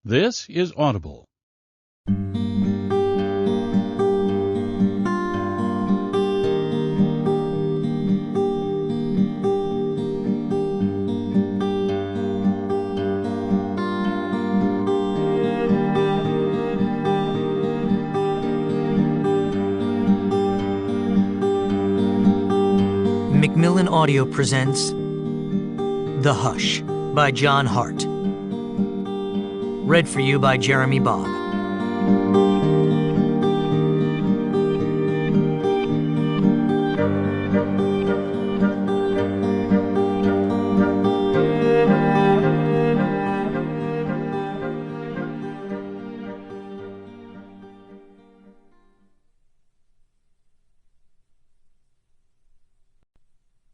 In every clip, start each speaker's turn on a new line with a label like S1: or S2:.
S1: This is Audible.
S2: Macmillan Audio presents The Hush by John Hart. Read for you by Jeremy Bobb.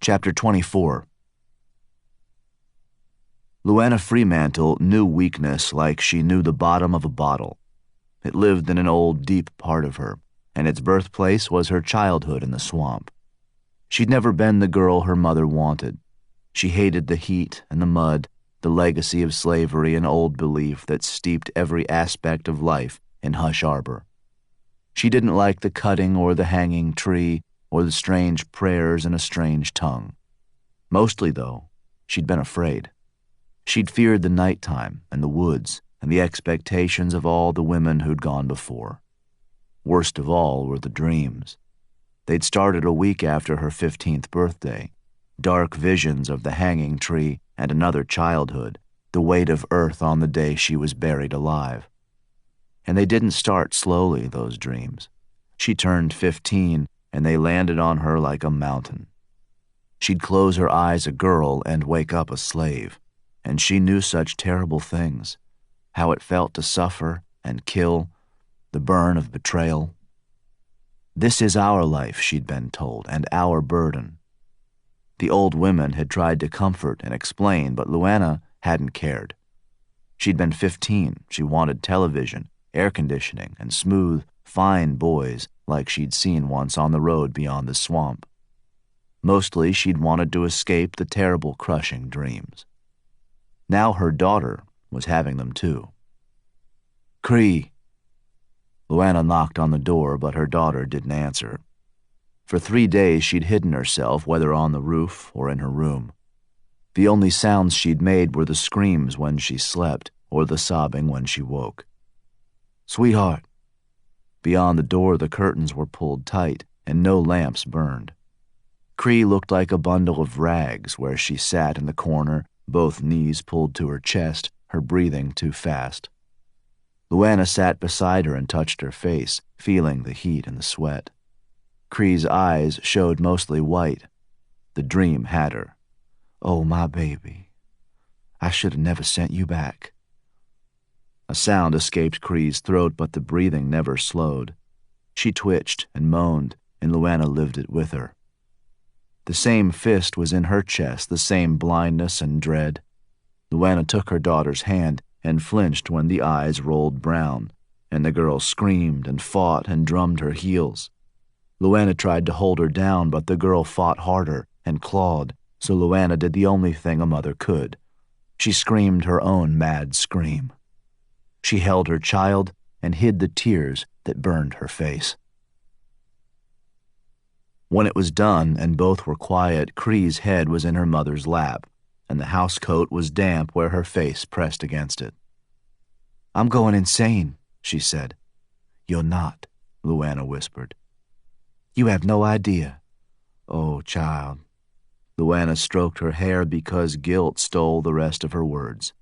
S3: Chapter 24. Luana Fremantle knew weakness like she knew the bottom of a bottle. It lived in an old, deep part of her, and its birthplace was her childhood in the swamp. She'd never been the girl her mother wanted. She hated the heat and the mud, the legacy of slavery and old belief that steeped every aspect of life in Hush Arbor. She didn't like the cutting or the hanging tree or the strange prayers in a strange tongue. Mostly, though, she'd been afraid. She'd feared the nighttime and the woods and the expectations of all the women who'd gone before. Worst of all were the dreams. They'd started a week after her 15th birthday, dark visions of the hanging tree and another childhood, the weight of earth on the day she was buried alive. And they didn't start slowly, those dreams. She turned 15, and they landed on her like a mountain. She'd close her eyes a girl and wake up a slave. And she knew such terrible things, how it felt to suffer and kill, the burn of betrayal. This is our life, she'd been told, and our burden. The old women had tried to comfort and explain, but Luana hadn't cared. She'd been 15. She wanted television, air conditioning, and smooth, fine boys like she'd seen once on the road beyond the swamp. Mostly she'd wanted to escape the terrible, crushing dreams. Now her daughter was having them too. Cree. Luana knocked on the door, but her daughter didn't answer. For 3 days she'd hidden herself, whether on the roof or in her room. The only sounds she'd made were the screams when she slept or the sobbing when she woke. Sweetheart. Beyond the door the curtains were pulled tight and no lamps burned. Cree looked like a bundle of rags where she sat in the corner, both knees pulled to her chest, her breathing too fast. Luana sat beside her and touched her face, feeling the heat and the sweat. Cree's eyes showed mostly white. The dream had her. Oh, my baby. I should have never sent you back. A sound escaped Cree's throat, but the breathing never slowed. She twitched and moaned, and Luana lived it with her. The same fist was in her chest, the same blindness and dread. Luana took her daughter's hand and flinched when the eyes rolled brown, and the girl screamed and fought and drummed her heels. Luana tried to hold her down, but the girl fought harder and clawed, so Luana did the only thing a mother could. She screamed her own mad scream. She held her child and hid the tears that burned her face. When it was done and both were quiet, Cree's head was in her mother's lap, and the housecoat was damp where her face pressed against it. I'm going insane, she said. You're not, Luana whispered. You have no idea. Oh, child. Luana stroked her hair because guilt stole the rest of her words.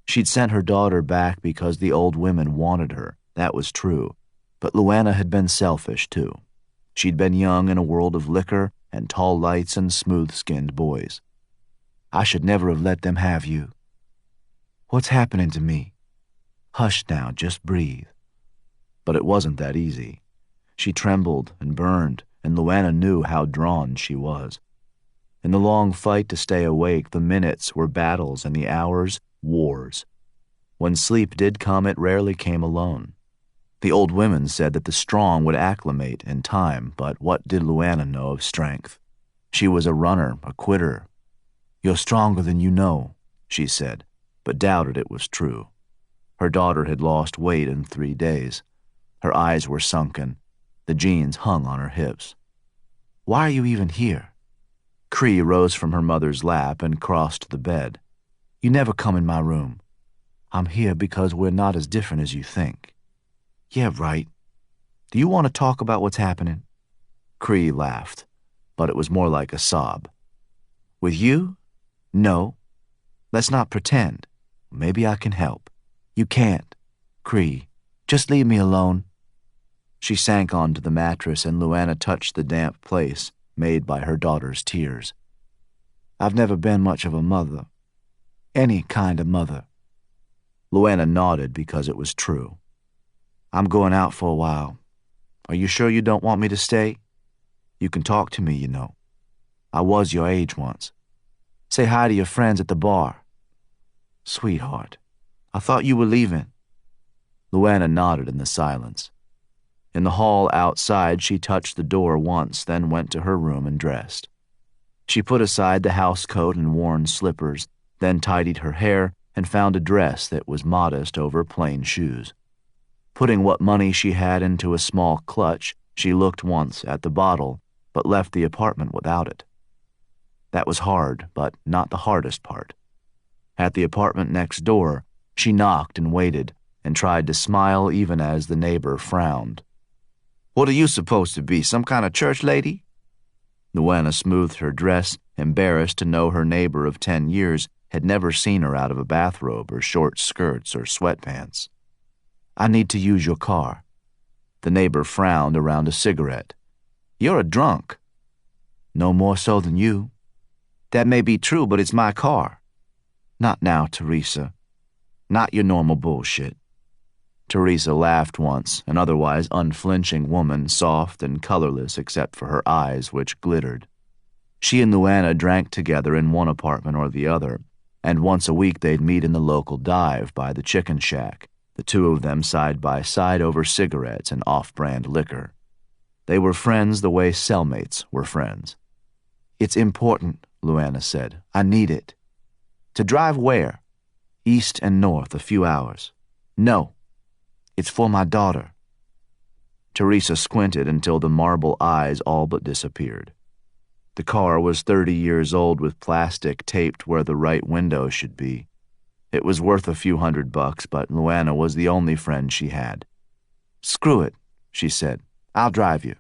S3: She'd sent her daughter back because the old women wanted her, that was true, but Luana had been selfish too. She'd been young in a world of liquor and tall lights and smooth-skinned boys. I should never have let them have you. What's happening to me? Hush now, just breathe. But it wasn't that easy. She trembled and burned, and Luana knew how drawn she was. In the long fight to stay awake, the minutes were battles and the hours, wars. When sleep did come, it rarely came alone. The old women said that the strong would acclimate in time, but what did Luana know of strength? She was a runner, a quitter. You're stronger than you know, she said, but doubted it was true. Her daughter had lost weight in 3 days. Her eyes were sunken. The jeans hung on her hips. "Why are you even here?" Cree rose from her mother's lap and crossed the bed. "You never come in my room." "I'm here because we're not as different as you think." "Yeah, right. Do you want to talk about what's happening?" Cree laughed, but it was more like a sob. "With you? No. Let's not pretend. Maybe I can help." "You can't. Cree, just leave me alone." She sank onto the mattress and Luana touched the damp place made by her daughter's tears. "I've never been much of a mother. Any kind of mother." Luana nodded because it was true. "I'm going out for a while. Are you sure you don't want me to stay? You can talk to me, you know. I was your age once. Say hi to your friends at the bar." "Sweetheart, I thought you were leaving." Luana nodded in the silence. In the hall outside, she touched the door once, then went to her room and dressed. She put aside the housecoat and worn slippers, then tidied her hair and found a dress that was modest over plain shoes. Putting what money she had into a small clutch, she looked once at the bottle, but left the apartment without it. That was hard, but not the hardest part. At the apartment next door, she knocked and waited, and tried to smile even as the neighbor frowned. "What are you supposed to be, some kind of church lady?" Luana smoothed her dress, embarrassed to know her neighbor of 10 years had never seen her out of a bathrobe or short skirts or sweatpants. "I need to use your car." The neighbor frowned around a cigarette. "You're a drunk." "No more so than you." "That may be true, but it's my car." "Not now, Teresa. Not your normal bullshit." Teresa laughed once, an otherwise unflinching woman, soft and colorless except for her eyes, which glittered. She and Luana drank together in one apartment or the other, and once a week they'd meet in the local dive by the chicken shack, the two of them side by side over cigarettes and off-brand liquor. They were friends the way cellmates were friends. "It's important," Luana said. "I need it." "To drive where?" "East and north, a few hours." "No. It's for my daughter." Teresa squinted until the marble eyes all but disappeared. The car was 30 years old with plastic taped where the right window should be. It was worth a few $100, but Luana was the only friend she had. "Screw it," she said. "I'll drive you."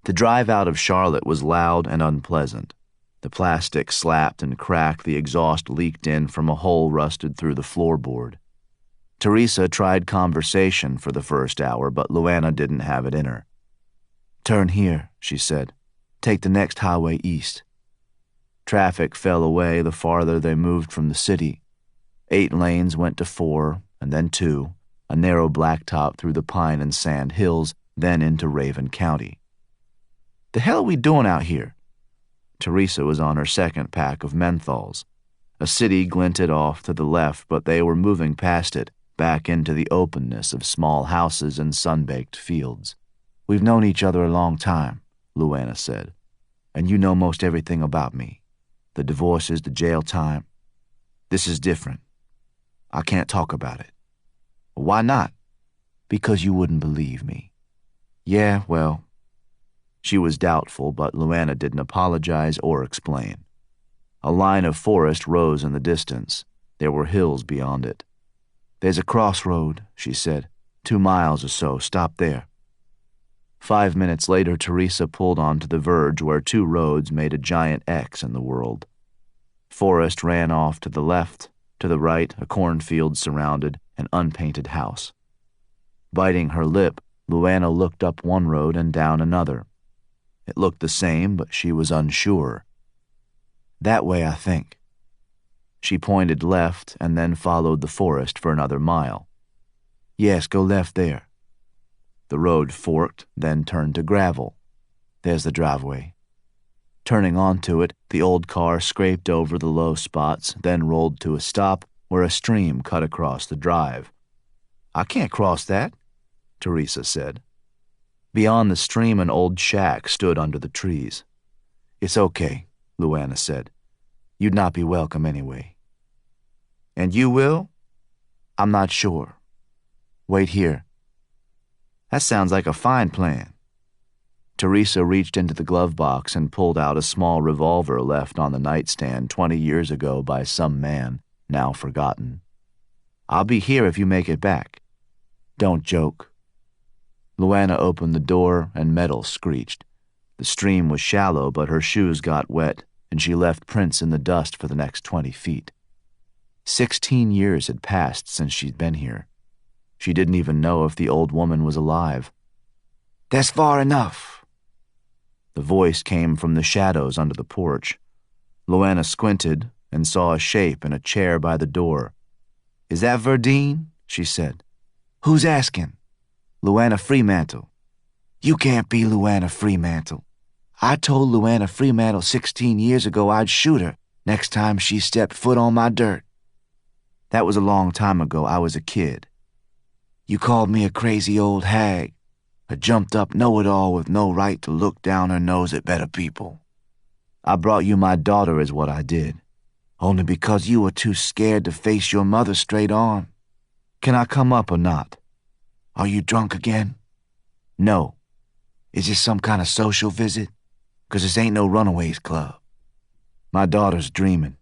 S3: The drive out of Charlotte was loud and unpleasant. The plastic slapped and cracked, the exhaust leaked in from a hole rusted through the floorboard. Teresa tried conversation for the first hour, but Luana didn't have it in her. "Turn here," she said. "Take the next highway east." Traffic fell away the farther they moved from the city. 8 lanes went to 4, and then 2, a narrow blacktop through the pine and sand hills, then into Raven County. "The hell are we doing out here?" Teresa was on her second pack of menthols. A city glinted off to the left, but they were moving past it, back into the openness of small houses and sun-baked fields. "We've known each other a long time," Luana said. "And you know most everything about me. The divorces, the jail time. This is different. I can't talk about it." "Why not?" "Because you wouldn't believe me." "Yeah, well." She was doubtful, but Luana didn't apologize or explain. A line of forest rose in the distance. There were hills beyond it. "There's a crossroad," she said. 2 miles or so. Stop there." 5 minutes later, Teresa pulled onto the verge where 2 roads made a giant X in the world. Forest ran off to the left. To the right, a cornfield surrounded an unpainted house. Biting her lip, Luana looked up one road and down another. It looked the same, but she was unsure. "That way, I think." She pointed left and then followed the forest for another mile. "Yes, go left there." The road forked, then turned to gravel. "There's the driveway." Turning onto it, the old car scraped over the low spots, then rolled to a stop where a stream cut across the drive. "I can't cross that," Teresa said. Beyond the stream, an old shack stood under the trees. "It's okay," Luana said. "You'd not be welcome anyway." "And you will?" I'm not sure. Wait here. That sounds like a fine plan. Teresa reached into the glove box and pulled out a small revolver left on the nightstand 20 years ago by some man, now forgotten. I'll be here if you make it back. Don't joke. Luana opened the door and metal screeched. The stream was shallow, but her shoes got wet, and she left prints in the dust for the next 20 feet. 16 years had passed since she'd been here. She didn't even know if the old woman was alive. That's far enough. The voice came from the shadows under the porch. Luana squinted and saw a shape in a chair by the door. Is that Verdine? She said. Who's asking? Luana Fremantle. You can't be Luana Fremantle. I told Luana Fremantle 16 years ago I'd shoot her next time she stepped foot on my dirt. That was a long time ago. I was a kid. You called me a crazy old hag, a jumped-up know-it-all with no right to look down her nose at better people. I brought you my daughter is what I did, only because you were too scared to face your mother straight on. Can I come up or not? Are you drunk again? No. Is this some kind of social visit? 'Cause this ain't no runaways club. My daughter's dreaming.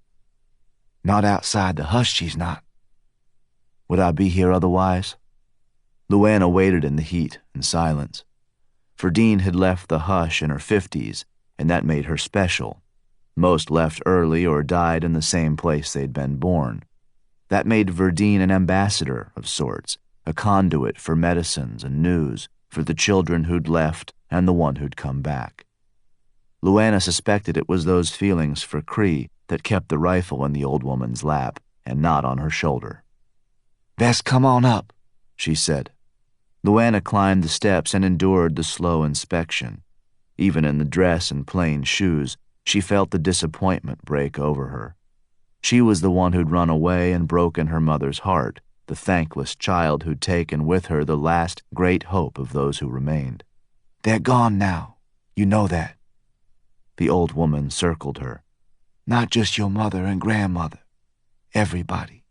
S3: Not outside the hush, she's not. Would I be here otherwise? Luana waited in the heat and silence. Verdine had left the hush in her 50s, and that made her special. Most left early or died in the same place they'd been born. That made Verdine an ambassador of sorts, a conduit for medicines and news, for the children who'd left and the one who'd come back. Luana suspected it was those feelings for Cree that kept the rifle in the old woman's lap and not on her shoulder. Best come on up, she said. Luana climbed the steps and endured the slow inspection. Even in the dress and plain shoes, she felt the disappointment break over her. She was the one who'd run away and broken her mother's heart, the thankless child who'd taken with her the last great hope of those who remained. They're gone now. You know that. The old woman circled her. Not just your mother and grandmother. Everybody.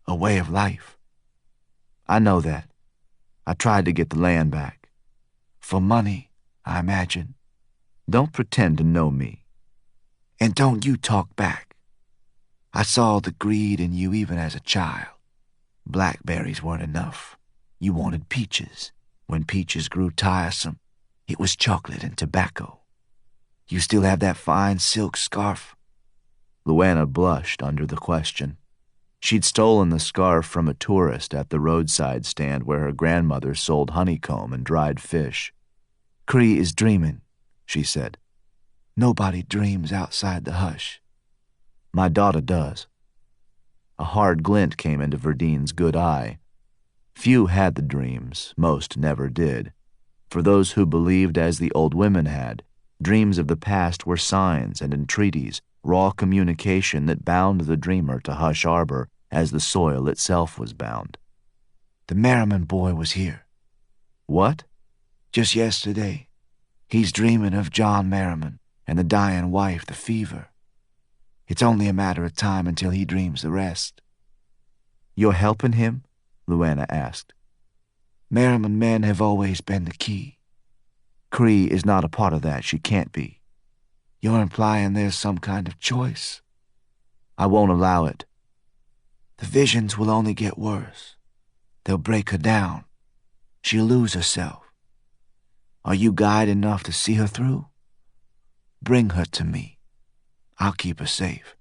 S3: A way of life. I know that. I tried to get the land back. For money, I imagine. Don't pretend to know me. And don't you talk back. I saw the greed in you even as a child. Blackberries weren't enough. You wanted peaches. When peaches grew tiresome, it was chocolate and tobacco. You still have that fine silk scarf? Luana blushed under the question. She'd stolen the scarf from a tourist at the roadside stand where her grandmother sold honeycomb and dried fish. Cree is dreaming, she said. Nobody dreams outside the hush. My daughter does. A hard glint came into Verdine's good eye. Few had the dreams, most never did. For those who believed as the old women had, dreams of the past were signs and entreaties, raw communication that bound the dreamer to Hush Arbor as the soil itself was bound. The Merrimon boy was here. What? Just yesterday. He's dreaming of John Merrimon and the dying wife, the fever. It's only a matter of time until he dreams the rest. You're helping him? Luana asked. Merrimon men have always been the key. Cree is not a part of that. She can't be. You're implying there's some kind of choice? I won't allow it. The visions will only get worse. They'll break her down. She'll lose herself. Are you guide enough to see her through? Bring her to me. I'll keep her safe.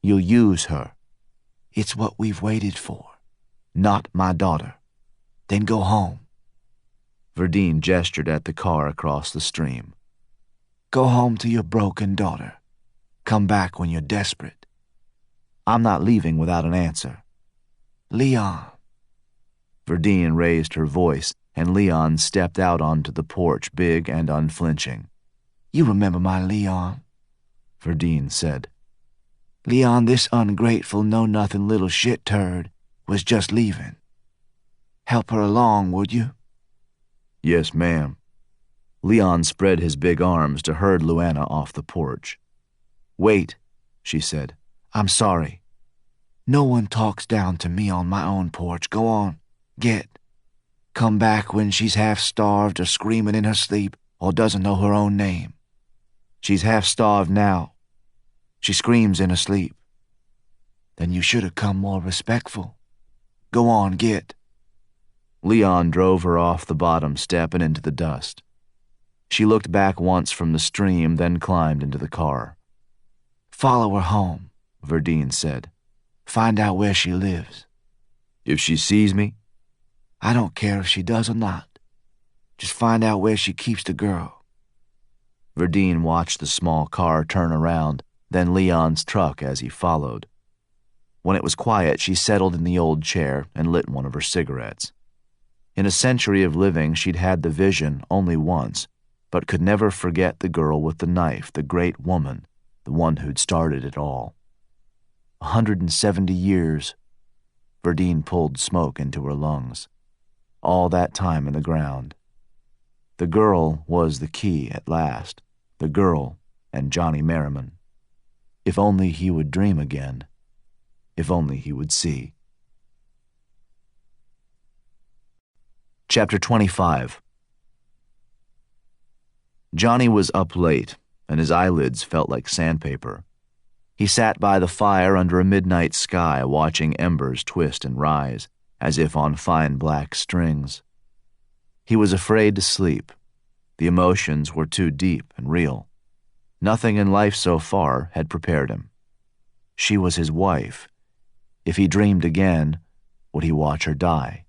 S3: You'll use her. It's what we've waited for. Not my daughter. Then go home. Verdine gestured at the car across the stream. Go home to your broken daughter. Come back when you're desperate. I'm not leaving without an answer. Leon. Verdine raised her voice, and Leon stepped out onto the porch, big and unflinching. You remember my Leon, Verdine said. Leon, this ungrateful, know-nothing little shit turd, was just leaving. Help her along, would you? Yes, ma'am. Leon spread his big arms to herd Luana off the porch. Wait, she said. I'm sorry. No one talks down to me on my own porch. Go on, get. Come back when she's half-starved or screaming in her sleep or doesn't know her own name. She's half-starved now. She screams in her sleep. Then you should have come more respectful. Go on, get." Leon drove her off the bottom step and into the dust. She looked back once from the stream, then climbed into the car. "Follow her home," Verdine said. "Find out where she lives." "If she sees me?" "I don't care if she does or not. Just find out where she keeps the girl." Verdine watched the small car turn around, then Leon's truck as he followed. When it was quiet, she settled in the old chair and lit one of her cigarettes. In a century of living, she'd had the vision only once, but could never forget the girl with the knife, the great woman, the one who'd started it all. 170 years. Verdine pulled smoke into her lungs. All that time in the ground. The girl was the key at last. The girl and Johnny Merrimon. If only he would dream again. If only he would see. Chapter 25. Johnny was up late, and his eyelids felt like sandpaper. He sat by the fire under a midnight sky, watching embers twist and rise, as if on fine black strings. He was afraid to sleep. The emotions were too deep and real. Nothing in life so far had prepared him. She was his wife. If he dreamed again, would he watch her die?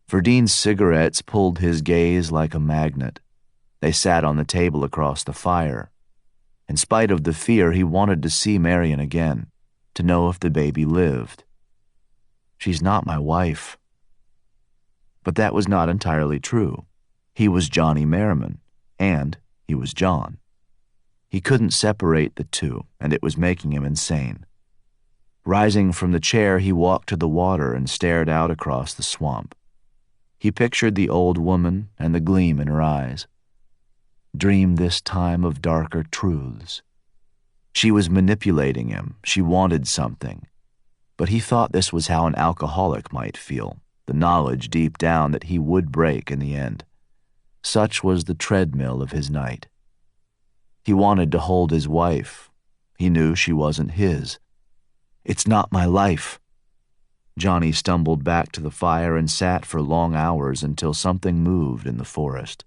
S3: Verdine's cigarettes pulled his gaze like a magnet. They sat on the table across the fire. In spite of the fear, he wanted to see Marion again, to know if the baby lived. "She's not my wife." But that was not entirely true. He was Johnny Merrimon, and he was John. He couldn't separate the two, and it was making him insane. Rising from the chair, he walked to the water and stared out across the swamp. He pictured the old woman and the gleam in her eyes. Dream this time of darker truths. She was manipulating him. She wanted something. But he thought this was how an alcoholic might feel, the knowledge deep down that he would break in the end. Such was the treadmill of his night. He wanted to hold his wife. He knew she wasn't his. "It's not my life." Johnny stumbled back to the fire and sat for long hours until something moved in the forest.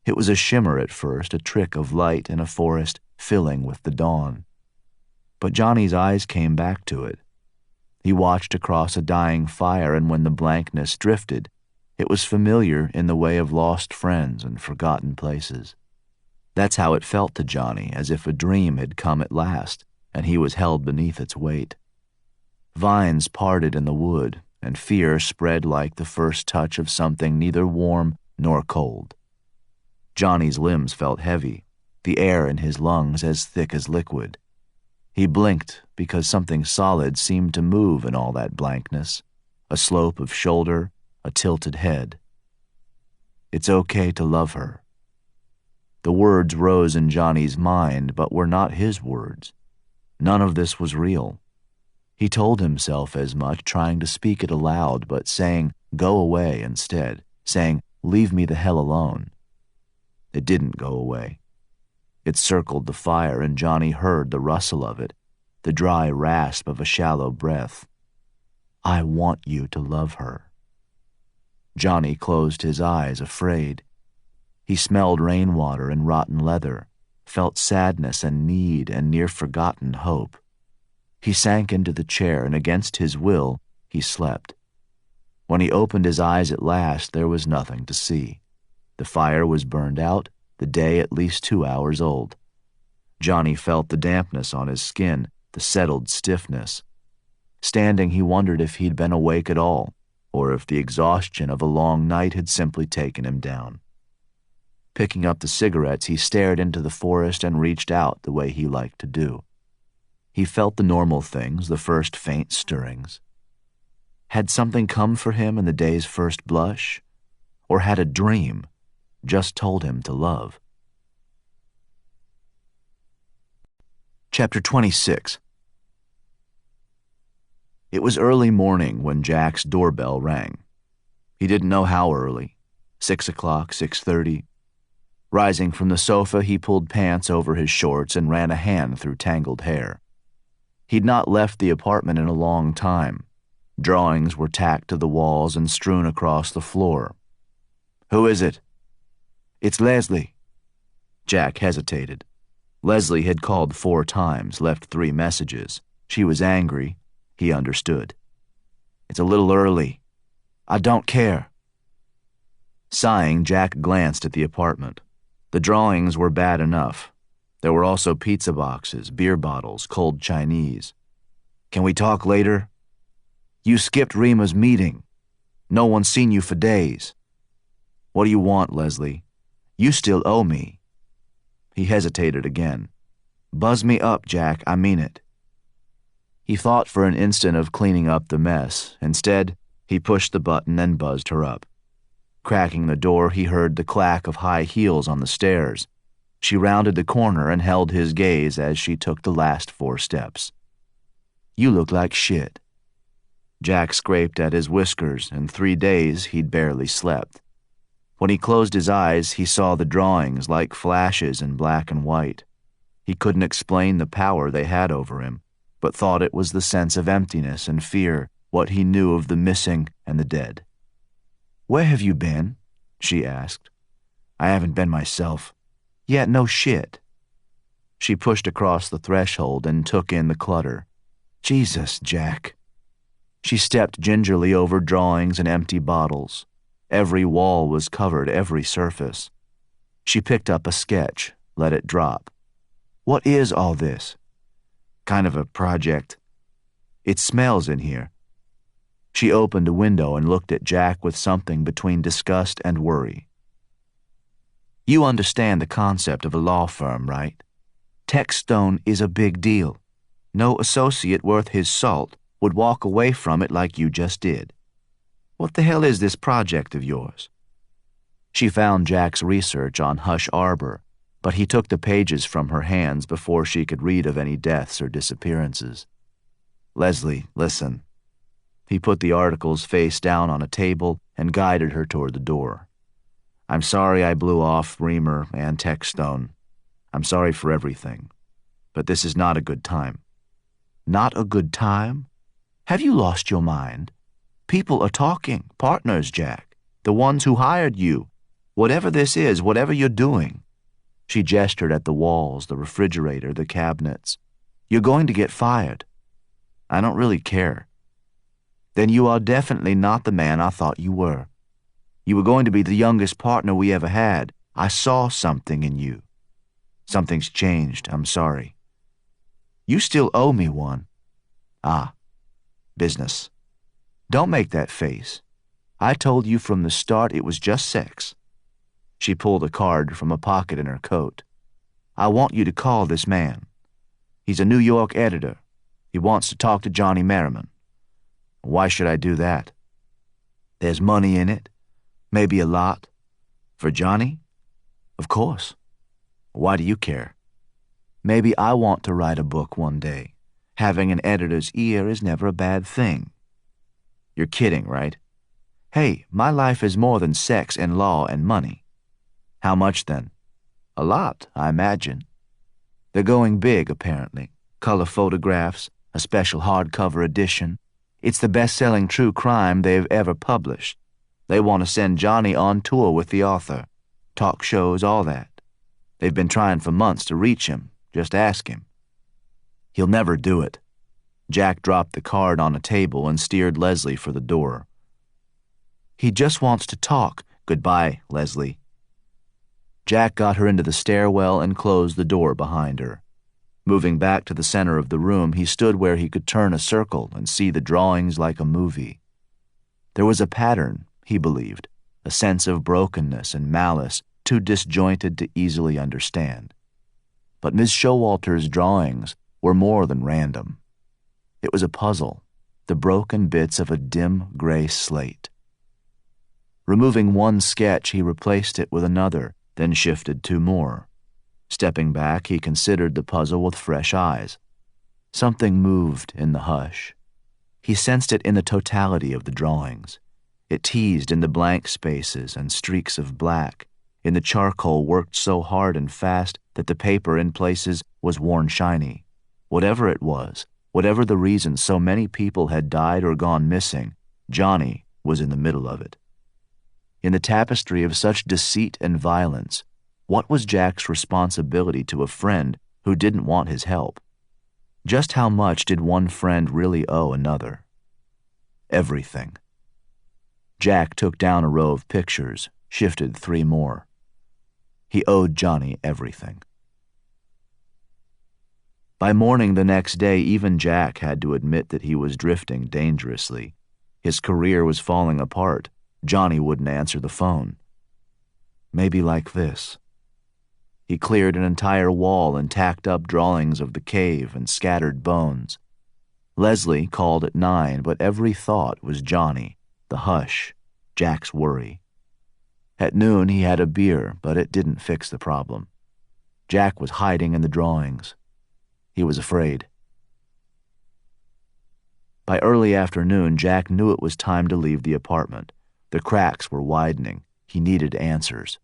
S3: It was a shimmer at first, a trick of light in a forest filling with the dawn. But Johnny's eyes came back to it. He watched across a dying fire, and when the blankness drifted, it was familiar in the way of lost friends and forgotten places. That's how it felt to Johnny, as if a dream had come at last, and he was held beneath its weight. Vines parted in the wood, and fear spread like the first touch of something neither warm nor cold. Johnny's limbs felt heavy, the air in his lungs as thick as liquid. He blinked because something solid seemed to move in all that blankness, a slope of shoulder, a tilted head. "It's okay to love her." The words rose in Johnny's mind, but were not his words. None of this was real. He told himself as much, trying to speak it aloud, but saying, "Go away," instead, saying, "Leave me the hell alone." It didn't go away. It circled the fire, and Johnny heard the rustle of it, the dry rasp of a shallow breath. "I want you to love her." Johnny closed his eyes, afraid. He smelled rainwater and rotten leather, felt sadness and need and near-forgotten hope. He sank into the chair, and against his will, he slept. When he opened his eyes at last, there was nothing to see. The fire was burned out, the day at least 2 hours old. Johnny felt the dampness on his skin, the settled stiffness. Standing, he wondered if he'd been awake at all, or if the exhaustion of a long night had simply taken him down. Picking up the cigarettes, he stared into the forest and reached out the way he liked to do. He felt the normal things, the first faint stirrings. Had something come for him in the day's first blush? Or had a dream just told him to love? Chapter 26. It was early morning when Jack's doorbell rang. He didn't know how early. 6 o'clock, 6:30. Rising from the sofa, he pulled pants over his shorts and ran a hand through tangled hair. He'd not left the apartment in a long time. Drawings were tacked to the walls and strewn across the floor. "Who is it?" "It's Leslie." Jack hesitated. Leslie had called 4 times, left 3 messages. She was angry. He understood. "It's a little early. I don't care." Sighing, Jack glanced at the apartment. The drawings were bad enough. There were also pizza boxes, beer bottles, cold Chinese. "Can we talk later?" "You skipped Rima's meeting. No one's seen you for days." "What do you want, Leslie? You still owe me." He hesitated again. "Buzz me up, Jack, I mean it." He thought for an instant of cleaning up the mess. Instead, he pushed the button and buzzed her up. Cracking the door, he heard the clack of high heels on the stairs. She rounded the corner and held his gaze as she took the last 4 steps. "You look like shit." Jack scraped at his whiskers. In 3 days, he'd barely slept. When he closed his eyes, he saw the drawings like flashes in black and white. He couldn't explain the power they had over him, but thought it was the sense of emptiness and fear, what he knew of the missing and the dead. "Where have you been?" she asked. "I haven't been myself." "Yeah, no shit." She pushed across the threshold and took in the clutter. "Jesus, Jack." She stepped gingerly over drawings and empty bottles. Every wall was covered, every surface. She picked up a sketch, let it drop. "What is all this?" "Kind of a project." "It smells in here." She opened a window and looked at Jack with something between disgust and worry. "You understand the concept of a law firm, right? Techstone is a big deal. No associate worth his salt would walk away from it like you just did. What the hell is this project of yours?" She found Jack's research on Hush Arbor, but he took the pages from her hands before she could read of any deaths or disappearances. "Leslie, listen." He put the articles face down on a table and guided her toward the door. "I'm sorry I blew off Reamer and Techstone. I'm sorry for everything. But this is not a good time." "Not a good time? Have you lost your mind? People are talking. Partners, Jack. The ones who hired you. Whatever this is, whatever you're doing." She gestured at the walls, the refrigerator, the cabinets. "You're going to get fired." "I don't really care." "Then you are definitely not the man I thought you were. You were going to be the youngest partner we ever had. I saw something in you." "Something's changed. I'm sorry." "You still owe me one." "Ah, business. Don't make that face. I told you from the start it was just sex." She pulled a card from a pocket in her coat. "I want you to call this man. He's a New York editor. He wants to talk to Johnny Merrimon." "Why should I do that?" "There's money in it. Maybe a lot." "For Johnny?" "Of course." "Why do you care?" "Maybe I want to write a book one day. Having an editor's ear is never a bad thing." "You're kidding, right?" "Hey, my life is more than sex and law and money." "How much then?" "A lot, I imagine. They're going big, apparently. Color photographs, a special hardcover edition. It's the best-selling true crime they've ever published. They want to send Johnny on tour with the author. Talk shows, all that. They've been trying for months to reach him. Just ask him." "He'll never do it." Jack dropped the card on a table and steered Leslie for the door. "He just wants to talk. Goodbye, Leslie." Jack got her into the stairwell and closed the door behind her. Moving back to the center of the room, he stood where he could turn a circle and see the drawings like a movie. There was a pattern, he believed, a sense of brokenness and malice too disjointed to easily understand. But Miss Showalter's drawings were more than random. It was a puzzle, the broken bits of a dim gray slate. Removing one sketch, he replaced it with another, then shifted 2 more. Stepping back, he considered the puzzle with fresh eyes. Something moved in the hush. He sensed it in the totality of the drawings. It teased in the blank spaces and streaks of black, in the charcoal worked so hard and fast that the paper in places was worn shiny. Whatever it was, whatever the reason so many people had died or gone missing, Johnny was in the middle of it. In the tapestry of such deceit and violence, what was Jack's responsibility to a friend who didn't want his help? Just how much did one friend really owe another? Everything. Jack took down a row of pictures, shifted 3 more. He owed Johnny everything. By morning the next day, even Jack had to admit that he was drifting dangerously. His career was falling apart. Johnny wouldn't answer the phone. Maybe like this. He cleared an entire wall and tacked up drawings of the cave and scattered bones. Leslie called at 9, but every thought was Johnny, the hush, Jack's worry. At noon he had a beer, but it didn't fix the problem. Jack was hiding in the drawings. He was afraid. By early afternoon, Jack knew it was time to leave the apartment. The cracks were widening. He needed answers.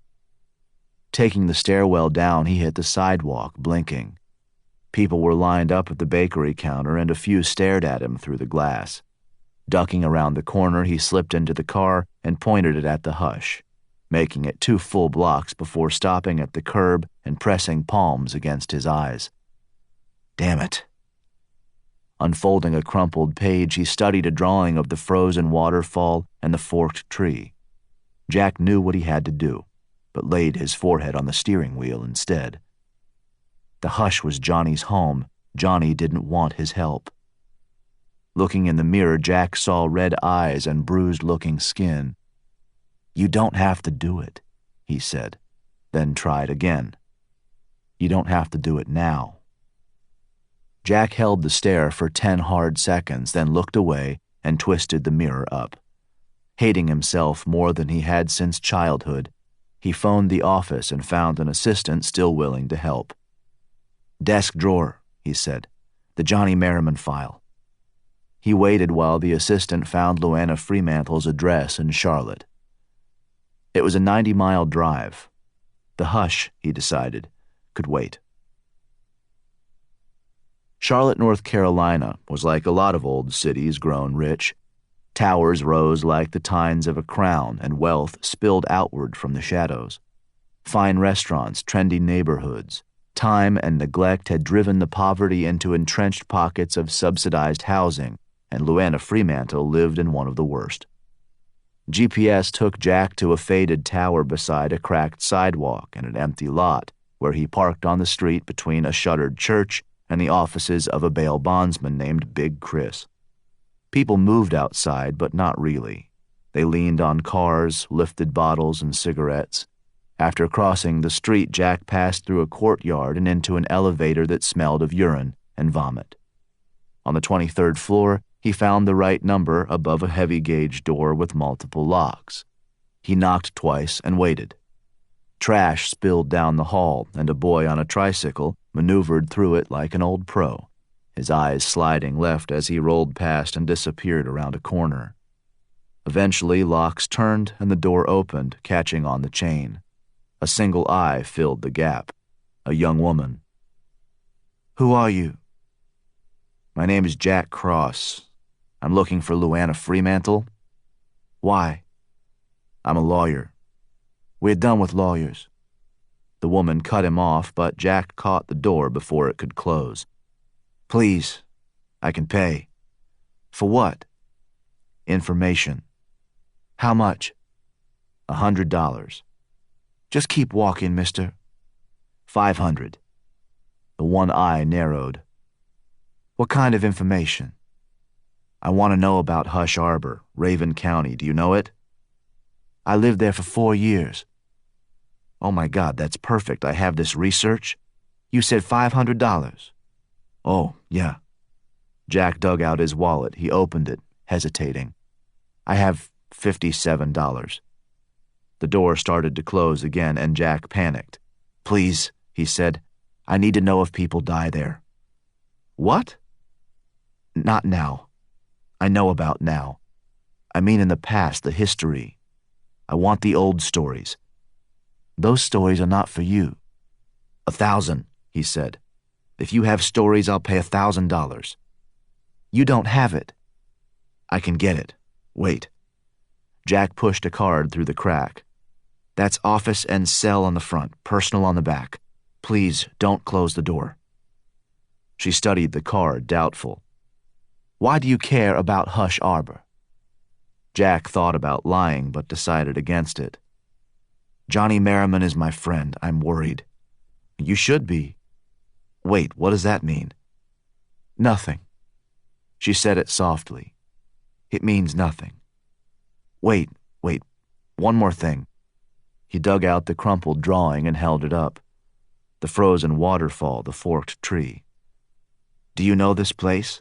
S3: Taking the stairwell down, he hit the sidewalk, blinking. People were lined up at the bakery counter, and a few stared at him through the glass. Ducking around the corner, he slipped into the car and pointed it at the hush, making it 2 full blocks before stopping at the curb and pressing palms against his eyes. Damn it. Unfolding a crumpled page, he studied a drawing of the frozen waterfall and the forked tree. Jack knew what he had to do, but laid his forehead on the steering wheel instead. The hush was Johnny's home. Johnny didn't want his help. Looking in the mirror, Jack saw red eyes and bruised-looking skin. "You don't have to do it," he said, then tried again. "You don't have to do it now." Jack held the stare for 10 hard seconds, then looked away and twisted the mirror up. Hating himself more than he had since childhood, he phoned the office and found an assistant still willing to help. "Desk drawer," he said, "the Johnny Merrimon file." He waited while the assistant found Luana Fremantle's address in Charlotte. It was a 90-mile drive. The hush, he decided, could wait. Charlotte, North Carolina, was like a lot of old cities grown rich. Towers rose like the tines of a crown, and wealth spilled outward from the shadows. Fine restaurants, trendy neighborhoods. Time and neglect had driven the poverty into entrenched pockets of subsidized housing, and Luana Fremantle lived in one of the worst. GPS took Jack to a faded tower beside a cracked sidewalk and an empty lot, where he parked on the street between a shuttered church and the offices of a bail bondsman named Big Chris. People moved outside, but not really. They leaned on cars, lifted bottles and cigarettes. After crossing the street, Jack passed through a courtyard and into an elevator that smelled of urine and vomit. On the 23rd floor, he found the right number above a heavy-gauge door with multiple locks. He knocked twice and waited. Trash spilled down the hall, and a boy on a tricycle maneuvered through it like an old pro, his eyes sliding left as he rolled past and disappeared around a corner. Eventually, locks turned and the door opened, catching on the chain. A single eye filled the gap. A young woman. "Who are you?" "My name is Jack Cross. I'm looking for Luana Fremantle." "Why?" "I'm a lawyer." "We're done with lawyers." The woman cut him off, but Jack caught the door before it could close. "Please, I can pay." "For what?" "Information." "How much?" $100. "Just keep walking, mister." $500. The one eye narrowed. "What kind of information?" "I want to know about Hush Arbor, Raven County. Do you know it?" "I lived there for 4 years." "Oh my God, that's perfect. I have this research." "You said $500. "Oh, yeah." Jack dug out his wallet. He opened it, hesitating. "I have $57. The door started to close again, and Jack panicked. "Please," he said, "I need to know if people die there." "What?" "Not now. I know about now. I mean in the past, the history. I want the old stories. Those stories are not for you. 1,000, he said. If you have stories, I'll pay $1,000. You don't have it. I can get it. Wait. Jack pushed a card through the crack. That's office and cell on the front, personal on the back. Please don't close the door. She studied the card, doubtful. Why do you care about Hush Arbor? Jack thought about lying, but decided against it. Johnny Merrimon is my friend. I'm worried. You should be. Wait, what does that mean? Nothing. She said it softly. It means nothing. Wait, one more thing. He dug out the crumpled drawing and held it up. The frozen waterfall, the forked tree. Do you know this place?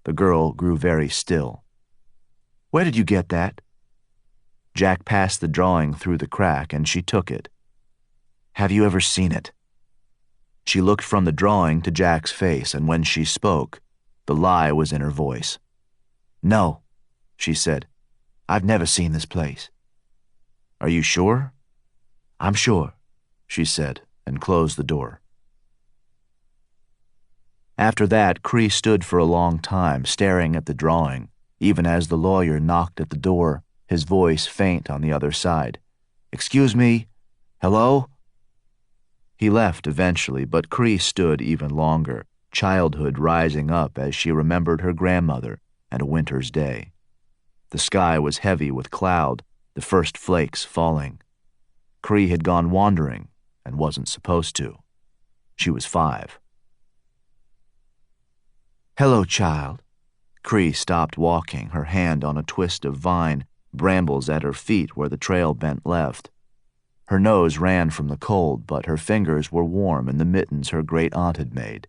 S3: The girl grew very still. Where did you get that? Jack passed the drawing through the crack and she took it. Have you ever seen it? She looked from the drawing to Jack's face, and when she spoke, the lie was in her voice. No, she said. I've never seen this place. Are you sure? I'm sure, she said, and closed the door. After that, Cree stood for a long time, staring at the drawing, even as the lawyer knocked at the door, his voice faint on the other side. Excuse me? Hello? He left eventually, but Cree stood even longer, childhood rising up as she remembered her grandmother and a winter's day. The sky was heavy with cloud, the first flakes falling. Cree had gone wandering and wasn't supposed to. She was 5. Hello, child. Cree stopped walking, her hand on a twist of vine, brambles at her feet where the trail bent left. Her nose ran from the cold, but her fingers were warm in the mittens her great-aunt had made.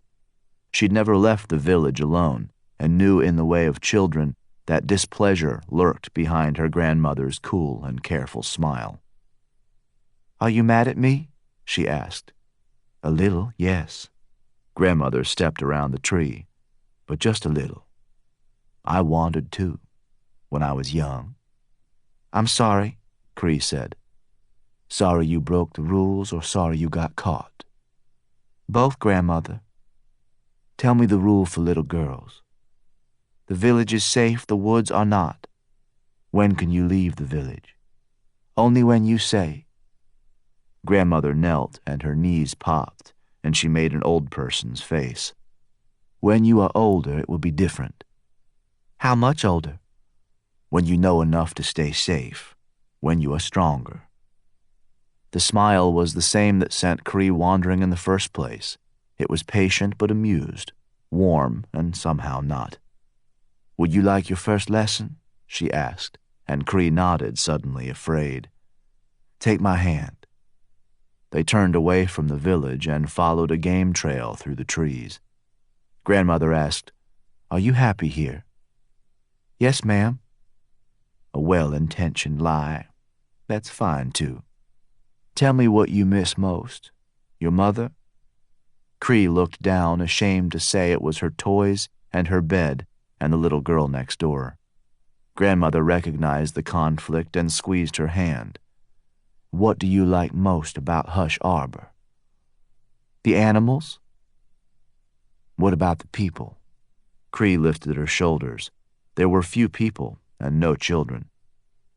S3: She'd never left the village alone, and knew in the way of children that displeasure lurked behind her grandmother's cool and careful smile. Are you mad at me? She asked. A little, yes. Grandmother stepped around the tree, but just a little. I wandered too, when I was young. I'm sorry, Cree said. Sorry you broke the rules or sorry you got caught? Both, Grandmother. Tell me the rule for little girls. The village is safe, the woods are not. When can you leave the village? Only when you say. Grandmother knelt and her knees popped, and she made an old person's face. When you are older, it will be different. How much older? When you know enough to stay safe, when you are stronger. The smile was the same that sent Cree wandering in the first place. It was patient but amused, warm and somehow not. Would you like your first lesson? She asked, and Cree nodded, suddenly afraid. Take my hand. They turned away from the village and followed a game trail through the trees. Grandmother asked, Are you happy here? Yes, ma'am. A well-intentioned lie. That's fine, too. Tell me what you miss most. Your mother? Cree looked down, ashamed to say it was her toys and her bed and the little girl next door. Grandmother recognized the conflict and squeezed her hand. What do you like most about Hush Arbor? The animals? What about the people? Cree lifted her shoulders. There were few people and no children.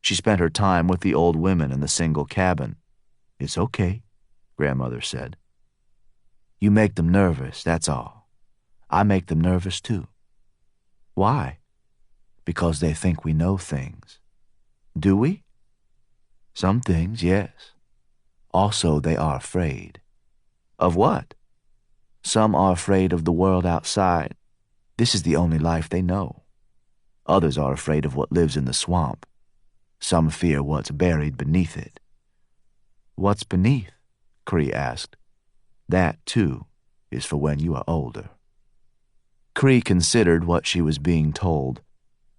S3: She spent her time with the old women in the single cabin. It's okay, Grandmother said. You make them nervous, that's all. I make them nervous too. Why? Because they think we know things. Do we? Some things, yes. Also, they are afraid. Of what? Some are afraid of the world outside. This is the only life they know. Others are afraid of what lives in the swamp. Some fear what's buried beneath it. What's beneath? Cree asked. That, too, is for when you are older. Cree considered what she was being told.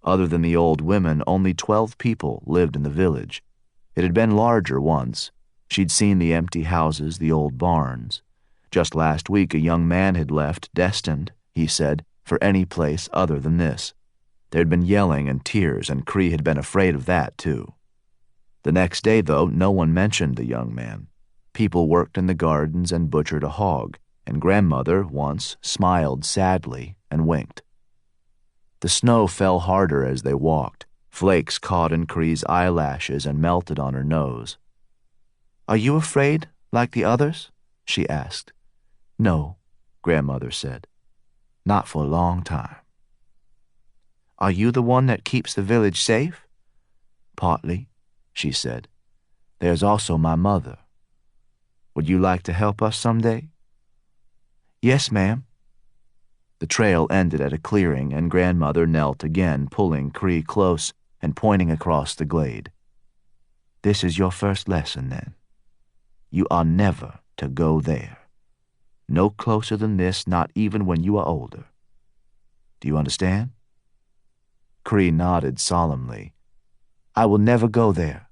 S3: Other than the old women, only 12 people lived in the village. It had been larger once. She'd seen the empty houses, the old barns. Just last week a young man had left, destined, he said, for any place other than this. There'd been yelling and tears, and Cree had been afraid of that, too. The next day, though, no one mentioned the young man. People worked in the gardens and butchered a hog, and Grandmother, once, smiled sadly and winked. The snow fell harder as they walked. Flakes caught in Cree's eyelashes and melted on her nose. "Are you afraid, like the others?" she asked. "No," Grandmother said. "Not for a long time." "Are you the one that keeps the village safe?" "Partly," she said. "There's also my mother. Would you like to help us someday?" "Yes, ma'am." The trail ended at a clearing, and Grandmother knelt again, pulling Cree close and pointing across the glade. "This is your first lesson, then. You are never to go there. No closer than this, not even when you are older. Do you understand?" Cree nodded solemnly. "I will never go there.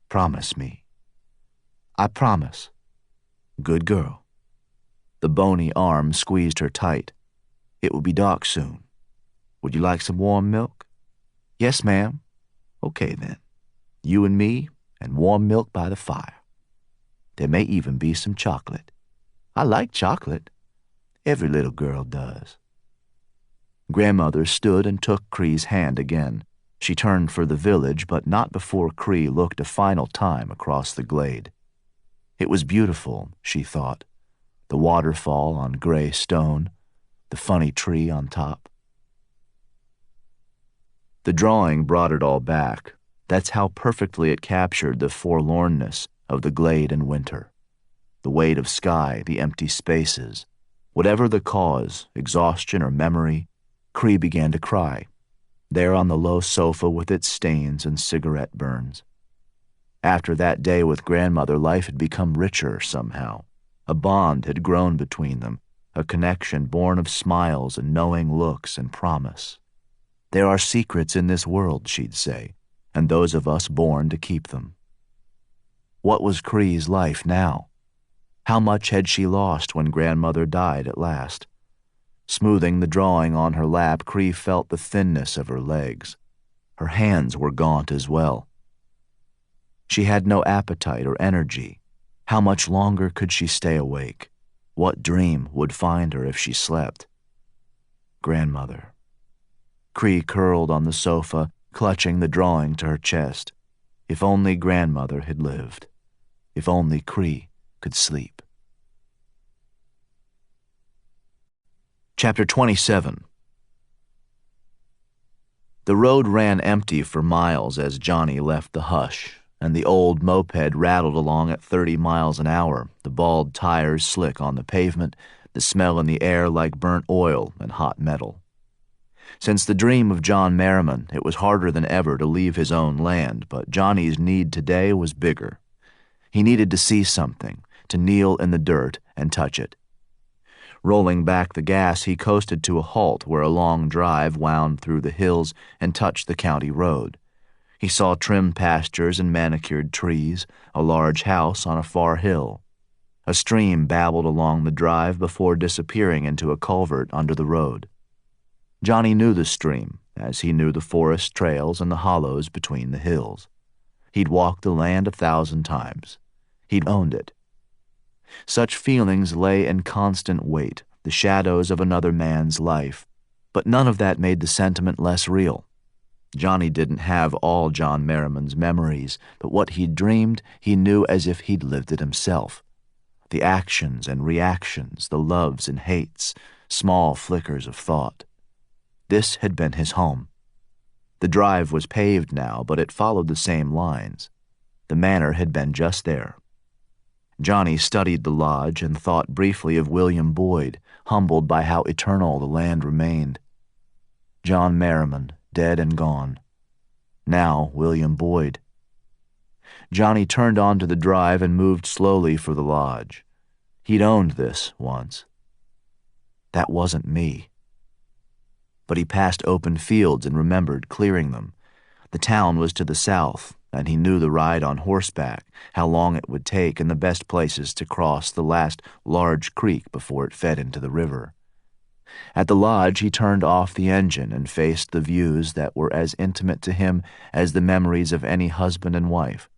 S3: Promise me." "I promise." "Good girl." The bony arm squeezed her tight. "It will be dark soon. Would you like some warm milk?" "Yes, ma'am." "Okay, then. You and me, and warm milk by the fire. There may even be some chocolate. I like chocolate. Every little girl does." Grandmother stood and took Cree's hand again. She turned for the village, but not before Cree looked a final time across the glade. It was beautiful, she thought. The waterfall on gray stone, the funny tree on top. The drawing brought it all back. That's how perfectly it captured the forlornness of the glade in winter. The weight of sky, the empty spaces. Whatever the cause, exhaustion or memory, Cree began to cry, there on the low sofa with its stains and cigarette burns. After that day with Grandmother, life had become richer somehow. A bond had grown between them, a connection born of smiles and knowing looks and promise. There are secrets in this world, she'd say, and those of us born to keep them. What was Cree's life now? How much had she lost when Grandmother died at last? Smoothing the drawing on her lap, Cree felt the thinness of her legs. Her hands were gaunt as well. She had no appetite or energy. How much longer could she stay awake? What dream would find her if she slept? Grandmother. Cree curled on the sofa, clutching the drawing to her chest. If only Grandmother had lived. If only Cree could sleep. Chapter 27. The road ran empty for miles as Johnny left the hush, and the old moped rattled along at 30 miles an hour, the bald tires slick on the pavement, the smell in the air like burnt oil and hot metal. Since the dream of John Merrimon, it was harder than ever to leave his own land, but Johnny's need today was bigger. He needed to see something, to kneel in the dirt and touch it. Rolling back the gas, he coasted to a halt where a long drive wound through the hills and touched the county road. He saw trimmed pastures and manicured trees, a large house on a far hill. A stream babbled along the drive before disappearing into a culvert under the road. Johnny knew the stream, as he knew the forest trails and the hollows between the hills. He'd walked the land 1,000 times. He'd owned it. Such feelings lay in constant wait, the shadows of another man's life, but none of that made the sentiment less real. Johnny didn't have all John Merrimon's memories, but what he'd dreamed he knew as if he'd lived it himself. The actions and reactions, the loves and hates, small flickers of thought. This had been his home. The drive was paved now, but it followed the same lines. The manor had been just there. Johnny studied the lodge and thought briefly of William Boyd, humbled by how eternal the land remained. John Merrimon, dead and gone. Now William Boyd. Johnny turned onto the drive and moved slowly for the lodge. He'd owned this once. That wasn't me. But he passed open fields and remembered clearing them. The town was to the south, and he knew the ride on horseback, how long it would take, and the best places to cross the last large creek before it fed into the river. At the lodge, he turned off the engine and faced the views that were as intimate to him as the memories of any husband and wife.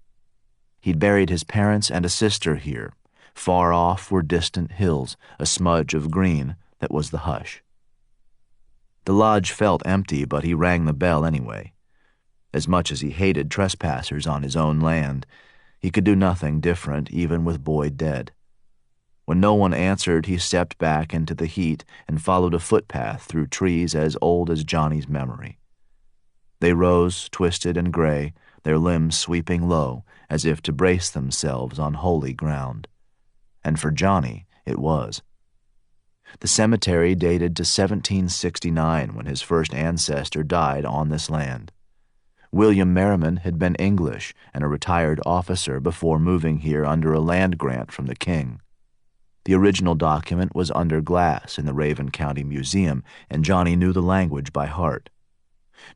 S3: He'd buried his parents and a sister here. Far off were distant hills, a smudge of green that was the hush. The lodge felt empty, but he rang the bell anyway. As much as he hated trespassers on his own land, he could do nothing different even with Boyd dead. When no one answered, he stepped back into the heat and followed a footpath through trees as old as Johnny's memory. They rose, twisted and gray, their limbs sweeping low, as if to brace themselves on holy ground. And for Johnny, it was. The cemetery dated to 1769, when his first ancestor died on this land. William Merrimon had been English and a retired officer before moving here under a land grant from the king. The original document was under glass in the Raven County Museum, and Johnny knew the language by heart.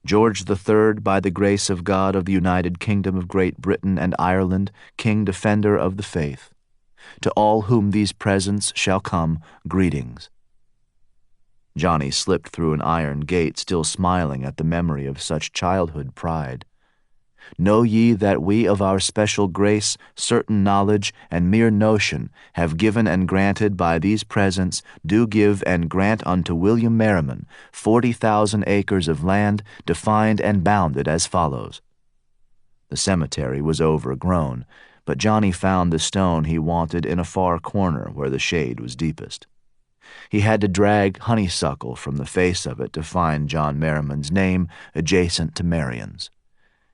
S3: George III, by the grace of God of the United Kingdom of Great Britain and Ireland, King Defender of the Faith. To all whom these presents shall come, greetings. Johnny slipped through an iron gate, still smiling at the memory of such childhood pride. Know ye that we of our special grace, certain knowledge, and mere notion have given and granted by these presents, do give and grant unto William Merrimon 40,000 acres of land, defined and bounded as follows. The cemetery was overgrown, but Johnny found the stone he wanted in a far corner where the shade was deepest. He had to drag honeysuckle from the face of it to find John Merrimon's name adjacent to Marion's.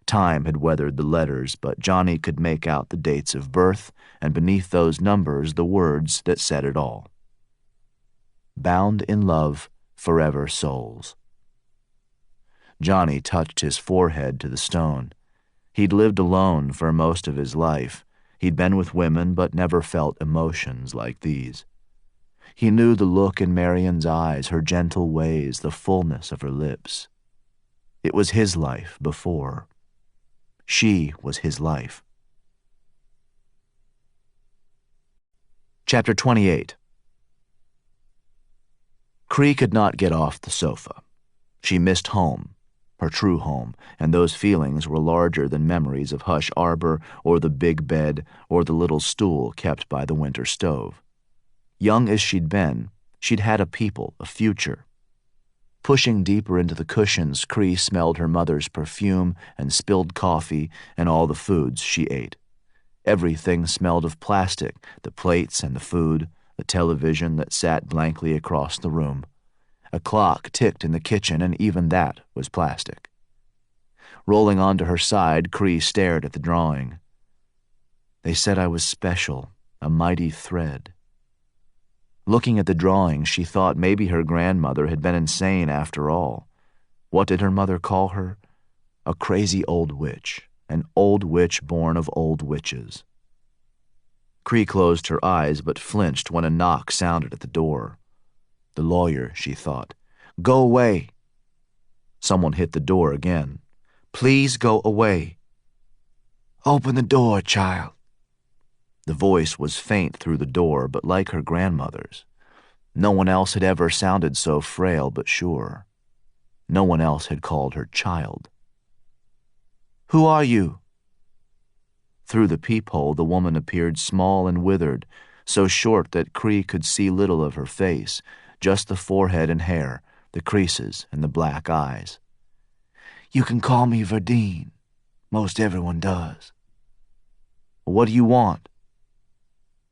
S3: Time had weathered the letters, but Johnny could make out the dates of birth, and beneath those numbers the words that said it all. Bound in love, forever souls. Johnny touched his forehead to the stone. He'd lived alone for most of his life. He'd been with women, but never felt emotions like these. He knew the look in Marion's eyes, her gentle ways, the fullness of her lips. It was his life before. She was his life. Chapter 28. Cree could not get off the sofa. She missed home, her true home, and those feelings were larger than memories of Hush Arbor or the big bed or the little stool kept by the winter stove. Young as she'd been, she'd had a people, a future. Pushing deeper into the cushions, Cree smelled her mother's perfume and spilled coffee and all the foods she ate. Everything smelled of plastic, the plates and the food, the television that sat blankly across the room. A clock ticked in the kitchen, and even that was plastic. Rolling onto her side, Cree stared at the drawing. They said I was special, a mighty thread. Looking at the drawing, she thought maybe her grandmother had been insane after all. What did her mother call her? A crazy old witch, an old witch born of old witches. Cree closed her eyes but flinched when a knock sounded at the door. The lawyer, she thought. Go away. Someone hit the door again. Please go away. Open the door, child. The voice was faint through the door, but like her grandmother's. No one else had ever sounded so frail but sure. No one else had called her child. Who are you? Through the peephole, the woman appeared small and withered, so short that Cree could see little of her face, just the forehead and hair, the creases and the black eyes. You can call me Verdine. Most everyone does. What do you want?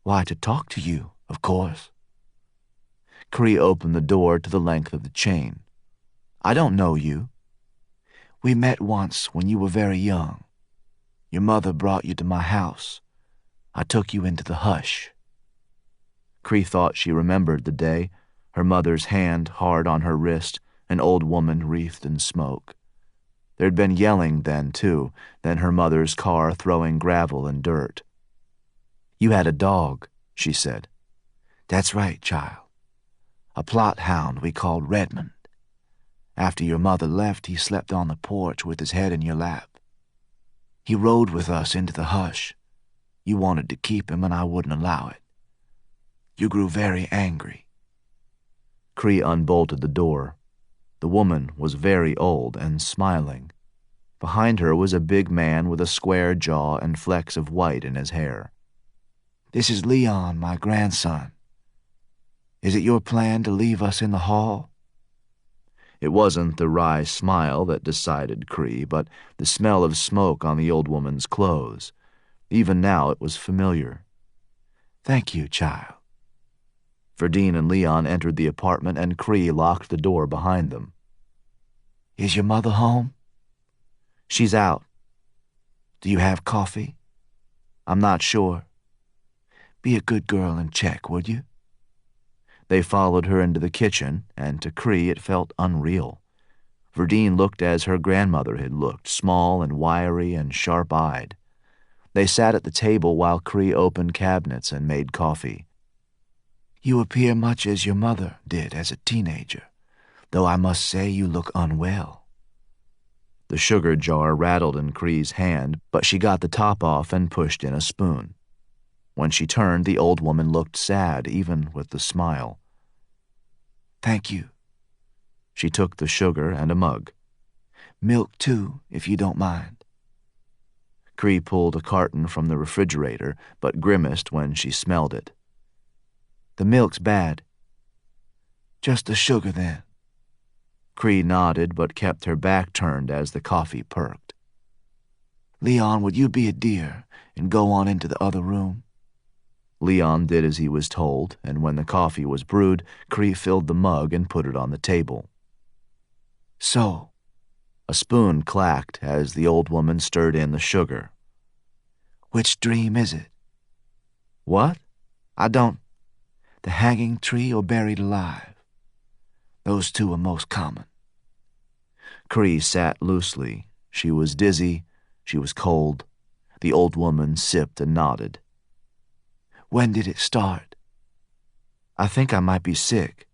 S3: Why, to talk to you, of course. Cree opened the door to the length of the chain. I don't know you. We met once when you were very young. Your mother brought you to my house. I took you into the hush. Cree thought she remembered the day, her mother's hand hard on her wrist, an old woman wreathed in smoke. There'd been yelling then, too, then her mother's car throwing gravel and dirt. You had a dog, she said. That's right, child. A plot hound we called Redmond. After your mother left, he slept on the porch with his head in your lap. He rode with us into the hush. You wanted to keep him, and I wouldn't allow it. You grew very angry. Cree unbolted the door. The woman was very old and smiling. Behind her was a big man with a square jaw and flecks of white in his hair.
S1: "This is Leon, my grandson. Is it your plan to leave us in the hall?"
S3: It wasn't the wry smile that decided Cree, but the smell of smoke on the old woman's clothes. Even now it was familiar.
S1: "Thank you, child."
S3: Verdine and Leon entered the apartment, and Cree locked the door behind them.
S1: "Is your mother home?"
S3: "She's out."
S1: "Do you have coffee?"
S3: "I'm not sure."
S1: "Be a good girl and check, would you?"
S3: They followed her into the kitchen, and to Cree it felt unreal. Verdine looked as her grandmother had looked, small and wiry and sharp-eyed. They sat at the table while Cree opened cabinets and made coffee.
S1: "You appear much as your mother did as a teenager, though I must say you look unwell."
S3: The sugar jar rattled in Cree's hand, but she got the top off and pushed in a spoon. When she turned, the old woman looked sad, even with the smile.
S1: "Thank you."
S3: She took the sugar and a mug.
S1: "Milk, too, if you don't mind."
S3: Cree pulled a carton from the refrigerator, but grimaced when she smelled it.
S1: "The milk's bad." "Just the sugar, then."
S3: Cree nodded, but kept her back turned as the coffee perked.
S1: "Leon, would you be a dear and go on into the other room?"
S3: Leon did as he was told, and when the coffee was brewed, Cree filled the mug and put it on the table.
S1: "So,"
S3: a spoon clacked as the old woman stirred in the sugar.
S1: "Which dream is it?"
S3: "What? I don't—"
S1: "The hanging tree or buried alive? Those two are most common."
S3: Cree sat loosely. She was dizzy. She was cold. The old woman sipped and nodded.
S1: "When did it start?"
S3: "I think I might be sick."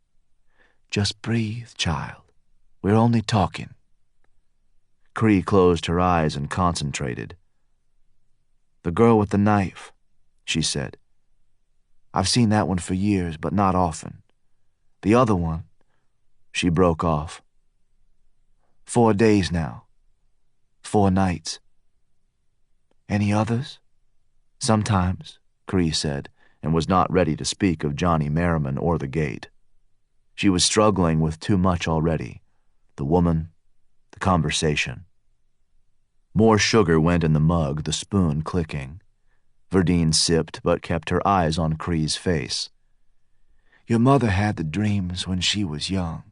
S1: "Just breathe, child. We're only talking."
S3: Cree closed her eyes and concentrated.
S1: "The girl with the knife," she said. "I've seen that one for years, but not often. The other one," she broke off. "4 days now. 4 nights." "Any others?"
S3: "Sometimes," Cree said, and was not ready to speak of Johnny Merrimon or the gate. She was struggling with too much already. The woman, the conversation. More sugar went in the mug, the spoon clicking. Verdine sipped, but kept her eyes on Cree's face.
S1: "Your mother had the dreams when she was young,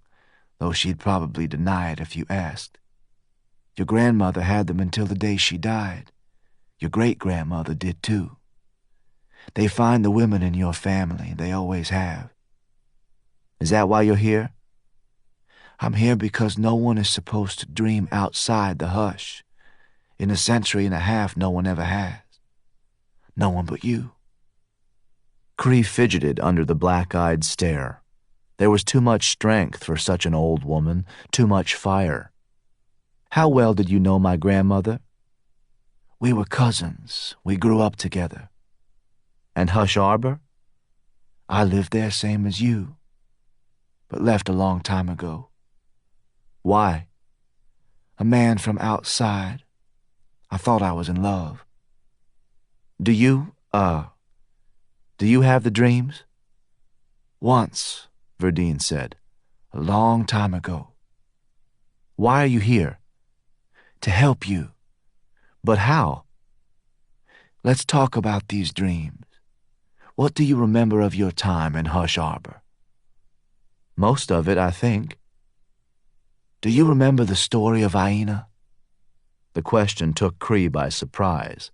S1: though she'd probably deny it if you asked. Your grandmother had them until the day she died. Your great-grandmother did too. They find the women in your family, they always have."
S3: "Is that why you're here?"
S1: "I'm here because no one is supposed to dream outside the hush. In a century and a half, no one ever has. No one but you."
S3: Cree fidgeted under the black-eyed stare. There was too much strength for such an old woman, too much fire. "How well did you know my grandmother?"
S1: "We were cousins. We grew up together."
S3: "And Hush Arbor?"
S1: "I lived there same as you, but left a long time ago."
S3: "Why?"
S1: "A man from outside. I thought I was in love."
S3: Do you have the dreams?"
S1: "Once," Verdine said. "A long time ago."
S3: "Why are you here?"
S1: "To help you."
S3: "But how?"
S1: "Let's talk about these dreams. What do you remember of your time in Hush Arbor?"
S3: "Most of it, I think."
S1: "Do you remember the story of Aina?"
S3: The question took Cree by surprise.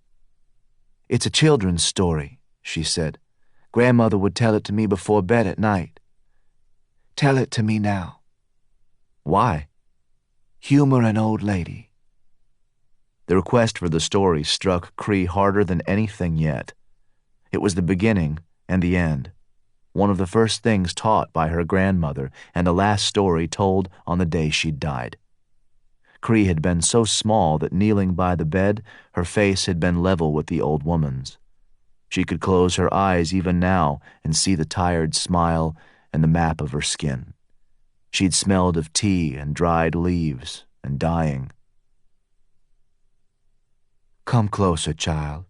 S1: "It's a children's story," she said. "Grandmother would tell it to me before bed at night." "Tell it to me now."
S3: "Why?"
S1: "Humor an old lady."
S3: The request for the story struck Cree harder than anything yet. It was the beginning and the end, one of the first things taught by her grandmother and the last story told on the day she'd died. Cree had been so small that kneeling by the bed, her face had been level with the old woman's. She could close her eyes even now and see the tired smile and the map of her skin. She'd smelled of tea and dried leaves and dying.
S1: Come closer, child.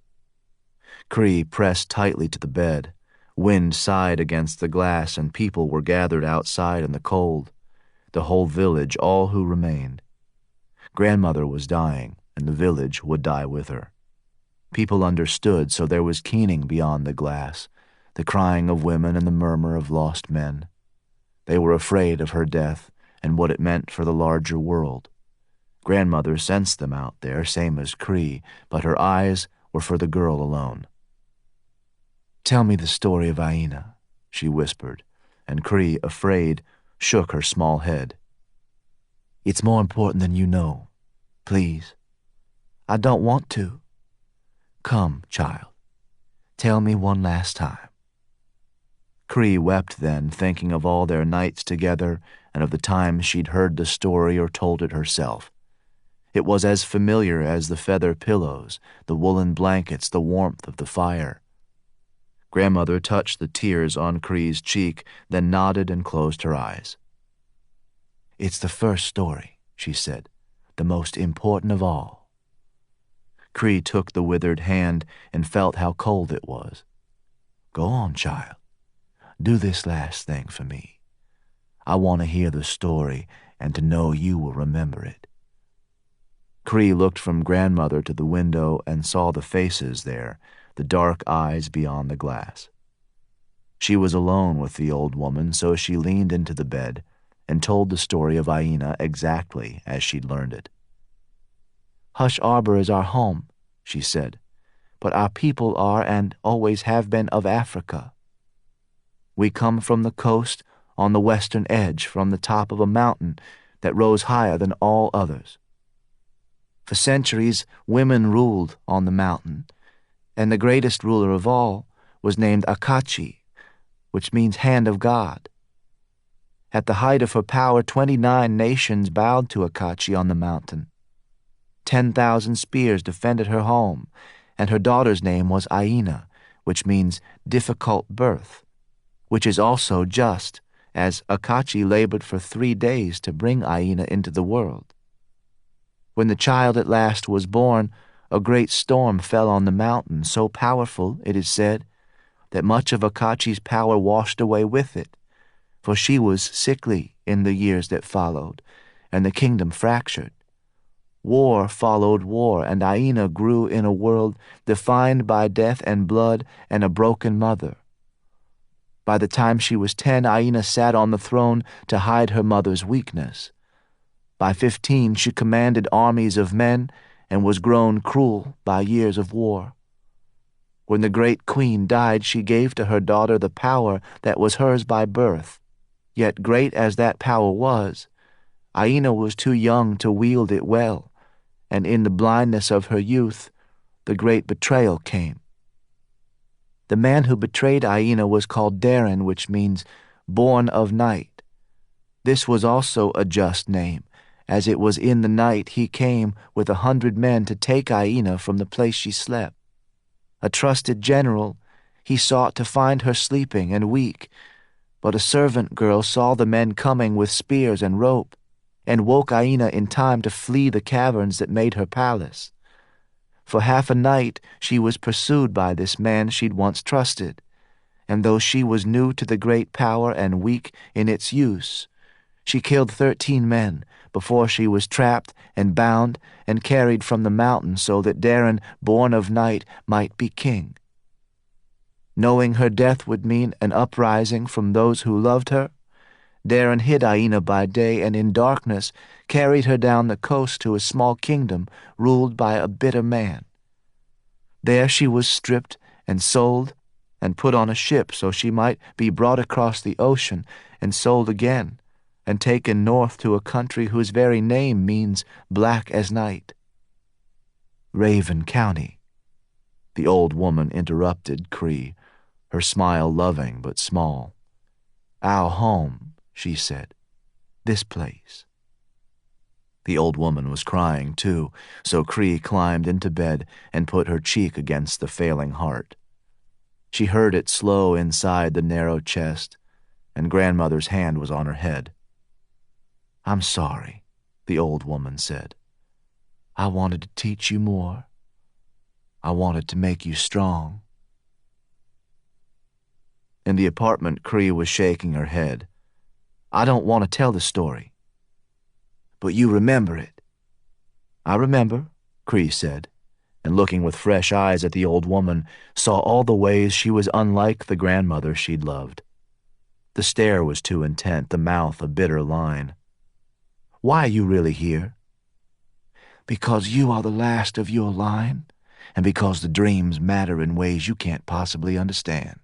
S3: Cree pressed tightly to the bed. Wind sighed against the glass, and people were gathered outside in the cold. The whole village, all who remained. Grandmother was dying, and the village would die with her. People understood, so there was keening beyond the glass, the crying of women and the murmur of lost men. They were afraid of her death and what it meant for the larger world. Grandmother sensed them out there, same as Cree, but her eyes were for the girl alone.
S1: Tell me the story of Aina,
S3: she whispered, and Cree, afraid, shook her small head.
S1: It's more important than you know. Please. I don't want to. Come, child. Tell me one last time.
S3: Cree wept then, thinking of all their nights together and of the times she'd heard the story or told it herself. It was as familiar as the feather pillows, the woolen blankets, the warmth of the fire. Grandmother touched the tears on Cree's cheek, then nodded and closed her eyes.
S1: It's the first story, she said, the most important of all.
S3: Cree took the withered hand and felt how cold it was.
S1: Go on, child. Do this last thing for me. I want to hear the story and to know you will remember it.
S3: Cree looked from grandmother to the window and saw the faces there, the dark eyes beyond the glass. She was alone with the old woman, so she leaned into the bed and told the story of Aina exactly as she'd learned it.
S1: Hush Arbor is our home, she said, but our people are and always have been of Africa. We come from the coast on the western edge, from the top of a mountain that rose higher than all others. For centuries, women ruled on the mountain, and the greatest ruler of all was named Akachi, which means hand of God. At the height of her power, 29 nations bowed to Akachi on the mountain. 10,000 spears defended her home, and her daughter's name was Aina, which means difficult birth, which is also just, as Akachi labored for 3 days to bring Aina into the world. When the child at last was born, a great storm fell on the mountain, so powerful, it is said, that much of Akachi's power washed away with it, for she was sickly in the years that followed, and the kingdom fractured. War followed war, and Aina grew in a world defined by death and blood and a broken mother. By the time she was 10, Aina sat on the throne to hide her mother's weakness. By 15, she commanded armies of men and was grown cruel by years of war. When the great queen died, she gave to her daughter the power that was hers by birth. Yet great as that power was, Aina was too young to wield it well, and in the blindness of her youth, the great betrayal came. The man who betrayed Aina was called Darren, which means born of night. This was also a just name, as it was in the night he came with 100 men to take Aina from the place she slept. A trusted general, he sought to find her sleeping and weak, but a servant girl saw the men coming with spears and rope, and woke Aina in time to flee the caverns that made her palace. For half a night she was pursued by this man she'd once trusted, and though she was new to the great power and weak in its use, she killed 13 men before she was trapped and bound and carried from the mountain so that Darren, born of night, might be king. Knowing her death would mean an uprising from those who loved her, Darren hid Aina by day and in darkness carried her down the coast to a small kingdom ruled by a bitter man. There she was stripped and sold and put on a ship so she might be brought across the ocean and sold again and taken north to a country whose very name means black as night.
S3: Raven County. The old woman interrupted Cree, her smile loving but small.
S1: Our home, she said. This place.
S3: The old woman was crying too, so Cree climbed into bed and put her cheek against the failing heart. She heard it slow inside the narrow chest, and grandmother's hand was on her head.
S1: I'm sorry, the old woman said. I wanted to teach you more. I wanted to make you strong.
S3: In the apartment, Cree was shaking her head. I don't want to tell the story.
S1: But you remember it.
S3: I remember, Cree said, and looking with fresh eyes at the old woman, saw all the ways she was unlike the grandmother she'd loved. The stare was too intent, the mouth a bitter line. Why are you really here?
S1: Because you are the last of your line, and because the dreams matter in ways you can't possibly understand.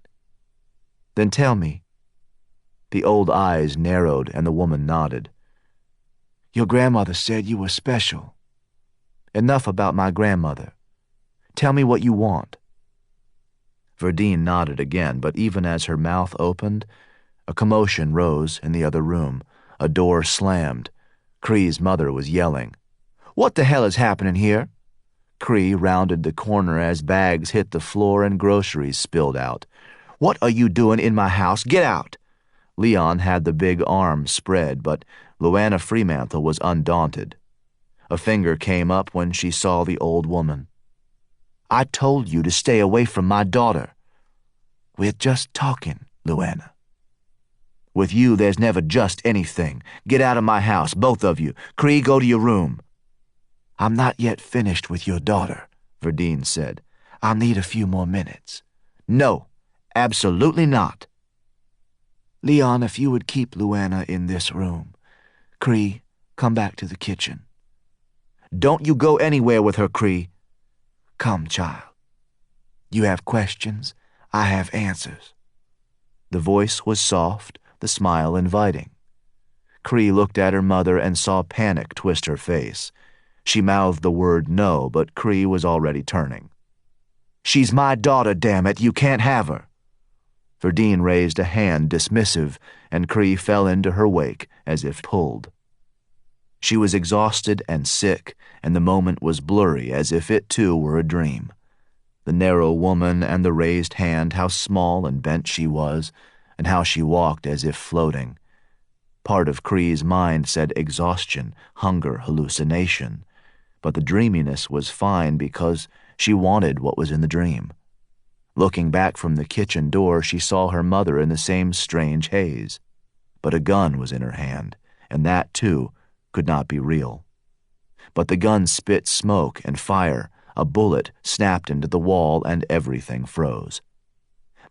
S3: Then tell me. The old eyes narrowed and the woman nodded.
S1: Your grandmother said you were special.
S3: Enough about my grandmother. Tell me what you want. Verdine nodded again, but even as her mouth opened, a commotion rose in the other room. A door slammed. Cree's mother was yelling. What the hell is happening here? Cree rounded the corner as bags hit the floor and groceries spilled out. What are you doing in my house? Get out! Leon had the big arm spread, but Luana Fremantle was undaunted. A finger came up when she saw the old woman. I told you to stay away from my daughter.
S1: We're just talking, Luana.
S3: With you, there's never just anything. Get out of my house, both of you. Cree, go to your room.
S1: I'm not yet finished with your daughter, Verdine said. I'll need a few more minutes.
S3: No, absolutely not.
S1: Leon, if you would keep Luana in this room. Cree, come back to the kitchen.
S3: Don't you go anywhere with her, Cree.
S1: Come, child. You have questions, I have answers.
S3: The voice was soft, the smile inviting. Cree looked at her mother and saw panic twist her face. She mouthed the word no, but Cree was already turning. She's my daughter, damn it, you can't have her. Verdine raised a hand dismissive, and Cree fell into her wake as if pulled. She was exhausted and sick, and the moment was blurry as if it too were a dream. The narrow woman and the raised hand, how small and bent she was, and how she walked as if floating. Part of Cree's mind said exhaustion, hunger, hallucination, but the dreaminess was fine because she wanted what was in the dream. Looking back from the kitchen door, she saw her mother in the same strange haze, but a gun was in her hand, and that, too, could not be real. But the gun spit smoke and fire. A bullet snapped into the wall and everything froze.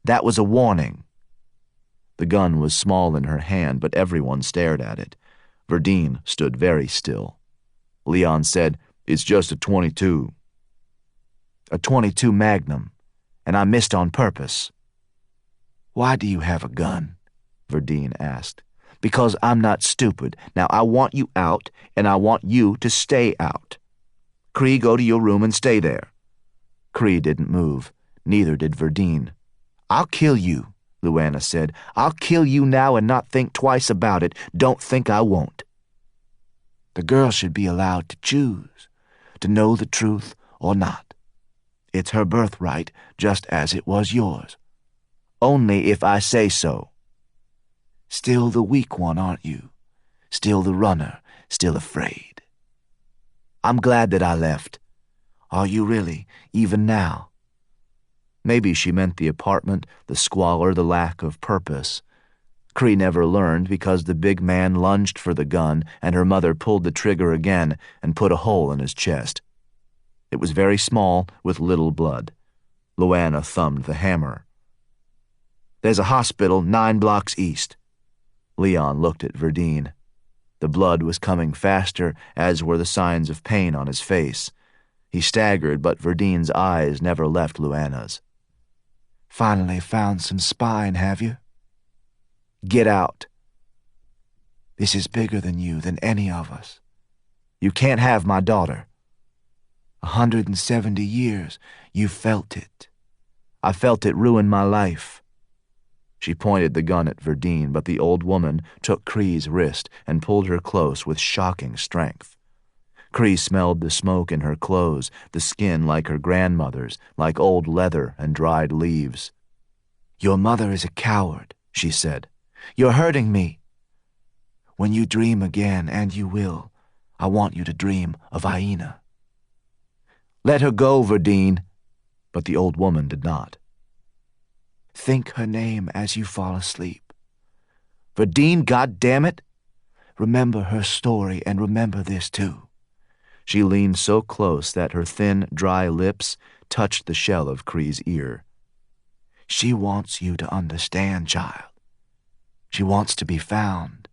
S3: That was a warning. The gun was small in her hand, but everyone stared at it. Verdine stood very still. Leon said, It's just a .22. A .22 Magnum, and I missed on purpose.
S1: Why do you have a gun? Verdine asked.
S3: Because I'm not stupid. Now I want you out, and I want you to stay out. Cree, go to your room and stay there. Cree didn't move. Neither did Verdine. I'll kill you, Luana said. I'll kill you now and not think twice about it. Don't think I won't.
S1: The girl should be allowed to choose, to know the truth or not. It's her birthright, just as it was yours.
S3: Only if I say so.
S1: Still the weak one, aren't you? Still the runner, still afraid.
S3: I'm glad that I left.
S1: Are you really, even now?
S3: Maybe she meant the apartment, the squalor, the lack of purpose. Cree never learned because the big man lunged for the gun and her mother pulled the trigger again and put a hole in his chest. It was very small, with little blood. Luana thumbed the hammer. There's a hospital 9 blocks east. Leon looked at Verdine. The blood was coming faster, as were the signs of pain on his face. He staggered, but Verdine's eyes never left Luana's.
S1: Finally found some spine, have you?
S3: Get out.
S1: This is bigger than you, than any of us.
S3: You can't have my daughter.
S1: 170 years, you felt it.
S3: I felt it ruin my life. She pointed the gun at Verdine, but the old woman took Cree's wrist and pulled her close with shocking strength. Cree smelled the smoke in her clothes, the skin like her grandmother's, like old leather and dried leaves.
S1: Your mother is a coward, she said. You're hurting me. When you dream again, and you will, I want you to dream of Aina."
S3: "Let her go, Verdine." But the old woman did not.
S1: "Think her name as you fall asleep.
S3: "Verdine, goddammit!"
S1: Remember her story, and remember this too."
S3: She leaned so close that her thin, dry lips touched the shell of Cree's ear.
S1: "She wants you to understand, child. She wants to be found."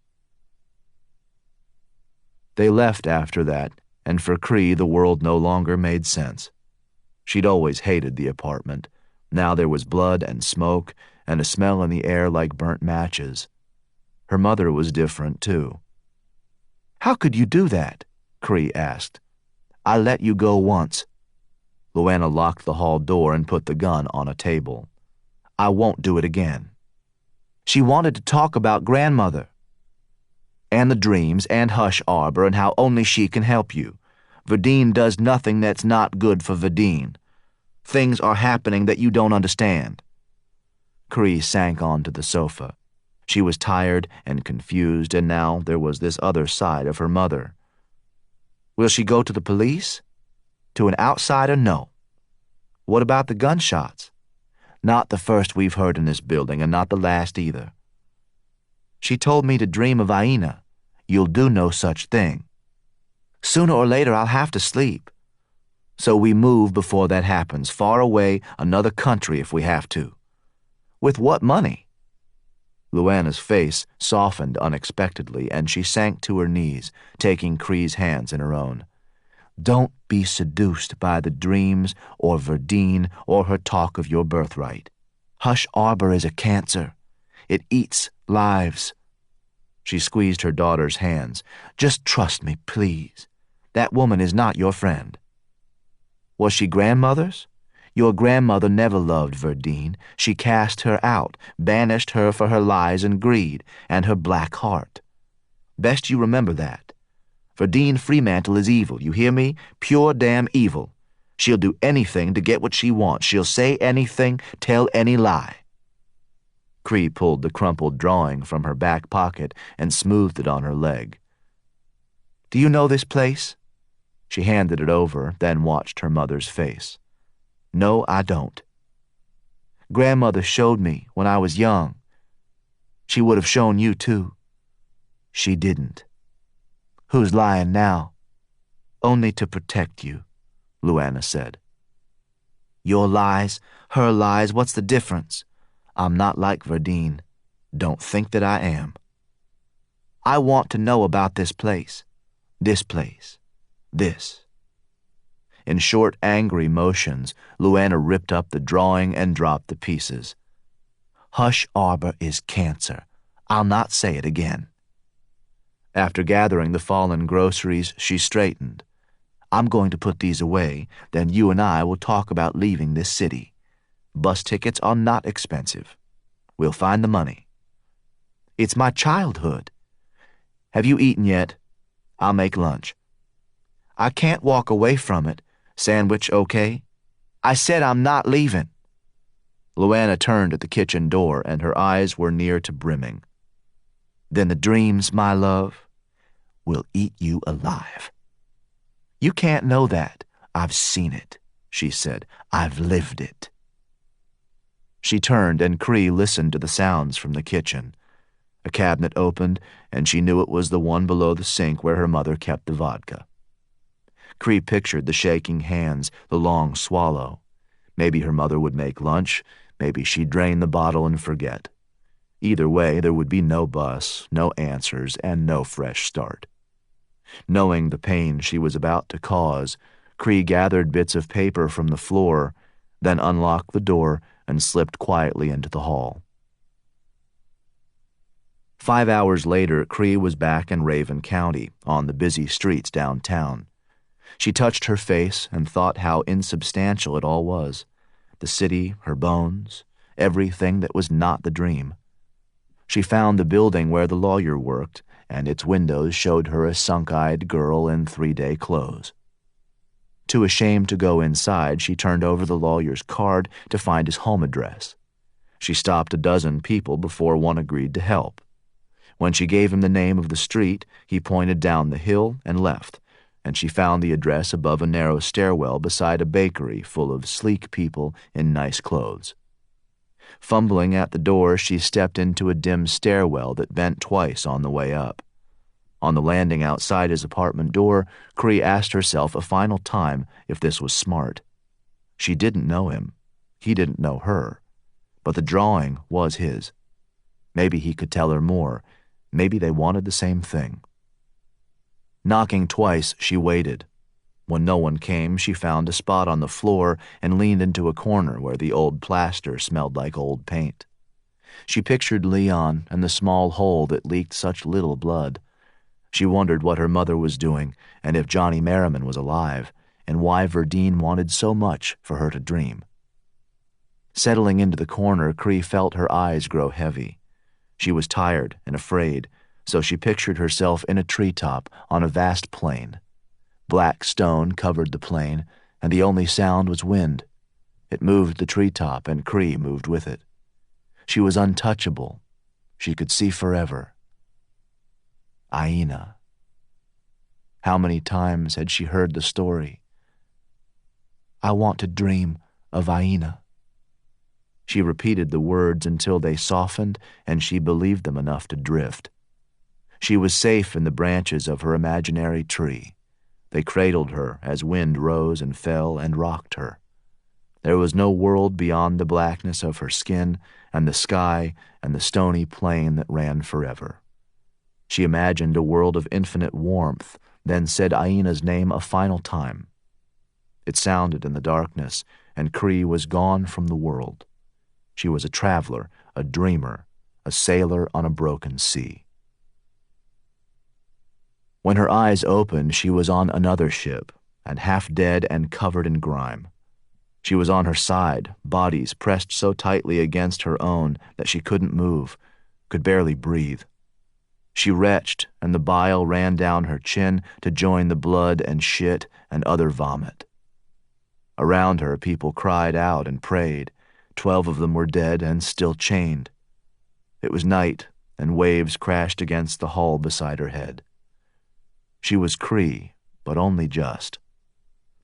S3: They left after that, and for Cree the world no longer made sense. She'd always hated the apartment. Now there was blood and smoke, and a smell in the air like burnt matches. Her mother was different, too.
S1: "How could you do that?" Cree asked. "I let you go once."
S3: Luana locked the hall door and put the gun on a table.
S1: "I won't do it again." "She wanted to talk about grandmother."
S3: "And the dreams, and Hush Arbor, and how only she can help you. Verdine does nothing that's not good for Verdine. Things are happening that you don't understand."
S1: Cree sank onto the sofa. She was tired and confused, and now there was this other side of her mother. "Will she go to the police? To an outsider? No." "What about the gunshots?" "Not the first we've heard in this building, and not the last either." "She told me to dream of Aina. You'll do no such thing." "Sooner or later I'll have to sleep." "So we move before that happens, far away, another country if we have to." "With what money?"
S3: Luana's face softened unexpectedly, and she sank to her knees, taking Cree's hands in her own.
S1: "Don't be seduced by the dreams or Verdine or her talk of your birthright. Hush Arbor is a cancer. It eats lives." She squeezed her daughter's hands. "Just trust me, please. That woman is not your friend." "Was she grandmother's? Your grandmother never loved Verdine. She cast her out, banished her for her lies and greed, and her black heart. Best you remember that. Verdine Fremantle is evil, you hear me? Pure damn evil. She'll do anything to get what she wants. She'll say anything, tell any lie." Cree pulled the crumpled drawing from her back pocket and smoothed it on her leg. "Do you know this place?" She handed it over, then watched her mother's face. "No, I don't." "Grandmother showed me when I was young. She would have shown you, too." "She didn't." "Who's lying now?" "Only to protect you," Luana said. "Your lies, her lies, what's the difference? I'm not like Verdine. Don't think that I am." "I want to know about this place. This place. This." In short, angry motions, Luana ripped up the drawing and dropped the pieces. "Hush Arbor is cancer. I'll not say it again." After gathering the fallen groceries, she straightened. "I'm going to put these away, then you and I will talk about leaving this city. Bus tickets are not expensive. We'll find the money." "It's my childhood." "Have you eaten yet? I'll make lunch." "I can't walk away from it. Sandwich okay?" "I said I'm not leaving." Luana turned at the kitchen door, and her eyes were near to brimming. "Then the dreams, my love, will eat you alive." "You can't know that. I've seen it," she said. "I've lived it." She turned, and Cree listened to the sounds from the kitchen. A cabinet opened, and she knew it was the one below the sink where her mother kept the vodka. Cree pictured the shaking hands, the long swallow. Maybe her mother would make lunch, maybe she'd drain the bottle and forget. Either way, there would be no bus, no answers, and no fresh start. Knowing the pain she was about to cause, Cree gathered bits of paper from the floor, then unlocked the door and slipped quietly into the hall. 5 hours later, Cree was back in Raven County, on the busy streets downtown. She touched her face and thought how insubstantial it all was. The city, her bones, everything that was not the dream. She found the building where the lawyer worked, and its windows showed her a sunk-eyed girl in 3-day clothes. Too ashamed to go inside, she turned over the lawyer's card to find his home address. She stopped a dozen people before one agreed to help.
S3: When she gave him the name of the street, he pointed down the hill and left, and she found the address above a narrow stairwell beside a bakery full of sleek people in nice clothes. Fumbling at the door, she stepped into a dim stairwell that bent twice on the way up. On the landing outside his apartment door, Cree asked herself a final time if this was smart. She didn't know him. He didn't know her. But the drawing was his. Maybe he could tell her more. Maybe they wanted the same thing. Knocking twice, she waited. When no one came, she found a spot on the floor and leaned into a corner where the old plaster smelled like old paint. She pictured Leon and the small hole that leaked such little blood. She wondered what her mother was doing and if Johnny Merrimon was alive, and why Verdine wanted so much for her to dream. Settling into the corner, Cree felt her eyes grow heavy. She was tired and afraid, so she pictured herself in a treetop on a vast plain. Black stone covered the plain, and the only sound was wind. It moved the treetop, and Cree moved with it. She was untouchable. She could see forever. Aina. How many times had she heard the story? I want to dream of Aina. She repeated the words until they softened and she believed them enough to drift. She was safe in the branches of her imaginary tree. They cradled her as wind rose and fell and rocked her. There was no world beyond the blackness of her skin and the sky and the stony plain that ran forever. She imagined a world of infinite warmth, then said Aina's name a final time. It sounded in the darkness, and Cree was gone from the world. She was a traveler, a dreamer, a sailor on a broken sea. When her eyes opened, she was on another ship, and half dead and covered in grime. She was on her side, bodies pressed so tightly against her own that she couldn't move, could barely breathe. She retched, and the bile ran down her chin to join the blood and shit and other vomit. Around her, people cried out and prayed. 12 of them were dead and still chained. It was night, and waves crashed against the hull beside her head. She was Cree, but only just.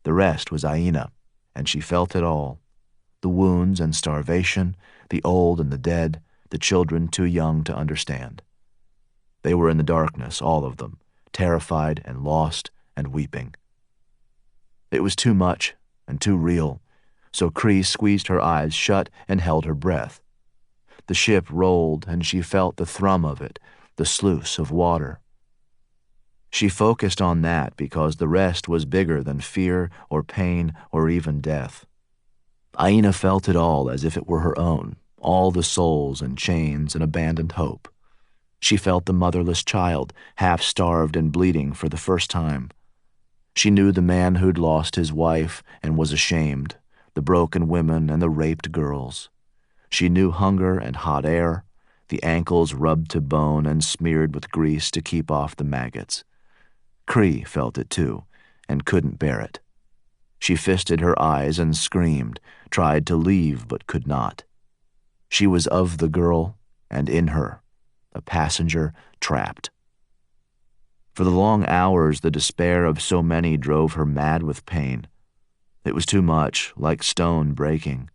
S3: The rest was Aina, and she felt it all. The wounds and starvation, the old and the dead, the children too young to understand. They were in the darkness, all of them, terrified and lost and weeping. It was too much and too real, so Cree squeezed her eyes shut and held her breath. The ship rolled, and she felt the thrum of it, the sluice of water. She focused on that because the rest was bigger than fear or pain or even death. Aina felt it all as if it were her own, all the souls and chains and abandoned hope. She felt the motherless child, half-starved and bleeding for the first time. She knew the man who'd lost his wife and was ashamed, the broken women and the raped girls. She knew hunger and hot air, the ankles rubbed to bone and smeared with grease to keep off the maggots. Cree felt it too, and couldn't bear it. She fisted her eyes and screamed, tried to leave but could not. She was of the girl and in her, a passenger trapped. For the long hours, the despair of so many drove her mad with pain. It was too much, like stone breaking.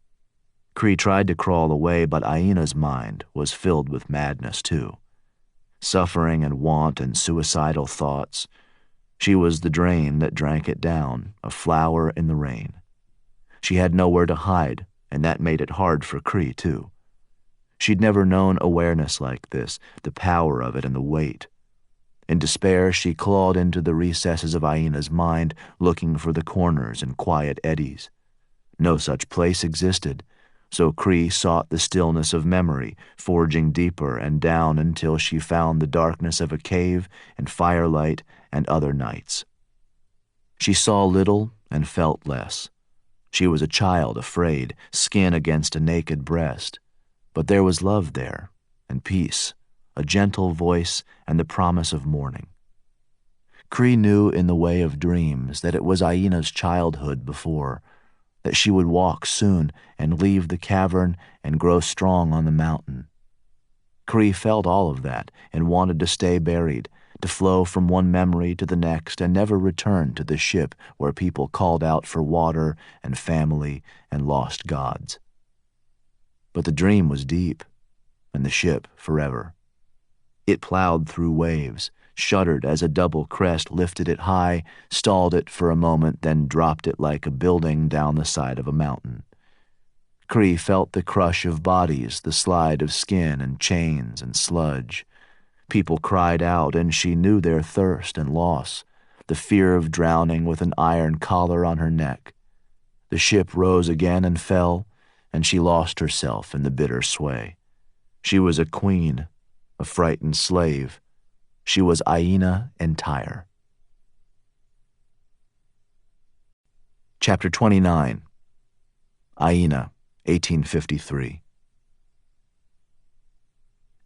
S3: Cree tried to crawl away, but Aina's mind was filled with madness too. Suffering and want and suicidal thoughts. She was the drain that drank it down, a flower in the rain. She had nowhere to hide, and that made it hard for Cree too. She'd never known awareness like this, the power of it and the weight. In despair, she clawed into the recesses of Aina's mind, looking for the corners and quiet eddies. No such place existed, so Cree sought the stillness of memory, forging deeper and down until she found the darkness of a cave and firelight and other nights. She saw little and felt less. She was a child afraid, skin against a naked breast. But there was love there, and peace, a gentle voice, and the promise of morning. Cree knew in the way of dreams that it was Aina's childhood before, that she would walk soon and leave the cavern and grow strong on the mountain. Cree felt all of that and wanted to stay buried, to flow from one memory to the next and never return to the ship where people called out for water and family and lost gods. But the dream was deep, and the ship forever. It plowed through waves, shuddered as a double crest lifted it high, stalled it for a moment, then dropped it like a building down the side of a mountain. Cree felt the crush of bodies, the slide of skin and chains and sludge. People cried out, and she knew their thirst and loss, the fear of drowning with an iron collar on her neck. The ship rose again and fell, and she lost herself in the bitter sway. She was a queen, a frightened slave. She was Aina entire. Chapter 29. Aina, 1853.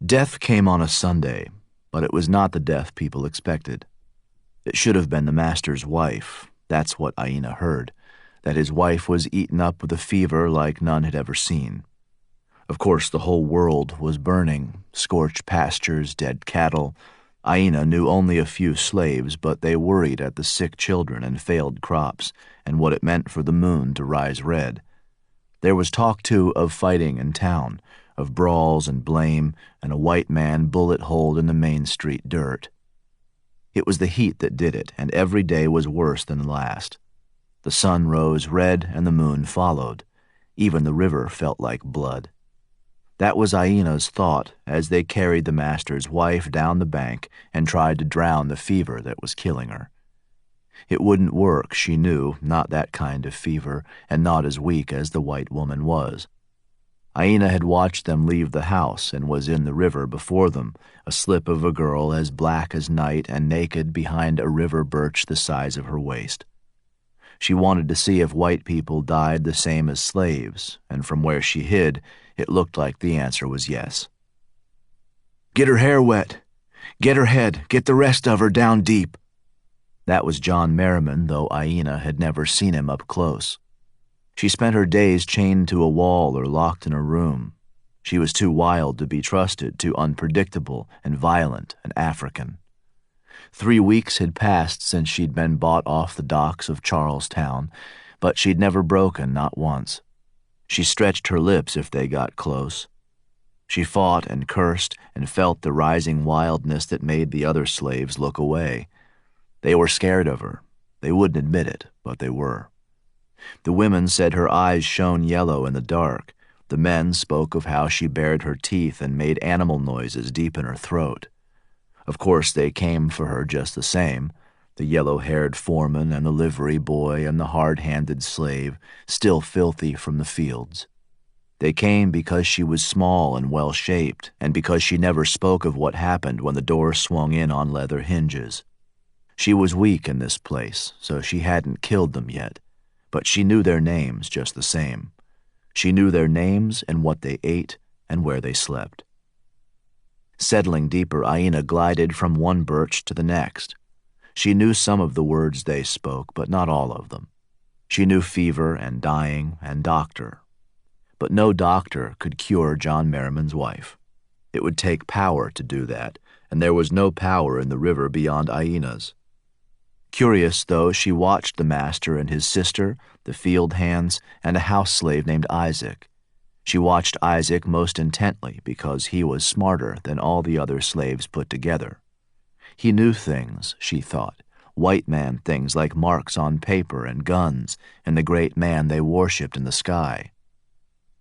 S3: Death came on a Sunday, but it was not the death people expected. It should have been the master's wife. That's what Aina heard, that his wife was eaten up with a fever like none had ever seen. Of course, the whole world was burning, scorched pastures, dead cattle. Aina knew only a few slaves, but they worried at the sick children and failed crops, and what it meant for the moon to rise red. There was talk, too, of fighting in town, of brawls and blame, and a white man bullet-holed in the Main Street dirt. It was the heat that did it, and every day was worse than the last. The sun rose red and the moon followed. Even the river felt like blood. That was Aina's thought as they carried the master's wife down the bank and tried to drown the fever that was killing her. It wouldn't work, she knew, not that kind of fever, and not as weak as the white woman was. Aina had watched them leave the house and was in the river before them, a slip of a girl as black as night and naked behind a river birch the size of her waist. She wanted to see if white people died the same as slaves, and from where she hid, it looked like the answer was yes. "Get her hair wet. Get her head. Get the rest of her down deep." That was John Merrimon, though Aina had never seen him up close. She spent her days chained to a wall or locked in a room. She was too wild to be trusted, too unpredictable and violent and African. 3 weeks had passed since she'd been bought off the docks of Charlestown, but she'd never broken, not once. She stretched her lips if they got close. She fought and cursed and felt the rising wildness that made the other slaves look away. They were scared of her. They wouldn't admit it, but they were. The women said her eyes shone yellow in the dark. The men spoke of how she bared her teeth and made animal noises deep in her throat. Of course, they came for her just the same, the yellow-haired foreman and the livery boy and the hard-handed slave, still filthy from the fields. They came because she was small and well-shaped, and because she never spoke of what happened when the door swung in on leather hinges. She was weak in this place, so she hadn't killed them yet, but she knew their names just the same. She knew their names and what they ate and where they slept. Settling deeper, Aina glided from one birch to the next. She knew some of the words they spoke, but not all of them. She knew fever and dying and doctor. But no doctor could cure John Merrimon's wife. It would take power to do that, and there was no power in the river beyond Aina's. Curious, though, she watched the master and his sister, the field hands, and a house slave named Isaac. She watched Isaac most intently because he was smarter than all the other slaves put together. He knew things, she thought, white man things like marks on paper and guns and the great man they worshipped in the sky.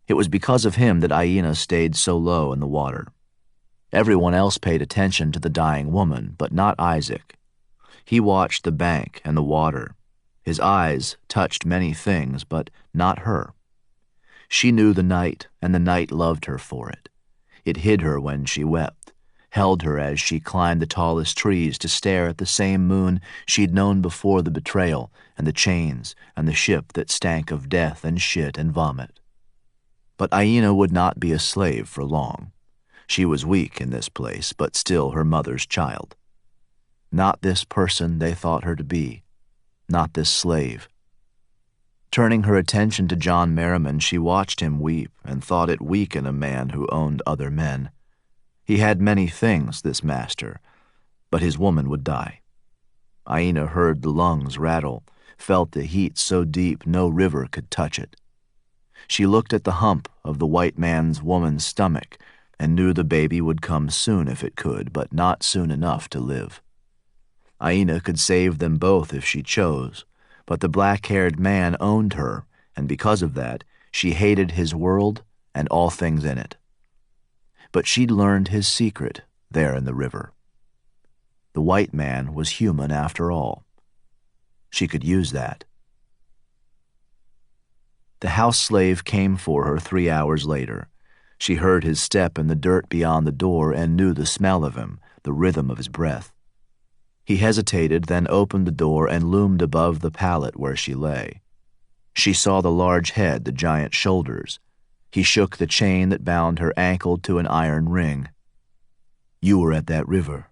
S3: It was because of him that Aina stayed so low in the water. Everyone else paid attention to the dying woman, but not Isaac. He watched the bank and the water. His eyes touched many things, but not her. She knew the night, and the night loved her for it. It hid her when she wept, held her as she climbed the tallest trees to stare at the same moon she'd known before the betrayal and the chains and the ship that stank of death and shit and vomit. But Aina would not be a slave for long. She was weak in this place, but still her mother's child. Not this person they thought her to be, not this slave. Turning her attention to John Merrimon, she watched him weep and thought it weak in a man who owned other men. He had many things, this master, but his woman would die. Aina heard the lungs rattle, felt the heat so deep no river could touch it. She looked at the hump of the white man's woman's stomach and knew the baby would come soon if it could, but not soon enough to live. Aina could save them both if she chose, but the black-haired man owned her, and because of that, she hated his world and all things in it. But she'd learned his secret there in the river. The white man was human after all. She could use that. The house slave came for her 3 hours later. She heard his step in the dirt beyond the door and knew the smell of him, the rhythm of his breath. He hesitated, then opened the door and loomed above the pallet where she lay. She saw the large head, the giant shoulders. He shook the chain that bound her ankle to an iron ring. "You were at that river."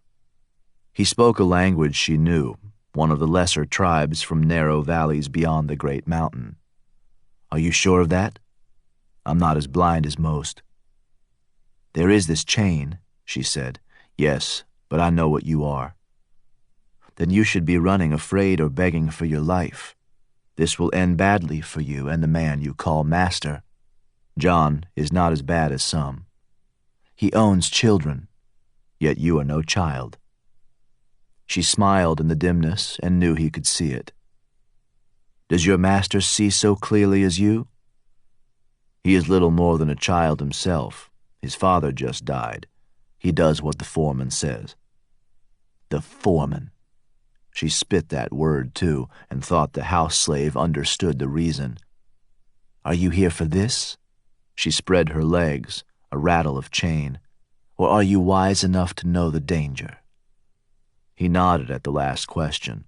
S3: He spoke a language she knew, one of the lesser tribes from narrow valleys beyond the great mountain. "Are you sure of that? I'm not as blind as most." "There is this chain," she said. "Yes, but I know what you are." "Then you should be running afraid or begging for your life. This will end badly for you and the man you call master. John is not as bad as some. He owns children, yet you are no child." She smiled in the dimness and knew he could see it. "Does your master see so clearly as you?" "He is little more than a child himself. His father just died. He does what the foreman says." The foreman. She spit that word, too, and thought the house slave understood the reason. "Are you here for this?" She spread her legs, a rattle of chain. "Or are you wise enough to know the danger?" He nodded at the last question.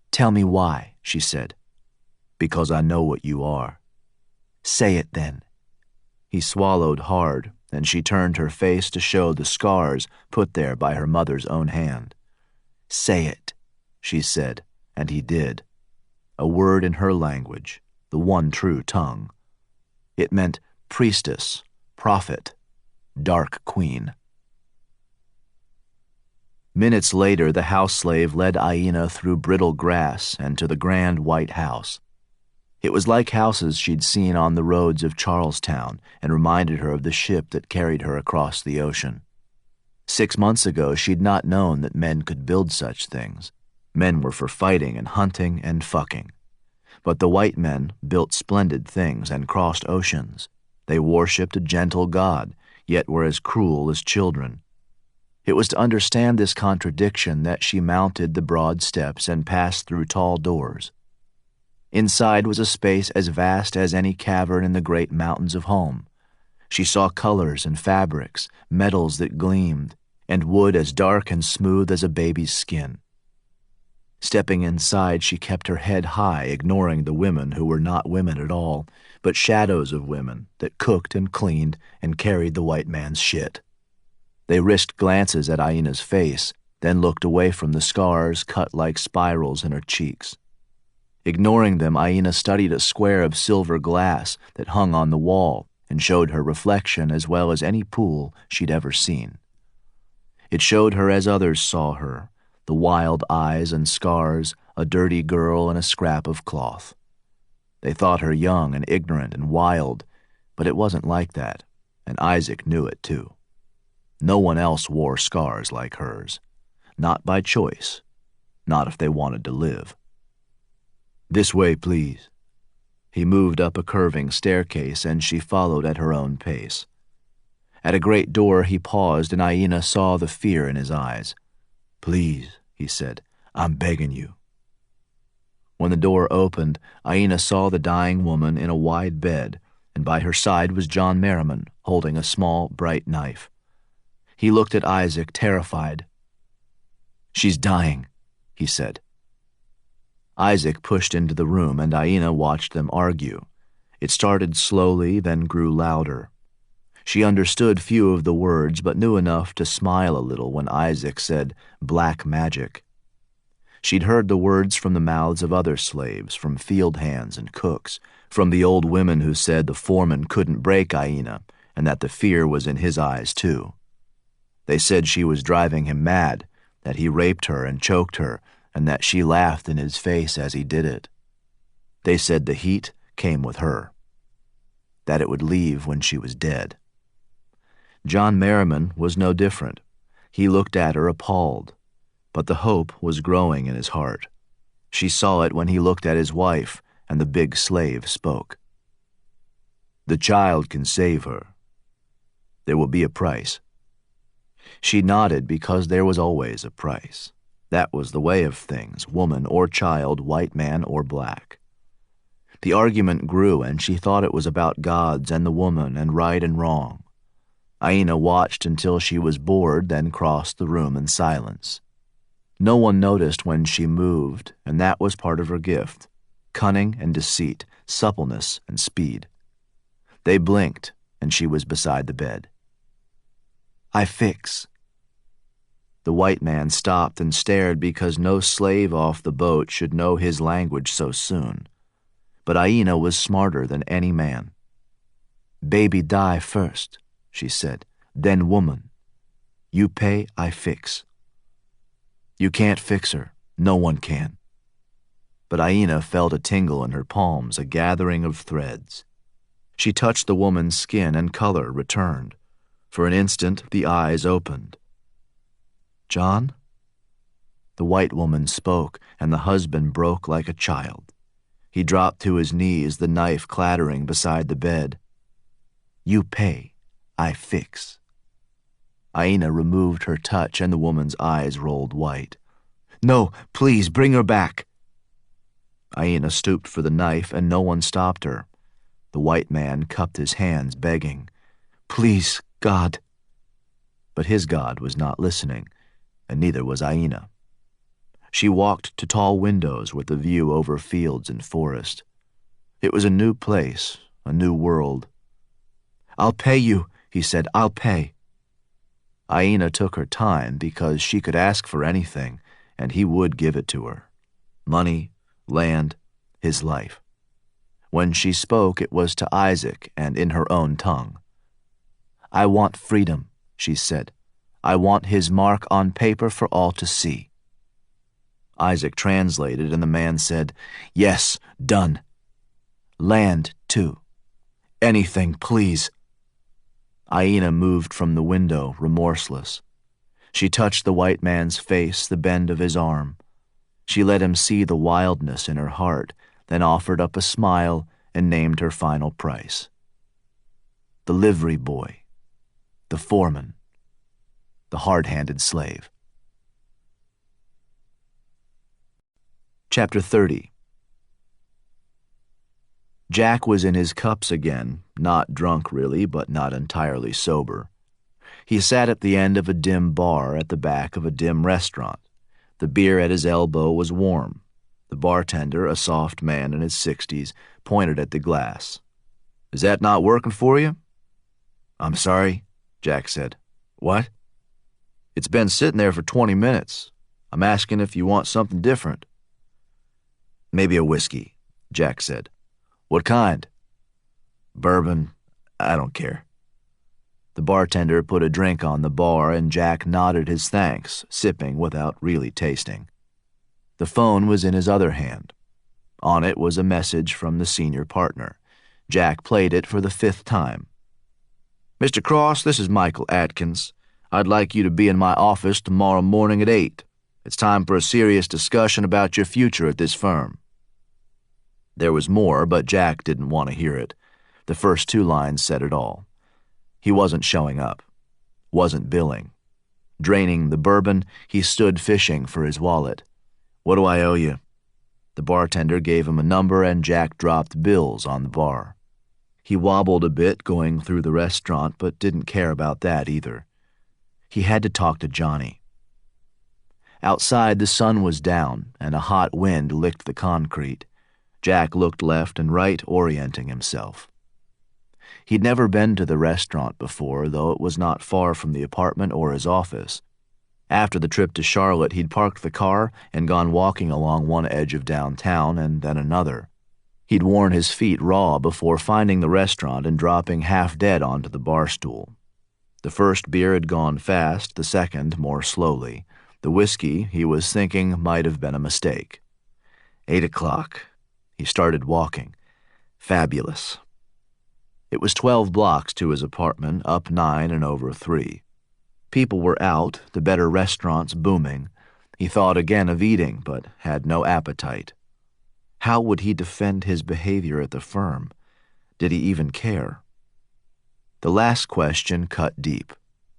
S3: "Tell me why," she said. "Because I know what you are." "Say it, then." He swallowed hard, and she turned her face to show the scars put there by her mother's own hand. "Say it," she said, and he did. A word in her language, the one true tongue. It meant priestess, prophet, dark queen. Minutes later, the house slave led Aina through brittle grass and to the grand white house. It was like houses she'd seen on the roads of Charlestown and reminded her of the ship that carried her across the ocean. 6 months ago, she'd not known that men could build such things. Men were for fighting and hunting and fucking. But the white men built splendid things and crossed oceans. They worshipped a gentle god, yet were as cruel as children. It was to understand this contradiction that she mounted the broad steps and passed through tall doors. Inside was a space as vast as any cavern in the great mountains of home. She saw colors and fabrics, metals that gleamed, and wood as dark and smooth as a baby's skin. Stepping inside, she kept her head high, ignoring the women who were not women at all, but shadows of women that cooked and cleaned and carried the white man's shit. They risked glances at Aina's face, then looked away from the scars cut like spirals in her cheeks. Ignoring them, Aina studied a square of silver glass that hung on the wall and showed her reflection as well as any pool she'd ever seen. It showed her as others saw her, the wild eyes and scars, a dirty girl in a scrap of cloth. They thought her young and ignorant and wild, but it wasn't like that, and Isaac knew it too. No one else wore scars like hers. Not by choice. Not if they wanted to live. "This way, please." He moved up a curving staircase, and she followed at her own pace. At a great door he paused, and Aina saw the fear in his eyes. "Please," he said, "I'm begging you." When the door opened, Aina saw the dying woman in a wide bed, and by her side was John Merrimon, holding a small, bright knife. He looked at Isaac, terrified. "She's dying," he said. Isaac pushed into the room, and Aina watched them argue. It started slowly, then grew louder. She understood few of the words, but knew enough to smile a little when Isaac said, "Black magic." She'd heard the words from the mouths of other slaves, from field hands and cooks, from the old women who said the foreman couldn't break Aina, and that the fear was in his eyes too. They said she was driving him mad, that he raped her and choked her, and that she laughed in his face as he did it. They said the heat came with her, that it would leave when she was dead. John Merrimon was no different. He looked at her appalled, but the hope was growing in his heart. She saw it when he looked at his wife, and the big slave spoke. "The child can save her. There will be a price." She nodded because there was always a price. That was the way of things, woman or child, white man or black. The argument grew, and she thought it was about gods and the woman and right and wrong. Aina watched until she was bored, then crossed the room in silence. No one noticed when she moved, and that was part of her gift: cunning and deceit, suppleness and speed. They blinked, and she was beside the bed. "I fix." The white man stopped and stared because no slave off the boat should know his language so soon. But Aina was smarter than any man. "Baby die first," she said, "then woman. You pay, I fix." "You can't fix her. No one can." But Aina felt a tingle in her palms, a gathering of threads. She touched the woman's skin, and color returned. For an instant, the eyes opened. "John?" The white woman spoke, and the husband broke like a child. He dropped to his knees, the knife clattering beside the bed. "You pay, I fix." Aina removed her touch, and the woman's eyes rolled white. "No, please, bring her back." Aina stooped for the knife, and no one stopped her. The white man cupped his hands, begging, "Please, God." But his God was not listening, and neither was Aina. She walked to tall windows with a view over fields and forest. It was a new place, a new world. "I'll pay you," he said, "I'll pay." Aina took her time because she could ask for anything, and he would give it to her. Money, land, his life. When she spoke, it was to Isaac and in her own tongue. "I want freedom," she said. "I want his mark on paper for all to see." Isaac translated, and the man said, "Yes, done. Land, too. Anything, please." Aina moved from the window, remorseless. She touched the white man's face, the bend of his arm. She let him see the wildness in her heart, then offered up a smile and named her final price. The livery boy, the foreman, the hard-handed slave. Chapter 30. Jack was in his cups again, not drunk really, but not entirely sober. He sat at the end of a dim bar at the back of a dim restaurant. The beer at his elbow was warm. The bartender, a soft man in his 60s, pointed at the glass. "Is that not working for you?" "I'm sorry," Jack said. "What?" "It's been sitting there for 20 minutes. I'm asking if you want something different." "Maybe a whiskey," Jack said. "What kind?" "Bourbon. I don't care." The bartender put a drink on the bar, and Jack nodded his thanks, sipping without really tasting. The phone was in his other hand. On it was a message from the senior partner. Jack played it for the 5th time. "Mr. Cross, this is Michael Atkins. I'd like you to be in my office tomorrow morning at 8. It's time for a serious discussion about your future at this firm." There was more, but Jack didn't want to hear it. The first 2 lines said it all. He wasn't showing up, wasn't billing. Draining the bourbon, he stood fishing for his wallet. "What do I owe you?" The bartender gave him a number, and Jack dropped bills on the bar. He wobbled a bit going through the restaurant, but didn't care about that either. He had to talk to Johnny. Outside, the sun was down, and a hot wind licked the concrete. Jack looked left and right, orienting himself. He'd never been to the restaurant before, though it was not far from the apartment or his office. After the trip to Charlotte, he'd parked the car and gone walking along one edge of downtown and then another. He'd worn his feet raw before finding the restaurant and dropping half dead onto the bar stool. The first beer had gone fast, the second more slowly. The whiskey, he was thinking, might have been a mistake. 8 o'clock. He started walking. Fabulous. It was 12 blocks to his apartment, up 9 and over 3. People were out, the better restaurants booming. He thought again of eating, but had no appetite. How would he defend his behavior at the firm? Did he even care? The last question cut deep.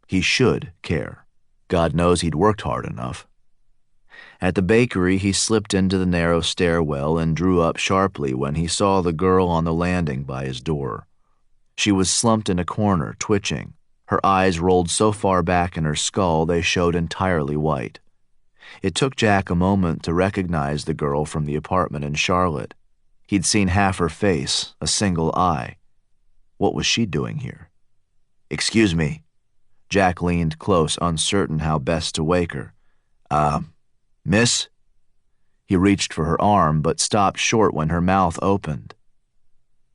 S3: He should care. God knows he'd worked hard enough. At the bakery, he slipped into the narrow stairwell and drew up sharply when he saw the girl on the landing by his door. She was slumped in a corner, twitching. Her eyes rolled so far back in her skull they showed entirely white. It took Jack a moment to recognize the girl from the apartment in Charlotte. He'd seen half her face, a single eye. What was she doing here? "Excuse me." Jack leaned close, uncertain how best to wake her. Miss?" He reached for her arm, but stopped short when her mouth opened.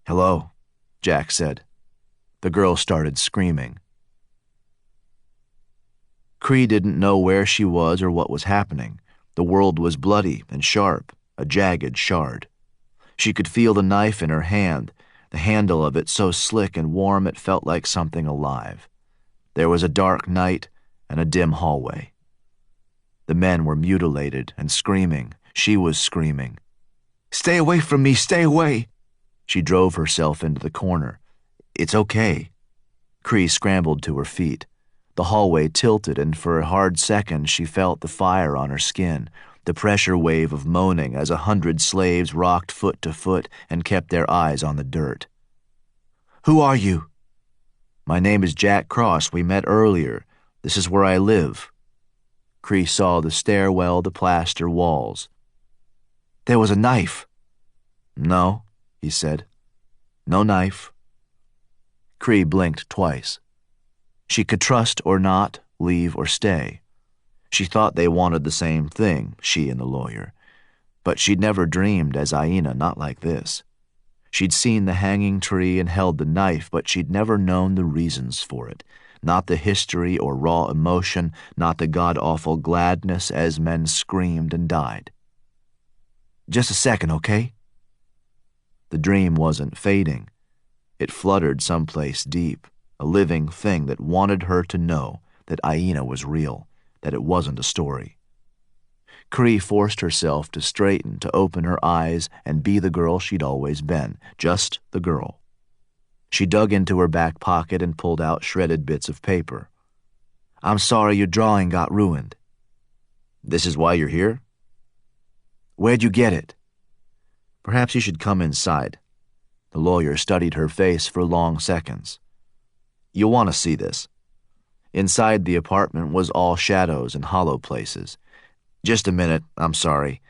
S3: "Hello," Jack said. The girl started screaming. Cree didn't know where she was or what was happening. The world was bloody and sharp, a jagged shard. She could feel the knife in her hand, the handle of it so slick and warm it felt like something alive. There was a dark night and a dim hallway. The men were mutilated and screaming. She was screaming. "Stay away from me! Stay away!" She drove herself into the corner. "It's okay." Cree scrambled to her feet. The hallway tilted, and for a hard second she felt the fire on her skin, the pressure wave of moaning as 100 slaves rocked foot to foot and kept their eyes on the dirt. "Who are you?" "My name is Jack Cross. We met earlier. This is where I live." Cree saw the stairwell, the plaster walls. "There was a knife." "No," he said. "No knife." Cree blinked twice. She could trust or not, leave or stay. She thought they wanted the same thing, she and the lawyer. But she'd never dreamed as Aina, not like this. She'd seen the hanging tree and held the knife, but she'd never known the reasons for it. Not the history or raw emotion, not the god-awful gladness as men screamed and died. "Just a second, okay?" The dream wasn't fading. It fluttered someplace deep, a living thing that wanted her to know that Aina was real, that it wasn't a story. Cree forced herself to straighten, to open her eyes and be the girl she'd always been, just the girl. She dug into her back pocket and pulled out shredded bits of paper. "I'm sorry your drawing got ruined." "This is why you're here?" "Where'd you get it?" "Perhaps you should come inside." The lawyer studied her face for long seconds. "You'll want to see this." Inside the apartment was all shadows and hollow places. "Just a minute, I'm sorry."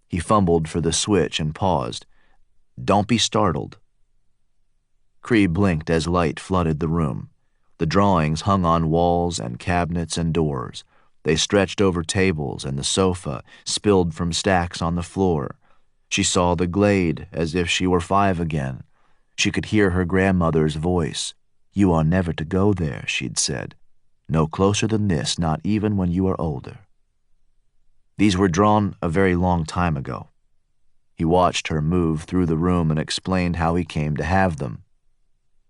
S3: He fumbled for the switch and paused. "Don't be startled." Cree blinked as light flooded the room. The drawings hung on walls and cabinets and doors. They stretched over tables and the sofa, spilled from stacks on the floor. She saw the glade as if she were 5 again. She could hear her grandmother's voice. "You are never to go there," she'd said. "No closer than this, not even when you are older." These were drawn a very long time ago. He watched her move through the room and explained how he came to have them.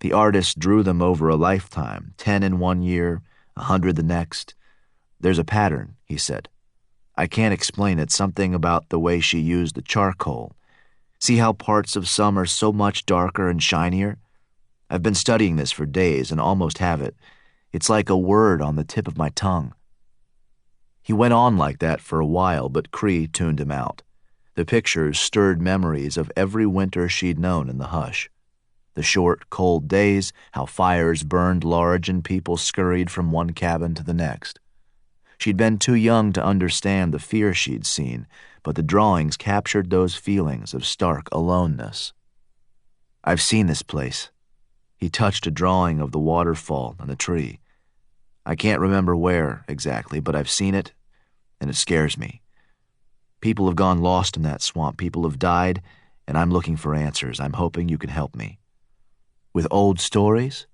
S3: The artist drew them over a lifetime, 10 in one year, 100 the next. "There's a pattern," he said. "I can't explain it, something about the way she used the charcoal. See how parts of some are so much darker and shinier? I've been studying this for days and almost have it. It's like a word on the tip of my tongue." He went on like that for a while, but Cree tuned him out. The pictures stirred memories of every winter she'd known in the hush. The short, cold days, how fires burned large and people scurried from one cabin to the next. She'd been too young to understand the fear she'd seen, but the drawings captured those feelings of stark aloneness. "I've seen this place." He touched a drawing of the waterfall and the tree. "I can't remember where exactly, but I've seen it, and it scares me. People have gone lost in that swamp. People have died, and I'm looking for answers. I'm hoping you can help me." "With old stories?"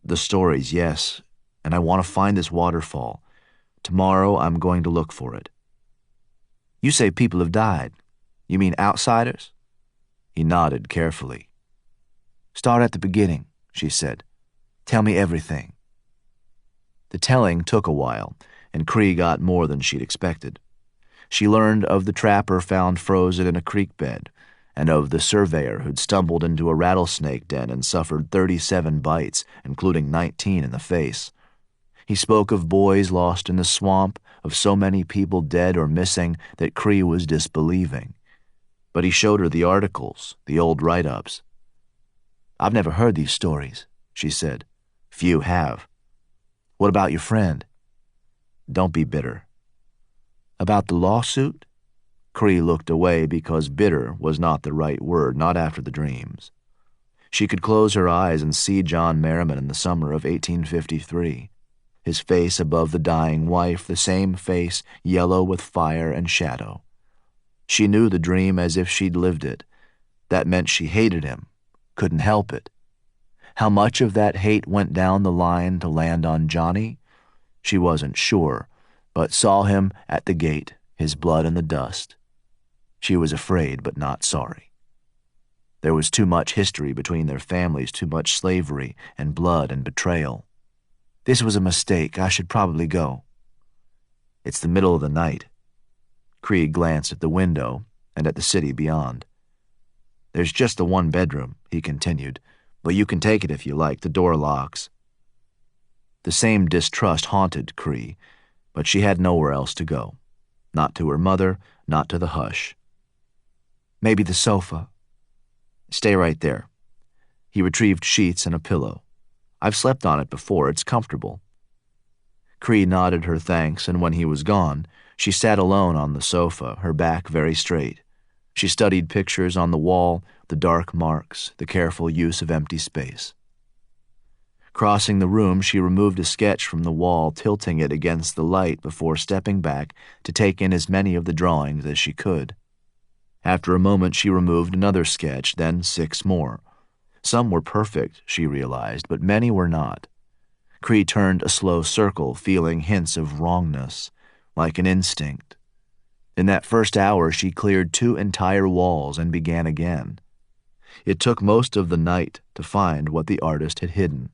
S1: The stories, yes, and I want to find this waterfall. Tomorrow I'm going to look for it. You say people have died. You mean outsiders? He nodded carefully. Start at the beginning, she said. Tell me everything. The telling took a while, and Cree got more than she'd expected. She learned of the trapper found frozen in a creek bed, and of the surveyor who'd stumbled into a rattlesnake den and suffered 37 bites, including 19 in the face. He spoke of boys lost in the swamp, of so many people dead or missing that Cree was disbelieving. But he showed her the articles, the old write-ups. I've never heard these stories, she said. Few have. What about your friend? Don't be bitter. About the lawsuit? Cree looked away because bitter was not the right word, not after the dreams. She could close her eyes and see John Merrimon in the summer of 1853. His face above the dying wife, the same face, yellow with fire and shadow. She knew the dream as if she'd lived it. That meant she hated him, couldn't help it. How much of that hate went down the line to land on Johnny? She wasn't sure, but saw him at the gate, his blood in the dust. She was afraid but not sorry. There was too much history between their families, too much slavery and blood and betrayal. This was a mistake. I should probably go. It's the middle of the night. Cree glanced at the window and at the city beyond. There's just the one bedroom, he continued, but you can take it if you like. The door locks. The same distrust haunted Cree, but she had nowhere else to go. Not to her mother, not to the hush. Maybe the sofa. Stay right there. He retrieved sheets and a pillow. I've slept on it before. It's comfortable. Cree nodded her thanks, and when he was gone, she sat alone on the sofa, her back very straight. She studied pictures on the wall, the dark marks, the careful use of empty space. Crossing the room, she removed a sketch from the wall, tilting it against the light before stepping back to take in as many of the drawings as she could. After a moment, she removed another sketch, then 6 more. Some were perfect, she realized, but many were not. Cree turned a slow circle, feeling hints of wrongness, like an instinct. In that first hour, she cleared 2 entire walls and began again. It took most of the night to find what the artist had hidden.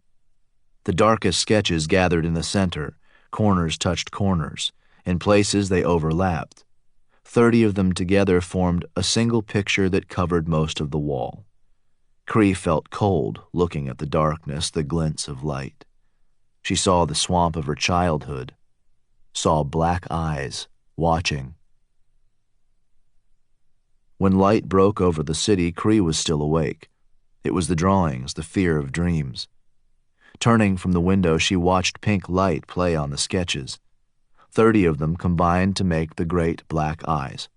S1: The darkest sketches gathered in the center, corners touched corners. In places they overlapped. 30 of them together formed a single picture that covered most of the wall. Cree felt cold looking at the darkness, the glints of light. She saw the swamp of her childhood, saw black eyes watching. When light broke over the city, Cree was still awake. It was the drawings, the fear of dreams. Turning from the window, she watched pink light play on the sketches. 30 of them combined to make the great black eyes.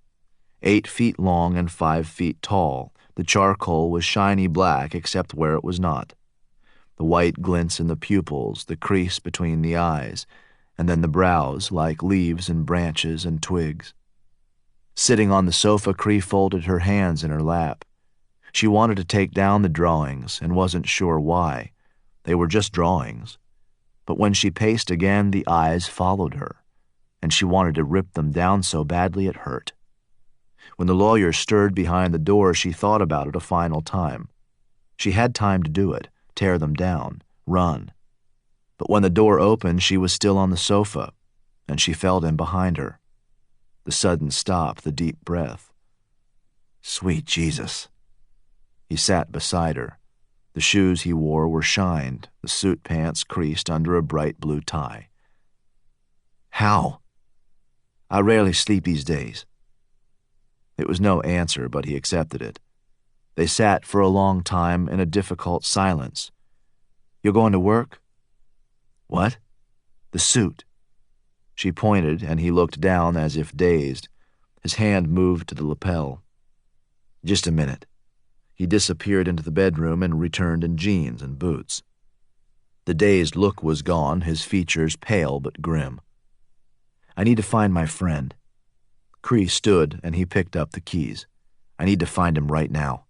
S1: 8 feet long and 5 feet tall, the charcoal was shiny black except where it was not. The white glints in the pupils, the crease between the eyes, and then the brows like leaves and branches and twigs. Sitting on the sofa, Cree folded her hands in her lap. She wanted to take down the drawings and wasn't sure why. They were just drawings. But when she paced again, the eyes followed her, and she wanted to rip them down so badly it hurt. When the lawyer stirred behind the door, she thought about it a final time. She had time to do it, tear them down, run. But when the door opened, she was still on the sofa, and she felt him behind her. The sudden stop, the deep breath. Sweet Jesus. He sat beside her. The shoes he wore were shined, the suit pants creased under a bright blue tie. How? I rarely sleep these days. It was no answer, but he accepted it. They sat for a long time in a difficult silence. You're going to work? What? The suit. She pointed, and he looked down as if dazed. His hand moved to the lapel. Just a minute. He disappeared into the bedroom and returned in jeans and boots. The dazed look was gone, his features pale but grim. I need to find my friend. Cree stood, and he picked up the keys. I need to find him right now.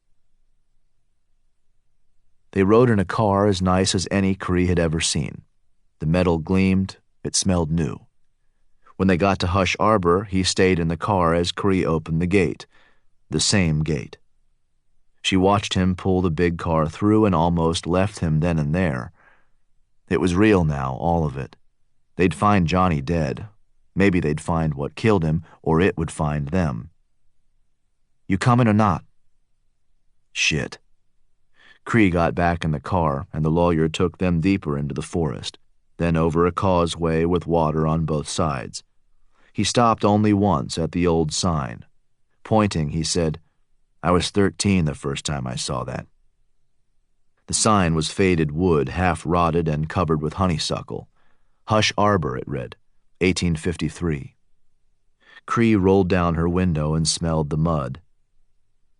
S3: They rode in a car as nice as any Cree had ever seen. The metal gleamed, it smelled new. When they got to Hush Arbor, he stayed in the car as Cree opened the gate, the same gate. She watched him pull the big car through and almost left him then and there. It was real now, all of it. They'd find Johnny dead. Maybe they'd find what killed him, or it would find them. You coming or not? Shit. Cree got back in the car, and the lawyer took them deeper into the forest, then over a causeway with water on both sides. He stopped only once at the old sign. Pointing, he said, I was 13 the first time I saw that. The sign was faded wood, half rotted and covered with honeysuckle. Hush Arbor, it read, 1853. Cree rolled down her window and smelled the mud.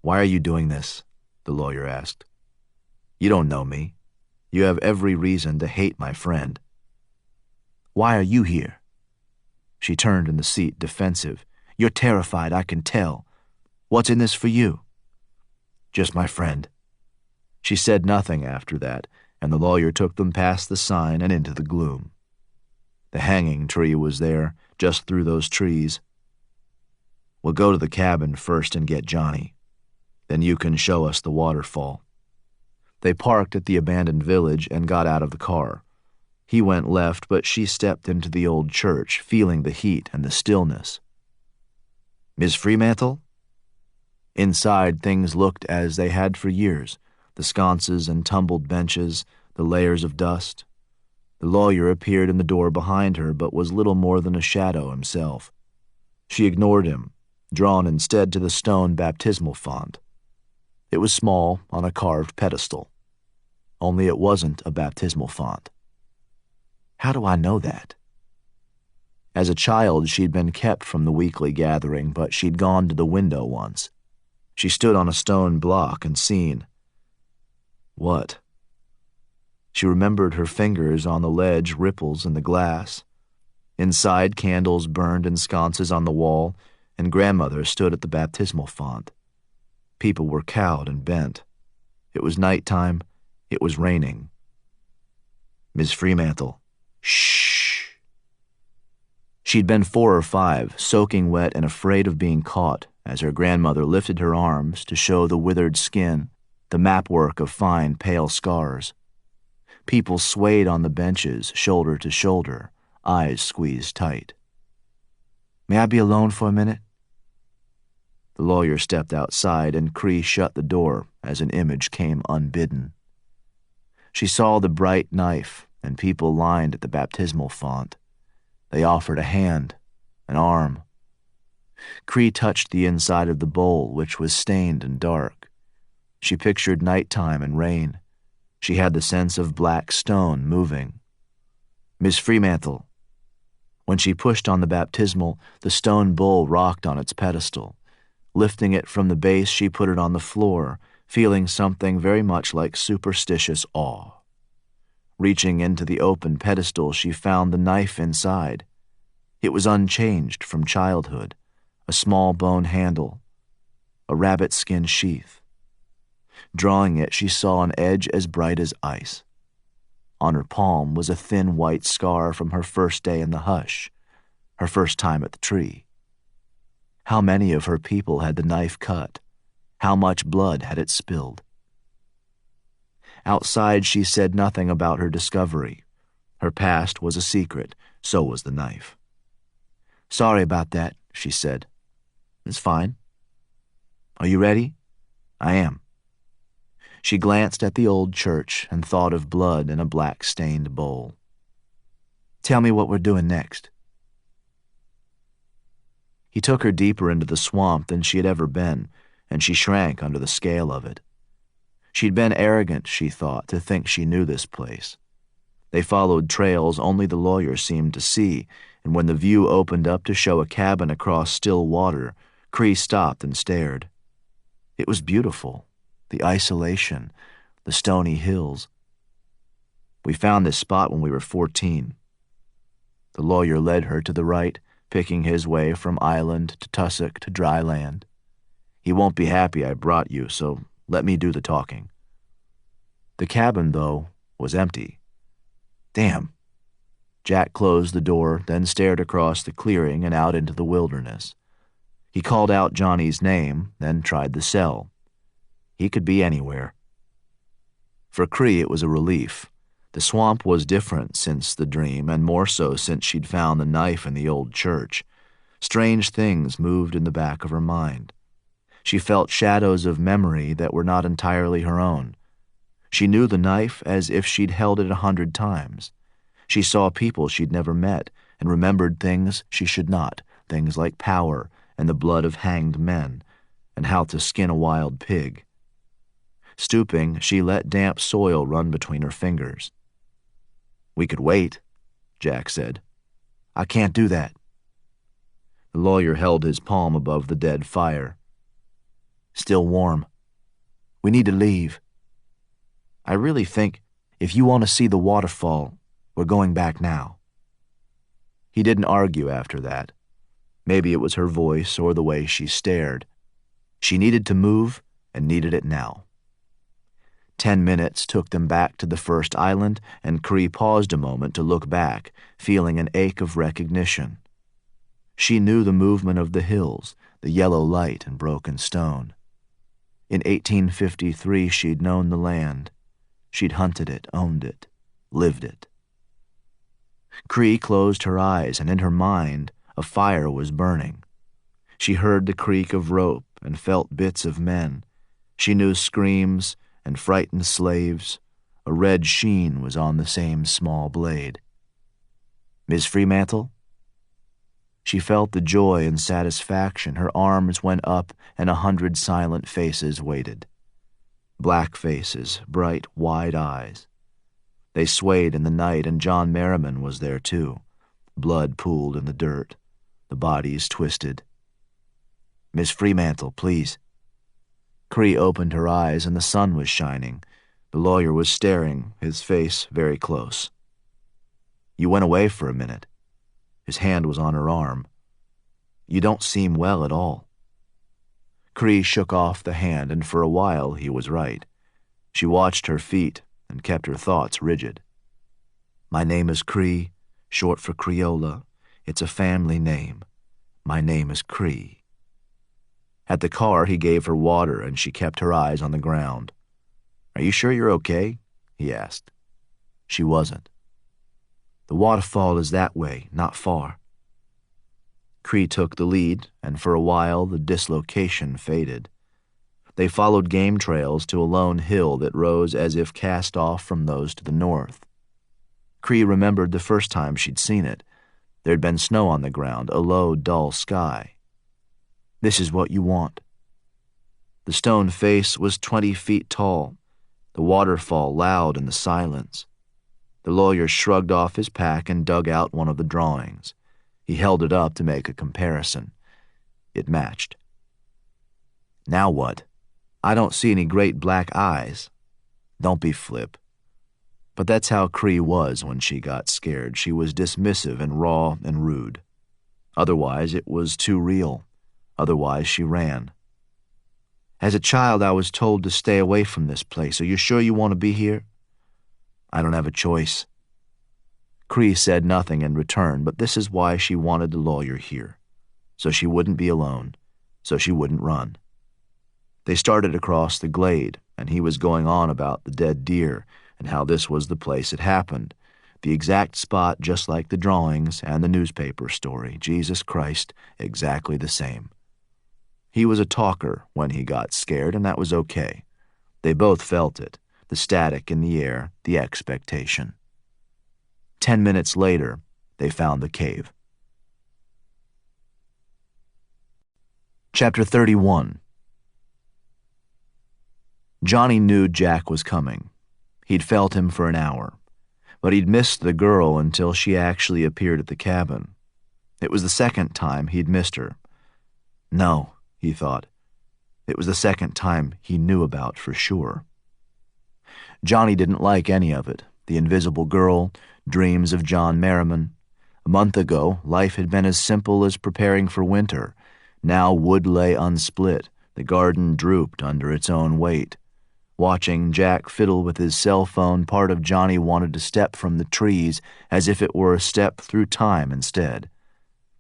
S3: Why are you doing this? The lawyer asked. You don't know me. You have every reason to hate my friend. Why are you here? She turned in the seat, defensive. You're terrified, I can tell. What's in this for you? Just my friend. She said nothing after that, and the lawyer took them past the sign and into the gloom. The hanging tree was there, just through those trees. We'll go to the cabin first and get Johnny. Then you can show us the waterfall. They parked at the abandoned village and got out of the car. He went left, but she stepped into the old church, feeling the heat and the stillness. Miss Fremantle? Inside, things looked as they had for years, the sconces and tumbled benches, the layers of dust. The lawyer appeared in the door behind her, but was little more than a shadow himself. She ignored him, drawn instead to the stone baptismal font. It was small, on a carved pedestal. Only it wasn't a baptismal font. How do I know that? As a child, she'd been kept from the weekly gathering, but she'd gone to the window once. She stood on a stone block and seen. What? She remembered her fingers on the ledge, ripples in the glass. Inside, candles burned in sconces on the wall, and grandmother stood at the baptismal font. People were cowed and bent. It was nighttime. It was raining. Miss Fremantle. Shh. She'd been 4 or 5, soaking wet and afraid of being caught, as her grandmother lifted her arms to show the withered skin, the mapwork of fine, pale scars. People swayed on the benches, shoulder to shoulder, eyes squeezed tight. May I be alone for a minute? The lawyer stepped outside, and Cree shut the door as an image came unbidden. She saw the bright knife and people lined at the baptismal font. They offered a hand, an arm. Cree touched the inside of the bowl, which was stained and dark. She pictured nighttime and rain. She had the sense of black stone moving. Miss Fremantle. When she pushed on the baptismal, the stone bowl rocked on its pedestal. Lifting it from the base, she put it on the floor, feeling something very much like superstitious awe. Reaching into the open pedestal, she found the knife inside. It was unchanged from childhood, a small bone handle, a rabbit skin sheath. Drawing it, she saw an edge as bright as ice. On her palm was a thin white scar from her first day in the hush, her first time at the tree. How many of her people had the knife cut? How much blood had it spilled? Outside, she said nothing about her discovery. Her past was a secret, so was the knife. Sorry about that, she said. It's fine. Are you ready? I am. She glanced at the old church and thought of blood in a black-stained bowl. Tell me what we're doing next. He took her deeper into the swamp than she had ever been, and she shrank under the scale of it. She'd been arrogant, she thought, to think she knew this place. They followed trails only the lawyer seemed to see, and when the view opened up to show a cabin across still water, Cree stopped and stared. It was beautiful, the isolation, the stony hills. We found this spot when we were 14. The lawyer led her to the right, picking his way from island to tussock to dry land. He won't be happy I brought you, so let me do the talking. The cabin, though, was empty. Damn. Jack closed the door, then stared across the clearing and out into the wilderness. He called out Johnny's name, then tried the cell. He could be anywhere. For Cree, it was a relief. The swamp was different since the dream, and more so since she'd found the knife in the old church. Strange things moved in the back of her mind. She felt shadows of memory that were not entirely her own. She knew the knife as if she'd held it 100 times. She saw people she'd never met and remembered things she should not, things like power and the blood of hanged men, and how to skin a wild pig. Stooping, she let damp soil run between her fingers. "We could wait," Jack said. "I can't do that." The lawyer held his palm above the dead fire. "Still warm. We need to leave. I really think if you want to see the waterfall, we're going back now." He didn't argue after that. Maybe it was her voice or the way she stared. She needed to move and needed it now. 10 minutes took them back to the first island, and Cree paused a moment to look back, feeling an ache of recognition. She knew the movement of the hills, the yellow light and broken stone. In 1853, she'd known the land. She'd hunted it, owned it, lived it. Cree closed her eyes, and in her mind, a fire was burning. She heard the creak of rope and felt bits of men. She knew screams and frightened slaves. A red sheen was on the same small blade. "Miss Fremantle?" She felt the joy and satisfaction. Her arms went up, and 100 silent faces waited. Black faces, bright, wide eyes. They swayed in the night, and John Merrimon was there too. Blood pooled in the dirt. The bodies twisted. "Miss Fremantle, please." Cree opened her eyes, and the sun was shining. The lawyer was staring, his face very close. "You went away for a minute." His hand was on her arm. "You don't seem well at all." Cree shook off the hand, and for a while he was right. She watched her feet and kept her thoughts rigid. "My name is Cree, short for Creola. It's a family name. My name is Cree." At the car, he gave her water, and she kept her eyes on the ground. "Are you sure you're okay?" he asked. She wasn't. "The waterfall is that way, not far." Cree took the lead, and for a while the dislocation faded. They followed game trails to a lone hill that rose as if cast off from those to the north. Cree remembered the first time she'd seen it. There'd been snow on the ground, a low, dull sky. "This is what you want." The stone face was 20 feet tall, the waterfall loud in the silence. The lawyer shrugged off his pack and dug out one of the drawings. He held it up to make a comparison. It matched. "Now what? I don't see any great black eyes." "Don't be flip." But that's how Cree was when she got scared. She was dismissive and raw and rude. Otherwise, it was too real. Otherwise, she ran. "As a child, I was told to stay away from this place. Are you sure you want to be here?" "I don't have a choice." Cree said nothing in return, but this is why she wanted the lawyer here. So she wouldn't be alone. So she wouldn't run. They started across the glade, and he was going on about the dead deer and how this was the place it happened. The exact spot, just like the drawings and the newspaper story. Jesus Christ, exactly the same. He was a talker when he got scared, and that was okay. They both felt it, the static in the air, the expectation. 10 minutes later, they found the cave. Chapter 31. Johnny knew Jack was coming. He'd felt him for an hour, but he'd missed the girl until she actually appeared at the cabin. It was the second time he'd missed her. No, he thought. It was the second time he knew about for sure. Johnny didn't like any of it. The invisible girl, dreams of John Merrimon. A month ago, life had been as simple as preparing for winter. Now wood lay unsplit. The garden drooped under its own weight. Watching Jack fiddle with his cell phone, part of Johnny wanted to step from the trees as if it were a step through time instead.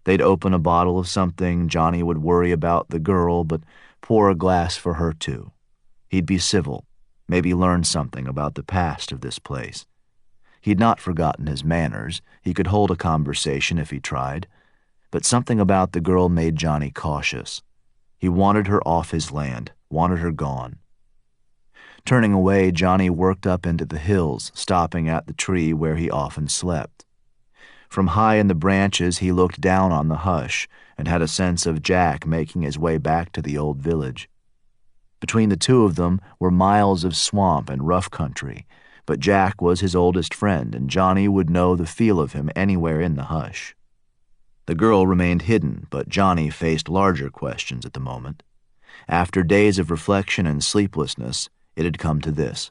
S3: They'd open a bottle of something, Johnny would worry about the girl, but pour a glass for her too. He'd be civil, maybe learn something about the past of this place. He'd not forgotten his manners. He could hold a conversation if he tried. But something about the girl made Johnny cautious. He wanted her off his land, wanted her gone. Turning away, Johnny worked up into the hills, stopping at the tree where he often slept. From high in the branches, he looked down on the hush and had a sense of Jack making his way back to the old village. Between the two of them were miles of swamp and rough country, but Jack was his oldest friend, and Johnny would know the feel of him anywhere in the hush. The girl remained hidden, but Johnny faced larger questions at the moment. After days of reflection and sleeplessness, it had come to this.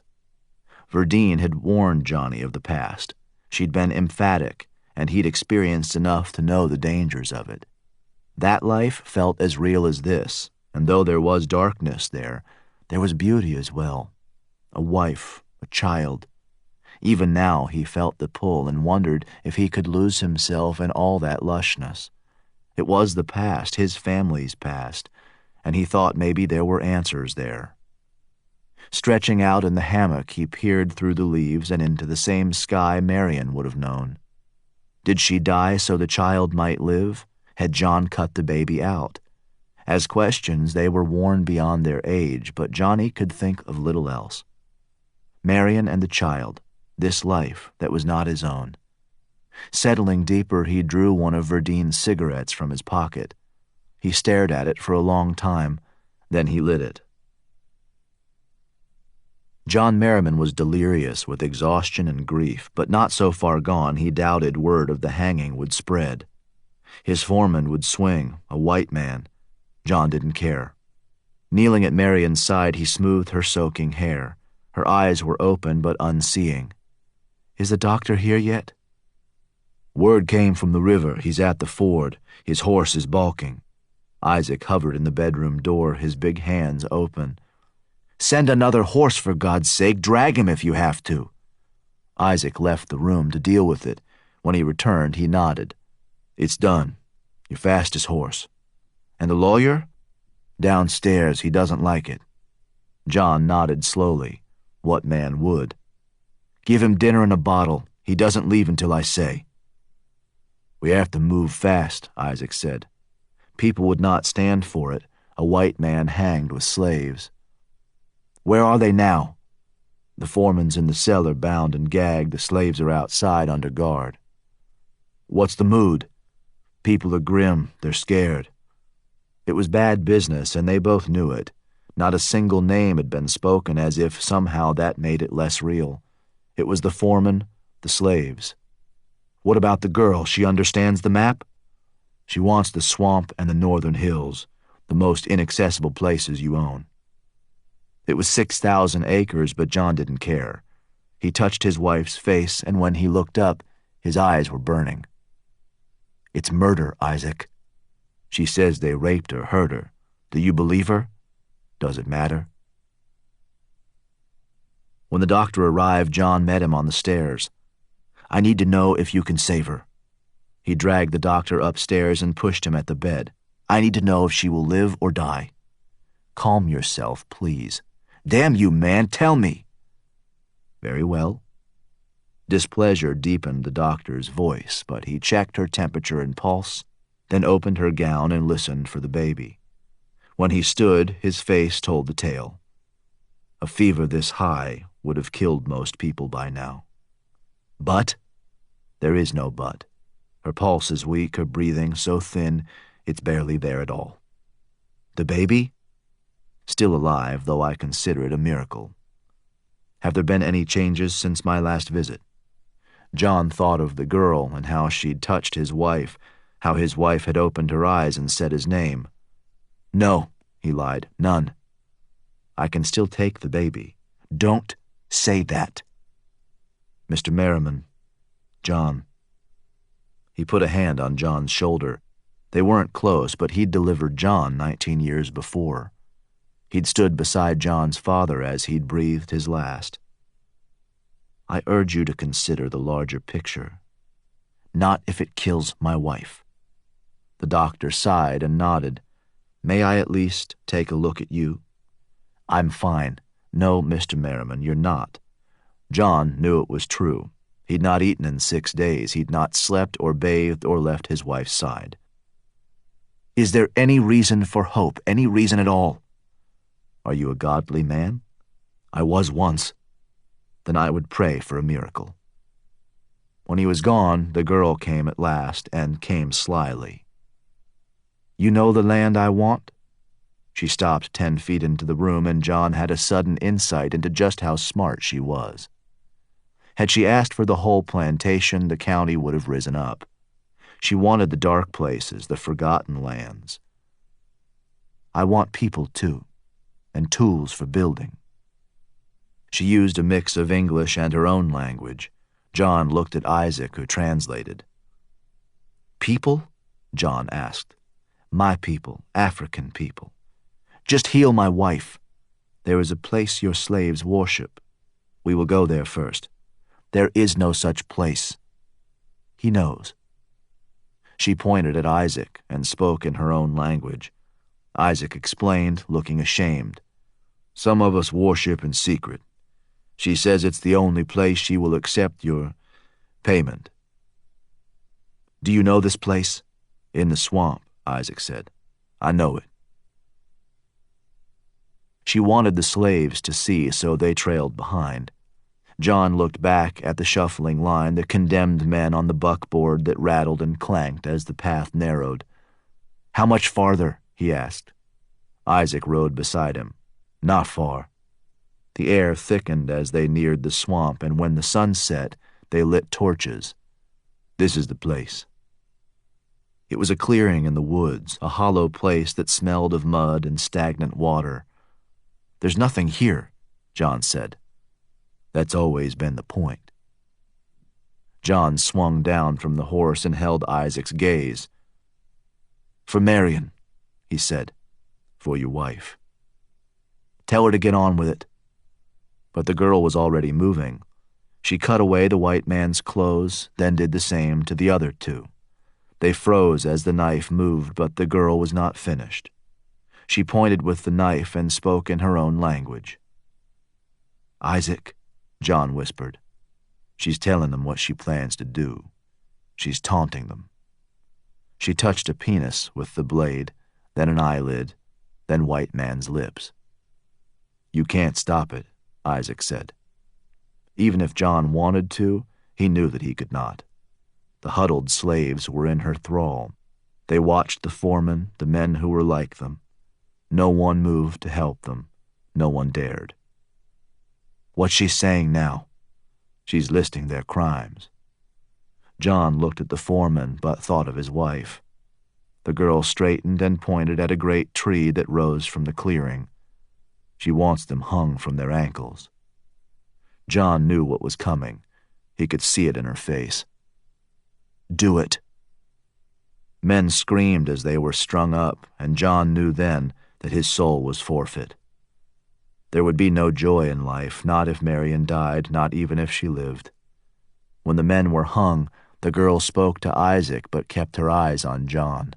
S3: Verdine had warned Johnny of the past. She'd been emphatic, and he'd experienced enough to know the dangers of it. That life felt as real as this, and though there was darkness there was beauty as well. A wife, a child. Even now he felt the pull and wondered if he could lose himself in all that lushness. It was the past, his family's past, and he thought maybe there were answers there. Stretching out in the hammock, he peered through the leaves and into the same sky Marion would have known. Did she die so the child might live? Had John cut the baby out? As questions, they were worn beyond their age, but Johnny could think of little else. Marion and the child, this life that was not his own. Settling deeper, he drew one of Verdine's cigarettes from his pocket. He stared at it for a long time, then he lit it. John Merrimon was delirious with exhaustion and grief, but not so far gone he doubted word of the hanging would spread. His foreman would swing, a white man. John didn't care. Kneeling at Marion's side, he smoothed her soaking hair. Her eyes were open but unseeing. "Is the doctor here yet?" "Word came from the river. He's at the ford. His horse is balking." Isaac hovered in the bedroom door, his big hands open. "Send another horse, for God's sake. Drag him if you have to." Isaac left the room to deal with it. When he returned, he nodded. "It's done. Your fastest horse." "And the lawyer?" "Downstairs. He doesn't like it." John nodded slowly. What man would? "Give him dinner and a bottle. He doesn't leave until I say." "We have to move fast," Isaac said. People would not stand for it, a white man hanged with slaves. "Where are they now?" "The foreman's in the cellar, bound and gagged. The slaves are outside under guard." "What's the mood?" "People are grim. They're scared." It was bad business, and they both knew it. Not a single name had been spoken, as if somehow that made it less real. It was the foreman, the slaves. "What about the girl? She understands the map?" "She wants the swamp and the northern hills, the most inaccessible places you own." It was 6,000 acres, but John didn't care. He touched his wife's face, and when he looked up, his eyes were burning. "It's murder, Isaac. She says they raped her, hurt her. Do you believe her? Does it matter?" When the doctor arrived, John met him on the stairs. "I need to know if you can save her." He dragged the doctor upstairs and pushed him at the bed. "I need to know if she will live or die." "Calm yourself, please." "Damn you, man, tell me." "Very well." Displeasure deepened the doctor's voice, but he checked her temperature and pulse, then opened her gown and listened for the baby. When he stood, his face told the tale. A fever this high would have killed most people by now. "But?" "There is no but. Her pulse is weak, her breathing so thin it's barely there at all." "The baby?" "Still alive, though I consider it a miracle." "Have there been any changes since my last visit?" John thought of the girl and how she'd touched his wife, how his wife had opened her eyes and said his name. "No," he lied, "none." "I can still take the baby." "Don't say that." "Mr. Merrimon, John." He put a hand on John's shoulder. They weren't close, but he'd delivered John 19 years before. He'd stood beside John's father as he'd breathed his last. I urge you to consider the larger picture. Not if it kills my wife. The doctor sighed and nodded. May I at least take a look at you? I'm fine. No, Mr. Merrimon, you're not. John knew it was true. He'd not eaten in 6 days. He'd not slept or bathed or left his wife's side. Is there any reason for hope? Any reason at all? Are you a godly man? I was once. Then I would pray for a miracle. When he was gone, the girl came at last, and came slyly. You know the land I want? She stopped 10 feet into the room, and John had a sudden insight into just how smart she was. Had she asked for the whole plantation, the county would have risen up. She wanted the dark places, the forgotten lands. I want people, too, and tools for building. She used a mix of English and her own language. John looked at Isaac, who translated. People? John asked. My people, African people. Just heal my wife. There is a place your slaves worship. We will go there first. There is no such place. He knows. She pointed at Isaac and spoke in her own language. Isaac explained, looking ashamed. Some of us worship in secret. She says it's the only place she will accept your payment. Do you know this place? In the swamp, Isaac said. I know it. She wanted the slaves to see, so they trailed behind. John looked back at the shuffling line, the condemned men on the buckboard that rattled and clanked as the path narrowed. How much farther? He asked. Isaac rode beside him. Not far. The air thickened as they neared the swamp, and when the sun set, they lit torches. This is the place. It was a clearing in the woods, a hollow place that smelled of mud and stagnant water. There's nothing here, John said. That's always been the point. John swung down from the horse and held Isaac's gaze. For Marion, he said. For your wife. Tell her to get on with it. But the girl was already moving. She cut away the white man's clothes, then did the same to the other two. They froze as the knife moved, but the girl was not finished. She pointed with the knife and spoke in her own language. Isaac, John whispered. She's telling them what she plans to do. She's taunting them. She touched a penis with the blade, then an eyelid, then white man's lips. You can't stop it, Isaac said. Even if John wanted to, he knew that he could not. The huddled slaves were in her thrall. They watched the foremen, the men who were like them. No one moved to help them. No one dared. What's she saying now? She's listing their crimes. John looked at the foreman, but thought of his wife. The girl straightened and pointed at a great tree that rose from the clearing. She wants them hung from their ankles. John knew what was coming. He could see it in her face. Do it. Men screamed as they were strung up, and John knew then that his soul was forfeit. There would be no joy in life, not if Marion died, not even if she lived. When the men were hung, the girl spoke to Isaac but kept her eyes on John.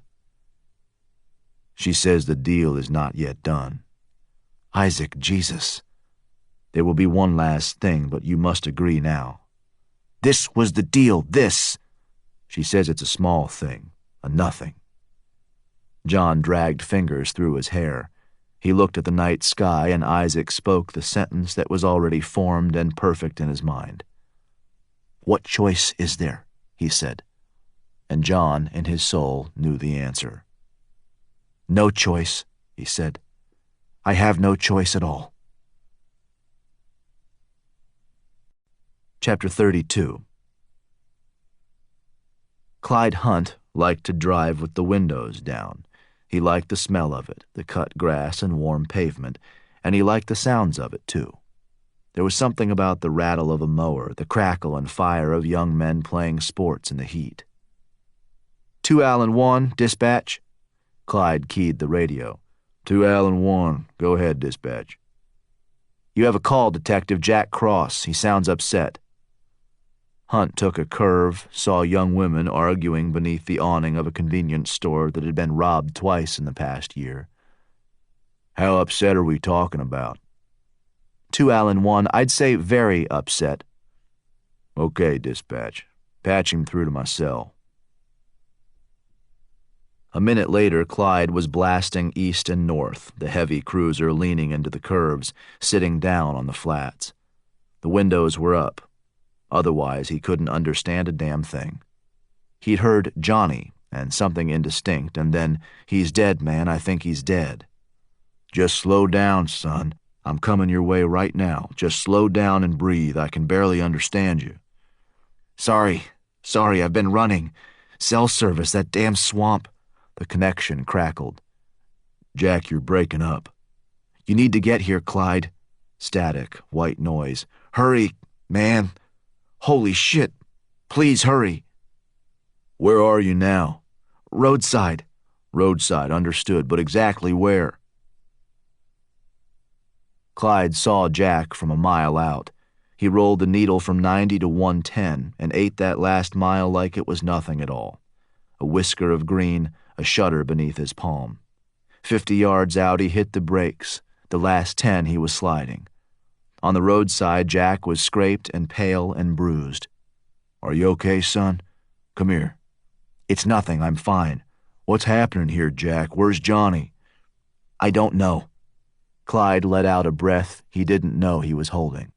S3: She says the deal is not yet done. Isaac, Jesus. There will be one last thing, but you must agree now. This was the deal, this. She says it's a small thing, a nothing. John dragged fingers through his hair. He looked at the night sky, and Isaac spoke the sentence that was already formed and perfect in his mind. What choice is there? He said. And John, in his soul, knew the answer. No choice, he said. I have no choice at all. Chapter 32. Clyde Hunt liked to drive with the windows down. He liked the smell of it, the cut grass and warm pavement, and he liked the sounds of it, too. There was something about the rattle of a mower, the crackle and fire of young men playing sports in the heat. 2 Allen 1, dispatch. Clyde keyed the radio. 2 Allen 1. Go ahead, dispatch.
S1: You have a call, Detective Jack Cross. He sounds upset.
S3: Hunt took a curve, saw young women arguing beneath the awning of a convenience store that had been robbed twice in the past year. How upset are we talking about?
S1: 2 Allen 1. I'd say very upset.
S3: Okay, dispatch. Patch him through to my cell. A minute later, Clyde was blasting east and north, the heavy cruiser leaning into the curves, sitting down on the flats. The windows were up. Otherwise, he couldn't understand a damn thing. He'd heard Johnny and something indistinct, and then, "He's dead, man. I think he's dead." "Just slow down, son. I'm coming your way right now. Just slow down and breathe. I can barely understand you."
S1: Sorry, I've been running. Cell service, that damn swamp."
S3: The connection crackled. "Jack, you're breaking up."
S1: "You need to get here, Clyde."
S3: Static, white noise.
S1: "Hurry, man. Holy shit. Please hurry."
S3: "Where are you now?"
S1: "Roadside."
S3: "Roadside, understood, but exactly where?" Clyde saw Jack from a mile out. He rolled the needle from 90 to 110 and ate that last mile like it was nothing at all. A whisker of green, a shutter beneath his palm. 50 yards out, he hit the brakes. The last 10 he was sliding. On the roadside, Jack was scraped and pale and bruised. "Are you okay, son? Come here."
S1: "It's nothing. I'm fine."
S3: "What's happening here, Jack? Where's Johnny?"
S1: "I don't know."
S3: Clyde let out a breath he didn't know he was holding.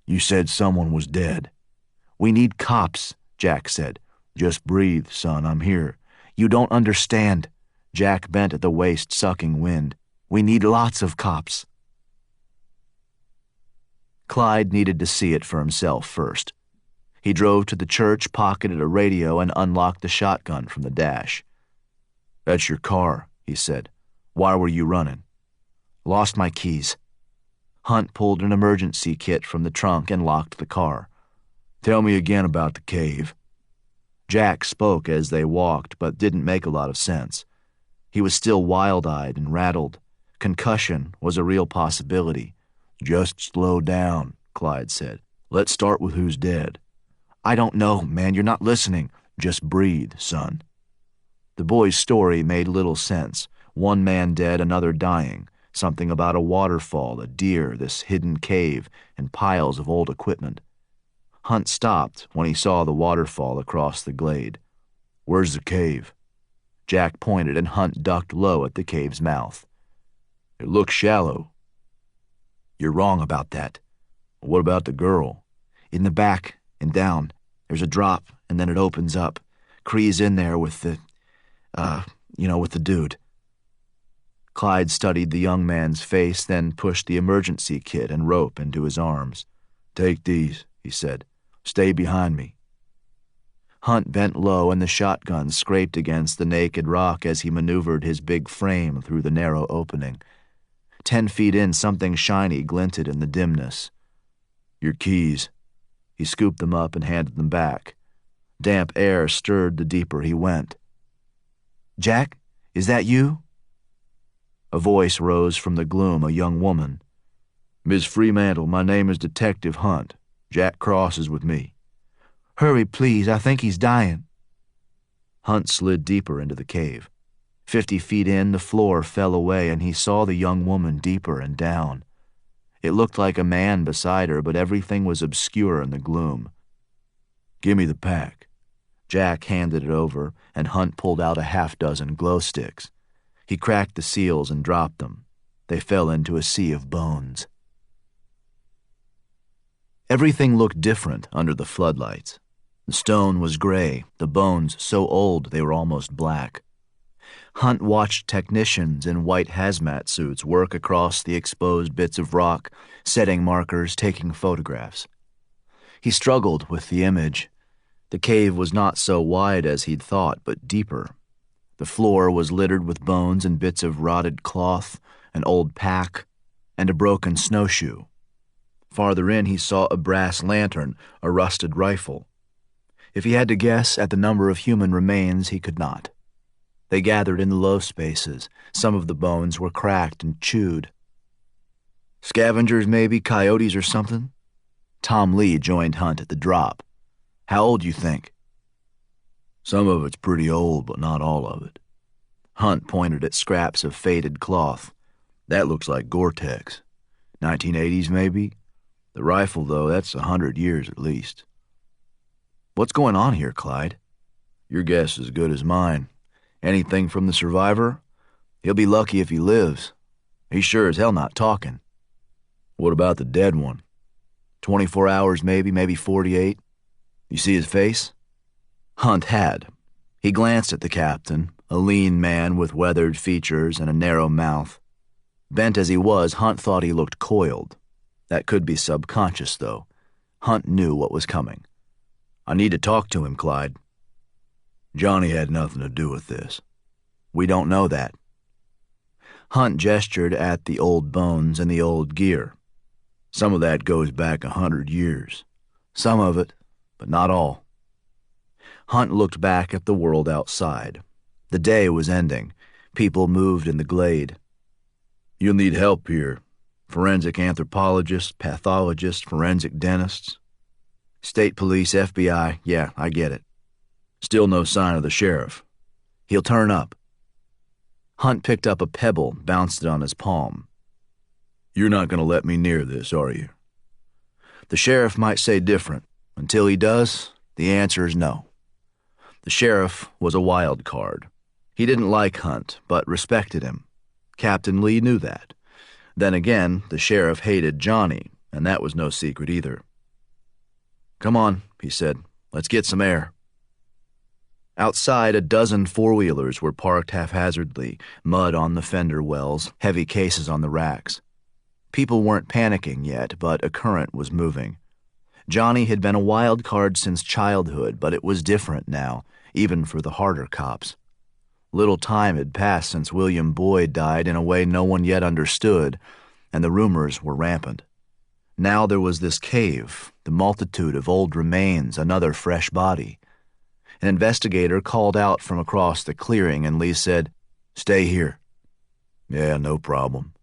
S3: "You said someone was dead."
S1: "We need cops," Jack said.
S3: "Just breathe, son. I'm here."
S1: "You don't understand." Jack bent at the waist, sucking wind. "We need lots of cops." Clyde needed to see it for himself first. He drove to the church, pocketed a radio, and unlocked the shotgun from the dash.
S3: "That's your car," he said. "Why were you running?"
S1: "Lost my keys." Hunt pulled an emergency kit from the trunk and locked the car.
S3: "Tell me again about the cave."
S1: Jack spoke as they walked, but didn't make a lot of sense. He was still wild-eyed and rattled. Concussion was a real possibility.
S3: "Just slow down," Clyde said. "Let's start with who's dead."
S1: "I don't know, man. You're not listening."
S3: "Just breathe, son."
S1: The boy's story made little sense. One man dead, another dying. Something about a waterfall, a deer, this hidden cave, and piles of old equipment. Hunt stopped when he saw the waterfall across the glade.
S3: "Where's the cave?"
S1: Jack pointed, and Hunt ducked low at the cave's mouth.
S3: "It looks shallow."
S1: "You're wrong about that."
S3: "What about the girl?"
S1: "In the back and down. There's a drop, and then it opens up. Cree's in there with with the dude." Clyde studied the young man's face, then pushed the emergency kit and rope into his arms.
S3: "Take these," he said. "Stay behind me."
S1: Hunt bent low, and the shotgun scraped against the naked rock as he maneuvered his big frame through the narrow opening. 10 feet in, something shiny glinted in the dimness.
S3: "Your keys."
S1: He scooped them up and handed them back. Damp air stirred the deeper he went. "Jack, is that you?" A voice rose from the gloom, a young woman.
S3: "Miss Fremantle, my name is Detective Hunt. Jack Cross is with me."
S1: "Hurry, please. I think he's dying."
S3: Hunt slid deeper into the cave.
S1: 50 feet in, the floor fell away, and he saw the young woman deeper and down. It looked like a man beside her, but everything was obscure in the gloom.
S3: "Give me the pack."
S1: Jack handed it over, and Hunt pulled out a half-dozen glow sticks. He cracked the seals and dropped them. They fell into a sea of bones. Everything looked different under the floodlights. The stone was gray, the bones so old they were almost black. Hunt watched technicians in white hazmat suits work across the exposed bits of rock, setting markers, taking photographs. He struggled with the image. The cave was not so wide as he'd thought, but deeper. The floor was littered with bones and bits of rotted cloth, an old pack, and a broken snowshoe. Farther in, he saw a brass lantern, a rusted rifle. If he had to guess at the number of human remains, he could not.
S3: They gathered in the low spaces. Some of the bones were cracked and chewed. Scavengers, maybe, coyotes or something? Tom Lee joined Hunt at the drop. How old you think? Some of it's pretty old, but not all of it. Hunt pointed at scraps of faded cloth. That looks like Gore-Tex. 1980s, maybe? The rifle, though, that's 100 years at least. What's going on here, Clyde? Your guess is as good as mine. Anything from the survivor? He'll be lucky if he lives. He's sure as hell not talking. What about the dead one? 24 hours maybe 48. You see his face? Hunt had. He glanced at the captain, a lean man with weathered features and a narrow mouth. Bent as he was, Hunt thought he looked coiled. That could be subconscious, though. Hunt knew what was coming. I need to talk to him, Clyde. Johnny had nothing to do with this. We don't know that. Hunt gestured at the old bones and the old gear. Some of that goes back 100 years. Some of it, but not all. Hunt looked back at the world outside. The day was ending. People moved in the glade. You'll need help here. Forensic anthropologists, pathologists, forensic dentists. State police, FBI, yeah, I get it. Still no sign of the sheriff. He'll turn up. Hunt picked up a pebble, bounced it on his palm. You're not going to let me near this, are you? The sheriff might say different. Until he does, the answer is no. The sheriff was a wild card. He didn't like Hunt, but respected him. Captain Lee knew that. Then again, the sheriff hated Johnny, and that was no secret either. Come on, he said. Let's get some air. Outside, a dozen four-wheelers were parked haphazardly, mud on the fender wells, heavy cases on the racks. People weren't panicking yet, but a current was moving. Johnny had been a wild card since childhood, but it was different now, even for the harder cops. Little time had passed since William Boyd died in a way no one yet understood, and the rumors were rampant. Now there was this cave, the multitude of old remains, another fresh body. An investigator called out from across the clearing, and Lee said, "Stay here." "Yeah, no problem."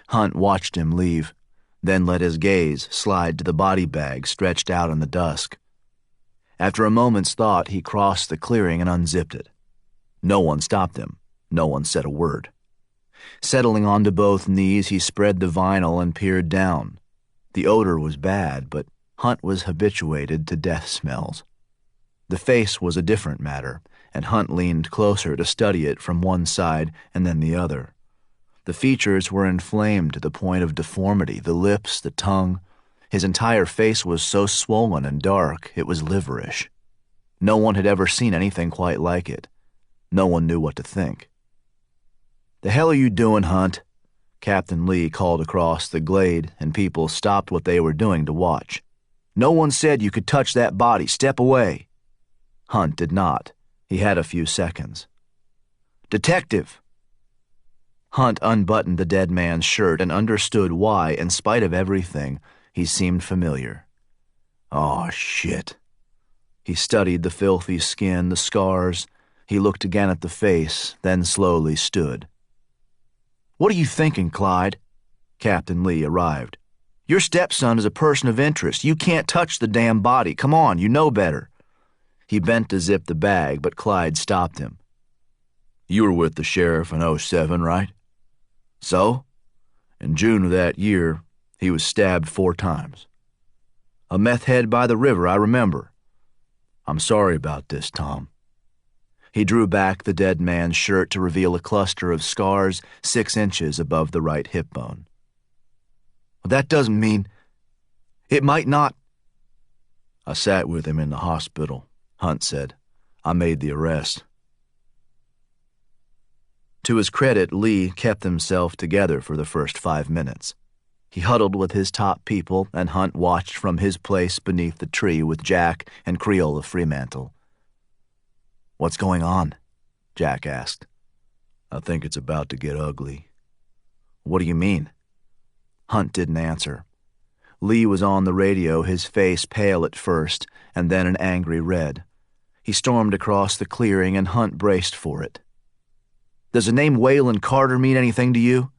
S3: Hunt watched him leave, then let his gaze slide to the body bag stretched out in the dusk. After a moment's thought, he crossed the clearing and unzipped it. No one stopped him. No one said a word. Settling onto both knees, he spread the vinyl and peered down. The odor was bad, but Hunt was habituated to death smells. The face was a different matter, and Hunt leaned closer to study it from one side and then the other. The features were inflamed to the point of deformity, the lips, the tongue. His entire face was so swollen and dark, it was liverish. No one had ever seen anything quite like it. No one knew what to think. "The hell are you doing, Hunt?" Captain Lee called across the glade, and people stopped what they were doing to watch. "No one said you could touch that body. Step away." Hunt did not. He had a few seconds. "Detective!" Hunt unbuttoned the dead man's shirt and understood why, in spite of everything, he seemed familiar. "Oh, shit." He studied the filthy skin, the scars. He looked again at the face, then slowly stood. "What are you thinking, Clyde?" Captain Lee arrived. "Your stepson is a person of interest. You can't touch the damn body. Come on, you know better." He bent to zip the bag, but Clyde stopped him. "You were with the sheriff in '07, right?" "So?" "In June of that year, he was stabbed 4 times. A meth head by the river, I remember. I'm sorry about this, Tom." He drew back the dead man's shirt to reveal a cluster of scars 6 inches above the right hip bone. "That doesn't mean... It might not..." "I sat with him in the hospital," Hunt said. "I made the arrest." To his credit, Lee kept himself together for the first 5 minutes. He huddled with his top people, and Hunt watched from his place beneath the tree with Jack and Creola Fremantle. "What's going on?" Jack asked. "I think it's about to get ugly." "What do you mean?" Hunt didn't answer. Lee was on the radio, his face pale at first, and then an angry red. He stormed across the clearing and Hunt braced for it. "Does the name Waylon Carter mean anything to you?"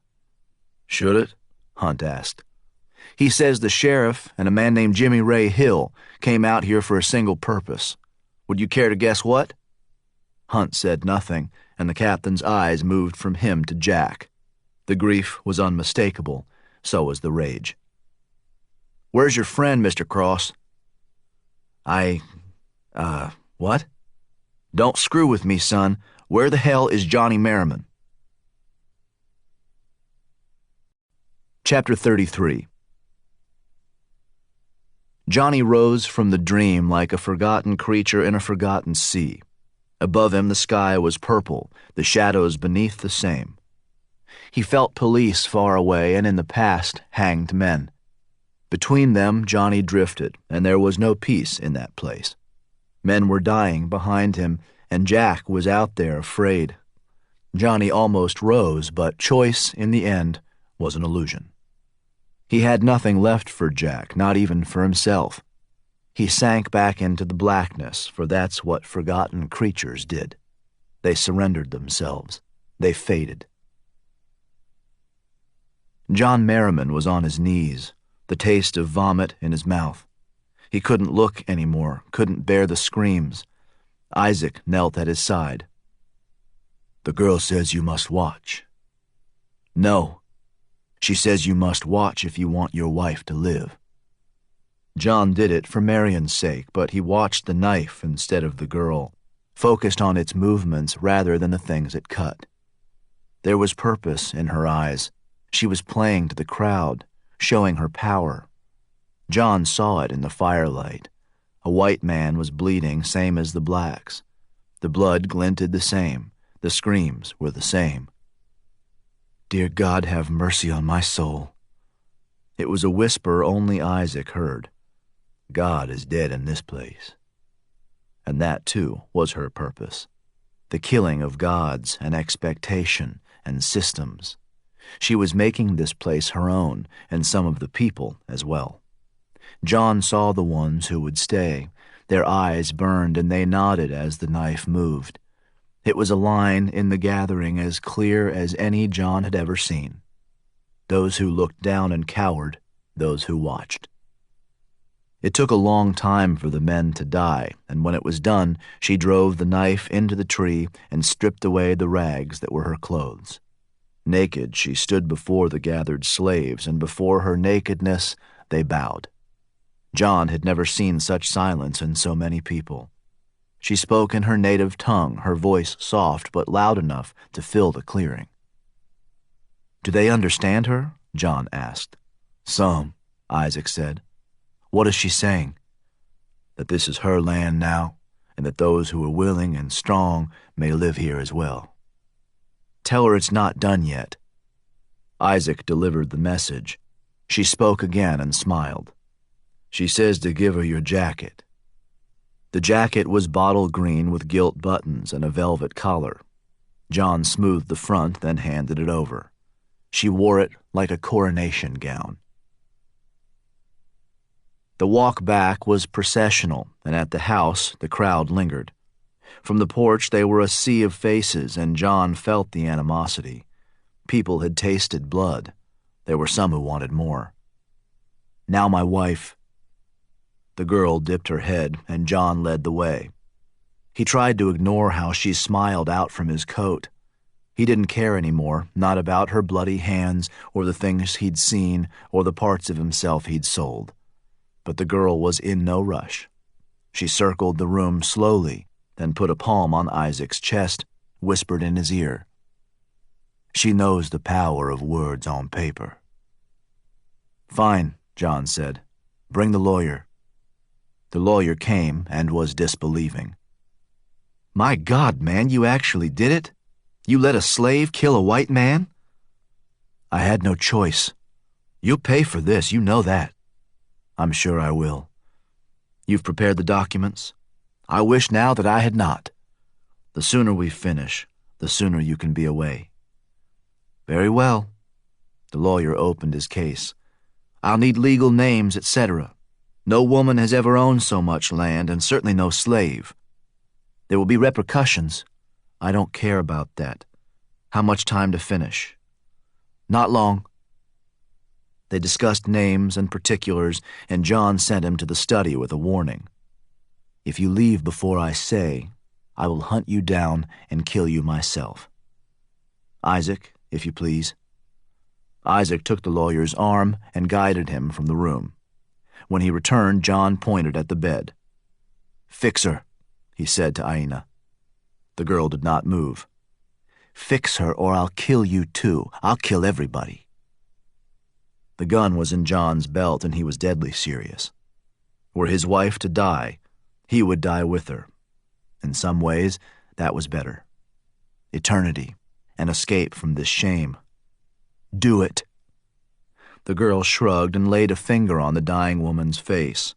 S3: "Should it?" Hunt asked. "He says the sheriff and a man named Jimmy Ray Hill came out here for a single purpose. Would you care to guess what?" Hunt said nothing, and the captain's eyes moved from him to Jack. The grief was unmistakable, so was the rage. "Where's your friend, Mr. Cross?" What? "Don't screw with me, son. Where the hell is Johnny Merrimon?" Chapter 33. Johnny rose from the dream like a forgotten creature in a forgotten sea. Above him the sky was purple, the shadows beneath the same. He felt police far away and in the past hanged men. Between them Johnny drifted, and there was no peace in that place. Men were dying behind him, and Jack was out there afraid. Johnny almost rose, but choice, in the end, was an illusion. He had nothing left for Jack, not even for himself. He sank back into the blackness, for that's what forgotten creatures did. They surrendered themselves. They faded. John Merrimon was on his knees, the taste of vomit in his mouth. He couldn't look anymore, couldn't bear the screams. Isaac knelt at his side. "The girl says you must watch." "No. She says you must watch if you want your wife to live." John did it for Marion's sake, but he watched the knife instead of the girl, focused on its movements rather than the things it cut. There was purpose in her eyes. She was playing to the crowd, showing her power. John saw it in the firelight. A white man was bleeding, same as the blacks. The blood glinted the same. The screams were the same. "Dear God, have mercy on my soul." It was a whisper only Isaac heard. God is dead in this place. And that, too, was her purpose. The killing of gods and expectation and systems. She was making this place her own, and some of the people as well. John saw the ones who would stay. Their eyes burned and they nodded as the knife moved. It was a line in the gathering as clear as any John had ever seen. Those who looked down and cowered, those who watched. It took a long time for the men to die, and when it was done, she drove the knife into the tree and stripped away the rags that were her clothes. Naked, she stood before the gathered slaves, and before her nakedness, they bowed. John had never seen such silence in so many people. She spoke in her native tongue, her voice soft but loud enough to fill the clearing. "Do they understand her?" John asked. "Some," Isaac said. "What is she saying?" "That this is her land now, and that those who are willing and strong may live here as well." "Tell her it's not done yet." Isaac delivered the message. She spoke again and smiled. "She says to give her your jacket." The jacket was bottle green with gilt buttons and a velvet collar. John smoothed the front, then handed it over. She wore it like a coronation gown. The walk back was processional, and at the house the crowd lingered. From the porch they were a sea of faces, and John felt the animosity. People had tasted blood. There were some who wanted more. "Now my wife." The girl dipped her head, and John led the way. He tried to ignore how she smiled out from his coat. He didn't care anymore, not about her bloody hands or the things he'd seen or the parts of himself he'd sold. But the girl was in no rush. She circled the room slowly, then put a palm on Isaac's chest, whispered in his ear. "She knows the power of words on paper." "Fine," John said. "Bring the lawyer." The lawyer came and was disbelieving. "My God, man, you actually did it? You let a slave kill a white man?" "I had no choice. You'll pay for this, you know that." "I'm sure I will." "You've prepared the documents?" "I wish now that I had not." "The sooner we finish, the sooner you can be away." "Very well." The lawyer opened his case. "I'll need legal names, etc. No woman has ever owned so much land, and certainly no slave."
S1: There will be repercussions. I don't care about that. How much time to finish? Not long. They discussed names and particulars, and John sent him to the study with a warning. If you leave before I say, I will hunt you down and kill you myself. Isaac, if you please. Isaac took the lawyer's arm and guided him from the room. When he returned, John pointed at the bed. Fix her, he said to Aina. The girl did not move. Fix her or I'll kill you too. I'll kill everybody. The gun was in John's belt and he was deadly serious. Were his wife to die, he would die with her. In some ways, that was better. Eternity, an escape from this shame. Do it. The girl shrugged and laid a finger on the dying woman's face.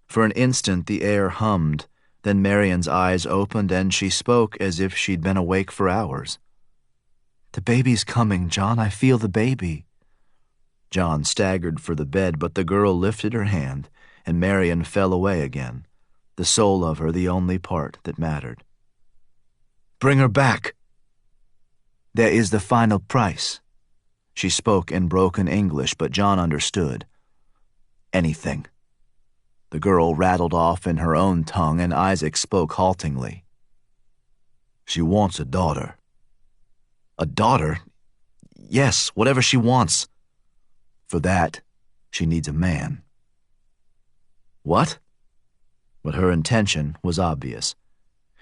S1: For an instant the air hummed, then Marion's eyes opened and she spoke as if she'd been awake for hours. The baby's coming, John. I feel the baby. John staggered for the bed, but the girl lifted her hand, and Marion fell away again, the soul of her the only part that mattered. Bring her back. There is the final price. She spoke in broken English, but John understood. Anything. The girl rattled off in her own tongue, and Isaac spoke haltingly. She wants a daughter. A daughter? Yes, whatever she wants. For that, she needs a man. What? But her intention was obvious.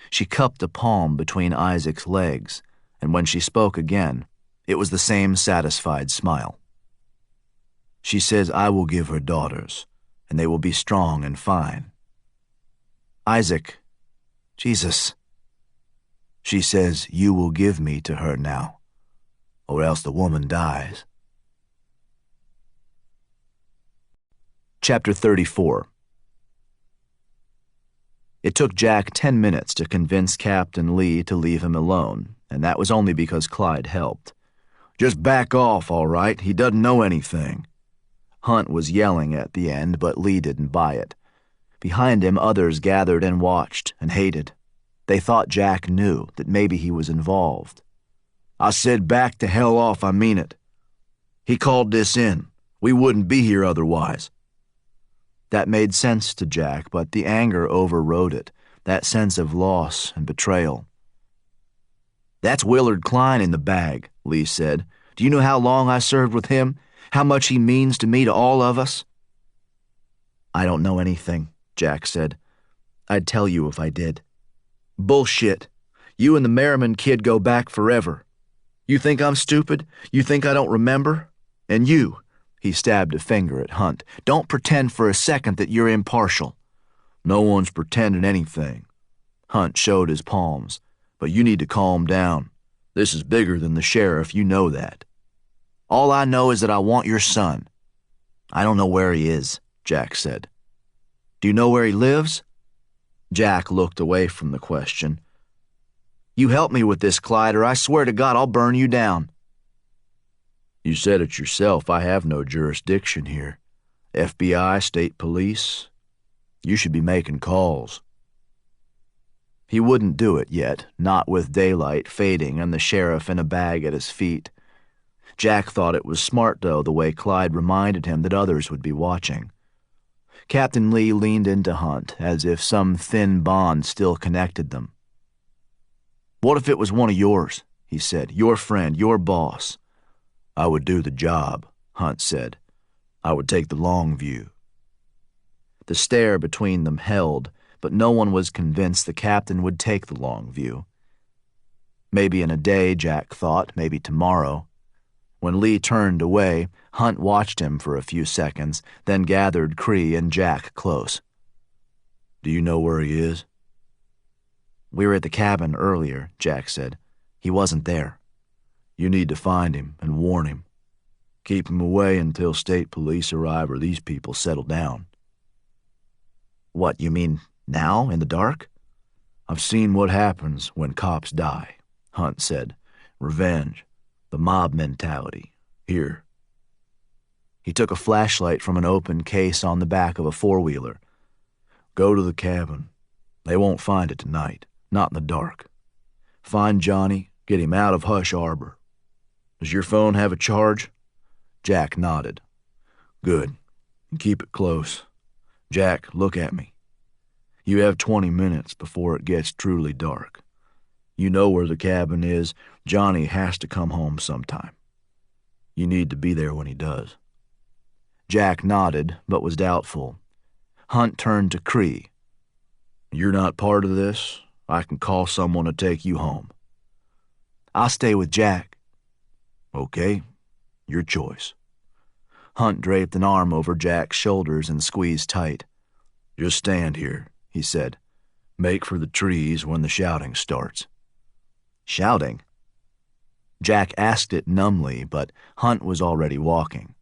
S1: She cupped a palm between Isaac's legs, and when she spoke again, it was the same satisfied smile. She says I will give her daughters, and they will be strong and fine. Isaac, Jesus. She says you will give me to her now, or else the woman dies. Chapter 34. It took Jack 10 minutes to convince Captain Lee to leave him alone, and that was only because Clyde helped. Just back off, all right? He doesn't know anything. Hunt was yelling at the end, but Lee didn't buy it. Behind him, others gathered and watched and hated. They thought Jack knew that maybe he was involved. I said back to hell off, I mean it. He called this in. We wouldn't be here otherwise. That made sense to Jack, but the anger overrode it, that sense of loss and betrayal. That's Willard Klein in the bag, Lee said. Do you know how long I served with him? How much he means to me, to all of us? I don't know anything, Jack said. I'd tell you if I did. Bullshit. You and the Merrimon kid go back forever. You think I'm stupid? You think I don't remember? And you, he stabbed a finger at Hunt, don't pretend for a second that you're impartial. No one's pretending anything. Hunt showed his palms. But you need to calm down. This is bigger than the sheriff, you know that. All I know is that I want your son. I don't know where he is, Jack said. Do you know where he lives? Jack looked away from the question. You help me with this, Clyde, or I swear to God I'll burn you down. You said it yourself, I have no jurisdiction here. FBI, state police. You should be making calls. He wouldn't do it yet, not with daylight fading and the sheriff in a bag at his feet. Jack thought it was smart, though, the way Clyde reminded him that others would be watching. Captain Lee leaned into Hunt, as if some thin bond still connected them. What if it was one of yours? He said. Your friend, your boss. I would do the job, Hunt said. I would take the long view. The stare between them held, but no one was convinced the captain would take the long view. Maybe in a day, Jack thought, maybe tomorrow. When Lee turned away, Hunt watched him for a few seconds, then gathered Cree and Jack close. Do you know where he is? We were at the cabin earlier, Jack said. He wasn't there. You need to find him and warn him. Keep him away until state police arrive or these people settle down. What, you mean now, in the dark? I've seen what happens when cops die, Hunt said. Revenge. The mob mentality. Here. He took a flashlight from an open case on the back of a four-wheeler. Go to the cabin. They won't find it tonight. Not in the dark. Find Johnny, get him out of Hush Arbor. Does your phone have a charge?" Jack nodded. "Good. Keep it close. Jack, look at me. You have 20 minutes before it gets truly dark. You know where the cabin is. Johnny has to come home sometime. You need to be there when he does." Jack nodded, but was doubtful. Hunt turned to Cree. "You're not part of this. I can call someone to take you home."
S3: "I'll stay with Jack."
S1: "Okay, your choice."
S3: Hunt draped an arm over Jack's shoulders and squeezed tight.
S1: "Just stand here," he said. "Make for the trees when the shouting starts."
S3: "Shouting?" Jack asked it numbly, but Hunt was already walking.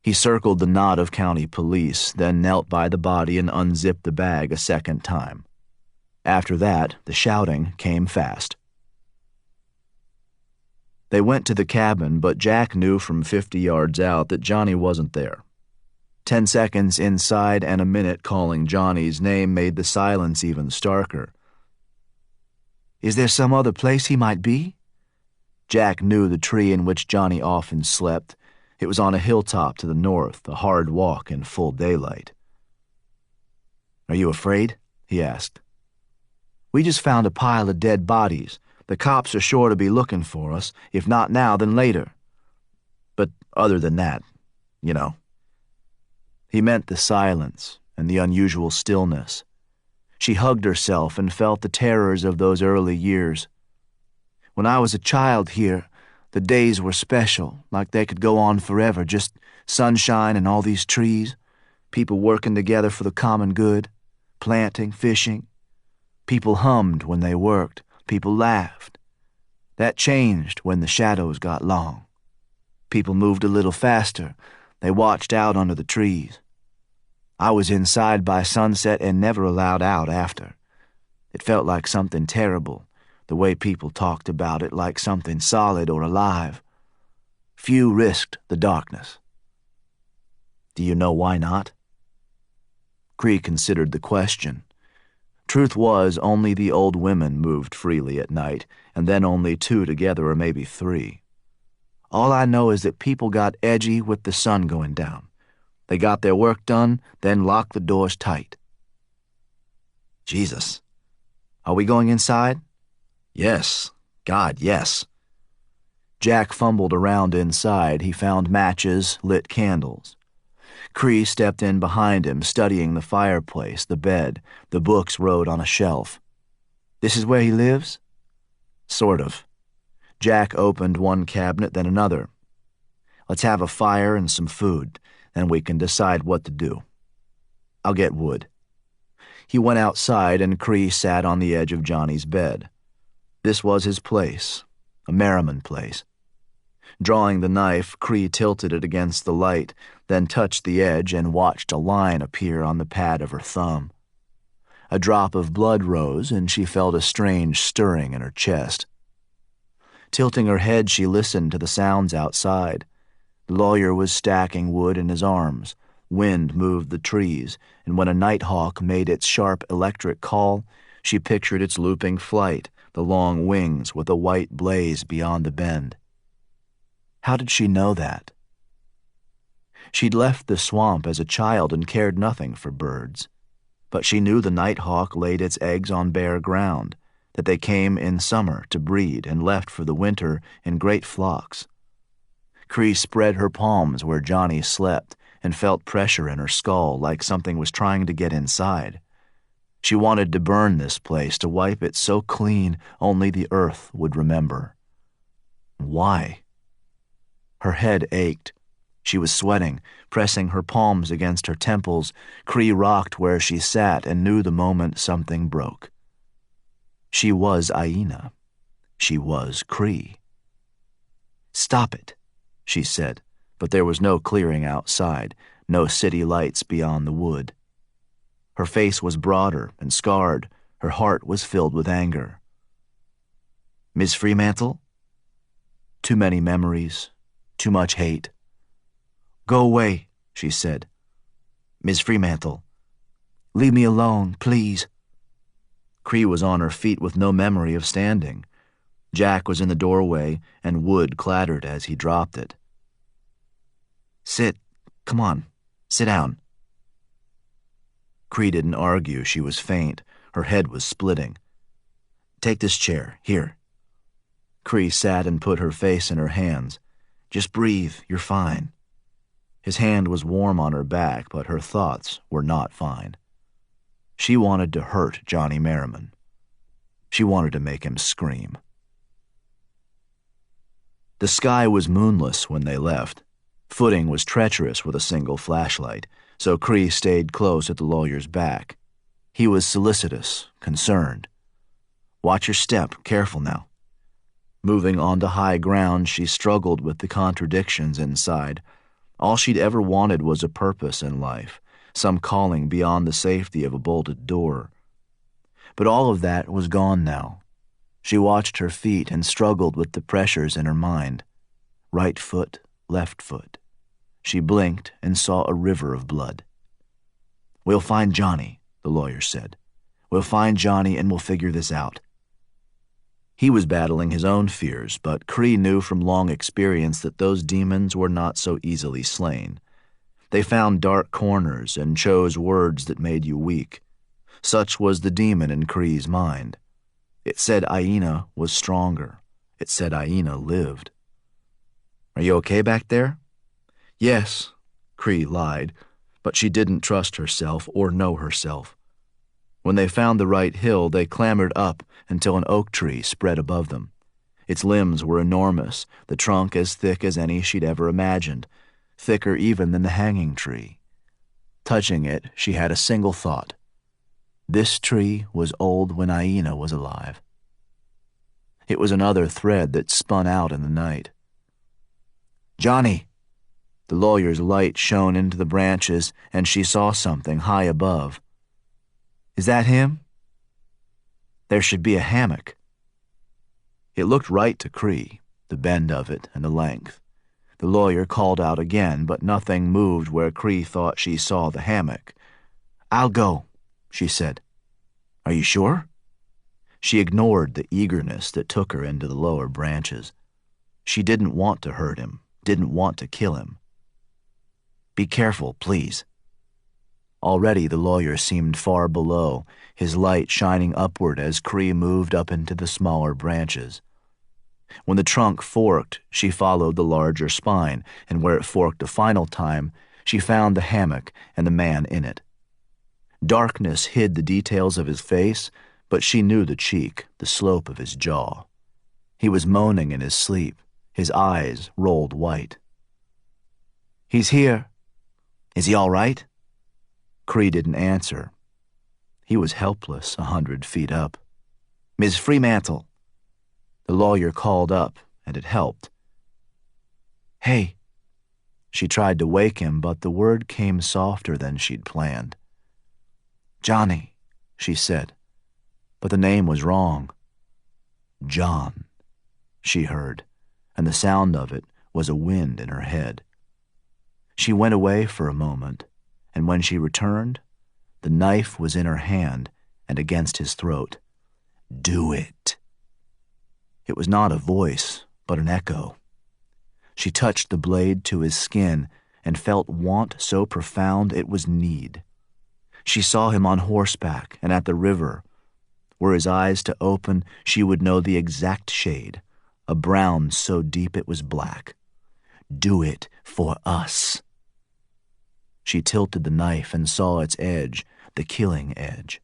S3: He circled the knot of county police, then knelt by the body and unzipped the bag a second time. After that, the shouting came fast. They went to the cabin, but Jack knew from 50 yards out that Johnny wasn't there. 10 seconds inside and a minute calling Johnny's name made the silence even starker.
S2: "Is there some other place he might be?"
S3: Jack knew the tree in which Johnny often slept. It was on a hilltop to the north, a hard walk in full daylight.
S2: "Are you afraid?" he asked.
S3: "We just found a pile of dead bodies. The cops are sure to be looking for us. If not now, then later. But other than that, you know." He meant the silence and the unusual stillness. She hugged herself and felt the terrors of those early years. "When I was a child here, the days were special, like they could go on forever, just sunshine and all these trees, people working together for the common good, planting, fishing. People hummed when they worked, people laughed. That changed when the shadows got long. People moved a little faster, they watched out under the trees. I was inside by sunset and never allowed out after. It felt like something terrible, the way people talked about it, like something solid or alive. Few risked the darkness."
S2: "Do you know why not?"
S3: Cree considered the question. Truth was, only the old women moved freely at night, and then only 2 together or maybe 3.
S2: "All I know is that people got edgy with the sun going down. They got their work done, then locked the doors tight."
S3: "Jesus.
S2: Are we going inside?"
S3: Yes. God, yes."
S2: Jack fumbled around inside. He found matches, lit candles.
S3: Cree stepped in behind him, studying the fireplace, the bed, the books rode on a shelf.
S2: "This is where he lives?"
S3: "Sort of." Jack opened one cabinet, then another. "Let's have a fire and some food, then we can decide what to do. I'll get wood." He went outside and Cree sat on the edge of Johnny's bed. This was his place, a Merrimon place. Drawing the knife, Cree tilted it against the light, then touched the edge and watched a line appear on the pad of her thumb. A drop of blood rose, and she felt a strange stirring in her chest. Tilting her head, she listened to the sounds outside. The lawyer was stacking wood in his arms. Wind moved the trees, and when a nighthawk made its sharp electric call, she pictured its looping flight, the long wings with a white blaze beyond the bend. How did she know that? She'd left the swamp as a child and cared nothing for birds. But she knew the nighthawk laid its eggs on bare ground, that they came in summer to breed and left for the winter in great flocks. Cree spread her palms where Johnny slept and felt pressure in her skull like something was trying to get inside. She wanted to burn this place, to wipe it so clean only the earth would remember. Why? Her head ached. She was sweating, pressing her palms against her temples. Cree rocked where she sat and knew the moment something broke. She was Aina. She was Cree. "Stop it," she said, but there was no clearing outside, no city lights beyond the wood. Her face was broader and scarred. Her heart was filled with anger. "Miss Fremantle?" Too many memories, too much hate. "Go away," she said. "Miss Fremantle, leave me alone, please." Cree was on her feet with no memory of standing. Jack was in the doorway, and wood clattered as he dropped it. "Sit. Come on. Sit down." Cree didn't argue. She was faint. Her head was splitting. "Take this chair. Here." Cree sat and put her face in her hands. "Just breathe. You're fine." His hand was warm on her back, but her thoughts were not fine. She wanted to hurt Johnny Merrimon. She wanted to make him scream. The sky was moonless when they left. Footing was treacherous with a single flashlight, so Cree stayed close at the lawyer's back. He was solicitous, concerned. "Watch your step. Careful now." Moving onto high ground, she struggled with the contradictions inside. All she'd ever wanted was a purpose in life, some calling beyond the safety of a bolted door. But all of that was gone now. She watched her feet and struggled with the pressures in her mind. Right foot, left foot. She blinked and saw a river of blood. "We'll find Johnny," the lawyer said. "We'll find Johnny and we'll figure this out." He was battling his own fears, but Cree knew from long experience that those demons were not so easily slain. They found dark corners and chose words that made you weak. Such was the demon in Cree's mind. It said Aina was stronger. It said Aina lived. "Are you okay back there?" "Yes," Cree lied, but she didn't trust herself or know herself. When they found the right hill, they clambered up until an oak tree spread above them. Its limbs were enormous, the trunk as thick as any she'd ever imagined, thicker even than the hanging tree. Touching it, she had a single thought. This tree was old when Aina was alive. It was another thread that spun out in the night. "Johnny!" The lawyer's light shone into the branches, and she saw something high above. "Is that him?" "There should be a hammock." It looked right to Cree, the bend of it and the length. The lawyer called out again, but nothing moved where Cree thought she saw the hammock. "I'll go," she said. "Are you sure?" She ignored the eagerness that took her into the lower branches. She didn't want to hurt him, didn't want to kill him. "Be careful, please." Already the lawyer seemed far below, his light shining upward as Cree moved up into the smaller branches. When the trunk forked, she followed the larger spine, and where it forked a final time, she found the hammock and the man in it. Darkness hid the details of his face, but she knew the cheek, the slope of his jaw. He was moaning in his sleep, his eyes rolled white. "He's here. Is he all right?" Cree didn't answer. He was helpless 100 feet up. "Ms. Fremantle." The lawyer called up, and it helped. "Hey." She tried to wake him, but the word came softer than she'd planned. "Johnny," she said, but the name was wrong. "John," she heard, and the sound of it was a wind in her head. She went away for a moment, and when she returned, the knife was in her hand and against his throat. "Do it." It was not a voice, but an echo. She touched the blade to his skin and felt want so profound it was need. She saw him on horseback and at the river. Were his eyes to open, she would know the exact shade, a brown so deep it was black. "Do it for us." She tilted the knife and saw its edge, the killing edge.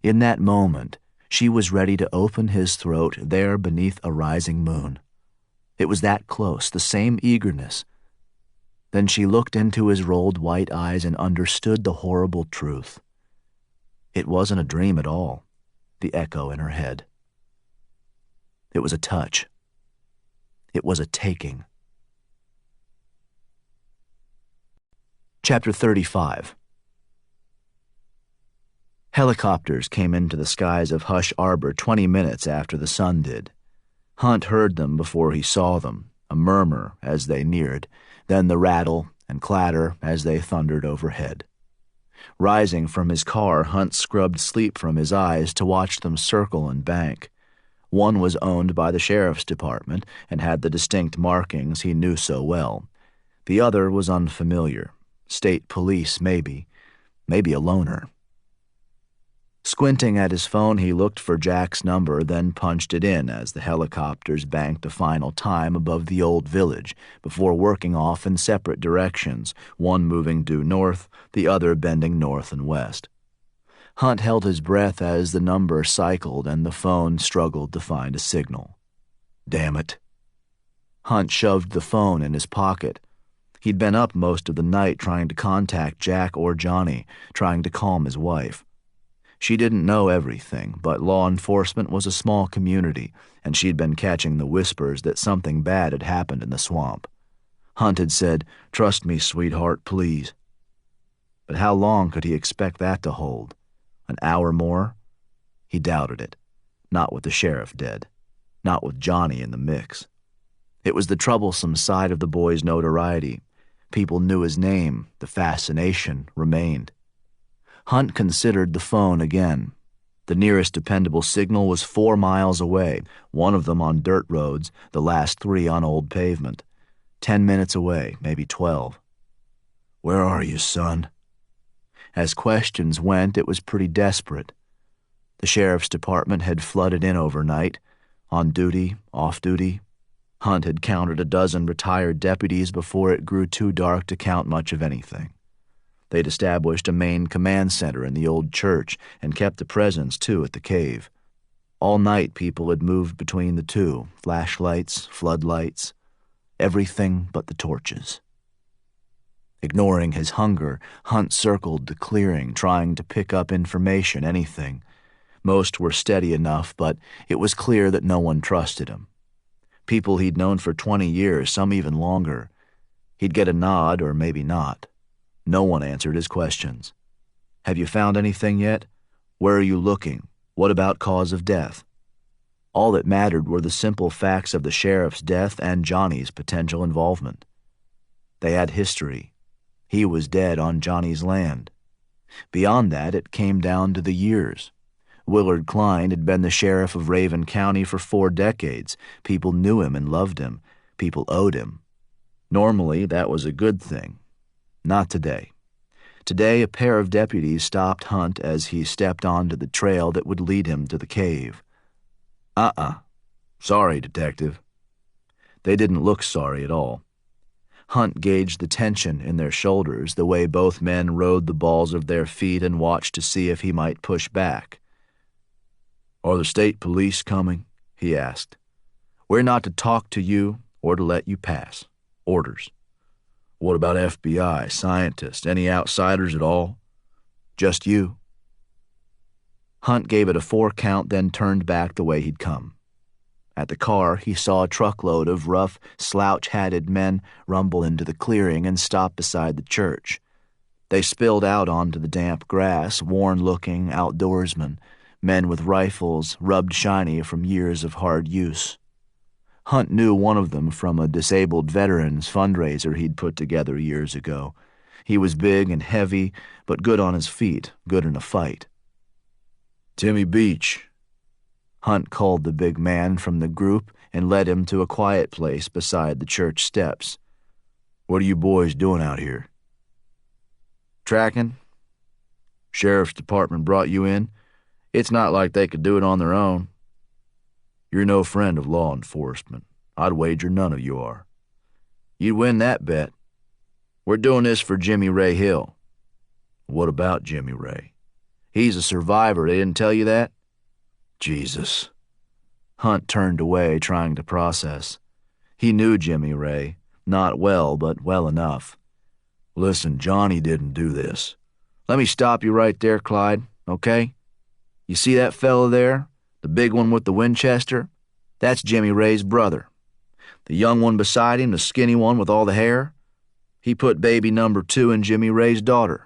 S3: In that moment, she was ready to open his throat there beneath a rising moon. It was that close, the same eagerness. Then she looked into his rolled white eyes and understood the horrible truth. It wasn't a dream at all, the echo in her head. It was a touch. It was a taking. Chapter 35. Helicopters came into the skies of Hush Arbor 20 minutes after the sun did. Hunt heard them before he saw them, a murmur as they neared, then the rattle and clatter as they thundered overhead. Rising from his car, Hunt scrubbed sleep from his eyes to watch them circle and bank. One was owned by the sheriff's department and had the distinct markings he knew so well. The other was unfamiliar. State police, maybe a loner. Squinting at his phone, he looked for Jack's number, then punched it in as the helicopters banked a final time above the old village before working off in separate directions, one moving due north, the other bending north and west. Hunt held his breath as the number cycled and the phone struggled to find a signal. Damn it. Hunt shoved the phone in his pocket. He'd been up most of the night trying to contact Jack or Johnny, trying to calm his wife. She didn't know everything, but law enforcement was a small community, and she'd been catching the whispers that something bad had happened in the swamp. Hunt had said, "Trust me, sweetheart, please." But how long could he expect that to hold? An hour more? He doubted it. Not with the sheriff dead. Not with Johnny in the mix. It was the troublesome side of the boy's notoriety. People knew his name. The fascination remained. Hunt considered the phone again. The nearest dependable signal was 4 miles away, one of them on dirt roads, the last 3 on old pavement. 10 minutes away, maybe 12. "Where are you, son?" As questions went, it was pretty desperate. The sheriff's department had flooded in overnight. On duty, off duty. Hunt had counted a dozen retired deputies before it grew too dark to count much of anything. They'd established a main command center in the old church and kept a presence, too, at the cave. All night people had moved between the two, flashlights, floodlights, everything but the torches. Ignoring his hunger, Hunt circled the clearing, trying to pick up information, anything. Most were steady enough, but it was clear that no one trusted him. People he'd known for 20 years, some even longer. He'd get a nod, or maybe not. No one answered his questions. "Have you found anything yet? Where are you looking? What about cause of death?" All that mattered were the simple facts of the sheriff's death and Johnny's potential involvement. They had history. He was dead on Johnny's land. Beyond that, it came down to the years. Willard Klein had been the sheriff of Raven County for 4 decades. People knew him and loved him. People owed him. Normally, that was a good thing. Not today. Today, a pair of deputies stopped Hunt as he stepped onto the trail that would lead him to the cave. Sorry, detective." They didn't look sorry at all. Hunt gauged the tension in their shoulders, the way both men rode the balls of their feet and watched to see if he might push back. "Are the state police coming?" he asked. "We're not to talk to you or to let you pass. Orders." "What about FBI, scientists, any outsiders at all?" "Just you." Hunt gave it a 4 count, then turned back the way he'd come. At the car, he saw a truckload of rough, slouch-hatted men rumble into the clearing and stop beside the church. They spilled out onto the damp grass, worn-looking outdoorsmen, men with rifles rubbed shiny from years of hard use. Hunt knew one of them from a disabled veterans fundraiser he'd put together years ago. He was big and heavy, but good on his feet, good in a fight. "Timmy Beach." Hunt called the big man from the group and led him to a quiet place beside the church steps. "What are you boys doing out here?" "Tracking." "Sheriff's department brought you in? It's not like they could do it on their own." "You're no friend of law enforcement. I'd wager none of you are." "You'd win that bet. We're doing this for Jimmy Ray Hill." "What about Jimmy Ray?" "He's a survivor. They didn't tell you that?" "Jesus." Hunt turned away, trying to process. He knew Jimmy Ray, not well, but well enough. "Listen, Johnny didn't do this." "Let me stop you right there, Clyde, okay? You see that fella there? The big one with the Winchester? That's Jimmy Ray's brother. The young one beside him, the skinny one with all the hair? He put baby number 2 in Jimmy Ray's daughter.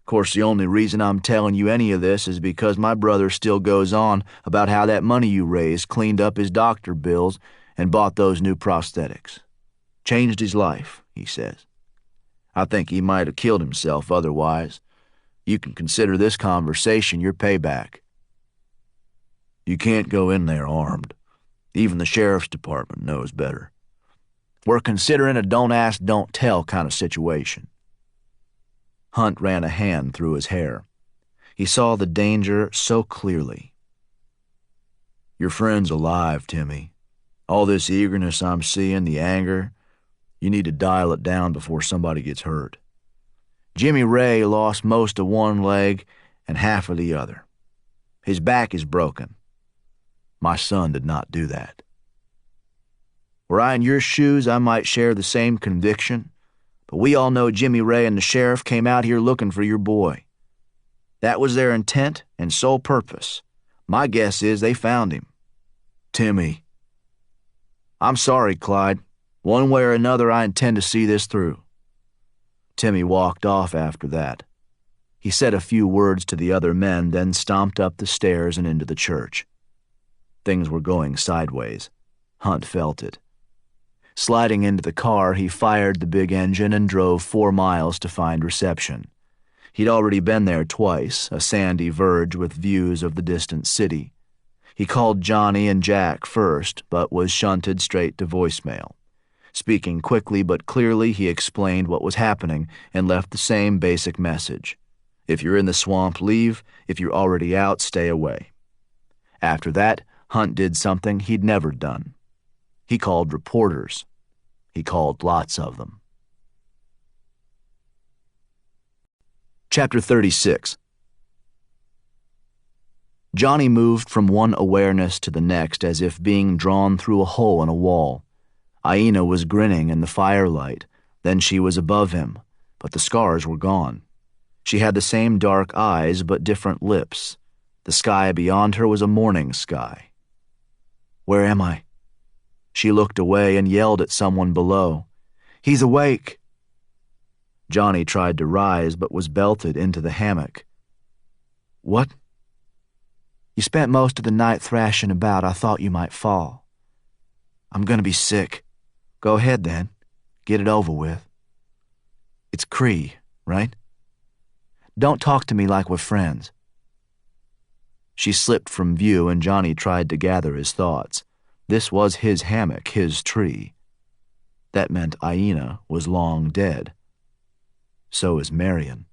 S3: Of course, the only reason I'm telling you any of this is because my brother still goes on about how that money you raised cleaned up his doctor bills and bought those new prosthetics. Changed his life, he says. I think he might have killed himself otherwise, You can consider this conversation your payback. You can't go in there armed. Even the sheriff's department knows better. We're considering a don't ask, don't tell kind of situation. Hunt ran a hand through his hair. He saw the danger so clearly. Your friend's alive, Timmy. All this eagerness I'm seeing, the anger, you need to dial it down before somebody gets hurt. Jimmy Ray lost most of one leg and half of the other. His back is broken. My son did not do that. Were I in your shoes, I might share the same conviction, but we all know Jimmy Ray and the sheriff came out here looking for your boy. That was their intent and sole purpose. My guess is they found him. Timmy. I'm sorry, Clyde. One way or another, I intend to see this through. Timmy walked off after that. He said a few words to the other men, then stomped up the stairs and into the church. Things were going sideways. Hunt felt it. Sliding into the car, he fired the big engine and drove 4 miles to find reception. He'd already been there twice, a sandy verge with views of the distant city. He called Johnny and Jack first, but was shunted straight to voicemail. Speaking quickly but clearly, he explained what was happening and left the same basic message. If you're in the swamp, leave. If you're already out, stay away. After that, Hunt did something he'd never done. He called reporters. He called lots of them. Chapter 36. Johnny moved from one awareness to the next as if being drawn through a hole in a wall. Aina was grinning in the firelight. Then she was above him, but the scars were gone. She had the same dark eyes but different lips. The sky beyond her was a morning sky. Where am I? She looked away and yelled at someone below. He's awake! Johnny tried to rise but was belted into the hammock. What? You spent most of the night thrashing about. I thought you might fall. I'm gonna be sick. Go ahead then. Get it over with. It's Cree, right? Don't talk to me like we're friends. She slipped from view and Johnny tried to gather his thoughts. This was his hammock, his tree. That meant Aina was long dead. So is Marion.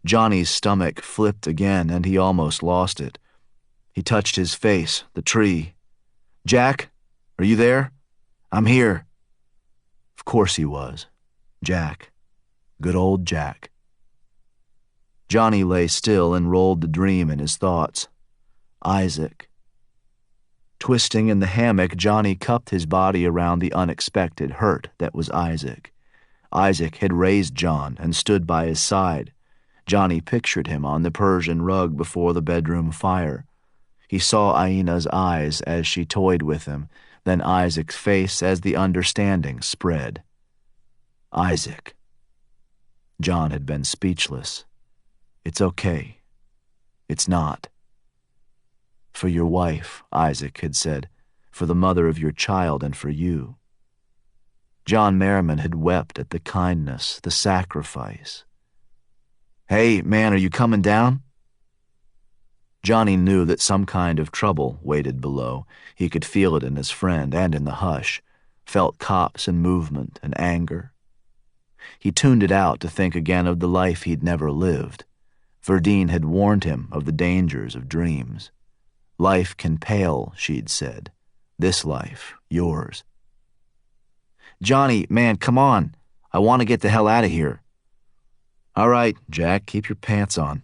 S3: Johnny's stomach flipped again and he almost lost it. He touched his face, the tree. Jack, are you there? I'm here. Of course he was. Jack. Good old Jack. Johnny lay still and rolled the dream in his thoughts. Isaac. Twisting in the hammock, Johnny cupped his body around the unexpected hurt that was Isaac. Isaac had raised John and stood by his side. Johnny pictured him on the Persian rug before the bedroom fire. He saw Aina's eyes as she toyed with him, then Isaac's face as the understanding spread. Isaac. John had been speechless. It's okay. It's not. For your wife, Isaac had said, for the mother of your child and for you. John Merrimon had wept at the kindness, the sacrifice. Hey, man, are you coming down? Johnny knew that some kind of trouble waited below. He could feel it in his friend and in the hush, felt cops and movement and anger. He tuned it out to think again of the life he'd never lived. Verdine had warned him of the dangers of dreams. Life can pale, she'd said. This life, yours. Johnny, man, come on. I want to get the hell out of here. All right, Jack, keep your pants on.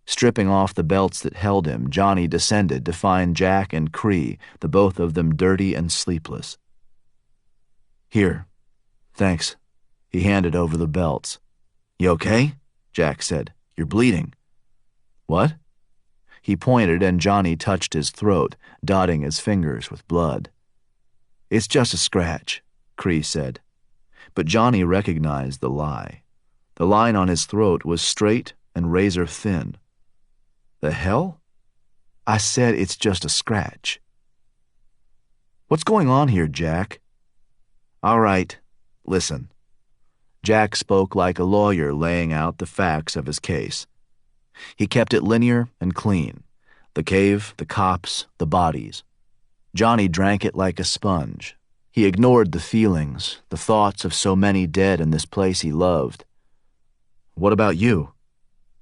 S3: Stripping off the belts that held him, Johnny descended to find Jack and Cree, the both of them dirty and sleepless. Here. Thanks. He handed over the belts. You okay? Jack said. You're bleeding. What? He pointed and Johnny touched his throat, dotting his fingers with blood. It's just a scratch, Cree said. But Johnny recognized the lie. The line on his throat was straight and razor thin. The hell? I said it's just a scratch. What's going on here, Jack? All right, listen. Jack spoke like a lawyer laying out the facts of his case. He kept it linear and clean. The cave, the cops, the bodies. Johnny drank it like a sponge. He ignored the feelings, the thoughts of so many dead in this place he loved. "What about you?"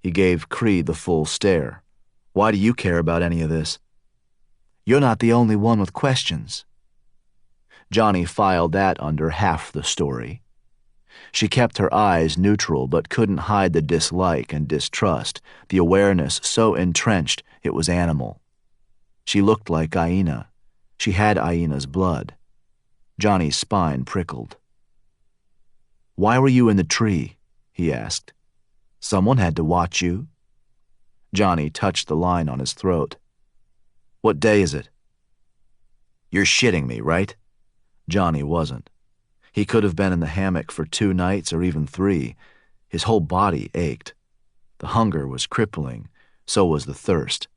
S3: He gave Cree the full stare. "Why do you care about any of this?"
S1: "You're not the only one with questions."
S3: Johnny filed that under half the story. She kept her eyes neutral but couldn't hide the dislike and distrust, the awareness so entrenched it was animal. She looked like Aina. She had Aina's blood. Johnny's spine prickled. "Why were you in the tree?" he asked. "Someone had to watch you." Johnny touched the line on his throat. "What day is it?" "You're shitting me, right?" Johnny wasn't. He could have been in the hammock for 2 nights or even 3. His whole body ached. The hunger was crippling, so was the thirst.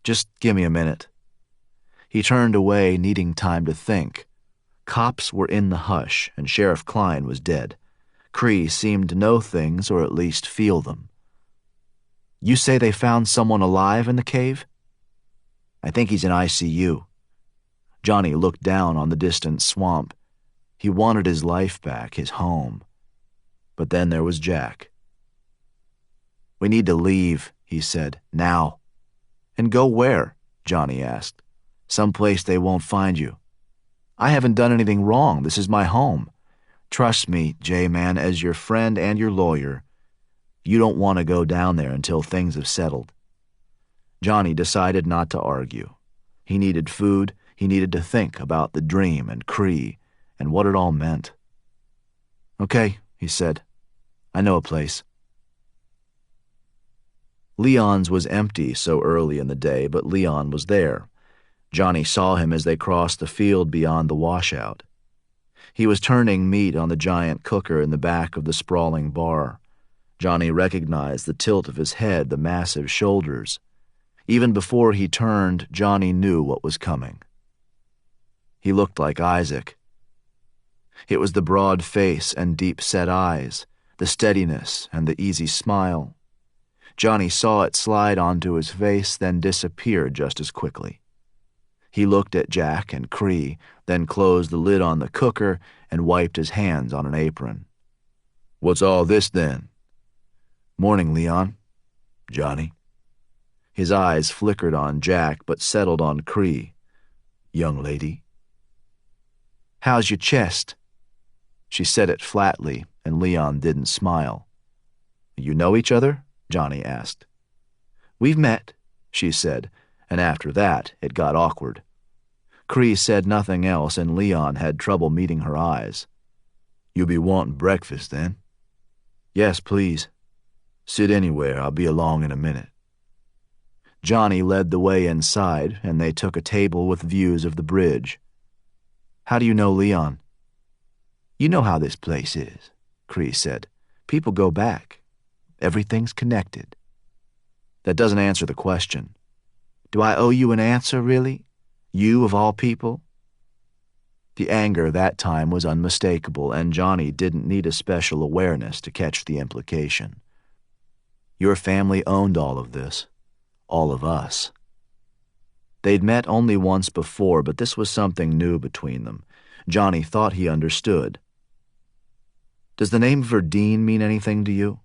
S3: "Just give me a minute." He turned away, needing time to think. Cops were in the hush, and Sheriff Klein was dead. Cree seemed to know things, or at least feel them. "You say they found someone alive in the cave?" "I think he's in ICU." Johnny looked down on the distant swamp. He wanted his life back, his home. But then there was Jack. "We need to leave," he said, "now." "And go where?" Johnny asked. "Someplace they won't find you." "I haven't done anything wrong. This is my home. Trust me, J-Man, as your friend and your lawyer. You don't want to go down there until things have settled." Johnny decided not to argue. He needed food. He needed to think about the dream and Cree and what it all meant. "Okay," he said. "I know a place." Leon's was empty so early in the day, but Leon was there. Johnny saw him as they crossed the field beyond the washout. He was turning meat on the giant cooker in the back of the sprawling bar. Johnny recognized the tilt of his head, the massive shoulders. Even before he turned, Johnny knew what was coming. He looked like Isaac. It was the broad face and deep-set eyes, the steadiness and the easy smile. Johnny saw it slide onto his face, then disappear just as quickly. He looked at Jack and Cree, then closed the lid on the cooker and wiped his hands on an apron. "What's all this, then?" "Morning, Leon." "Johnny?" His eyes flickered on Jack but settled on Cree. "Young lady?" "How's your chest?" She said it flatly, and Leon didn't smile. "You know each other?" Johnny asked. "We've met," she said, and after that it got awkward. Cree said nothing else, and Leon had trouble meeting her eyes. "You be wanting breakfast, then?" "Yes, please." "Sit anywhere. I'll be along in a minute." Johnny led the way inside, and they took a table with views of the bridge. "How do you know Leon?" "You know how this place is," Cree said. "People go back. Everything's connected." "That doesn't answer the question." "Do I owe you an answer, really? You, of all people?" The anger that time was unmistakable, and Johnny didn't need a special awareness to catch the implication. "Your family owned all of this. All of us." They'd met only once before, but this was something new between them. Johnny thought he understood. "Does the name Verdeen mean anything to you?"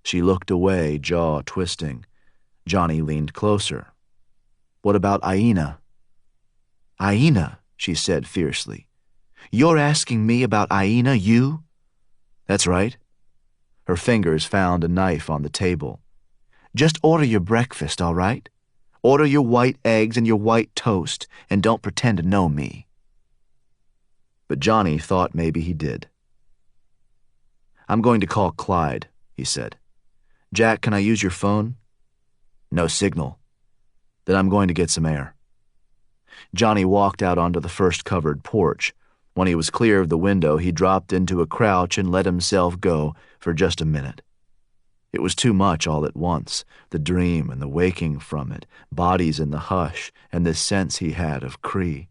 S3: She looked away, jaw twisting. Johnny leaned closer. "What about Aina?" "Aina," she said fiercely. "You're asking me about Aina, you?" "That's right." Her fingers found a knife on the table. "Just order your breakfast, all right? Order your white eggs and your white toast, and don't pretend to know me." But Johnny thought maybe he did. "I'm going to call Clyde," he said. "Jack, can I use your phone?" "No signal." "Then I'm going to get some air." Johnny walked out onto the first covered porch. When he was clear of the window, he dropped into a crouch and let himself go for just a minute. It was too much all at once, the dream and the waking from it, bodies in the hush, and this sense he had of Cree.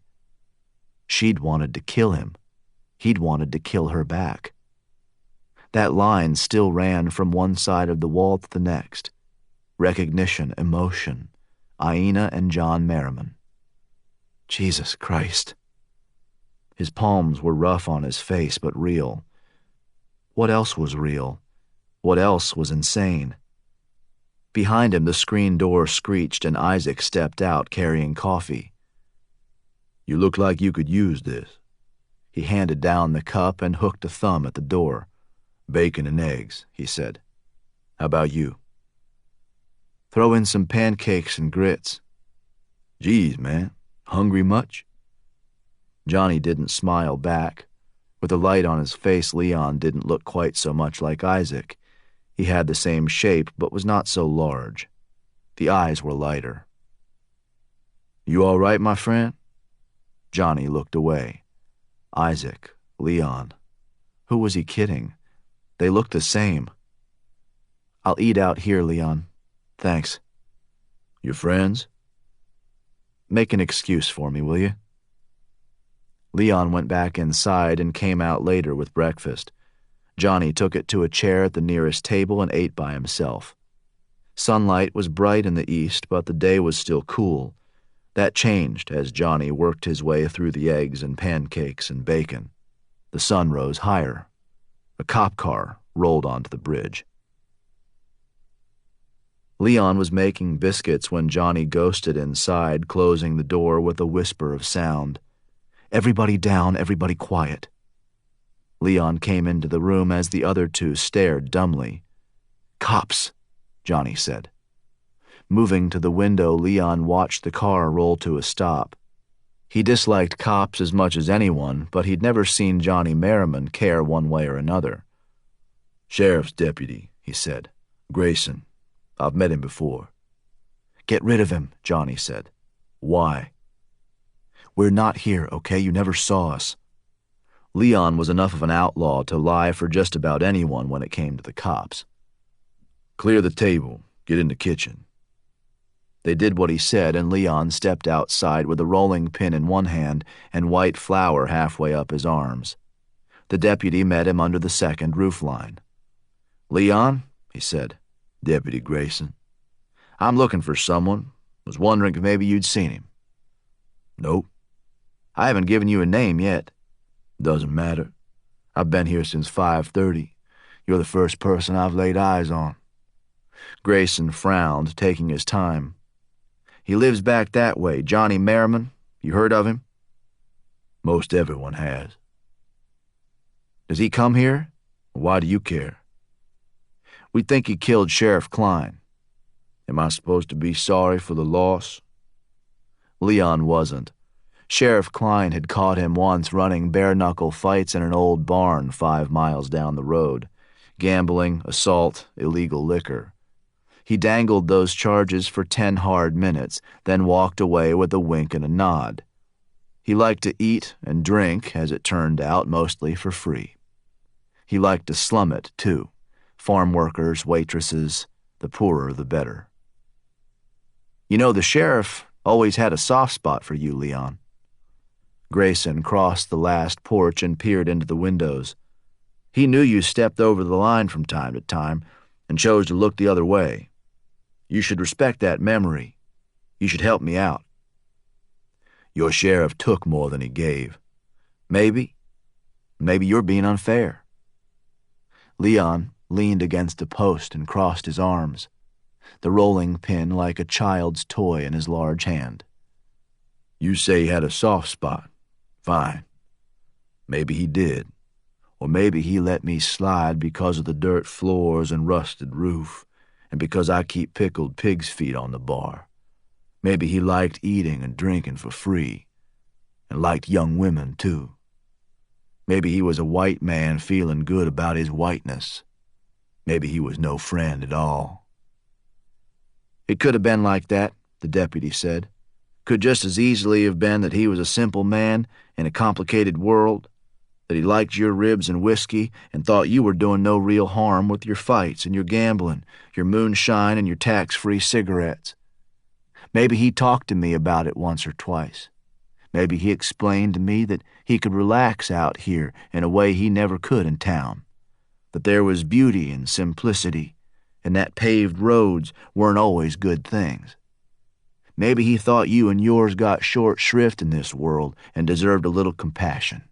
S3: She'd wanted to kill him. He'd wanted to kill her back. That line still ran from one side of the wall to the next. Recognition, emotion, Aina and John Merrimon. Jesus Christ. His palms were rough on his face, but real. What else was real? What else was insane? Behind him, the screen door screeched and Isaac stepped out carrying coffee. "You look like you could use this." He handed down the cup and hooked a thumb at the door. "Bacon and eggs," he said. "How about you?" "Throw in some pancakes and grits." "Geez, man, hungry much?" Johnny didn't smile back. With the light on his face, Leon didn't look quite so much like Isaac. He had the same shape, but was not so large. The eyes were lighter. "You all right, my friend?" Johnny looked away. Isaac, Leon. Who was he kidding? They looked the same. "I'll eat out here, Leon. Thanks." "Your friends?" "Make an excuse for me, will you?" Leon went back inside and came out later with breakfast. Johnny took it to a chair at the nearest table and ate by himself. Sunlight was bright in the east, but the day was still cool. That changed as Johnny worked his way through the eggs and pancakes and bacon. The sun rose higher. A cop car rolled onto the bridge. Leon was making biscuits when Johnny ghosted inside, closing the door with a whisper of sound. "Everybody down, everybody quiet." Leon came into the room as the other two stared dumbly. "Cops," Johnny said. Moving to the window, Leon watched the car roll to a stop. He disliked cops as much as anyone, but he'd never seen Johnny Merrimon care one way or another. "Sheriff's deputy," he said. "Grayson. I've met him before." "Get rid of him," Johnny said. "Why?" "We're not here, okay? You never saw us." Leon was enough of an outlaw to lie for just about anyone when it came to the cops. "Clear the table. Get in the kitchen." They did what he said, and Leon stepped outside with a rolling pin in one hand and white flour halfway up his arms. The deputy met him under the second roofline. "Leon," he said. "Deputy Grayson. I'm looking for someone. Was wondering if maybe you'd seen him." "Nope." "I haven't given you a name yet." "Doesn't matter. I've been here since 5:30. You're the first person I've laid eyes on." Grayson frowned, taking his time. "He lives back that way, Johnny Merrimon. You heard of him?" "Most everyone has." "Does he come here? Why do you care?" "We think he killed Sheriff Klein." "Am I supposed to be sorry for the loss?" Leon wasn't. Sheriff Klein had caught him once running bare-knuckle fights in an old barn 5 miles down the road. Gambling, assault, illegal liquor. He dangled those charges for 10 hard minutes, then walked away with a wink and a nod. He liked to eat and drink, as it turned out, mostly for free. He liked to slum it, too. Farm workers, waitresses, the poorer the better. "You know, the sheriff always had a soft spot for you, Leon." Grayson crossed the last porch and peered into the windows. "He knew you stepped over the line from time to time and chose to look the other way. You should respect that memory. You should help me out." "Your sheriff took more than he gave." "Maybe. Maybe you're being unfair." Leon leaned against a post and crossed his arms, the rolling pin like a child's toy in his large hand. "You say he had a soft spot. Fine. Maybe he did. Or maybe he let me slide because of the dirt floors and rusted roof, and because I keep pickled pig's feet on the bar. Maybe he liked eating and drinking for free, and liked young women, too. Maybe he was a white man feeling good about his whiteness. Maybe he was no friend at all." "It could have been like that," the deputy said. "Could just as easily have been that he was a simple man in a complicated world, that he liked your ribs and whiskey and thought you were doing no real harm with your fights and your gambling, your moonshine and your tax-free cigarettes. Maybe he talked to me about it once or twice. Maybe he explained to me that he could relax out here in a way he never could in town.
S1: that there was beauty and simplicity, and that paved roads weren't always good things. Maybe he thought you and yours got short shrift in this world and deserved a little compassion.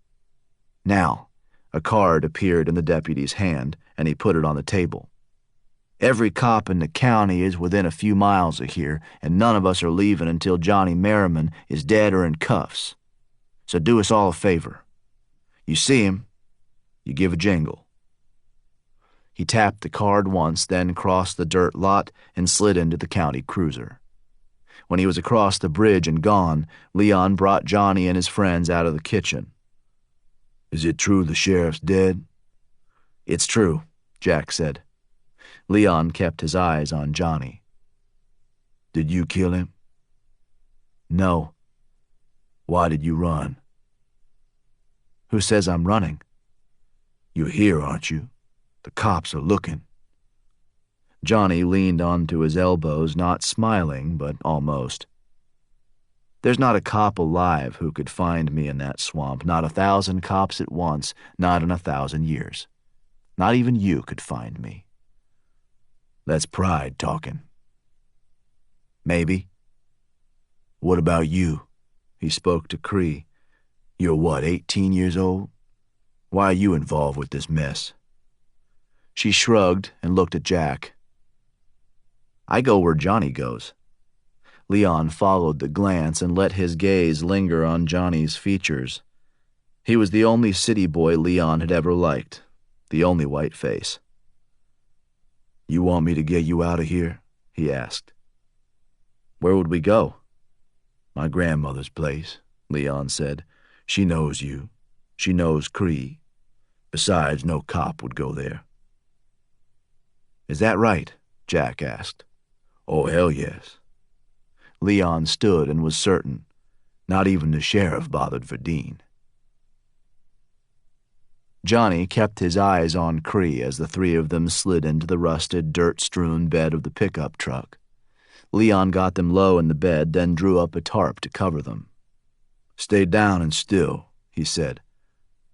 S1: Now, a card appeared in the deputy's hand, and he put it on the table. Every cop in the county is within a few miles of here, and none of us are leaving until Johnny Merrimon is dead or in cuffs. So do us all a favor. You see him, you give a jingle. He tapped the card once, then crossed the dirt lot and slid into the county cruiser. When he was across the bridge and gone, Leon brought Johnny and his friends out of the kitchen. "Is it true the sheriff's dead?" "It's true," Jack said. Leon kept his eyes on Johnny. "Did you kill him?" "No." "Why did you run?" "Who says I'm running?" "You're here, aren't you? The cops are looking." Johnny leaned onto his elbows, not smiling, but almost. "There's not a cop alive who could find me in that swamp, not 1,000 cops at once, not in 1,000 years. Not even you could find me." "That's pride talking." "Maybe." "What about you?" He spoke to Cree. "You're what, 18 years old? Why are you involved with this mess?" She shrugged and looked at Jack. "I go where Johnny goes." Leon followed the glance and let his gaze linger on Johnny's features. He was the only city boy Leon had ever liked, the only white face. "You want me to get you out of here?" he asked. "Where would we go?" "My grandmother's place," Leon said. "She knows you. She knows Cree. Besides, no cop would go there." "Is that right?" Jack asked. "Oh, hell yes." Leon stood and was certain. Not even the sheriff bothered Verdeen. Johnny kept his eyes on Cree as the three of them slid into the rusted, dirt-strewn bed of the pickup truck. Leon got them low in the bed, then drew up a tarp to cover them. "Stay down and still," he said.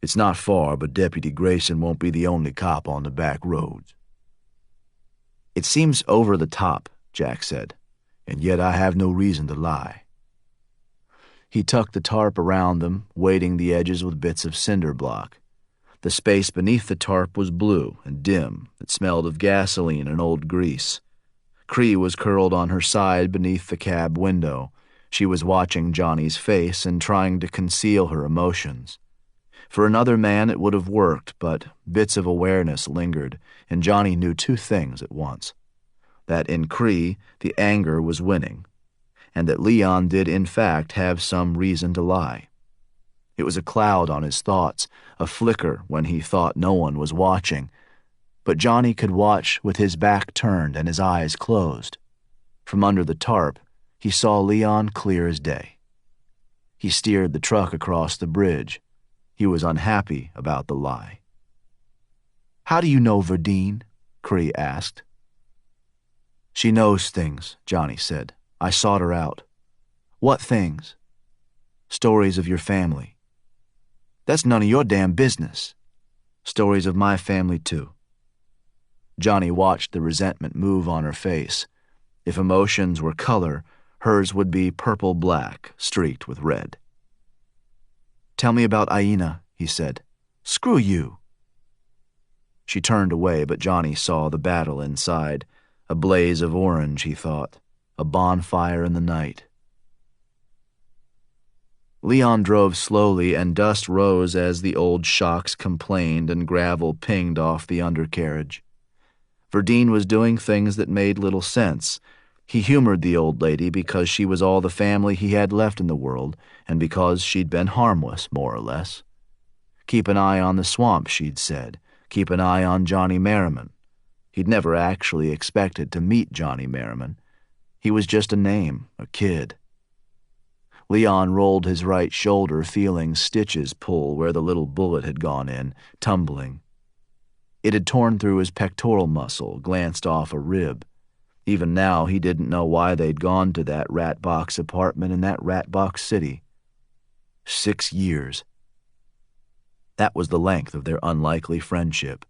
S1: "It's not far, but Deputy Grayson won't be the only cop on the back roads." "It seems over the top," Jack said, "and yet I have no reason to lie." He tucked the tarp around them, weighting the edges with bits of cinder block. The space beneath the tarp was blue and dim. It smelled of gasoline and old grease. Cree was curled on her side beneath the cab window. She was watching Johnny's face and trying to conceal her emotions. For another man it would have worked, but bits of awareness lingered, and Johnny knew two things at once. That in Cree the anger was winning, and that Leon did in fact have some reason to lie. It was a cloud on his thoughts, a flicker when he thought no one was watching, but Johnny could watch with his back turned and his eyes closed. From under the tarp, he saw Leon clear as day. He steered the truck across the bridge. He was unhappy about the lie. "How do you know Verdeen?" Cree asked. "She knows things," Johnny said. "I sought her out." "What things?" "Stories of your family." "That's none of your damn business." "Stories of my family, too." Johnny watched the resentment move on her face. If emotions were color, hers would be purple-black, streaked with red. "Tell me about Aina," he said. "Screw you." She turned away, but Johnny saw the battle inside. A blaze of orange, he thought. A bonfire in the night. Leon drove slowly, and dust rose as the old shocks complained and gravel pinged off the undercarriage. Verdeen was doing things that made little sense. He humored the old lady because she was all the family he had left in the world, and because she'd been harmless, more or less. Keep an eye on the swamp, she'd said. Keep an eye on Johnny Merrimon. He'd never actually expected to meet Johnny Merrimon. He was just a name, a kid. Leon rolled his right shoulder, feeling stitches pull where the little bullet had gone in, tumbling. It had torn through his pectoral muscle, glanced off a rib. Even now, he didn't know why they'd gone to that rat box apartment in that rat box city. 6 years. That was the length of their unlikely friendship.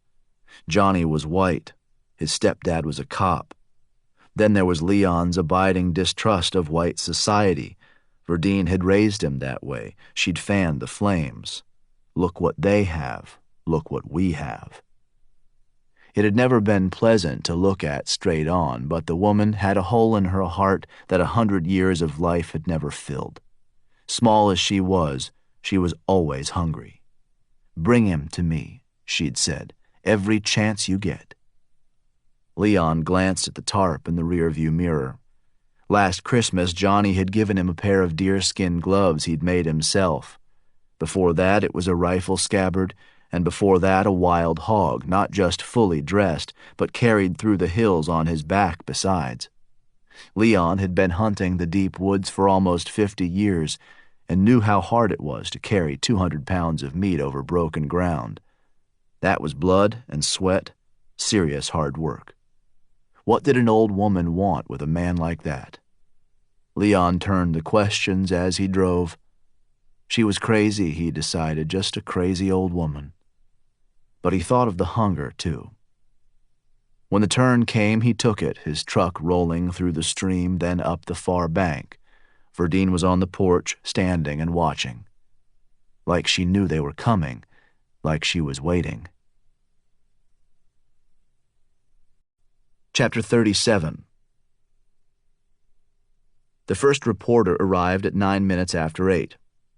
S3: Johnny was white. His stepdad was a cop. Then there was Leon's abiding distrust of white society. Verdine had raised him that way. She'd fanned the flames. Look what they have. Look what we have. It had never been pleasant to look at straight on, but the woman had a hole in her heart that 100 years of life had never filled. Small as she was always hungry. "Bring him to me," she'd said, "every chance you get." Leon glanced at the tarp in the rearview mirror. Last Christmas, Johnny had given him a pair of deerskin gloves he'd made himself. Before that, it was a rifle scabbard, and before that a wild hog, not just fully dressed, but carried through the hills on his back besides. Leon had been hunting the deep woods for almost 50 years and knew how hard it was to carry 200 pounds of meat over broken ground. That was blood and sweat, serious hard work. What did an old woman want with a man like that? Leon turned the questions as he drove. She was crazy, he decided, just a crazy old woman. But he thought of the hunger, too. When the turn came, he took it, his truck rolling through the stream, then up the far bank. Verdine was on the porch, standing and watching. Like she knew they were coming, like she was waiting. Chapter 37. The first reporter arrived at 9 minutes after 8.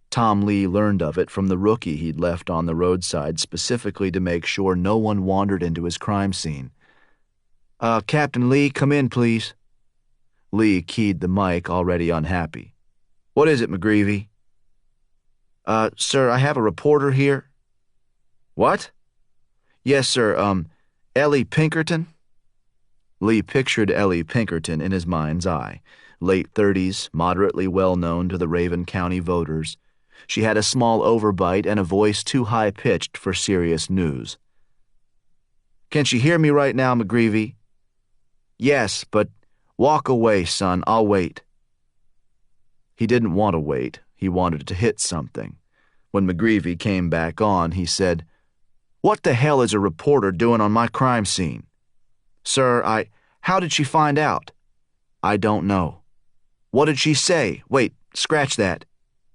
S3: Tom Lee learned of it from the rookie he'd left on the roadside specifically to make sure no one wandered into his crime scene. Captain Lee, come in, please." Lee keyed the mic, already unhappy. "What is it, McGreevy?" Sir, I have a reporter here." "What?" "Yes, sir, Ellie Pinkerton." Lee pictured Ellie Pinkerton in his mind's eye. Late 30s, moderately well-known to the Raven County voters. She had a small overbite and a voice too high-pitched for serious news. "Can she hear me right now, McGreevy?" "Yes, but walk away, son. I'll wait." He didn't want to wait. He wanted to hit something. When McGreevy came back on, he said, "What the hell is a reporter doing on my crime scene?" "Sir, how did she find out?" "I don't know." "What did she say? Wait, scratch that.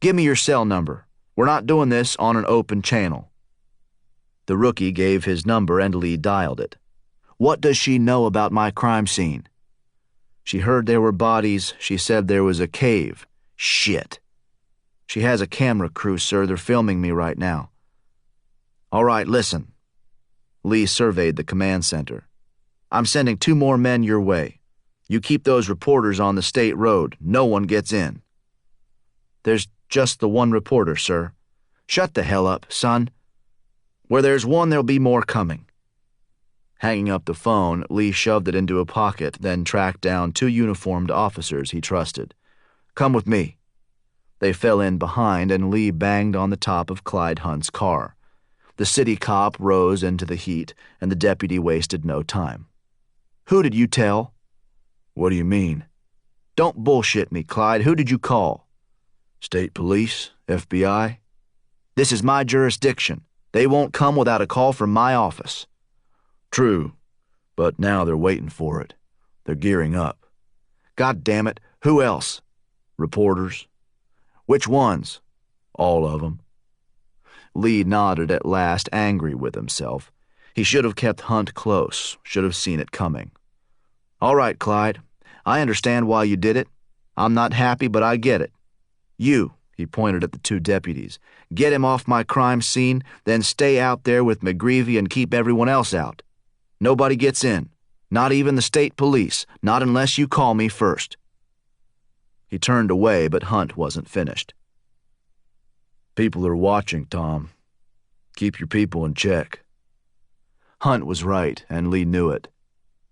S3: Give me your cell number. We're not doing this on an open channel." The rookie gave his number and Lee dialed it. "What does she know about my crime scene?" "She heard there were bodies. She said there was a cave." "Shit." "She has a camera crew, sir. They're filming me right now." "All right, listen." Lee surveyed the command center. "I'm sending 2 more men your way. You keep those reporters on the state road. No one gets in." "There's just the one reporter, sir." "Shut the hell up, son. Where there's one, there'll be more coming." Hanging up the phone, Lee shoved it into a pocket, then tracked down 2 uniformed officers he trusted. "Come with me." They fell in behind, and Lee banged on the top of Clyde Hunt's car. The city cop rose into the heat, and the deputy wasted no time. "Who did you tell?" "What do you mean?" "Don't bullshit me, Clyde. Who did you call?" "State Police, FBI." "This is my jurisdiction. They won't come without a call from my office." "True, but now they're waiting for it. They're gearing up." "God damn it, who else?" "Reporters." "Which ones?" "All of them." Lee nodded at last, angry with himself. He should have kept Hunt close, should have seen it coming. "All right, Clyde. I understand why you did it. I'm not happy, but I get it. You," he pointed at the 2 deputies, "get him off my crime scene, then stay out there with McGreevy and keep everyone else out. Nobody gets in, not even the state police, not unless you call me first." He turned away, but Hunt wasn't finished. "People are watching, Tom. Keep your people in check." Hunt was right, and Lee knew it.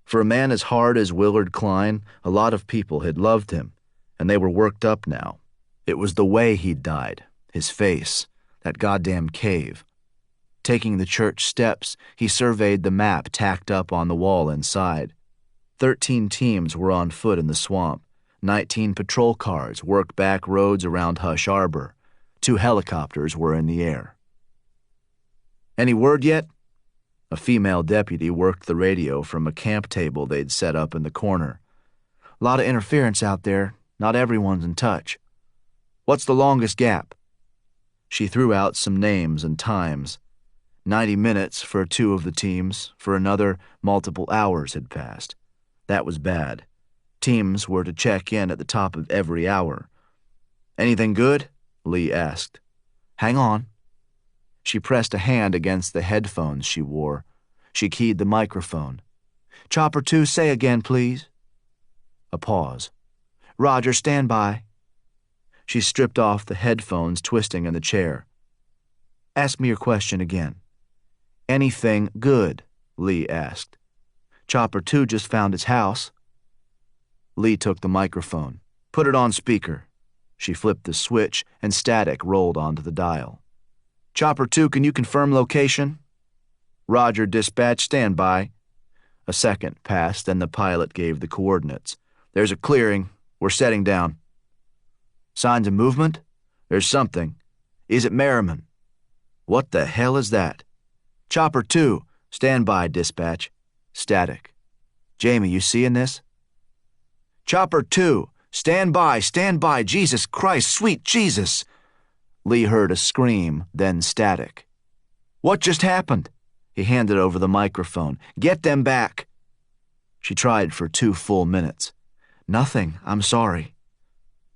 S3: For a man as hard as Willard Klein, a lot of people had loved him, and they were worked up now. It was the way he'd died, his face, that goddamn cave. Taking the church steps, he surveyed the map tacked up on the wall inside. 13 teams were on foot in the swamp. 19 patrol cars worked back roads around Hush Arbor. 2 helicopters were in the air. "Any word yet?" A female deputy worked the radio from a camp table they'd set up in the corner.
S1: A lot of interference out there. Not everyone's in touch. What's the longest gap?
S3: She threw out some names and times. 90 minutes for 2 of the teams. For another, multiple hours had passed. That was bad. Teams were to check in at the top of every hour.
S1: Anything good?
S3: Lee asked.
S1: Hang on.
S3: She pressed a hand against the headphones she wore. She keyed the microphone.
S1: Chopper 2, say again, please.
S3: A pause.
S1: Roger, stand by.
S3: She stripped off the headphones, twisting in the chair.
S1: Ask me your question again.
S3: Anything good? Lee asked.
S1: Chopper 2 just found his house.
S3: Lee took the microphone.
S1: Put it on speaker.
S3: She flipped the switch and static rolled onto the dial.
S1: Chopper 2, can you confirm location?
S3: Roger, dispatch, stand by. A second passed, then the pilot gave the coordinates.
S1: There's a clearing. We're setting down.
S3: Signs of movement?
S1: There's something. Is it Merrimon?
S3: What the hell is that?
S1: Chopper 2,
S3: stand by, dispatch. Static.
S1: Jamie, you seeing this? Chopper 2, stand by, Jesus Christ, sweet Jesus.
S3: Lee heard a scream, then static.
S1: What just happened?
S3: He handed over the microphone.
S1: Get them back.
S3: She tried for 2 full minutes.
S1: Nothing, I'm sorry.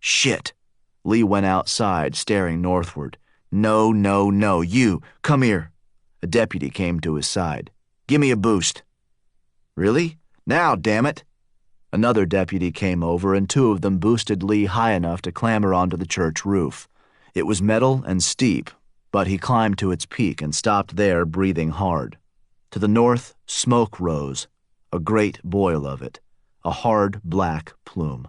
S3: Shit. Lee went outside, staring northward.
S1: No, you, come here.
S3: A deputy came to his side.
S1: Give me a boost.
S3: Really?
S1: Now, damn it.
S3: Another deputy came over, and 2 of them boosted Lee high enough to clamber onto the church roof. It was metal and steep, but he climbed to its peak and stopped there, breathing hard. To the north, smoke rose, a great boil of it, a hard black plume.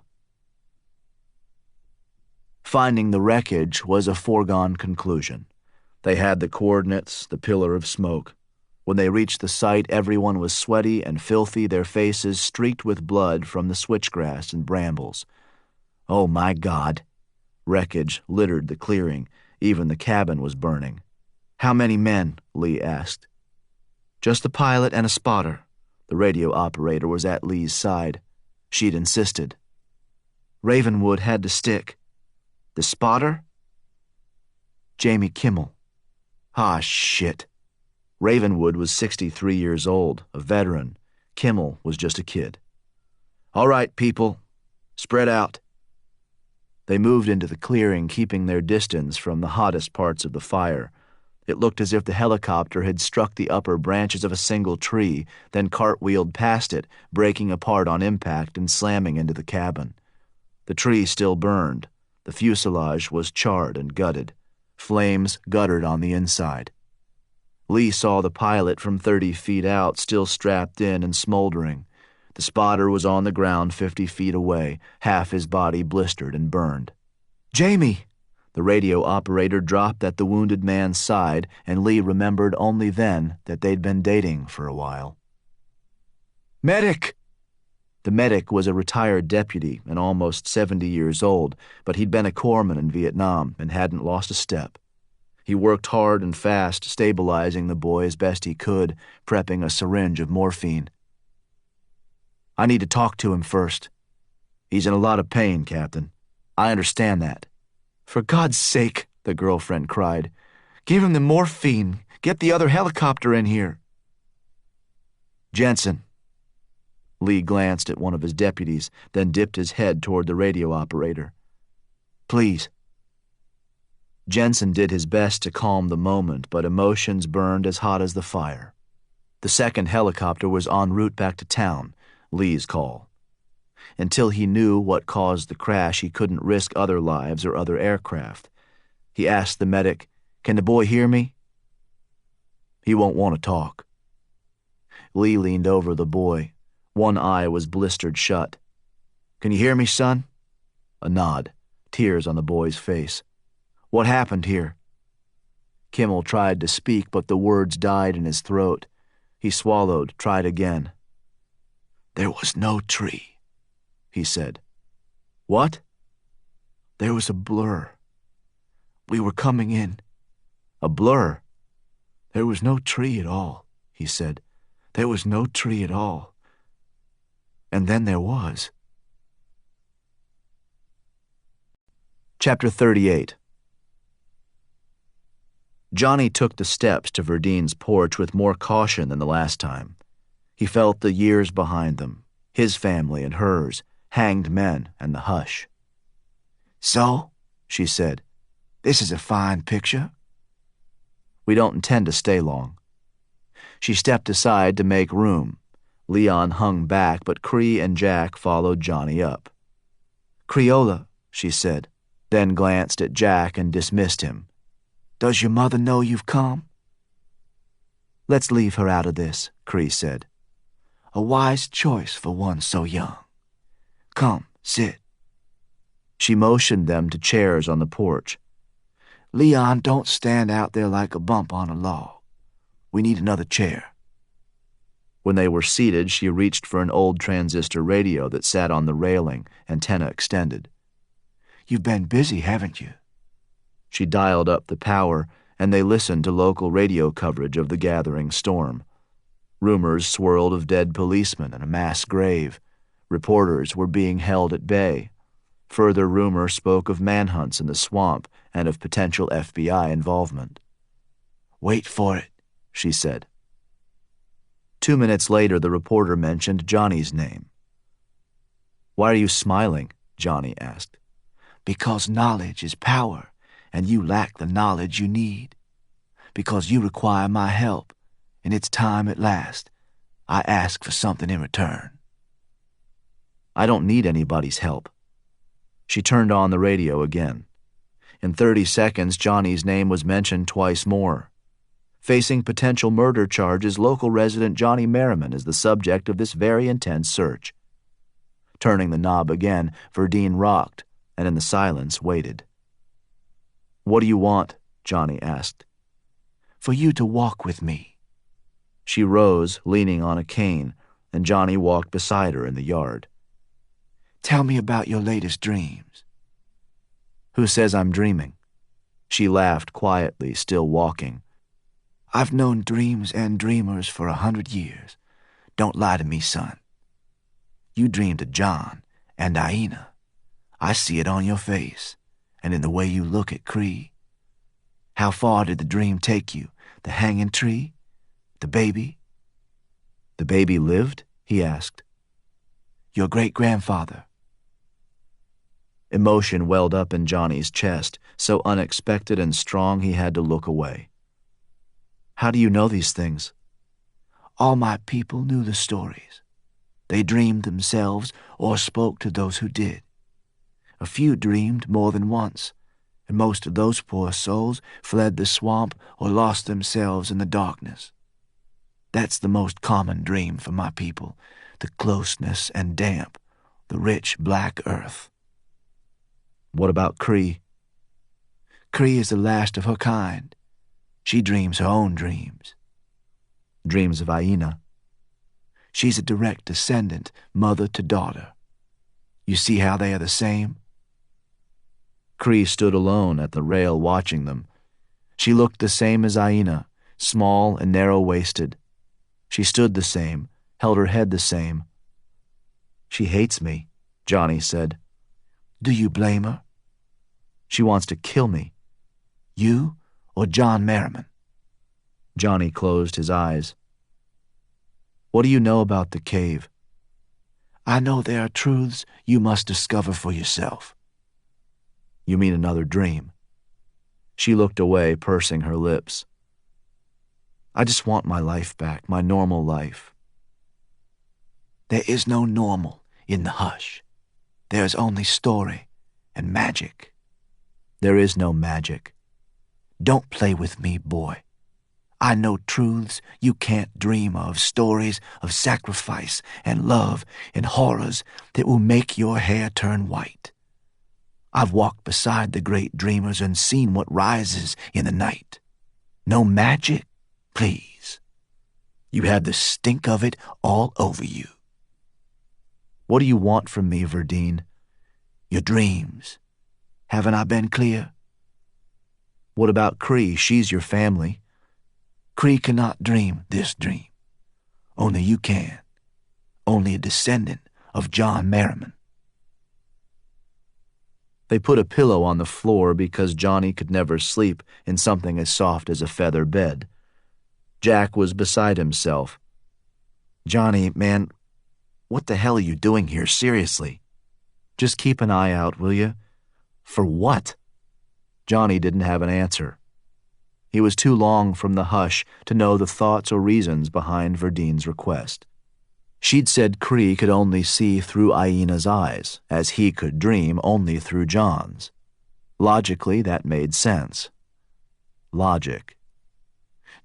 S3: Finding the wreckage was a foregone conclusion. They had the coordinates, the pillar of smoke. When they reached the site, everyone was sweaty and filthy, their faces streaked with blood from the switchgrass and brambles.
S1: Oh, my God.
S3: Wreckage littered the clearing. Even the cabin was burning.
S1: How many men?
S3: Lee asked.
S1: Just the pilot and a spotter.
S3: The radio operator was at Lee's side. She'd insisted.
S1: Ravenwood had to stick.
S3: The spotter?
S1: Jamie Kimmel.
S3: Ah, shit. Ravenwood was 63 years old, a veteran. Kimmel was just a kid.
S1: All right, people. Spread out.
S3: They moved into the clearing, keeping their distance from the hottest parts of the fire. It looked as if the helicopter had struck the upper branches of a single tree, then cartwheeled past it, breaking apart on impact and slamming into the cabin. The tree still burned. The fuselage was charred and gutted. Flames guttered on the inside. Lee saw the pilot from 30 feet out, still strapped in and smoldering. The spotter was on the ground 50 feet away, half his body blistered and burned.
S1: Jamie!
S3: The radio operator dropped at the wounded man's side, and Lee remembered only then that they'd been dating for a while.
S1: Medic!
S3: The medic was a retired deputy and almost 70 years old, but he'd been a corpsman in Vietnam and hadn't lost a step. He worked hard and fast, stabilizing the boy as best he could, prepping a syringe of morphine.
S1: I need to talk to him first.
S3: He's in a lot of pain, Captain. I understand that.
S1: For God's sake, the girlfriend cried. Give him the morphine. Get the other helicopter in here.
S3: Jensen. Lee glanced at one of his deputies, then dipped his head toward the radio operator.
S1: Please.
S3: Jensen did his best to calm the moment, but emotions burned as hot as the fire. The second helicopter was en route back to town, Lee's call. Until he knew what caused the crash, he couldn't risk other lives or other aircraft. He asked the medic, "Can the boy hear me?"
S1: He won't want to talk.
S3: Lee leaned over the boy. One eye was blistered shut.
S1: Can you hear me, son?
S3: A nod, tears on the boy's face.
S1: What happened here?
S3: Kimmel tried to speak, but the words died in his throat. He swallowed, tried again.
S1: There was no tree, he said.
S3: What?
S1: There was a blur. We were coming in.
S3: A blur?
S1: There was no tree at all, he said. There was no tree at all. And then there was.
S3: Chapter 38. Johnny took the steps to Verdine's porch with more caution than the last time. He felt the years behind them, his family and hers, hanged men and the hush.
S1: So, she said, this is a fine picture.
S3: We don't intend to stay long. She stepped aside to make room. Leon hung back, but Cree and Jack followed Johnny up.
S1: Creola, she said,
S3: then glanced at Jack and dismissed him.
S1: Does your mother know you've come?
S3: Let's leave her out of this, Cree said.
S1: A wise choice for one so young. Come, sit.
S3: She motioned them to chairs on the porch.
S1: Leon, don't stand out there like a bump on a log. We need another chair.
S3: When they were seated, she reached for an old transistor radio that sat on the railing, antenna extended.
S1: You've been busy, haven't you?
S3: She dialed up the power, and they listened to local radio coverage of the gathering storm. Rumors swirled of dead policemen and a mass grave. Reporters were being held at bay. Further rumor spoke of manhunts in the swamp and of potential FBI involvement.
S1: Wait for it, she said.
S3: 2 minutes later, the reporter mentioned Johnny's name. Why are you smiling? Johnny asked.
S1: Because knowledge is power, and you lack the knowledge you need. Because you require my help, and it's time at last. I ask for something in return.
S3: I don't need anybody's help. She turned on the radio again. In 30 seconds, Johnny's name was mentioned twice more. Facing potential murder charges, local resident Johnny Merrimon is the subject of this very intense search. Turning the knob again, Verdine rocked, and in the silence waited. What do you want? Johnny asked.
S1: For you to walk with me.
S3: She rose, leaning on a cane, and Johnny walked beside her in the yard.
S1: Tell me about your latest dreams.
S3: Who says I'm dreaming? She laughed quietly, still walking.
S1: I've known dreams and dreamers for 100 years. Don't lie to me, son. You dreamed of John and Aina. I see it on your face and in the way you look at Cree. How far did the dream take you? The hanging tree? The baby?
S3: The baby lived? He asked.
S1: Your great-grandfather.
S3: Emotion welled up in Johnny's chest, so unexpected and strong he had to look away. How do you know these things?
S1: All my people knew the stories. They dreamed themselves or spoke to those who did. A few dreamed more than once, and most of those poor souls fled the swamp or lost themselves in the darkness. That's the most common dream for my people, the closeness and damp, the rich black earth.
S3: What about Cree?
S1: Cree is the last of her kind. She dreams her own dreams.
S3: Dreams of Aina.
S1: She's a direct descendant, mother to daughter. You see how they are the same?
S3: Cree stood alone at the rail watching them. She looked the same as Aina, small and narrow-waisted. She stood the same, held her head the same. She hates me, Johnny said.
S1: Do you blame her?
S3: She wants to kill me.
S1: You or John Merrimon?
S3: Johnny closed his eyes. What do you know about the cave?
S1: I know there are truths you must discover for yourself.
S3: You mean another dream? She looked away, pursing her lips. I just want my life back, my normal life.
S1: There is no normal in the hush. There is only story and magic.
S3: There is no magic.
S1: Don't play with me, boy. I know truths you can't dream of, stories of sacrifice and love and horrors that will make your hair turn white. I've walked beside the great dreamers and seen what rises in the night. No magic, please. You have the stink of it all over you.
S3: What do you want from me, Verdine?
S1: Your dreams. Haven't I been clear?
S3: What about Cree? She's your family.
S1: Cree cannot dream this dream. Only you can. Only a descendant of John Merrimon.
S3: They put a pillow on the floor because Johnny could never sleep in something as soft as a feather bed. Jack was beside himself.
S1: Johnny, man, what the hell are you doing here, seriously?
S3: Just keep an eye out, will you?
S1: For what?
S3: Johnny didn't have an answer. He was too long from the hush to know the thoughts or reasons behind Verdine's request. She'd said Cree could only see through Aina's eyes, as he could dream only through John's. Logically, that made sense. Logic.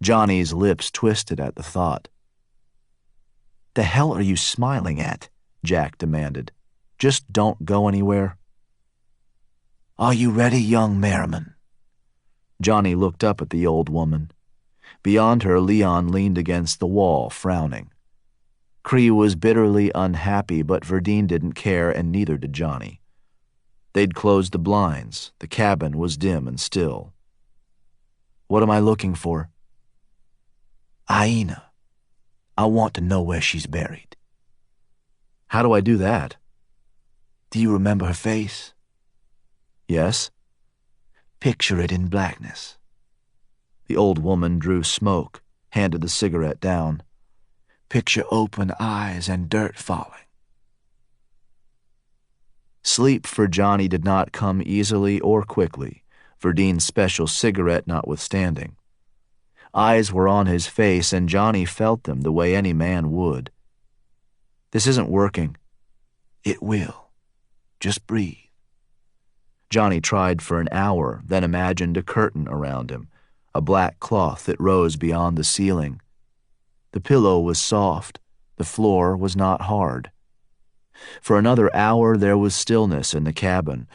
S3: Johnny's lips twisted at the thought.
S1: The hell are you smiling at?
S3: Jack demanded. Just don't go anywhere.
S1: Are you ready, young Merrimon?
S3: Johnny looked up at the old woman. Beyond her, Leon leaned against the wall, frowning. Cree was bitterly unhappy, but Verdine didn't care, and neither did Johnny. They'd closed the blinds. The cabin was dim and still.
S1: What am I looking for? Aina. I want to know where she's buried.
S3: How do I do that?
S1: Do you remember her face?
S3: Yes.
S1: Picture it in blackness.
S3: The old woman drew smoke, handed the cigarette down.
S1: Picture open eyes and dirt falling.
S3: Sleep for Johnny did not come easily or quickly, Verdine's special cigarette notwithstanding. Eyes were on his face, and Johnny felt them the way any man would. This isn't working.
S1: It will. Just breathe.
S3: Johnny tried for an hour, then imagined a curtain around him, a black cloth that rose beyond the ceiling. The pillow was soft. The floor was not hard. For another hour there was stillness in the cabin.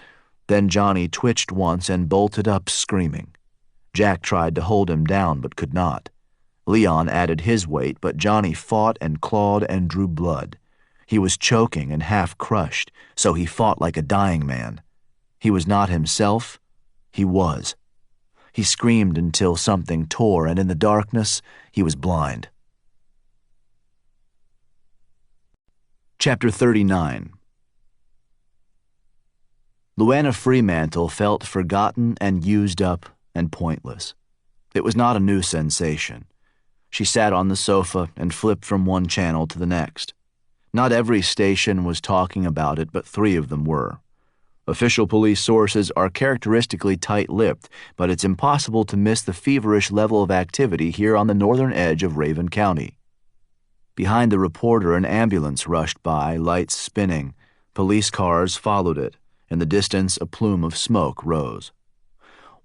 S3: Then Johnny twitched once and bolted up screaming. Jack tried to hold him down but could not. Leon added his weight, but Johnny fought and clawed and drew blood. He was choking and half crushed, so he fought like a dying man. He was not himself. He was. He screamed until something tore, and in the darkness he was blind. Chapter 39. Luana Fremantle felt forgotten and used up and pointless. It was not a new sensation. She sat on the sofa and flipped from one channel to the next. Not every station was talking about it, but 3 of them were. Official police sources are characteristically tight-lipped, but it's impossible to miss the feverish level of activity here on the northern edge of Raven County. Behind the reporter, an ambulance rushed by, lights spinning. Police cars followed it. In the distance, a plume of smoke rose.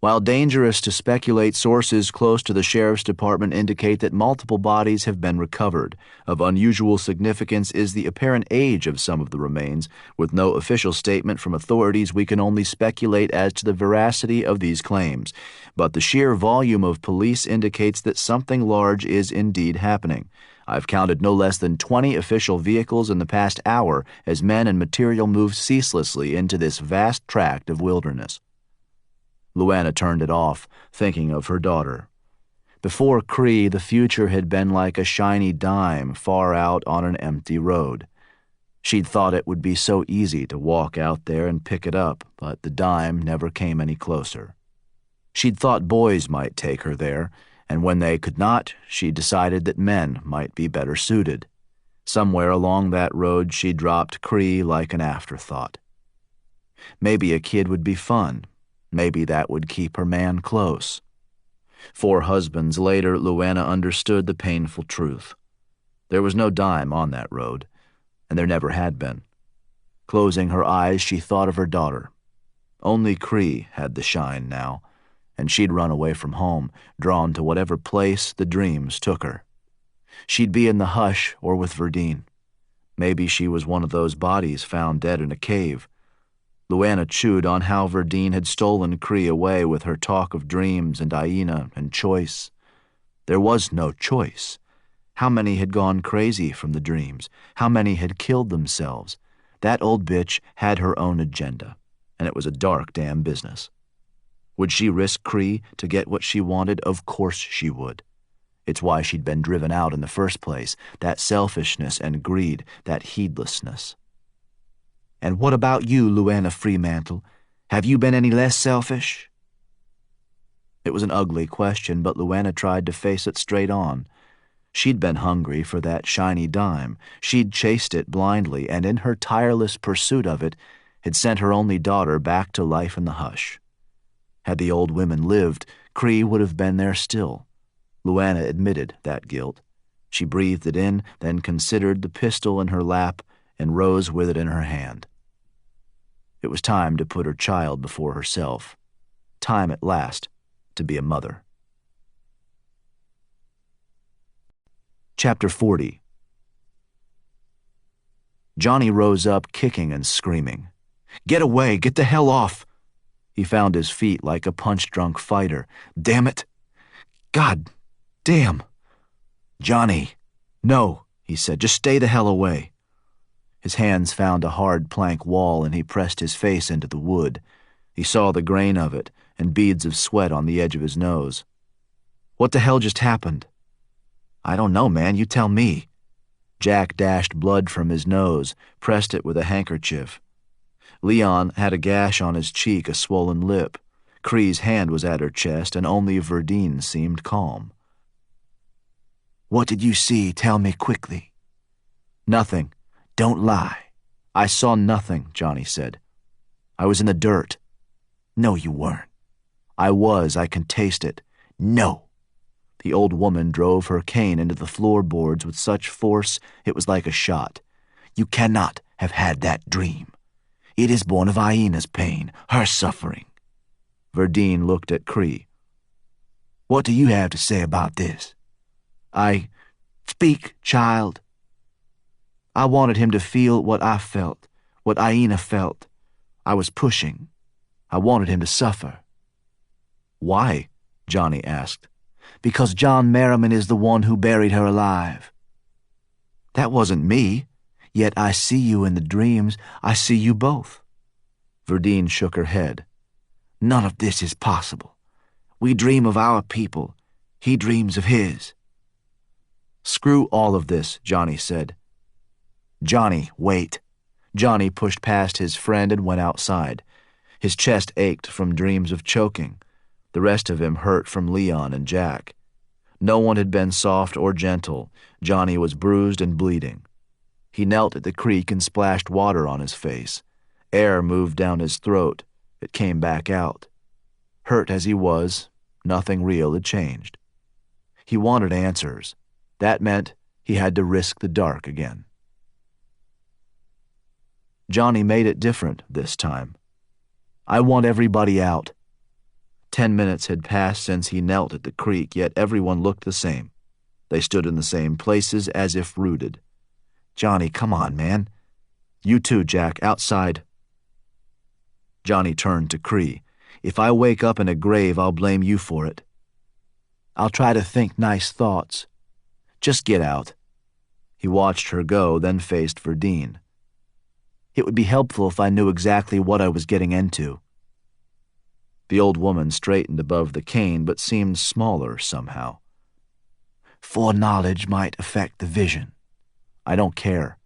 S3: While dangerous to speculate, sources close to the sheriff's department indicate that multiple bodies have been recovered. Of unusual significance is the apparent age of some of the remains. With no official statement from authorities, we can only speculate as to the veracity of these claims. But the sheer volume of police indicates that something large is indeed happening. I've counted no less than 20 official vehicles in the past hour as men and material moved ceaselessly into this vast tract of wilderness. Luana turned it off, thinking of her daughter. Before Cree, the future had been like a shiny dime far out on an empty road. She'd thought it would be so easy to walk out there and pick it up, but the dime never came any closer. She'd thought boys might take her there, and when they could not, she decided that men might be better suited. Somewhere along that road she dropped Cree like an afterthought. Maybe a kid would be fun. Maybe that would keep her man close. 4 husbands later, Luana understood the painful truth. There was no dime on that road, and there never had been. Closing her eyes, she thought of her daughter. Only Cree had the shine now, and she'd run away from home, drawn to whatever place the dreams took her. She'd be in the hush or with Verdine. Maybe she was one of those bodies found dead in a cave. Luana chewed on how Verdine had stolen Cree away with her talk of dreams and Aina and choice. There was no choice. How many had gone crazy from the dreams? How many had killed themselves? That old bitch had her own agenda, and it was a dark damn business. Would she risk Cree to get what she wanted? Of course she would. It's why she'd been driven out in the first place, that selfishness and greed, that heedlessness. "And what about you, Luana Fremantle? Have you been any less selfish?" It was an ugly question, but Luana tried to face it straight on. She'd been hungry for that shiny dime. She'd chased it blindly, and in her tireless pursuit of it, had sent her only daughter back to life in the hush. Had the old women lived, Cree would have been there still. Luana admitted that guilt. She breathed it in, then considered the pistol in her lap and rose with it in her hand. It was time to put her child before herself. Time at last to be a mother. Chapter 40. Johnny rose up, kicking and screaming. "Get away! Get the hell off!" He found his feet like a punch-drunk fighter. "Damn it! God damn!" "Johnny!" "No," he said. "Just stay the hell away." His hands found a hard plank wall, and he pressed his face into the wood. He saw the grain of it and beads of sweat on the edge of his nose. "What the hell just happened?" "I don't know, man. You tell me." Jack dashed blood from his nose, pressed it with a handkerchief. Leon had a gash on his cheek, a swollen lip. Cree's hand was at her chest, and only Verdine seemed calm. "What did you see? Tell me quickly." "Nothing. Don't lie." "I saw nothing," Johnny said. "I was in the dirt." "No, you weren't." "I was. I can taste it." "No." The old woman drove her cane into the floorboards with such force it was like a shot. "You cannot have had that dream. It is born of Aina's pain, her suffering." Verdine looked at Cree. "What do you have to say about this?" Speak, child." "I wanted him to feel what I felt, what Aina felt. I was pushing. I wanted him to suffer." "Why?" Johnny asked. "Because John Merrimon is the one who buried her alive." "That wasn't me. Yet I see you in the dreams. I see you both." Verdine shook her head. "None of this is possible. We dream of our people. He dreams of his." "Screw all of this," Johnny said. "Johnny, wait." Johnny pushed past his friend and went outside. His chest ached from dreams of choking. The rest of him hurt from Leon and Jack. No one had been soft or gentle. Johnny was bruised and bleeding. He knelt at the creek and splashed water on his face. Air moved down his throat. It came back out. Hurt as he was, nothing real had changed. He wanted answers. That meant he had to risk the dark again. Johnny made it different this time. "I want everybody out." 10 minutes had passed since he knelt at the creek, yet everyone looked the same. They stood in the same places as if rooted. "Johnny, come on, man." "You too, Jack, outside." Johnny turned to Cree. "If I wake up in a grave, I'll blame you for it." "I'll try to think nice thoughts." "Just get out." He watched her go, then faced Verdine. "It would be helpful if I knew exactly what I was getting into." The old woman straightened above the cane, but seemed smaller somehow. "Foreknowledge might affect the vision." "I don't care."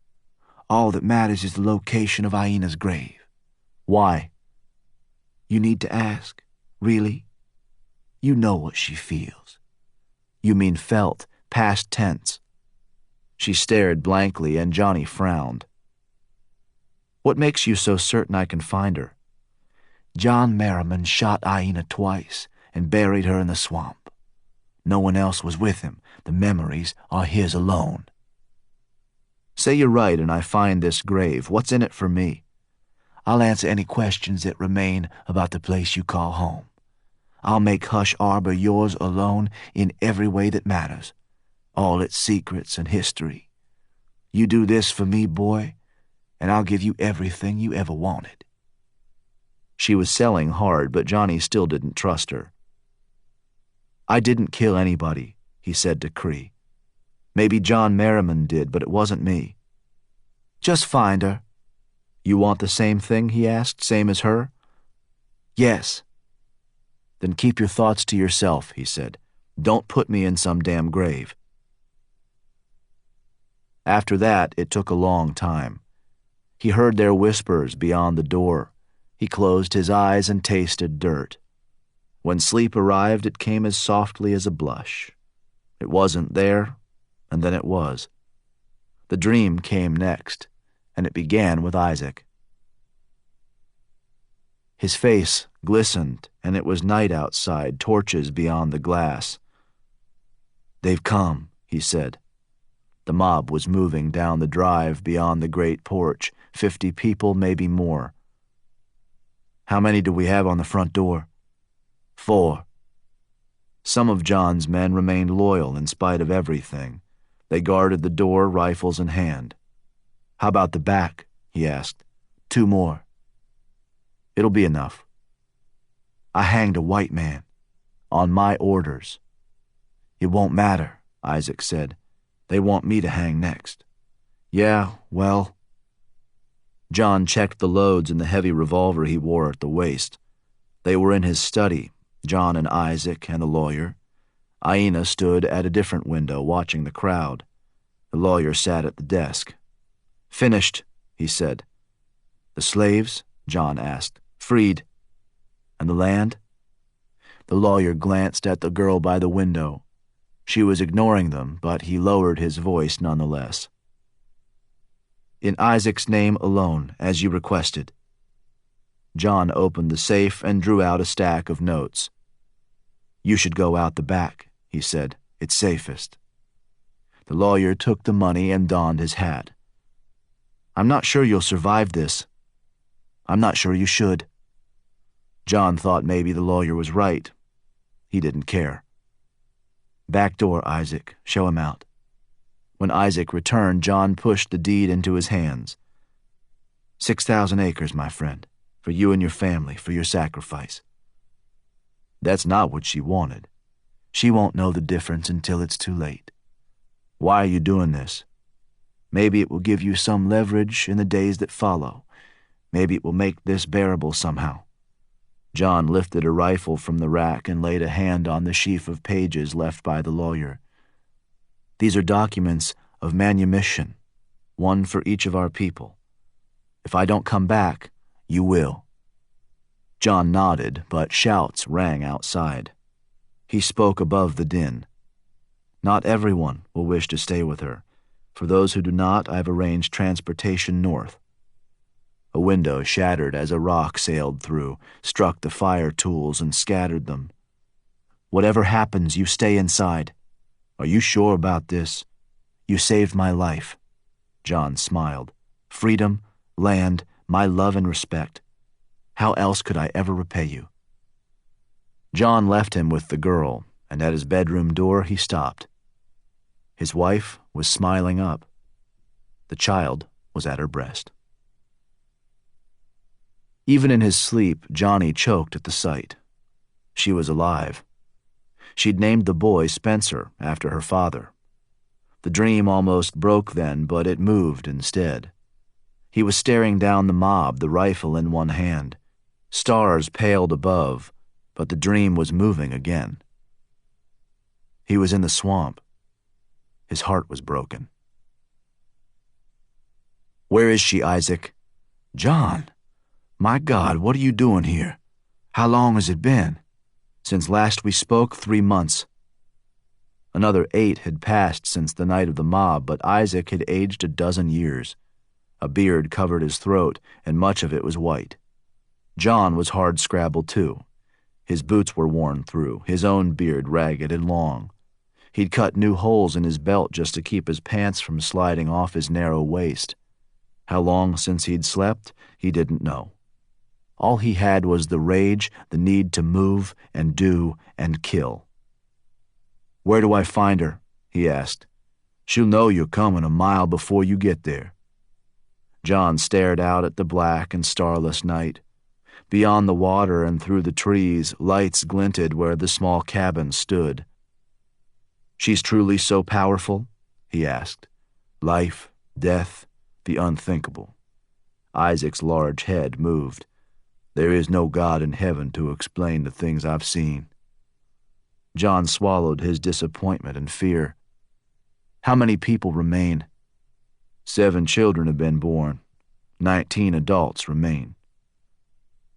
S3: "All that matters is the location of Aina's grave." "Why?" "You need to ask. Really? You know what she feels." "You mean felt, past tense." She stared blankly, and Johnny frowned. "What makes you so certain I can find her?" "John Merrimon shot Aina twice and buried her in the swamp. No one else was with him. The memories are his alone." "Say you're right and I find this grave. What's in it for me?" "I'll answer any questions that remain about the place you call home. I'll make Hush Arbor yours alone in every way that matters, all its secrets and history. You do this for me, boy, and I'll give you everything you ever wanted." She was selling hard, but Johnny still didn't trust her. "I didn't kill anybody," he said to Cree. "Maybe John Merrimon did, but it wasn't me." "Just find her." "You want the same thing?" he asked. "Same as her?" "Yes." "Then keep your thoughts to yourself," he said. Don't put me in some damn grave. After that, it took a long time. He heard their whispers beyond the door. He closed his eyes and tasted dirt. When sleep arrived, it came as softly as a blush. It wasn't there, and then it was. The dream came next, and it began with Isaac. His face glistened, and it was night outside, torches beyond the glass. "They've come," he said. The mob was moving down the drive beyond the great porch, 50 people, maybe more. "How many do we have on the front door?" 4. Some of John's men remained loyal in spite of everything. They guarded the door, rifles in hand. "How about the back?" he asked. 2 more. "It'll be enough." "I hanged a white man. On my orders." "It won't matter," Isaac said. "They want me to hang next." "Yeah, well..." John checked the loads in the heavy revolver he wore at the waist. They were in his study, John and Isaac and the lawyer. Aina stood at a different window watching the crowd. The lawyer sat at the desk. "Finished," he said. "The slaves?" John asked. "Freed." "And the land?" The lawyer glanced at the girl by the window. She was ignoring them, but he lowered his voice nonetheless. "In Isaac's name alone, as you requested." John opened the safe and drew out a stack of notes. "You should go out the back," he said. "It's safest." The lawyer took the money and donned his hat. "I'm not sure you'll survive this." "I'm not sure you should." John thought maybe the lawyer was right. He didn't care. "Back door, Isaac. Show him out." When Isaac returned, John pushed the deed into his hands. 6,000 acres, my friend, for you and your family, for your sacrifice. That's not what she wanted. She won't know the difference until it's too late. Why are you doing this? Maybe it will give you some leverage in the days that follow. Maybe it will make this bearable somehow. John lifted a rifle from the rack and laid a hand on the sheaf of pages left by the lawyer. "These are documents of manumission, one for each of our people. If I don't come back, you will." John nodded, but shouts rang outside. He spoke above the din. "Not everyone will wish to stay with her. For those who do not, I have arranged transportation north." A window shattered as a rock sailed through, struck the fire tools and scattered them. "Whatever happens, you stay inside. Are you sure about this? You saved my life." John smiled. "Freedom, land, my love and respect. How else could I ever repay you?" John left him with the girl, and at his bedroom door he stopped. His wife was smiling up. The child was at her breast. Even in his sleep, Johnny choked at the sight. She was alive. She'd named the boy Spencer after her father. The dream almost broke then, but it moved instead. He was staring down the mob, the rifle in one hand. Stars paled above, but the dream was moving again. He was in the swamp. His heart was broken. "Where is she, Isaac?" "John! My God, what are you doing here? How long has it been?" "Since last we spoke, 3 months." Another 8 had passed since the night of the mob, but Isaac had aged a dozen years. A beard covered his throat, and much of it was white. John was hard-scrabbled too. His boots were worn through, his own beard ragged and long. He'd cut new holes in his belt just to keep his pants from sliding off his narrow waist. How long since he'd slept, he didn't know. All he had was the rage, the need to move and do and kill. "Where do I find her?" he asked. "She'll know you're coming a mile before you get there." John stared out at the black and starless night. Beyond the water and through the trees, lights glinted where the small cabin stood. "She's truly so powerful?" he asked. "Life, death, the unthinkable." Isaac's large head moved. "There is no God in heaven to explain the things I've seen." John swallowed his disappointment and fear. How many people remain? 7 children have been born. 19 adults remain.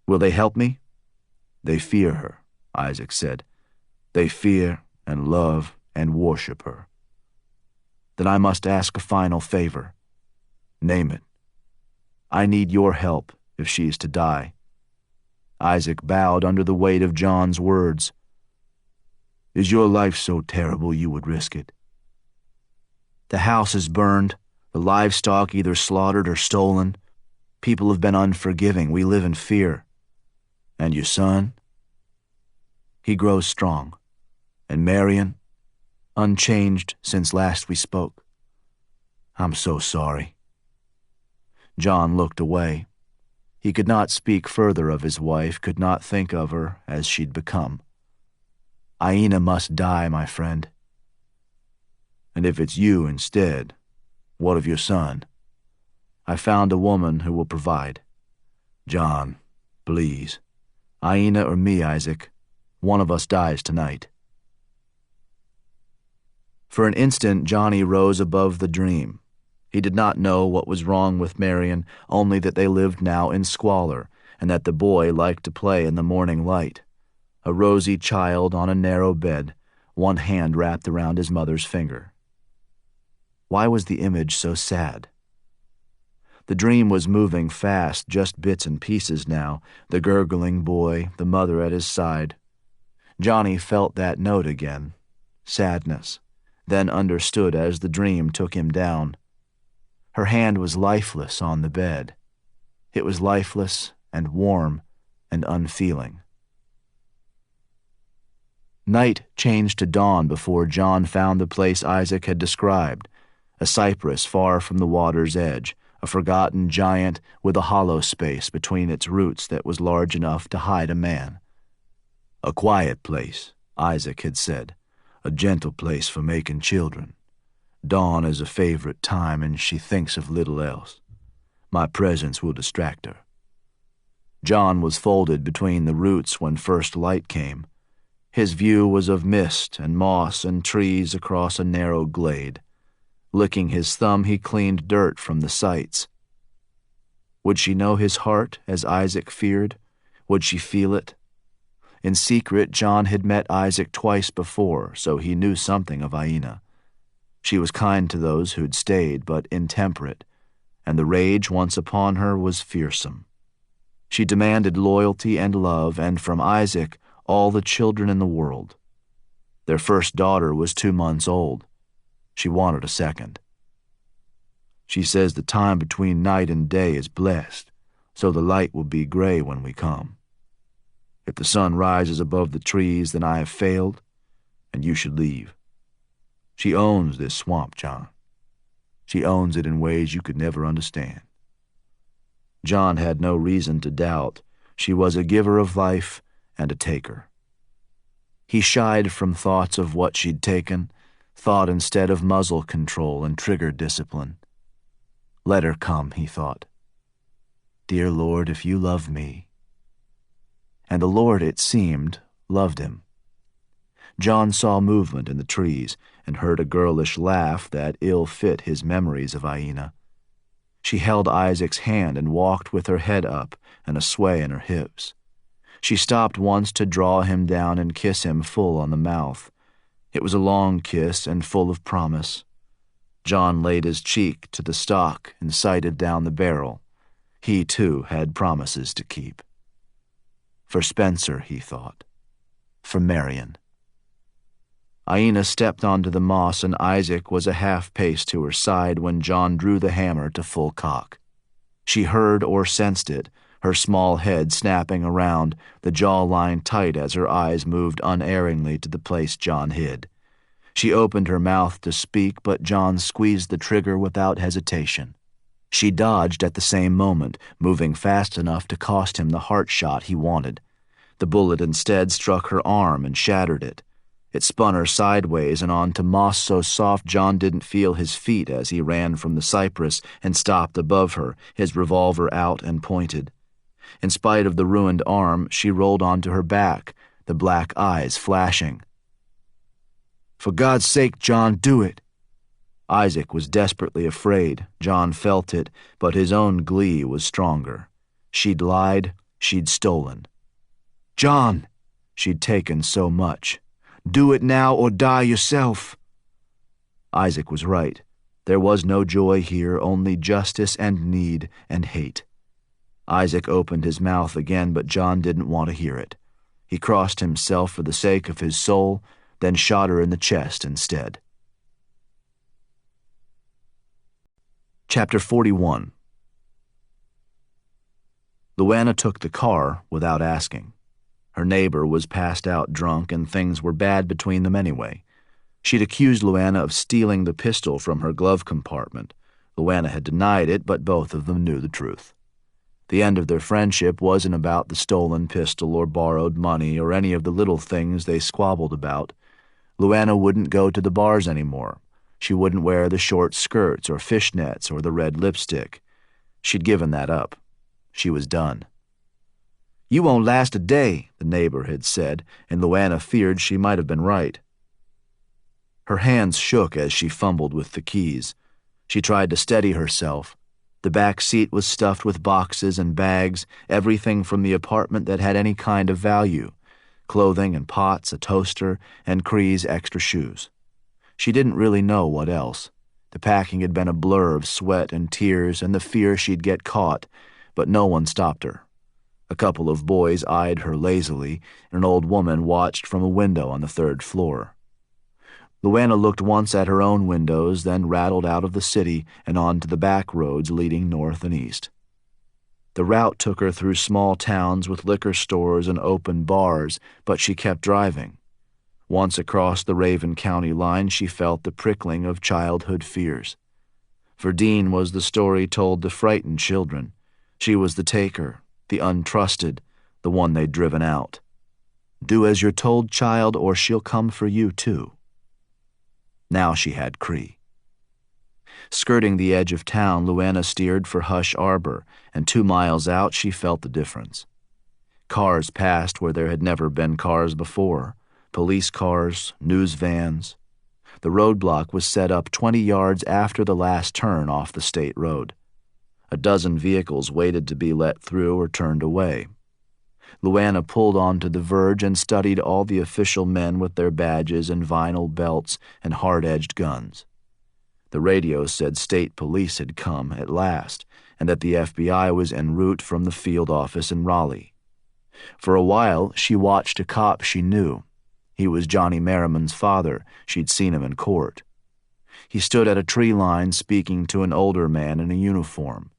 S3: Will they help me? They fear her, Isaac said. They fear and love and worship her. Then I must ask a final favor. Name it. I need your help if she is to die. Isaac bowed under the weight of John's words. Is your life so terrible you would risk it? The house is burned, the livestock either slaughtered or stolen. People have been unforgiving. We live in fear. And your son? He grows strong. And Marion? Unchanged since last we spoke. I'm so sorry. John looked away. He could not speak further of his wife, could not think of her as she'd become. Aina must die, my friend. And if it's you instead, what of your son? I found a woman who will provide. John, please. Aina or me, Isaac. One of us dies tonight. For an instant, Johnny rose above the dream. He did not know what was wrong with Marion, only that they lived now in squalor, and that the boy liked to play in the morning light. A rosy child on a narrow bed, one hand wrapped around his mother's finger. Why was the image so sad? The dream was moving fast, just bits and pieces now, the gurgling boy, the mother at his side. Johnny felt that note again, sadness, then understood as the dream took him down. Her hand was lifeless on the bed. It was lifeless and warm and unfeeling. Night changed to dawn before John found the place Isaac had described, a cypress far from the water's edge, a forgotten giant with a hollow space between its roots that was large enough to hide a man. A quiet place, Isaac had said, a gentle place for making children. Dawn is a favorite time, and she thinks of little else. My presence will distract her. John was folded between the roots when first light came. His view was of mist and moss and trees across a narrow glade. Licking his thumb, he cleaned dirt from the sights. Would she know his heart, as Isaac feared? Would she feel it? In secret, John had met Isaac twice before, so he knew something of Aina. She was kind to those who'd stayed, but intemperate, and the rage once upon her was fearsome. She demanded loyalty and love, and from Isaac, all the children in the world. Their first daughter was 2 months old. She wanted a second. She says the time between night and day is blessed, so the light will be gray when we come. If the sun rises above the trees, then I have failed, and you should leave. She owns this swamp, John. She owns it in ways you could never understand. John had no reason to doubt. She was a giver of life and a taker. He shied from thoughts of what she'd taken, thought instead of muzzle control and trigger discipline. Let her come, he thought. Dear Lord, if you love me. And the Lord, it seemed, loved him. John saw movement in the trees and heard a girlish laugh that ill-fit his memories of Aina. She held Isaac's hand and walked with her head up and a sway in her hips. She stopped once to draw him down and kiss him full on the mouth. It was a long kiss and full of promise. John laid his cheek to the stock and sighted down the barrel. He, too, had promises to keep. For Spencer, he thought. For Marion. Aina stepped onto the moss, and Isaac was a half-pace to her side when John drew the hammer to full cock. She heard or sensed it, her small head snapping around, the jawline tight as her eyes moved unerringly to the place John hid. She opened her mouth to speak, but John squeezed the trigger without hesitation. She dodged at the same moment, moving fast enough to cost him the heart shot he wanted. The bullet instead struck her arm and shattered it. It spun her sideways and onto moss so soft John didn't feel his feet as he ran from the cypress and stopped above her, his revolver out and pointed. In spite of the ruined arm, she rolled onto her back, the black eyes flashing.
S1: For God's sake, John, do it."
S3: Isaac was desperately afraid. John felt it, but his own glee was stronger. She'd lied, she'd stolen.
S1: "John,"
S3: She'd taken so much.
S1: "do it now or die yourself."
S3: Isaac was right. There was no joy here, only justice and need and hate. Isaac opened his mouth again, but John didn't want to hear it. He crossed himself for the sake of his soul, then shot her in the chest instead. Chapter 41. Luana took the car without asking. Her neighbor was passed out drunk, and things were bad between them anyway. She'd accused Luana of stealing the pistol from her glove compartment. Luana had denied it, but both of them knew the truth. The end of their friendship wasn't about the stolen pistol or borrowed money or any of the little things they squabbled about. Luana wouldn't go to the bars anymore. She wouldn't wear the short skirts or fishnets or the red lipstick. She'd given that up. She was done.
S1: "You won't last a day,"
S3: the neighbor had said, and Luana feared she might have been right. Her hands shook as she fumbled with the keys. She tried to steady herself. The back seat was stuffed with boxes and bags, everything from the apartment that had any kind of value: clothing and pots, a toaster, and Cree's extra shoes. She didn't really know what else. The packing had been a blur of sweat and tears and the fear she'd get caught, but no one stopped her. A couple of boys eyed her lazily, and an old woman watched from a window on the third floor. Luana looked once at her own windows, then rattled out of the city and onto the back roads leading north and east. The route took her through small towns with liquor stores and open bars, but she kept driving. Once across the Raven County line, she felt the prickling of childhood fears. For Dean was the story told to frightened children. She was the taker, the untrusted, the one they'd driven out. Do as you're told, child, or she'll come for you, too. Now she had Cree. Skirting the edge of town, Luana steered for Hush Arbor, and 2 miles out she felt the difference. Cars passed where there had never been cars before. Police cars, news vans. The roadblock was set up 20 yards after the last turn off the state road. A dozen vehicles waited to be let through or turned away. Luana pulled onto the verge and studied all the official men with their badges and vinyl belts and hard-edged guns. The radio said state police had come at last, and that the FBI was en route from the field office in Raleigh. For a while, she watched a cop she knew. He was Johnny Merrimon's father. She'd seen him in court. He stood at a tree line speaking to an older man in a uniform.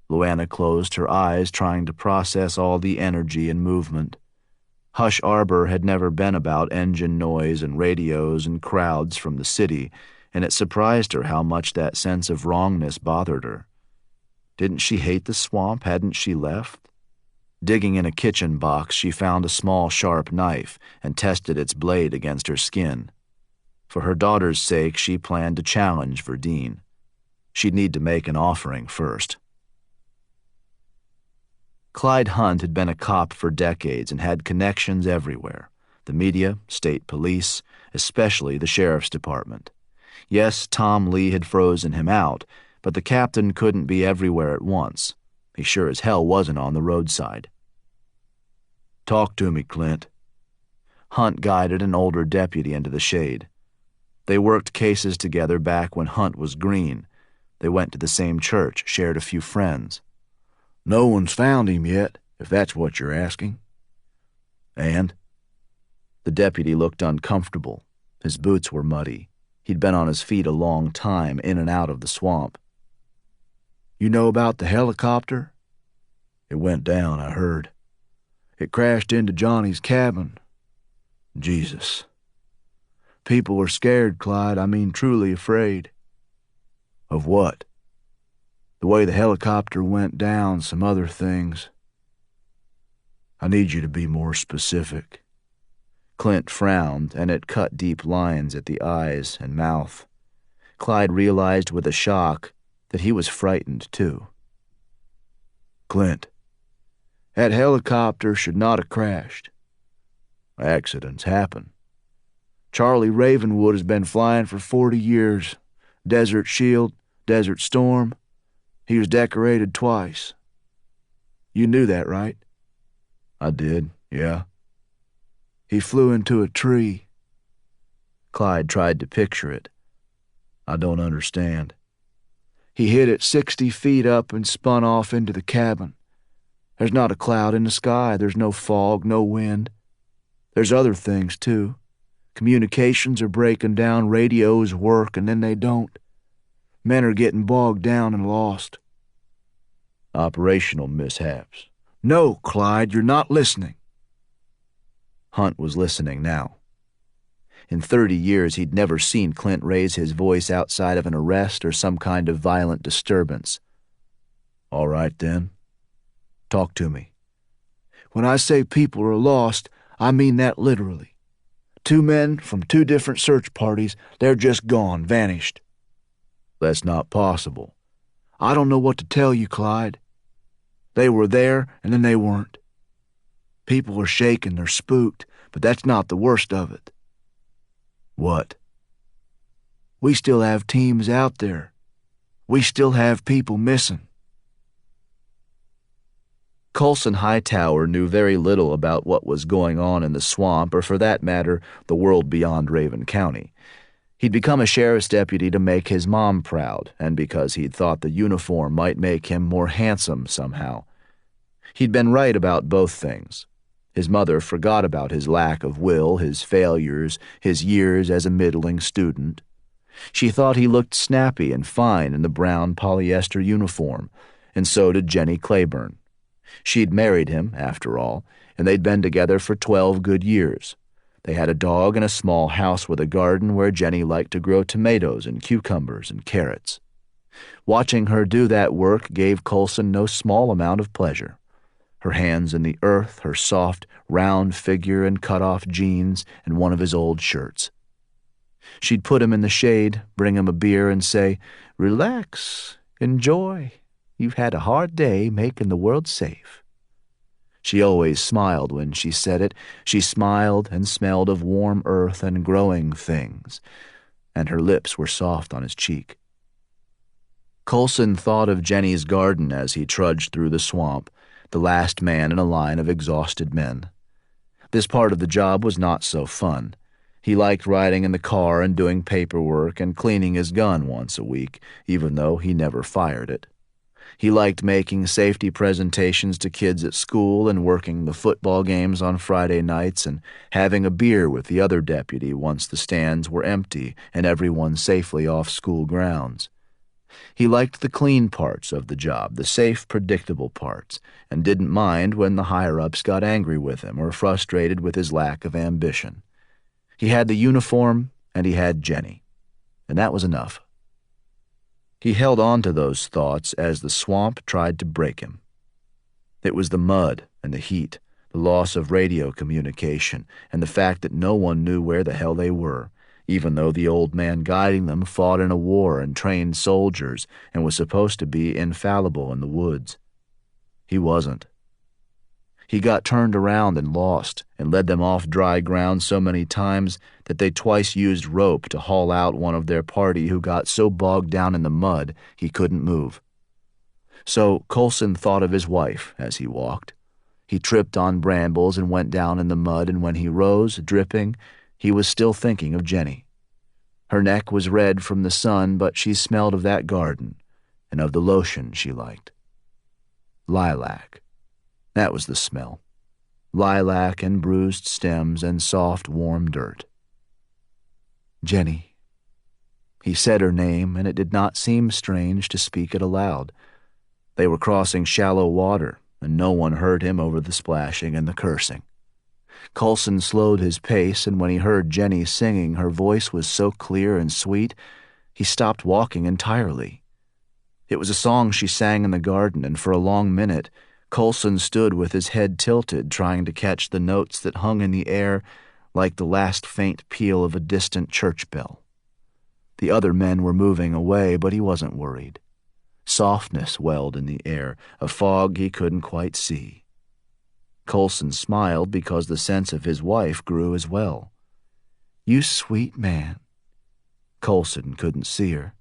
S3: Luana closed her eyes, trying to process all the energy and movement. Hush Arbor had never been about engine noise and radios and crowds from the city, and it surprised her how much that sense of wrongness bothered her. Didn't she hate the swamp? Hadn't she left? Digging in a kitchen box, she found a small, sharp knife and tested its blade against her skin. For her daughter's sake, she planned to challenge Verdine. She'd need to make an offering first. Clyde Hunt had been a cop for decades and had connections everywhere: the media, state police, especially the sheriff's department. Yes, Tom Lee had frozen him out, but the captain couldn't be everywhere at once. He sure as hell wasn't on the roadside. "Talk to me, Clint." Hunt guided an older deputy into the shade. They worked cases together back when Hunt was green. They went to the same church, shared a few friends.
S1: "No one's found him yet, if that's what you're asking."
S3: "And?" The deputy looked uncomfortable. His boots were muddy. He'd been on his feet a long time, in and out of the swamp.
S1: "You know about the helicopter?"
S3: "It went down, I heard."
S1: "It crashed into Johnny's cabin."
S3: "Jesus."
S1: "People were scared, Clyde. I mean truly afraid."
S3: "Of what?"
S1: "The way the helicopter went down, some other things."
S3: "I need you to be more specific." Clint frowned, and it cut deep lines at the eyes and mouth. Clyde realized with a shock that he was frightened, too.
S1: "Clint, that helicopter should not have crashed."
S3: "Accidents happen."
S1: Charlie Ravenwood has been flying for 40 years. Desert Shield, Desert Storm. He was decorated twice. You knew that, right?
S3: I did, yeah.
S1: He flew into a tree.
S3: Clyde tried to picture it. I don't understand.
S1: He hit it 60 feet up and spun off into the cabin. There's not a cloud in the sky. There's no fog, no wind. There's other things, too. Communications are breaking down, radios work, and then they don't. Men are getting bogged down and lost.
S3: Operational mishaps.
S1: No, Clyde, you're not listening.
S3: Hunt was listening now. In 30 years, he'd never seen Clint raise his voice outside of an arrest or some kind of violent disturbance. All right, then. Talk to me.
S1: When I say people are lost, I mean that literally. 2 men from 2 different search parties, they're just gone, vanished.
S3: That's not possible.
S1: I don't know what to tell you, Clyde. They were there, and then they weren't. People are shaken, they're spooked, but that's not the worst of it.
S3: What?
S1: We still have teams out there. We still have people missing.
S3: Colson Hightower knew very little about what was going on in the swamp, or for that matter, the world beyond Raven County. He'd become a sheriff's deputy to make his mom proud, and because he'd thought the uniform might make him more handsome somehow. He'd been right about both things. His mother forgot about his lack of will, his failures, his years as a middling student. She thought he looked snappy and fine in the brown polyester uniform, and so did Jenny Claiborne. She'd married him, after all, and they'd been together for 12 good years. They had a dog and a small house with a garden where Jenny liked to grow tomatoes and cucumbers and carrots. Watching her do that work gave Colson no small amount of pleasure. Her hands in the earth, her soft, round figure in cut-off jeans and one of his old shirts. She'd put him in the shade, bring him a beer, and say, "Relax, enjoy. You've had a hard day making the world safe." She always smiled when she said it. She smiled and smelled of warm earth and growing things, and her lips were soft on his cheek. Colson thought of Jenny's garden as he trudged through the swamp, the last man in a line of exhausted men. This part of the job was not so fun. He liked riding in the car and doing paperwork and cleaning his gun once a week, even though he never fired it. He liked making safety presentations to kids at school and working the football games on Friday nights and having a beer with the other deputy once the stands were empty and everyone safely off school grounds. He liked the clean parts of the job, the safe, predictable parts, and didn't mind when the higher-ups got angry with him or frustrated with his lack of ambition. He had the uniform and he had Jenny, and that was enough. He held on to those thoughts as the swamp tried to break him. It was the mud and the heat, the loss of radio communication, and the fact that no one knew where the hell they were, even though the old man guiding them fought in a war and trained soldiers and was supposed to be infallible in the woods. He wasn't. He got turned around and lost and led them off dry ground so many times that they twice used rope to haul out one of their party who got so bogged down in the mud he couldn't move. So Colson thought of his wife as he walked. He tripped on brambles and went down in the mud, and when he rose, dripping, he was still thinking of Jenny. Her neck was red from the sun, but she smelled of that garden and of the lotion she liked. Lilac. That was the smell. Lilac and bruised stems and soft, warm dirt. Jenny. He said her name, and it did not seem strange to speak it aloud. They were crossing shallow water, and no one heard him over the splashing and the cursing. Colson slowed his pace, and when he heard Jenny singing, her voice was so clear and sweet, he stopped walking entirely. It was a song she sang in the garden, and for a long minute, Colson stood with his head tilted, trying to catch the notes that hung in the air like the last faint peal of a distant church bell. The other men were moving away, but he wasn't worried. Softness welled in the air, a fog he couldn't quite see. Colson smiled because the sense of his wife grew as well.
S1: You sweet man. Coulson couldn't see her.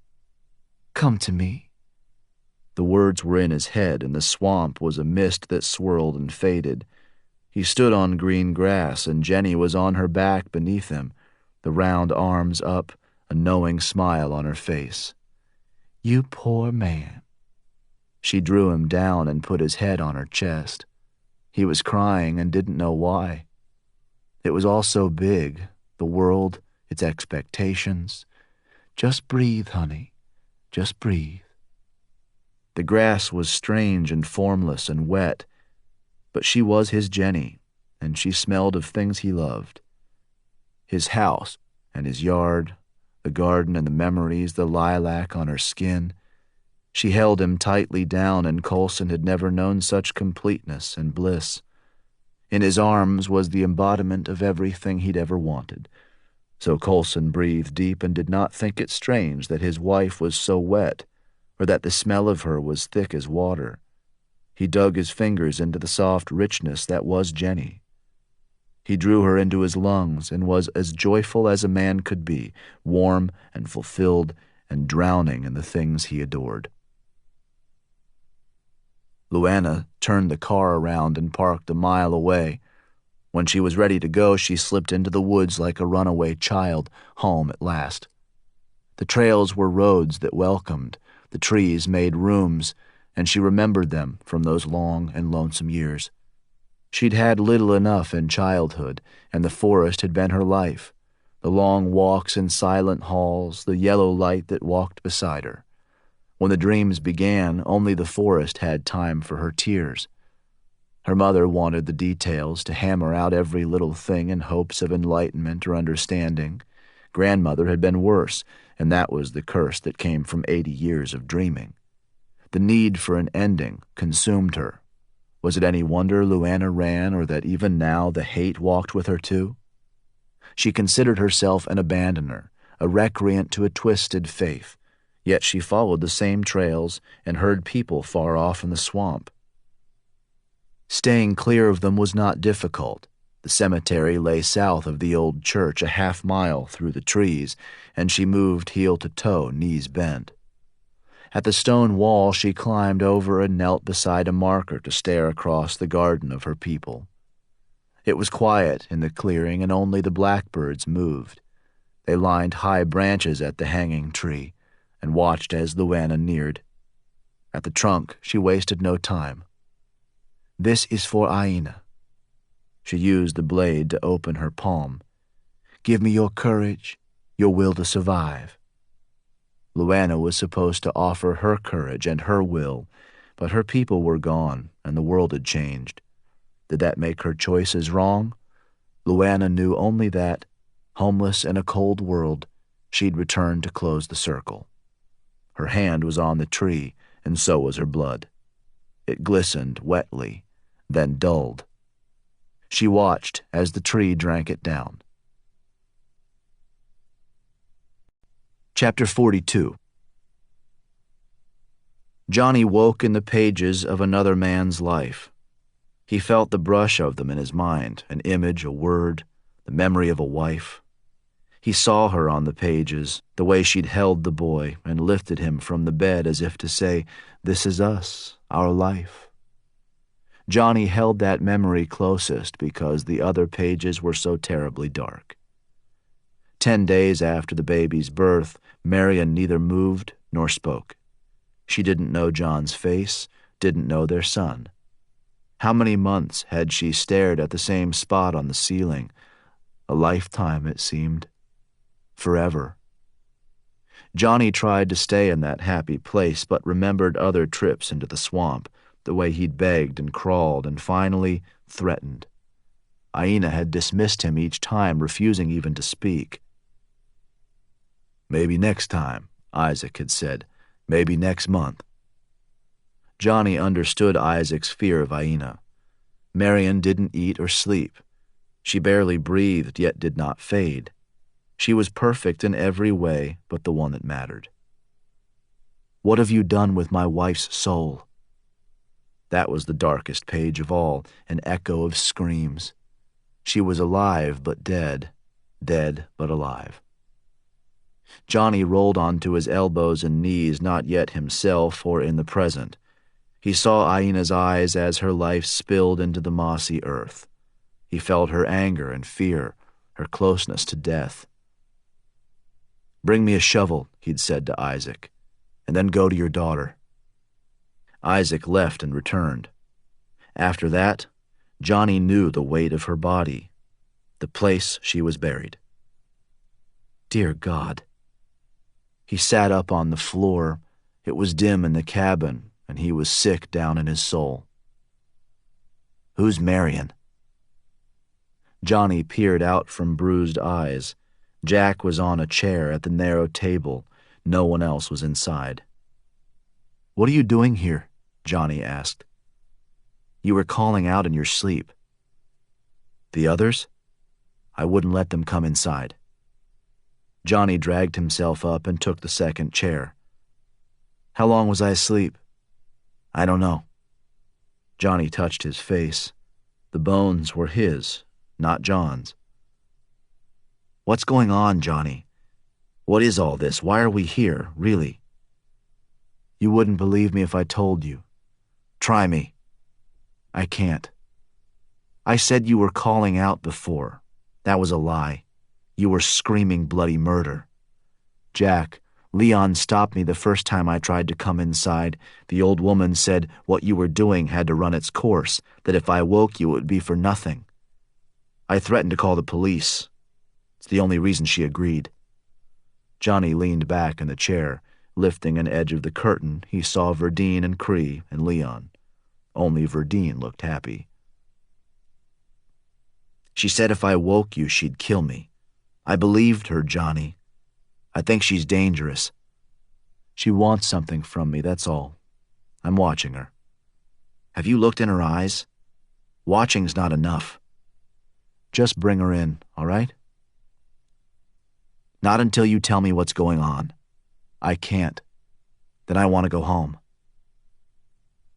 S1: Come to me.
S3: The words were in his head, and the swamp was a mist that swirled and faded. He stood on green grass, and Jenny was on her back beneath him, the round arms up, a knowing smile on her face.
S1: You poor man.
S3: She drew him down and put his head on her chest. He was crying and didn't know why. It was all so big, the world, its expectations.
S1: Just breathe, honey. Just breathe.
S3: The grass was strange and formless and wet, but she was his Jenny, and she smelled of things he loved. His house and his yard, the garden and the memories, the lilac on her skin. She held him tightly down, and Coulson had never known such completeness and bliss. In his arms was the embodiment of everything he'd ever wanted. So Coulson breathed deep and did not think it strange that his wife was so wet, or that the smell of her was thick as water. He dug his fingers into the soft richness that was Jenny. He drew her into his lungs and was as joyful as a man could be, warm and fulfilled and drowning in the things he adored. Luana turned the car around and parked a mile away. When she was ready to go, she slipped into the woods like a runaway child, home at last. The trails were roads that welcomed, the trees made rooms, and she remembered them from those long and lonesome years. She'd had little enough in childhood, and the forest had been her life, the long walks in silent halls, the yellow light that walked beside her. When the dreams began, only the forest had time for her tears. Her mother wanted the details, to hammer out every little thing in hopes of enlightenment or understanding. Grandmother had been worse, and that was the curse that came from 80 years of dreaming. The need for an ending consumed her. Was it any wonder Luana ran, or that even now the hate walked with her too? She considered herself an abandoner, a recreant to a twisted faith, yet she followed the same trails and heard people far off in the swamp. Staying clear of them was not difficult. The cemetery lay south of the old church, a half-mile through the trees, and she moved heel to toe, knees bent. At the stone wall she climbed over and knelt beside a marker to stare across the garden of her people. It was quiet in the clearing, and only the blackbirds moved. They lined high branches at the hanging tree and watched as Luana neared. At the trunk she wasted no time. This is for Aina. She used the blade to open her palm. Give me your courage, your will to survive. Luana was supposed to offer her courage and her will, but her people were gone and the world had changed. Did that make her choices wrong? Luana knew only that, homeless in a cold world, she'd return to close the circle. Her hand was on the tree, and so was her blood. It glistened wetly, then dulled. She watched as the tree drank it down. Chapter 42. Johnny woke in the pages of another man's life. He felt the brush of them in his mind, an image, a word, the memory of a wife. He saw her on the pages, the way she'd held the boy and lifted him from the bed as if to say, "This is us, our life." Johnny held that memory closest because the other pages were so terribly dark. 10 days after the baby's birth, Marion neither moved nor spoke. She didn't know John's face, didn't know their son. How many months had she stared at the same spot on the ceiling? A lifetime, it seemed. Forever. Johnny tried to stay in that happy place, but remembered other trips into the swamp, the way he'd begged and crawled and finally threatened. Aina had dismissed him each time, refusing even to speak. "Maybe next time," Isaac had said. "Maybe next month." Johnny understood Isaac's fear of Aina. Marion didn't eat or sleep. She barely breathed, yet did not fade. She was perfect in every way but the one that mattered. "What have you done with my wife's soul?" That was the darkest page of all, an echo of screams. She was alive but dead, dead but alive. Johnny rolled onto his elbows and knees, not yet himself or in the present. He saw Aina's eyes as her life spilled into the mossy earth. He felt her anger and fear, her closeness to death. "Bring me a shovel," he'd said to Isaac, "and then go to your daughter." Isaac left and returned. After that, Johnny knew the weight of her body, the place she was buried. Dear God. He sat up on the floor. It was dim in the cabin, and he was sick down in his soul. "Who's Marion?" Johnny peered out from bruised eyes. Jack was on a chair at the narrow table. No one else was inside. "What are you doing here?" Johnny asked. "You were calling out in your sleep." "The others?" "I wouldn't let them come inside." Johnny dragged himself up and took the second chair. "How long was I asleep?" "I don't know." Johnny touched his face. The bones were his, not John's. "What's going on, Johnny? What is all this? Why are we here, really?" "You wouldn't believe me if I told you." "Try me." "I can't." "I said you were calling out before. That was a lie. You were screaming bloody murder. Jack, Leon stopped me the first time I tried to come inside. The old woman said what you were doing had to run its course, that if I woke you it would be for nothing. I threatened to call the police. It's the only reason she agreed." Johnny leaned back in the chair. Lifting an edge of the curtain, he saw Verdine and Cree and Leon. Only Verdine looked happy. "She said if I woke you, she'd kill me. I believed her, Johnny. I think she's dangerous. She wants something from me, that's all. I'm watching her." "Have you looked in her eyes? Watching's not enough." "Just bring her in, all right?" "Not until you tell me what's going on." "I can't. Then I want to go home."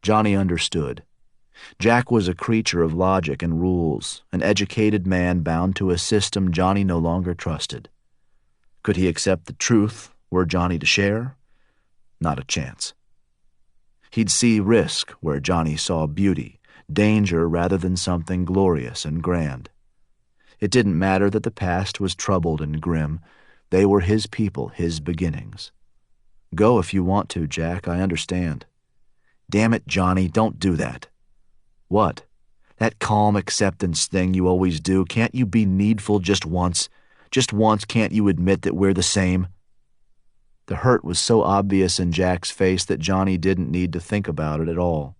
S3: Johnny understood. Jack was a creature of logic and rules, an educated man bound to a system Johnny no longer trusted. Could he accept the truth were Johnny to share? Not a chance. He'd see risk where Johnny saw beauty, danger rather than something glorious and grand. It didn't matter that the past was troubled and grim. They were his people, his beginnings. "Go if you want to, Jack, I understand." "Damn it, Johnny, don't do that." "What?" "That calm acceptance thing you always do. Can't you be needful just once? Just once can't you admit that we're the same?" The hurt was so obvious in Jack's face that Johnny didn't need to think about it at all.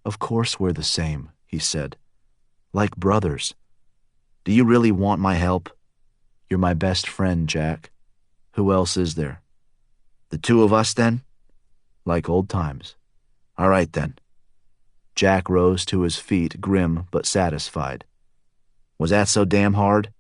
S3: "Of course we're the same," he said. "Like brothers. Do you really want my help?" "You're my best friend, Jack. Who else is there?" "The two of us, then?" "Like old times." "All right, then." Jack rose to his feet, grim but satisfied. "Was that so damn hard?"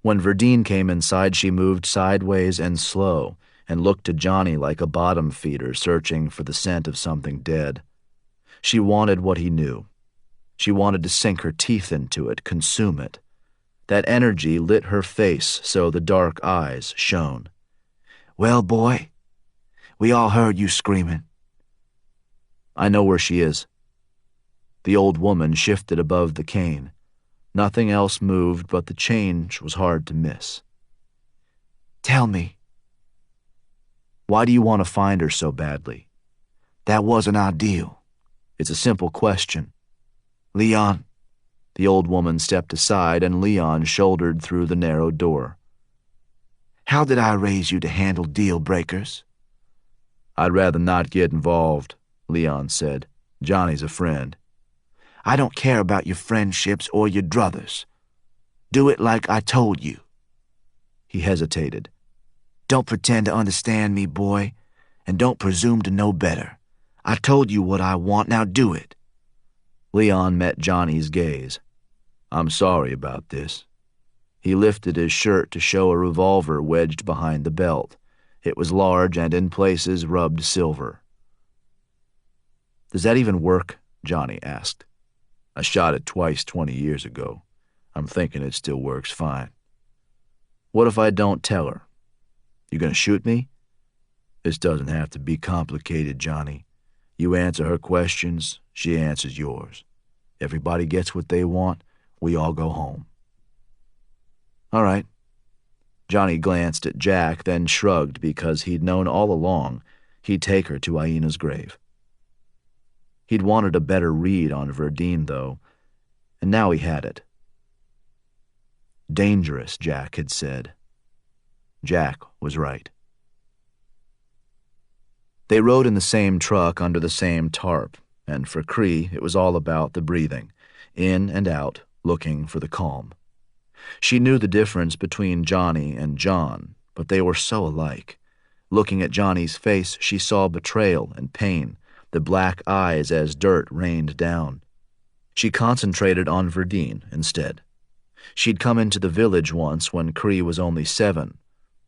S3: When Verdine came inside, she moved sideways and slow, and looked to Johnny like a bottom feeder searching for the scent of something dead. She wanted what he knew. She wanted to sink her teeth into it, consume it. That energy lit her face so the dark eyes shone. "Well, boy, we all heard you screaming." "I know where she is." The old woman shifted above the cane. Nothing else moved, but the change was hard to miss. "Tell me." "Why do you want to find her so badly?" "That wasn't ideal." "It's a simple question." "Leon." The old woman stepped aside, and Leon shouldered through the narrow door. "How did I raise you to handle deal breakers?" "I'd rather not get involved," Leon said. "Johnny's a friend." "I don't care about your friendships or your druthers. Do it like I told you." He hesitated. "Don't pretend to understand me, boy, and don't presume to know better. I told you what I want, now do it." Leon met Johnny's gaze. "I'm sorry about this." He lifted his shirt to show a revolver wedged behind the belt. It was large and in places rubbed silver. "Does that even work?" Johnny asked. "I shot it twice 20 years ago. I'm thinking it still works fine. What if I don't tell her? You gonna shoot me? This doesn't have to be complicated, Johnny. You answer her questions, she answers yours. Everybody gets what they want, we all go home. All right. Johnny glanced at Jack, then shrugged because he'd known all along he'd take her to Aina's grave. He'd wanted a better read on Verdine, though, and now he had it. Dangerous, Jack had said. Jack was right. They rode in the same truck under the same tarp, and for Cree it was all about the breathing, in and out, looking for the calm. She knew the difference between Johnny and John, but they were so alike. Looking at Johnny's face, she saw betrayal and pain, the black eyes as dirt rained down. She concentrated on Verdine instead. She'd come into the village once when Cree was only 7.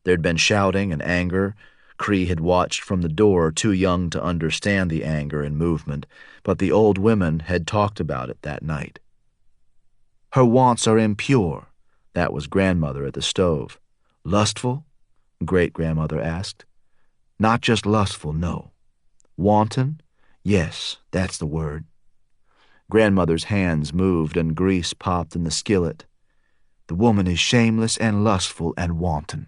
S3: There'd been shouting and anger. Cree had watched from the door, too young to understand the anger and movement, but the old women had talked about it that night. Her wants are impure. That was grandmother at the stove. Lustful? Great-grandmother asked. Not just lustful, no. Wanton? Yes, that's the word. Grandmother's hands moved and grease popped in the skillet. The woman is shameless and lustful and wanton.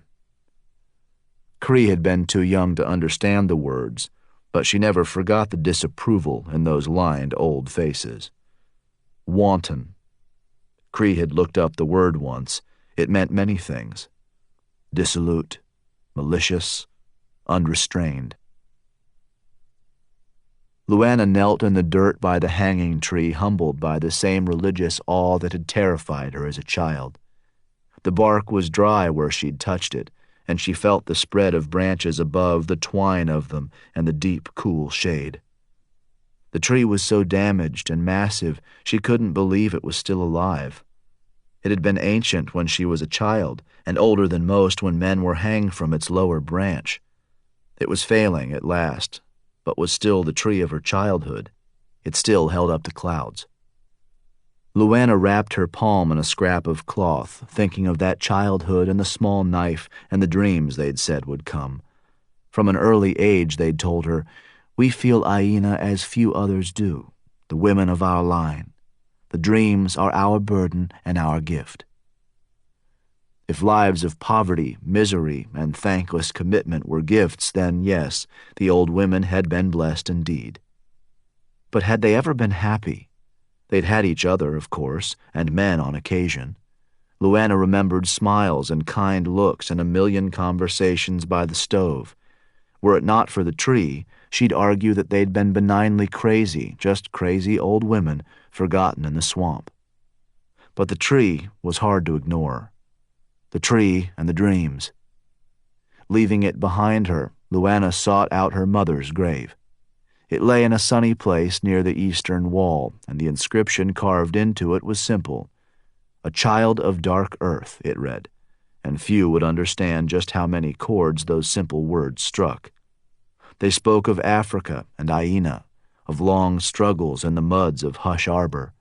S3: Cree had been too young to understand the words, but she never forgot the disapproval in those lined old faces. Wanton. Cree had looked up the word once. It meant many things. Dissolute, malicious, unrestrained. Luana knelt in the dirt by the hanging tree, humbled by the same religious awe that had terrified her as a child. The bark was dry where she'd touched it, and she felt the spread of branches above, the twine of them, and the deep, cool shade. The tree was so damaged and massive she couldn't believe it was still alive. It had been ancient when she was a child, and older than most when men were hanged from its lower branch. It was failing at last, but was still the tree of her childhood. It still held up the clouds. Luana wrapped her palm in a scrap of cloth, thinking of that childhood and the small knife and the dreams they'd said would come. From an early age, they'd told her, "We feel Aina as few others do, the women of our line. The dreams are our burden and our gift." If lives of poverty, misery, and thankless commitment were gifts, then yes, the old women had been blessed indeed. But had they ever been happy? They'd had each other, of course, and men on occasion. Luana remembered smiles and kind looks and a million conversations by the stove. Were it not for the tree, she'd argue that they'd been benignly crazy, just crazy old women forgotten in the swamp. But the tree was hard to ignore. The tree and the dreams. Leaving it behind her, Luana sought out her mother's grave. It lay in a sunny place near the eastern wall, and the inscription carved into it was simple. "A child of dark earth," it read, and few would understand just how many chords those simple words struck. They spoke of Africa and Aina, of long struggles in the muds of Hush Arbor.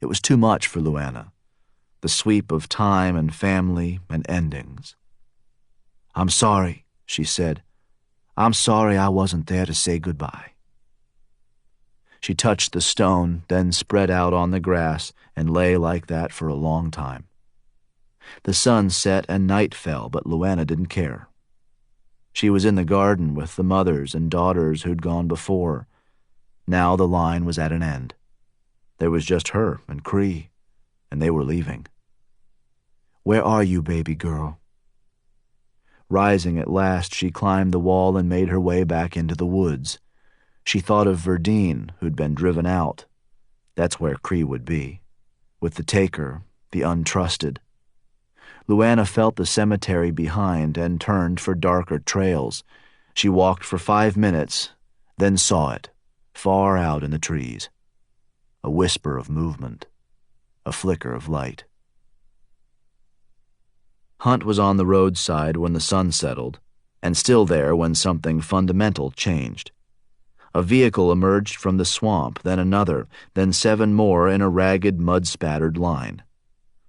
S3: It was too much for Luana, the sweep of time and family and endings. "I'm sorry," she said. "I'm sorry I wasn't there to say goodbye." She touched the stone, then spread out on the grass and lay like that for a long time. The sun set and night fell, but Luana didn't care. She was in the garden with the mothers and daughters who'd gone before. Now the line was at an end. There was just her and Cree, and they were leaving. "Where are you, baby girl?" Rising at last, she climbed the wall and made her way back into the woods. She thought of Verdine, who'd been driven out. That's where Cree would be, with the taker, the untrusted. Luana felt the cemetery behind and turned for darker trails. She walked for 5 minutes, then saw it, far out in the trees. A whisper of movement, a flicker of light. Hunt was on the roadside when the sun settled, and still there when something fundamental changed. A vehicle emerged from the swamp, then another, then 7 more in a ragged, mud-spattered line.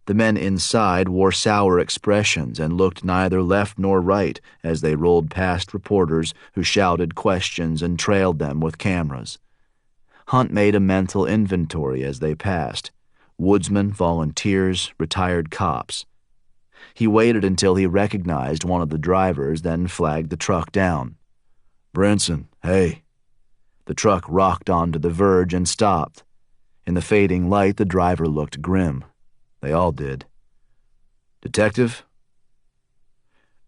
S3: The men inside wore sour expressions and looked neither left nor right as they rolled past reporters who shouted questions and trailed them with cameras. Hunt made a mental inventory as they passed: woodsmen, volunteers, retired cops. He waited until he recognized one of the drivers, then flagged the truck down. "Brinson, hey." The truck rocked onto the verge and stopped. In the fading light, the driver looked grim. They all did. "Detective?"